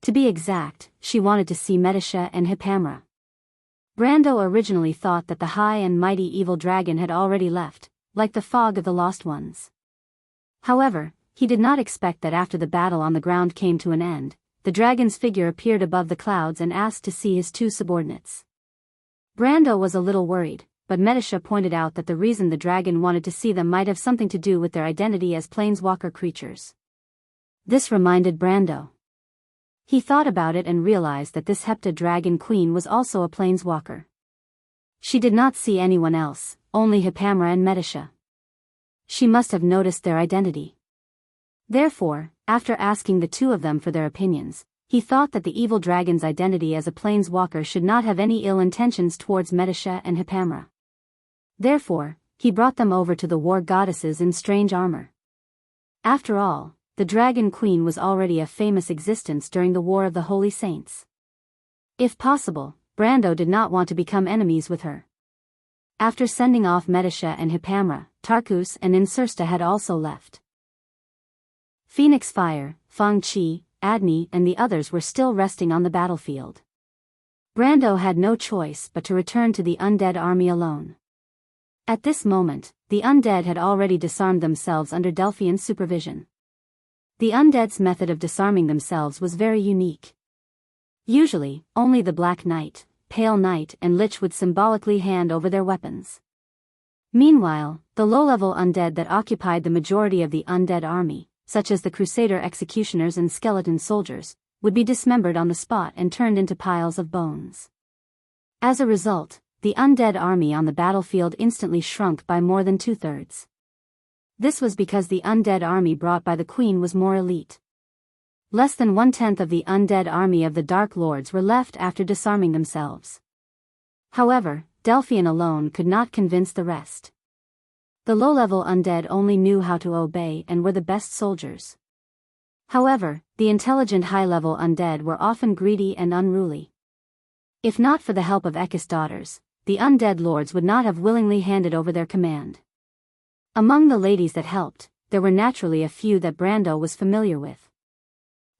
Speaker 1: To be exact, she wanted to see Medisha and Hippamra. Brando originally thought that the high and mighty evil dragon had already left, like the fog of the lost ones. However, he did not expect that after the battle on the ground came to an end, the dragon's figure appeared above the clouds and asked to see his two subordinates. Brando was a little worried, but Medisha pointed out that the reason the dragon wanted to see them might have something to do with their identity as planeswalker creatures. This reminded Brando. He thought about it and realized that this Hepta Dragon Queen was also a planeswalker. She did not see anyone else, only Hippamra and Medisha. She must have noticed their identity. Therefore, after asking the two of them for their opinions, he thought that the evil dragon's identity as a planeswalker should not have any ill intentions towards Medisha and Hippamra. Therefore, he brought them over to the war goddesses in strange armor. After all, the Dragon Queen was already a famous existence during the War of the Holy Saints. If possible, Brando did not want to become enemies with her. After sending off Medisha and Hippamra, Tarkus and Insursta had also left. Phoenix Fire, Fang Qi, Adni and the others were still resting on the battlefield. Brando had no choice but to return to the undead army alone. At this moment, the undead had already disarmed themselves under Delphian supervision. The undead's method of disarming themselves was very unique. Usually, only the Black Knight, Pale Knight and Lich would symbolically hand over their weapons. Meanwhile, the low-level undead that occupied the majority of the undead army, such as the Crusader executioners and skeleton soldiers, would be dismembered on the spot and turned into piles of bones. As a result, the undead army on the battlefield instantly shrunk by more than 2/3. This was because the undead army brought by the queen was more elite. Less than 1/10 of the undead army of the Dark Lords were left after disarming themselves. However, Delphian alone could not convince the rest. The low-level undead only knew how to obey and were the best soldiers. However, the intelligent high-level undead were often greedy and unruly. If not for the help of Ekis' daughters, the undead lords would not have willingly handed over their command. Among the ladies that helped, there were naturally a few that Brando was familiar with.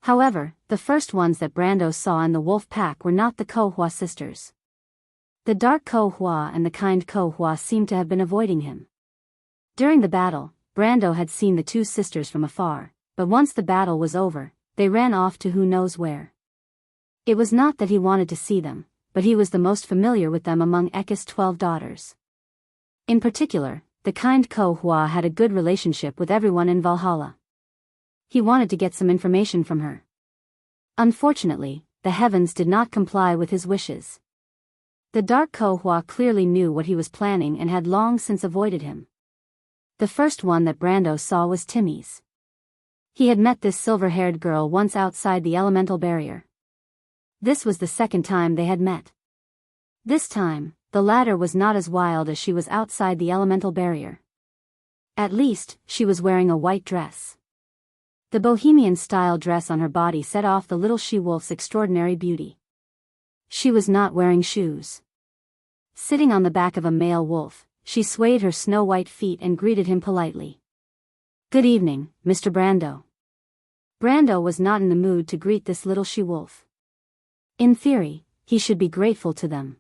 Speaker 1: However, the first ones that Brando saw in the wolf pack were not the Kohua sisters. The dark Kohua and the kind Kohua seemed to have been avoiding him. During the battle, Brando had seen the two sisters from afar, but once the battle was over, they ran off to who knows where. It was not that he wanted to see them, but he was the most familiar with them among Ekis' 12 daughters. In particular, the kind Kohua had a good relationship with everyone in Valhalla. He wanted to get some information from her. Unfortunately, the heavens did not comply with his wishes. The dark Kohua clearly knew what he was planning and had long since avoided him. The first one that Brando saw was Timmy's. He had met this silver-haired girl once outside the elemental barrier. This was the second time they had met. This time, the latter was not as wild as she was outside the elemental barrier. At least, she was wearing a white dress. The bohemian-style dress on her body set off the little she-wolf's extraordinary beauty. She was not wearing shoes. Sitting on the back of a male wolf, she swayed her snow-white feet and greeted him politely. "Good evening, Mr. Brando." Brando was not in the mood to greet this little she-wolf. In theory, he should be grateful to them.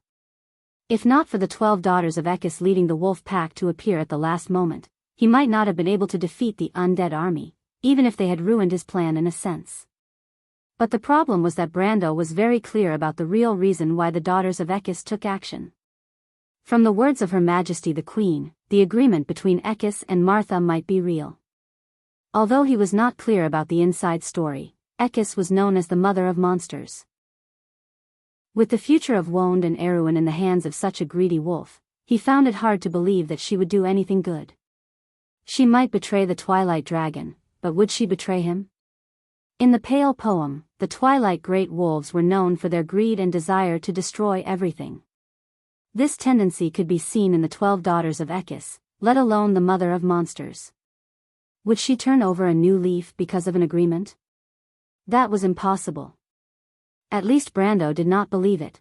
Speaker 1: If not for the 12 daughters of Ekis leading the wolf pack to appear at the last moment, he might not have been able to defeat the undead army, even if they had ruined his plan in a sense. But the problem was that Brando was very clear about the real reason why the daughters of Ekis took action. From the words of Her Majesty the Queen, the agreement between Ekis and Martha might be real. Although he was not clear about the inside story, Ekis was known as the mother of monsters. With the future of Wond and Erwin in the hands of such a greedy wolf, he found it hard to believe that she would do anything good. She might betray the Twilight Dragon, but would she betray him? In the Pale poem, the Twilight Great Wolves were known for their greed and desire to destroy everything. This tendency could be seen in the 12 daughters of Ekis, let alone the mother of monsters. Would she turn over a new leaf because of an agreement? That was impossible. At least Brando did not believe it.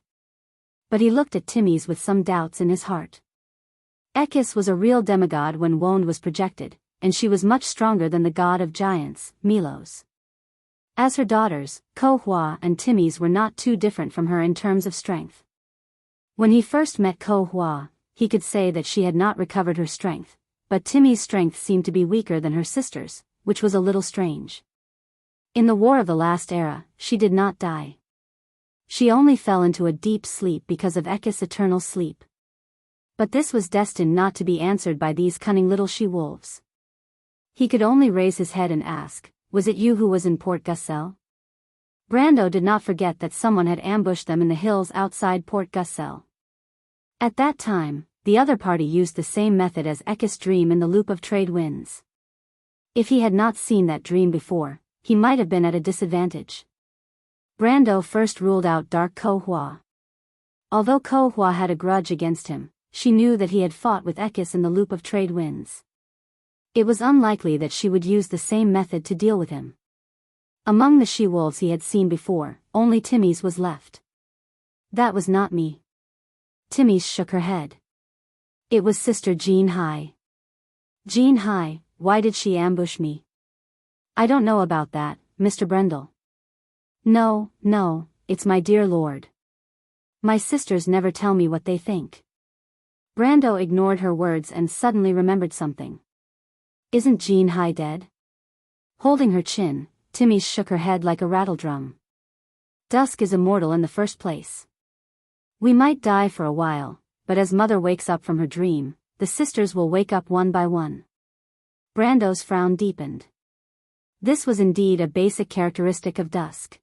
Speaker 1: But he looked at Timmy's with some doubts in his heart. Ekis was a real demigod when Wond was projected, and she was much stronger than the god of giants, Milos. As her daughters, Kohua and Timmy's were not too different from her in terms of strength. When he first met Kohua, he could say that she had not recovered her strength, but Timmy's strength seemed to be weaker than her sister's, which was a little strange. In the War of the Last Era, she did not die. She only fell into a deep sleep because of Ekis' eternal sleep. But this was destined not to be answered by these cunning little she-wolves. He could only raise his head and ask, "Was it you who was in Port Gussel?" Brando did not forget that someone had ambushed them in the hills outside Port Gussel. At that time, the other party used the same method as Ekis' dream in the Loop of Trade Winds. If he had not seen that dream before, he might have been at a disadvantage. Brando first ruled out Dark Kohua. Although Kohua had a grudge against him, she knew that he had fought with Ekis in the Loop of Trade Winds. It was unlikely that she would use the same method to deal with him. Among the she-wolves he had seen before, only Timmy's was left. "That was not me." Timmy's shook her head. "It was Sister Jean Hai." "Jean Hai, why did she ambush me?" "I don't know about that, Mr. Brendel." No, it's my dear lord. My sisters never tell me what they think." Brando ignored her words and suddenly remembered something. "Isn't Jean Hai dead?" Holding her chin, Timmy shook her head like a rattledrum. "Dusk is immortal in the first place. We might die for a while, but as Mother wakes up from her dream, the sisters will wake up one by one. Brando's frown deepened. This was indeed a basic characteristic of dusk.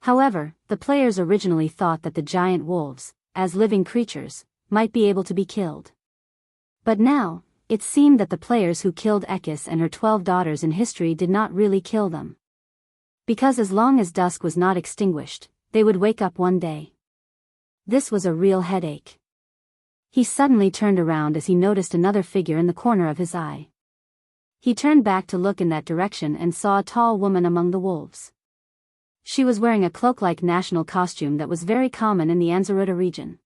Speaker 1: However, the players originally thought that the giant wolves, as living creatures, might be able to be killed. But now, it seemed that the players who killed Ekis and her 12 daughters in history did not really kill them. Because as long as dusk was not extinguished, they would wake up one day. This was a real headache. He suddenly turned around as he noticed another figure in the corner of his eye. He turned back to look in that direction and saw a tall woman among the wolves. She was wearing a cloak-like national costume that was very common in the Anzaruta region.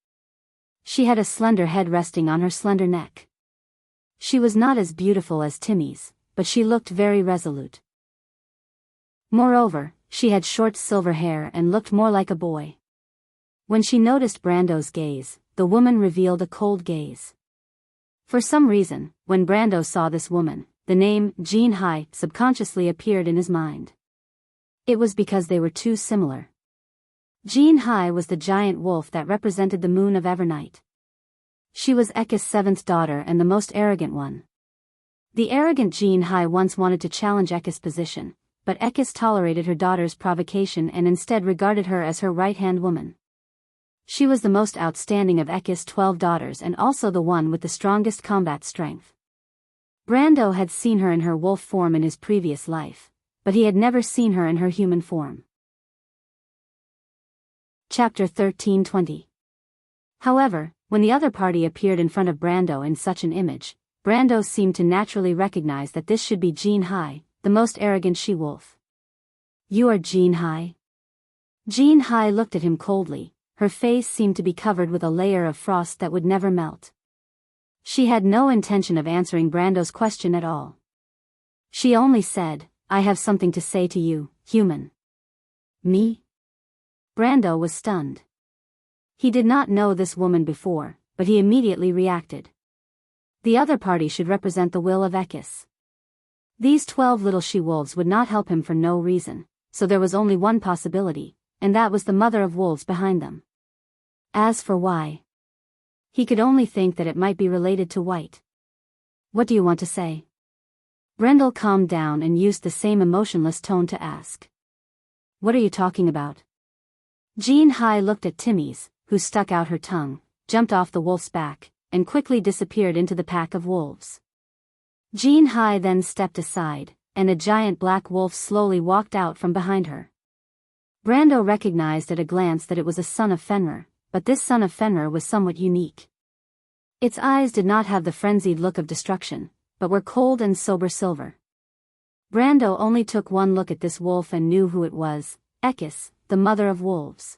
Speaker 1: She had a slender head resting on her slender neck. She was not as beautiful as Timmy's, but she looked very resolute. Moreover, she had short silver hair and looked more like a boy. When she noticed Brando's gaze, the woman revealed a cold gaze. For some reason, when Brando saw this woman, the name Jianghu subconsciously appeared in his mind. It was because they were too similar. Jianghu was the giant wolf that represented the moon of Evernight. She was Ekis' 7th daughter and the most arrogant one. The arrogant Jianghu once wanted to challenge Ekis' position, but Ekis tolerated her daughter's provocation and instead regarded her as her right-hand woman. She was the most outstanding of Ekis' 12 daughters and also the one with the strongest combat strength. Brando had seen her in her wolf form in his previous life, but he had never seen her in her human form. Chapter 13:20. However, when the other party appeared in front of Brando in such an image, Brando seemed to naturally recognize that this should be Jianghu, the most arrogant she-wolf. "You are Jianghu?" Jianghu looked at him coldly. Her face seemed to be covered with a layer of frost that would never melt. She had no intention of answering Brando's question at all. She only said, "I have something to say to you, human." "Me?" Brando was stunned. He did not know this woman before, but he immediately reacted. The other party should represent the will of Ekis. These 12 little she-wolves would not help him for no reason, so there was only one possibility, and that was the mother of wolves behind them. As for why, he could only think that it might be related to White. "What do you want to say?" Brendel calmed down and used the same emotionless tone to ask. "What are you talking about?" Jianghu looked at Timmy's, who stuck out her tongue, jumped off the wolf's back, and quickly disappeared into the pack of wolves. Jianghu then stepped aside, and a giant black wolf slowly walked out from behind her. Brando recognized at a glance that it was a son of Fenrir, but this son of Fenrir was somewhat unique. Its eyes did not have the frenzied look of destruction, but were cold and sober silver. Brando only took one look at this wolf and knew who it was, Ekis, the mother of wolves.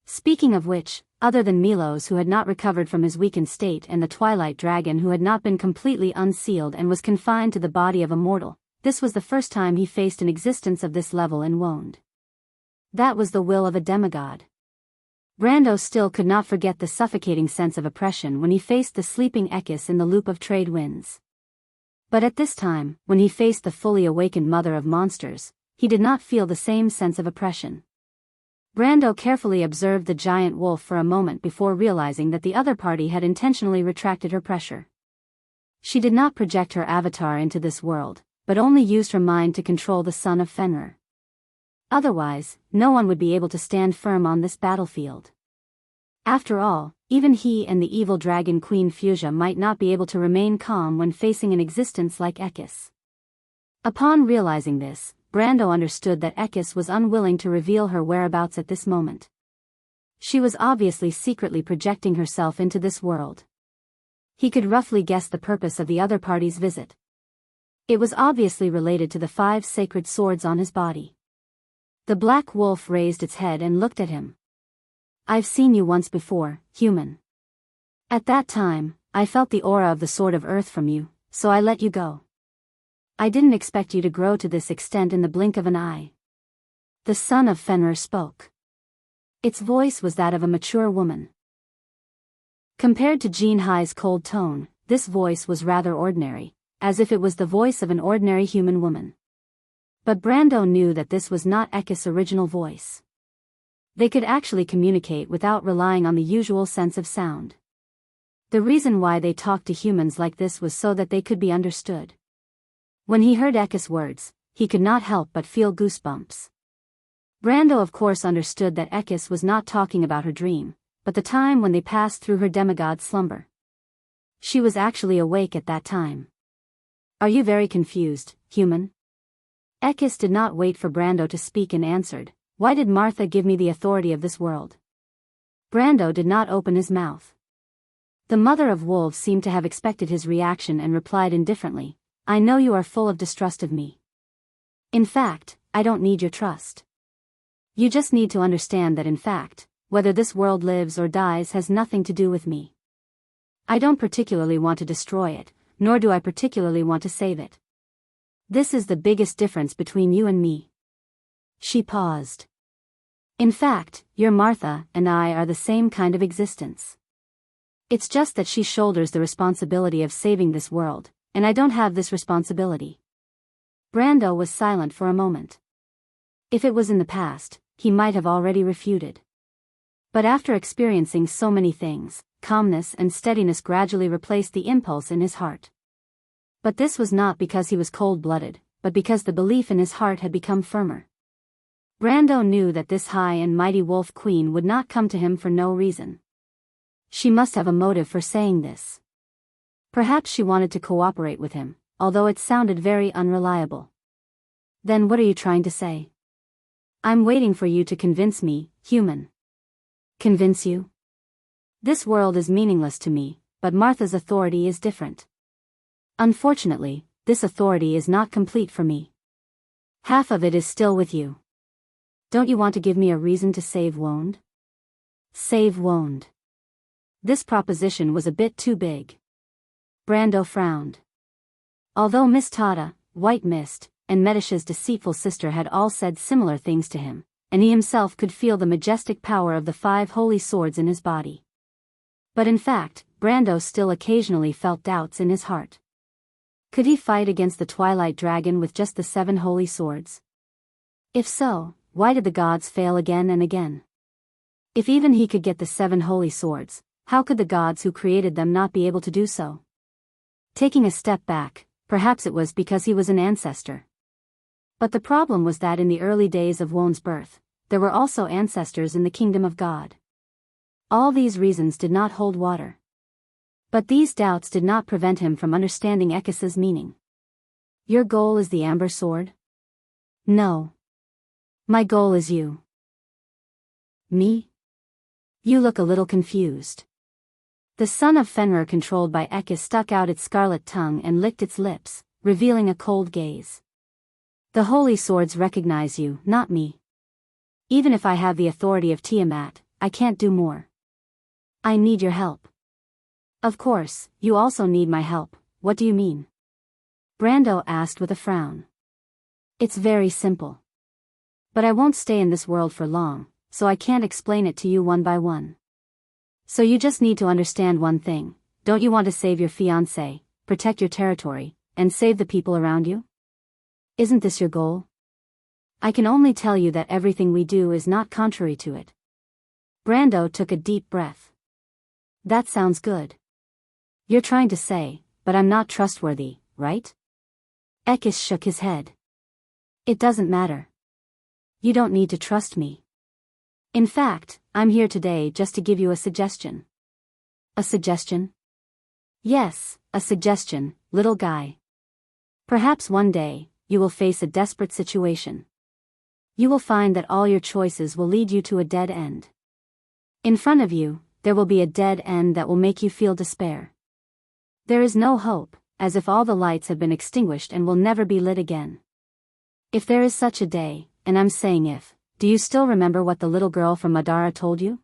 Speaker 1: Speaking of which, other than Milos who had not recovered from his weakened state and the Twilight Dragon who had not been completely unsealed and was confined to the body of a mortal, this was the first time he faced an existence of this level and wound. That was the will of a demigod. Brando still could not forget the suffocating sense of oppression when he faced the sleeping Ekis in the loop of trade winds. But at this time, when he faced the fully awakened mother of monsters, he did not feel the same sense of oppression. Brando carefully observed the giant wolf for a moment before realizing that the other party had intentionally retracted her pressure. She did not project her avatar into this world, but only used her mind to control the son of Fenrir. Otherwise, no one would be able to stand firm on this battlefield. After all, even he and the evil dragon Queen Fuchsia might not be able to remain calm when facing an existence like Ekis. Upon realizing this, Brando understood that Ekis was unwilling to reveal her whereabouts at this moment. She was obviously secretly projecting herself into this world. He could roughly guess the purpose of the other party's visit. It was obviously related to the 5 sacred swords on his body. The black wolf raised its head and looked at him. "I've seen you once before, human. At that time, I felt the aura of the Sword of Earth from you, so I let you go. I didn't expect you to grow to this extent in the blink of an eye." The son of Fenrir spoke. Its voice was that of a mature woman. Compared to Jianghu's cold tone, this voice was rather ordinary, as if it was the voice of an ordinary human woman. But Brando knew that this was not Ekis' original voice. They could actually communicate without relying on the usual sense of sound. The reason why they talked to humans like this was so that they could be understood. When he heard Ekis' words, he could not help but feel goosebumps. Brando of course understood that Ekis was not talking about her dream, but the time when they passed through her demigod slumber. She was actually awake at that time. Are you very confused, human? Ekis did not wait for Brando to speak and answered, why did Martha give me the authority of this world? Brando did not open his mouth. The mother of wolves seemed to have expected his reaction and replied indifferently, I know you are full of distrust of me. In fact, I don't need your trust. You just need to understand that in fact, whether this world lives or dies has nothing to do with me. I don't particularly want to destroy it, nor do I particularly want to save it. This is the biggest difference between you and me. She paused. In fact, your Martha and I are the same kind of existence. It's just that she shoulders the responsibility of saving this world, and I don't have this responsibility. Brando was silent for a moment. If it was in the past, he might have already refuted. But after experiencing so many things, calmness and steadiness gradually replaced the impulse in his heart. But this was not because he was cold-blooded, but because the belief in his heart had become firmer. Brando knew that this high and mighty wolf queen would not come to him for no reason. She must have a motive for saying this. Perhaps she wanted to cooperate with him, although it sounded very unreliable. Then what are you trying to say? I'm waiting for you to convince me, human. Convince you? This world is meaningless to me, but Martha's authority is different. Unfortunately, this authority is not complete for me. Half of it is still with you. Don't you want to give me a reason to save Woned? Save Woned. This proposition was a bit too big. Brando frowned. Although Miss Tada, White Mist, and Medish's deceitful sister had all said similar things to him, and he himself could feel the majestic power of the 5 holy swords in his body. But in fact, Brando still occasionally felt doubts in his heart. Could he fight against the Twilight Dragon with just the 7 holy swords? If so, why did the gods fail again and again? If even he could get the 7 holy swords, how could the gods who created them not be able to do so? Taking a step back, perhaps it was because he was an ancestor. But the problem was that in the early days of Won's birth, there were also ancestors in the kingdom of God. All these reasons did not hold water. But these doubts did not prevent him from understanding Ekis's meaning. Your goal is the Amber Sword? No. My goal is you. Me? You look a little confused. The son of Fenrir controlled by Ekis stuck out its scarlet tongue and licked its lips, revealing a cold gaze. The holy swords recognize you, not me. Even if I have the authority of Tiamat, I can't do more. I need your help. Of course, you also need my help. What do you mean? Brando asked with a frown. It's very simple. But I won't stay in this world for long, so I can't explain it to you one by one. So you just need to understand one thing. Don't you want to save your fiancé, protect your territory, and save the people around you? Isn't this your goal? I can only tell you that everything we do is not contrary to it. Brando took a deep breath. That sounds good. You're trying to say, but I'm not trustworthy, right? Ekis shook his head. It doesn't matter. You don't need to trust me. In fact, I'm here today just to give you a suggestion. A suggestion? Yes, a suggestion, little guy. Perhaps one day, you will face a desperate situation. You will find that all your choices will lead you to a dead end. In front of you, there will be a dead end that will make you feel despair. There is no hope, as if all the lights have been extinguished and will never be lit again. If there is such a day, and I'm saying if, do you still remember what the little girl from Madara told you?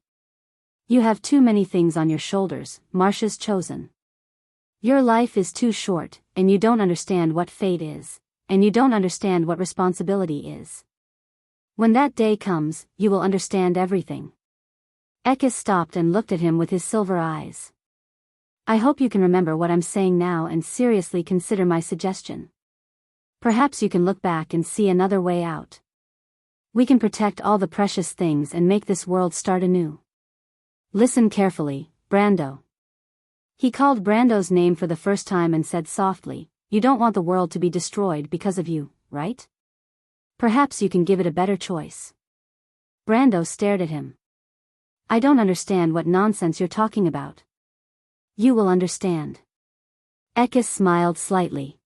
Speaker 1: You have too many things on your shoulders, Marcia's chosen. Your life is too short, and you don't understand what fate is, and you don't understand what responsibility is. When that day comes, you will understand everything. Ekis stopped and looked at him with his silver eyes. I hope you can remember what I'm saying now and seriously consider my suggestion. Perhaps you can look back and see another way out. We can protect all the precious things and make this world start anew. Listen carefully, Brando. He called Brando's name for the first time and said softly, "You don't want the world to be destroyed because of you, right? Perhaps you can give it a better choice." Brando stared at him. "I don't understand what nonsense you're talking about." "You will understand." Ekis smiled slightly.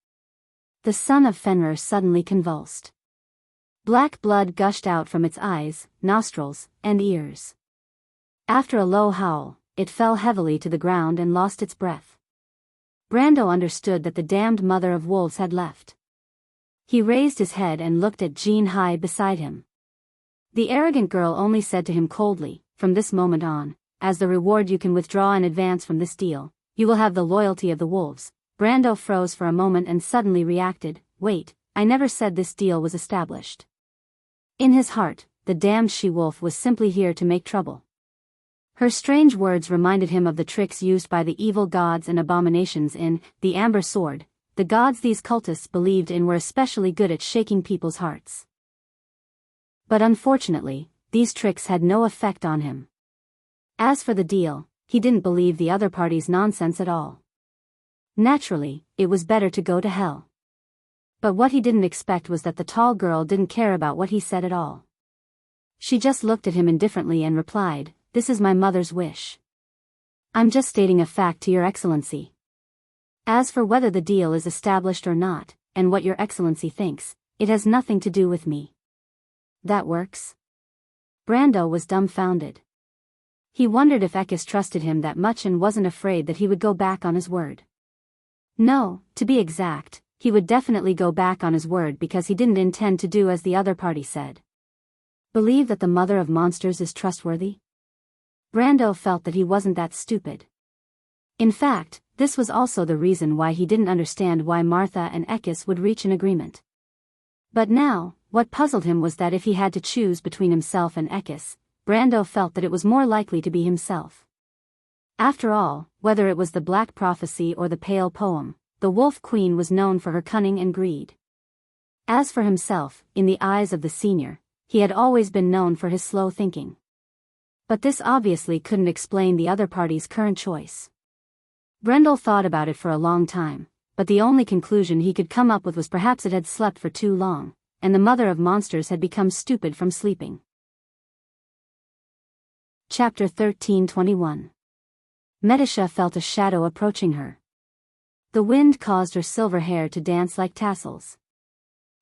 Speaker 1: The son of Fenrir suddenly convulsed. Black blood gushed out from its eyes, nostrils, and ears. After a low howl, it fell heavily to the ground and lost its breath. Brando understood that the damned mother of wolves had left. He raised his head and looked at Jean Hai beside him. The arrogant girl only said to him coldly, "From this moment on, as the reward you can withdraw in advance from this deal, you will have the loyalty of the wolves." Brando froze for a moment and suddenly reacted, "Wait, I never said this deal was established." In his heart, the damned she-wolf was simply here to make trouble. Her strange words reminded him of the tricks used by the evil gods and abominations in The Amber Sword. The gods these cultists believed in were especially good at shaking people's hearts. But unfortunately, these tricks had no effect on him. As for the deal, he didn't believe the other party's nonsense at all. Naturally, it was better to go to hell. But what he didn't expect was that the tall girl didn't care about what he said at all. She just looked at him indifferently and replied, "This is my mother's wish. I'm just stating a fact to your excellency. As for whether the deal is established or not, and what your excellency thinks, it has nothing to do with me." "That works?" Brando was dumbfounded. He wondered if Ekis trusted him that much and wasn't afraid that he would go back on his word. No, to be exact, he would definitely go back on his word because he didn't intend to do as the other party said. Believe that the mother of monsters is trustworthy? Brando felt that he wasn't that stupid. In fact, this was also the reason why he didn't understand why Martha and Ekis would reach an agreement. But now, what puzzled him was that if he had to choose between himself and Ekis, Brando felt that it was more likely to be himself. After all, whether it was the Black Prophecy or the Pale Poem, the Wolf Queen was known for her cunning and greed. As for himself, in the eyes of the senior, he had always been known for his slow thinking. But this obviously couldn't explain the other party's current choice. Brendel thought about it for a long time, but the only conclusion he could come up with was perhaps it had slept for too long, and the mother of monsters had become stupid from sleeping. Chapter 13:21. Medisha felt a shadow approaching her. The wind caused her silver hair to dance like tassels.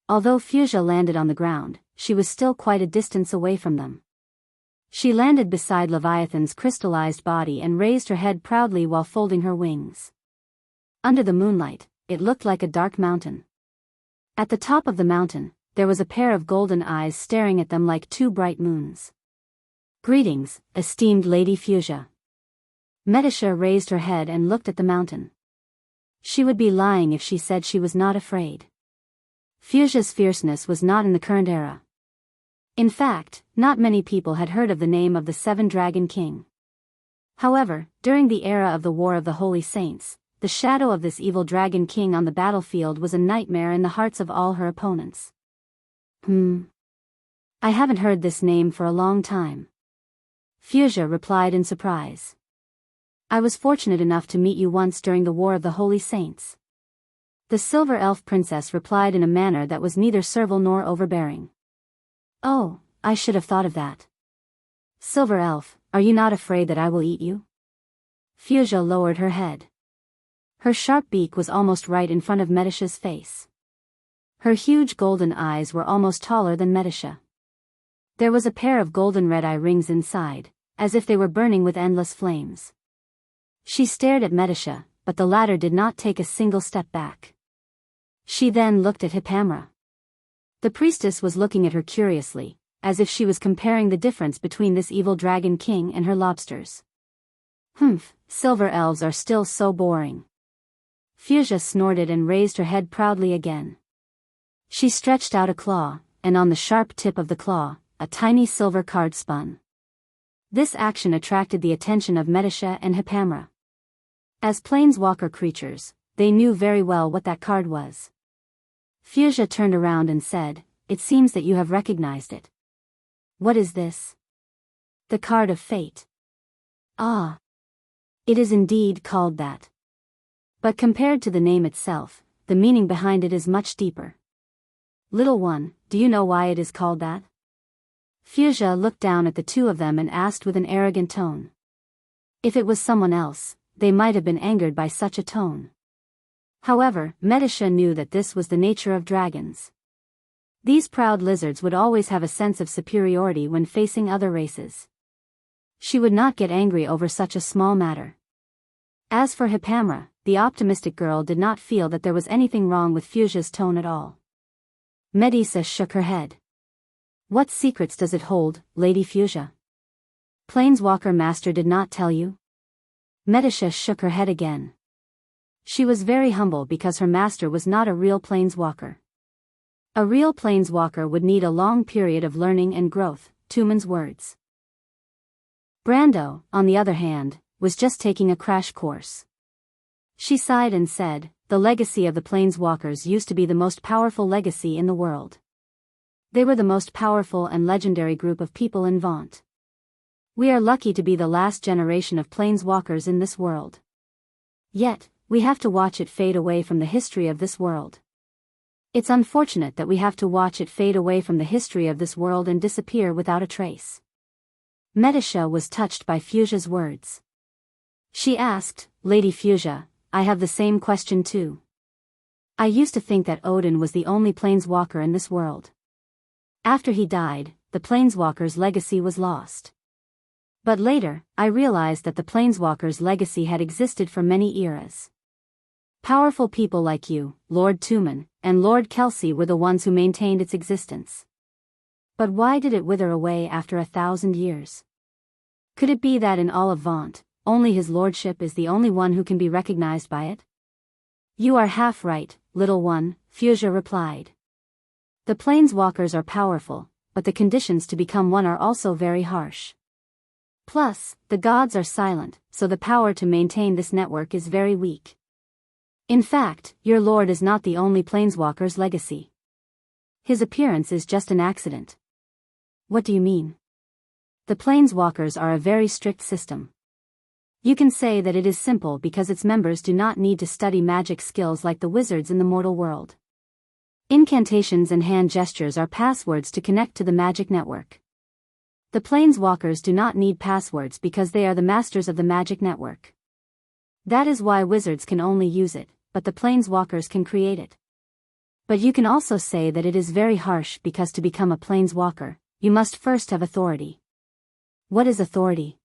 Speaker 1: Although Fuchsia landed on the ground, she was still quite a distance away from them. She landed beside Leviathan's crystallized body and raised her head proudly while folding her wings. Under the moonlight, it looked like a dark mountain. At the top of the mountain, there was a pair of golden eyes staring at them like two bright moons. "Greetings, esteemed Lady Fuchsia." Medisha raised her head and looked at the mountain. She would be lying if she said she was not afraid. Fuchsia's fierceness was not in the current era. In fact, not many people had heard of the name of the Seven Dragon King. However, during the era of the War of the Holy Saints, the shadow of this evil Dragon King on the battlefield was a nightmare in the hearts of all her opponents. I haven't heard this name for a long time." Fuchsia replied in surprise. "I was fortunate enough to meet you once during the War of the Holy Saints." The Silver Elf Princess replied in a manner that was neither servile nor overbearing. "Oh, I should have thought of that. Silver Elf, are you not afraid that I will eat you?" Fuchsia lowered her head. Her sharp beak was almost right in front of Medisha's face. Her huge golden eyes were almost taller than Medisha. There was a pair of golden red-eye rings inside, as if they were burning with endless flames. She stared at Medisha, but the latter did not take a single step back. She then looked at Hippamra. The priestess was looking at her curiously, as if she was comparing the difference between this evil dragon king and her lobsters. Silver elves are still so boring." Fuchsia snorted and raised her head proudly again. She stretched out a claw, and on the sharp tip of the claw, a tiny silver card spun. This action attracted the attention of Medisha and Hippamra. As planeswalker creatures, they knew very well what that card was. Fuchsia turned around and said, "It seems that you have recognized it. What is this?" "The card of fate." "Ah." It is indeed called that. But compared to the name itself, the meaning behind it is much deeper. Little one, do you know why it is called that? Fuchsia looked down at the two of them and asked with an arrogant tone. If it was someone else, they might have been angered by such a tone. However, Medisha knew that this was the nature of dragons. These proud lizards would always have a sense of superiority when facing other races. She would not get angry over such a small matter. As for Hippamra, the optimistic girl did not feel that there was anything wrong with Fuchsia's tone at all. Medisa shook her head. What secrets does it hold, Lady Fuchsia? Planeswalker Master did not tell you? Medisha shook her head again. She was very humble because her master was not a real planeswalker. A real planeswalker would need a long period of learning and growth, Tuman's words. Brando, on the other hand, was just taking a crash course. She sighed and said, the legacy of the planeswalkers used to be the most powerful legacy in the world. They were the most powerful and legendary group of people in Vaunt. We are lucky to be the last generation of planeswalkers in this world. Yet, we have to watch it fade away from the history of this world. It's unfortunate that we have to watch it fade away from the history of this world and disappear without a trace. Medisha was touched by Fuchsia's words. She asked, Lady Fuchsia, I have the same question too. I used to think that Odin was the only planeswalker in this world. After he died, the planeswalker's legacy was lost. But later, I realized that the planeswalker's legacy had existed for many eras. Powerful people like you, Lord Tuman, and Lord Kelsey were the ones who maintained its existence. But why did it wither away after 1,000 years? Could it be that in all of Vaunt, only his lordship is the only one who can be recognized by it? You are half right, little one, Fuchsia replied. The planeswalkers are powerful, but the conditions to become one are also very harsh. Plus, the gods are silent, so the power to maintain this network is very weak. In fact, your lord is not the only planeswalker's legacy. His appearance is just an accident. What do you mean? The planeswalkers are a very strict system. You can say that it is simple because its members do not need to study magic skills like the wizards in the mortal world. Incantations and hand gestures are passwords to connect to the magic network. The planeswalkers do not need passwords because they are the masters of the magic network. That is why wizards can only use it, but the planeswalkers can create it. But you can also say that it is very harsh because to become a planeswalker, you must first have authority. What is authority?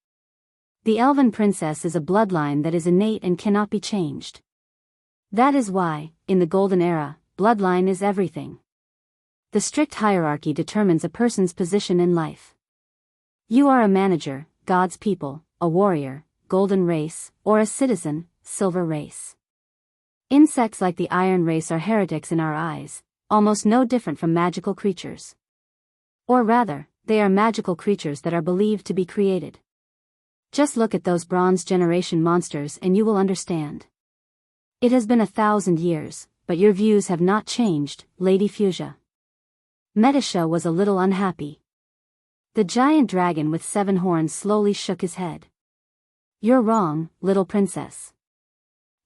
Speaker 1: The elven princess is a bloodline that is innate and cannot be changed. That is why, in the Golden Era, bloodline is everything. The strict hierarchy determines a person's position in life. You are a manager, God's people, a warrior, golden race, or a citizen, silver race. Insects like the iron race are heretics in our eyes, almost no different from magical creatures. Or rather, they are magical creatures that are believed to be created. Just look at those Bronze Generation monsters and you will understand. It has been 1,000 years, but your views have not changed, Lady Fuchsia. Medisha was a little unhappy. The giant dragon with 7 horns slowly shook his head. You're wrong, little princess.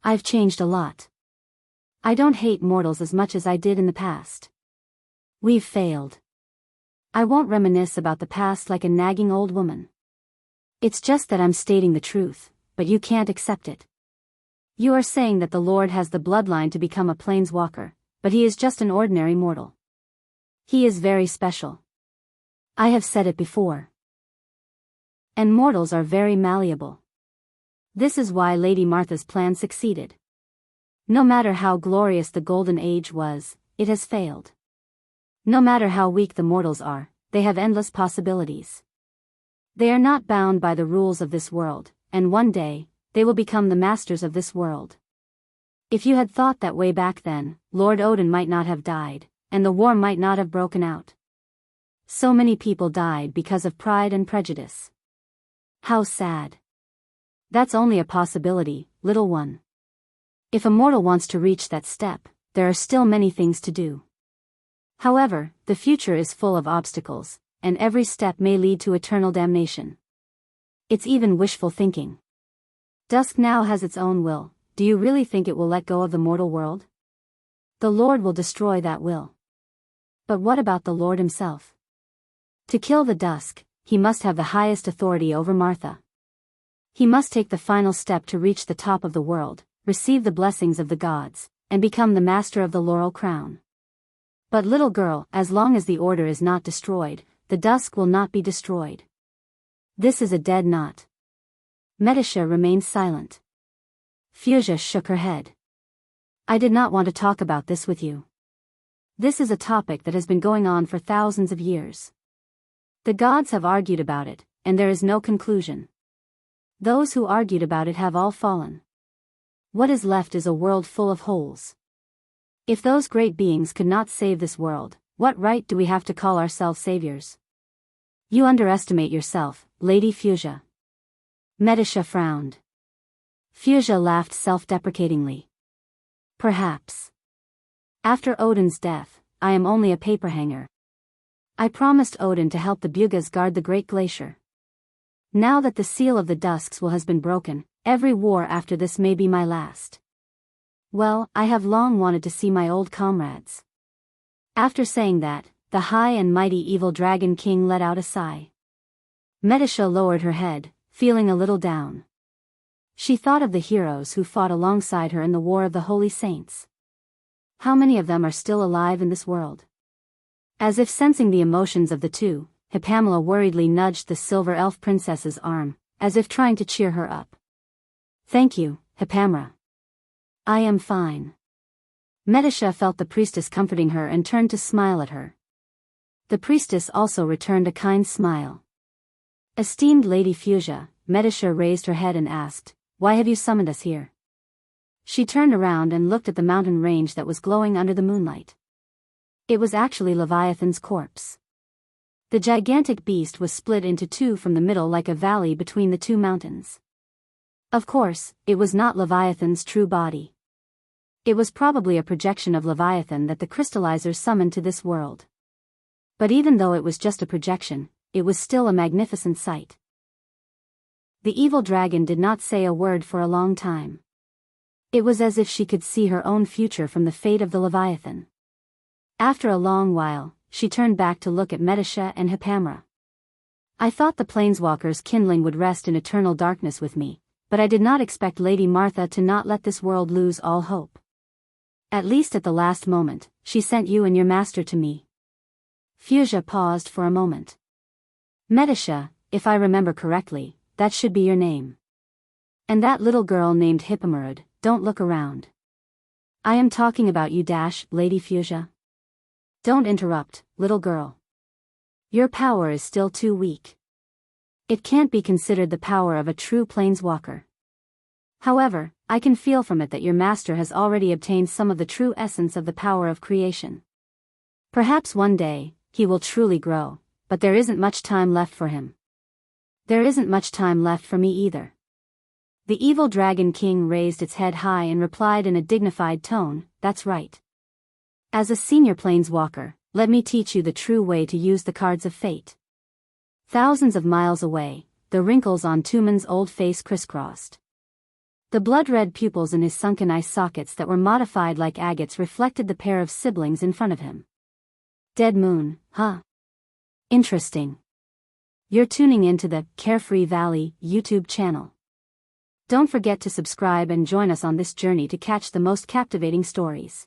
Speaker 1: I've changed a lot. I don't hate mortals as much as I did in the past. We've failed. I won't reminisce about the past like a nagging old woman. It's just that I'm stating the truth, but you can't accept it. You are saying that the Lord has the bloodline to become a planeswalker, but he is just an ordinary mortal. He is very special. I have said it before. And mortals are very malleable. This is why Lady Martha's plan succeeded. No matter how glorious the Golden Age was, it has failed. No matter how weak the mortals are, they have endless possibilities. They are not bound by the rules of this world, and one day, they will become the masters of this world. If you had thought that way back then, Lord Odin might not have died, and the war might not have broken out. So many people died because of pride and prejudice. How sad. That's only a possibility, little one. If a mortal wants to reach that step, there are still many things to do. However, the future is full of obstacles, and every step may lead to eternal damnation. It's even wishful thinking. Dusk now has its own will. Do you really think it will let go of the mortal world? The Lord will destroy that will. But what about the Lord himself? To kill the dusk, he must have the highest authority over Martha. He must take the final step to reach the top of the world, receive the blessings of the gods, and become the master of the laurel crown. But little girl, as long as the order is not destroyed, the dusk will not be destroyed. This is a dead knot. Medisha remained silent. Fuchsia shook her head. I did not want to talk about this with you. This is a topic that has been going on for thousands of years. The gods have argued about it, and there is no conclusion. Those who argued about it have all fallen. What is left is a world full of holes. If those great beings could not save this world, what right do we have to call ourselves saviors? You underestimate yourself, Lady Fuchsia. Medisha frowned. Fuchsia laughed self-deprecatingly. Perhaps. After Odin's death, I am only a paperhanger. I promised Odin to help the Bugas guard the great glacier. Now that the seal of the Dusks will has been broken, every war after this may be my last. Well, I have long wanted to see my old comrades. After saying that, the high and mighty evil dragon king let out a sigh. Medisha lowered her head, feeling a little down. She thought of the heroes who fought alongside her in the War of the Holy Saints. How many of them are still alive in this world? As if sensing the emotions of the two, Hippamela worriedly nudged the silver elf princess's arm, as if trying to cheer her up. Thank you, Hippamela. I am fine. Medisha felt the priestess comforting her and turned to smile at her. The priestess also returned a kind smile. Esteemed Lady Fuchsia, Medisha raised her head and asked, why have you summoned us here? She turned around and looked at the mountain range that was glowing under the moonlight. It was actually Leviathan's corpse. The gigantic beast was split into two from the middle like a valley between the two mountains. Of course, it was not Leviathan's true body. It was probably a projection of Leviathan that the crystallizers summoned to this world. But even though it was just a projection, it was still a magnificent sight. The evil dragon did not say a word for a long time. It was as if she could see her own future from the fate of the Leviathan. After a long while, she turned back to look at Medisha and Hippamela. I thought the planeswalker's kindling would rest in eternal darkness with me, but I did not expect Lady Martha to not let this world lose all hope. At least at the last moment, she sent you and your master to me. Fuchsia paused for a moment. Medisha, if I remember correctly, that should be your name. And that little girl named Hippamela, don't look around. I am talking about you, Lady Fuchsia. Don't interrupt, little girl. Your power is still too weak. It can't be considered the power of a true planeswalker. However, I can feel from it that your master has already obtained some of the true essence of the power of creation. Perhaps one day, he will truly grow, but there isn't much time left for him. There isn't much time left for me either. The evil dragon king raised its head high and replied in a dignified tone, that's right. As a senior planeswalker, let me teach you the true way to use the cards of fate. Thousands of miles away, the wrinkles on Tuman's old face crisscrossed. The blood-red pupils in his sunken eye sockets that were modified like agates reflected the pair of siblings in front of him. Dead moon, huh? Interesting. You're tuning into the Carefree Valley YouTube channel. Don't forget to subscribe and join us on this journey to catch the most captivating stories.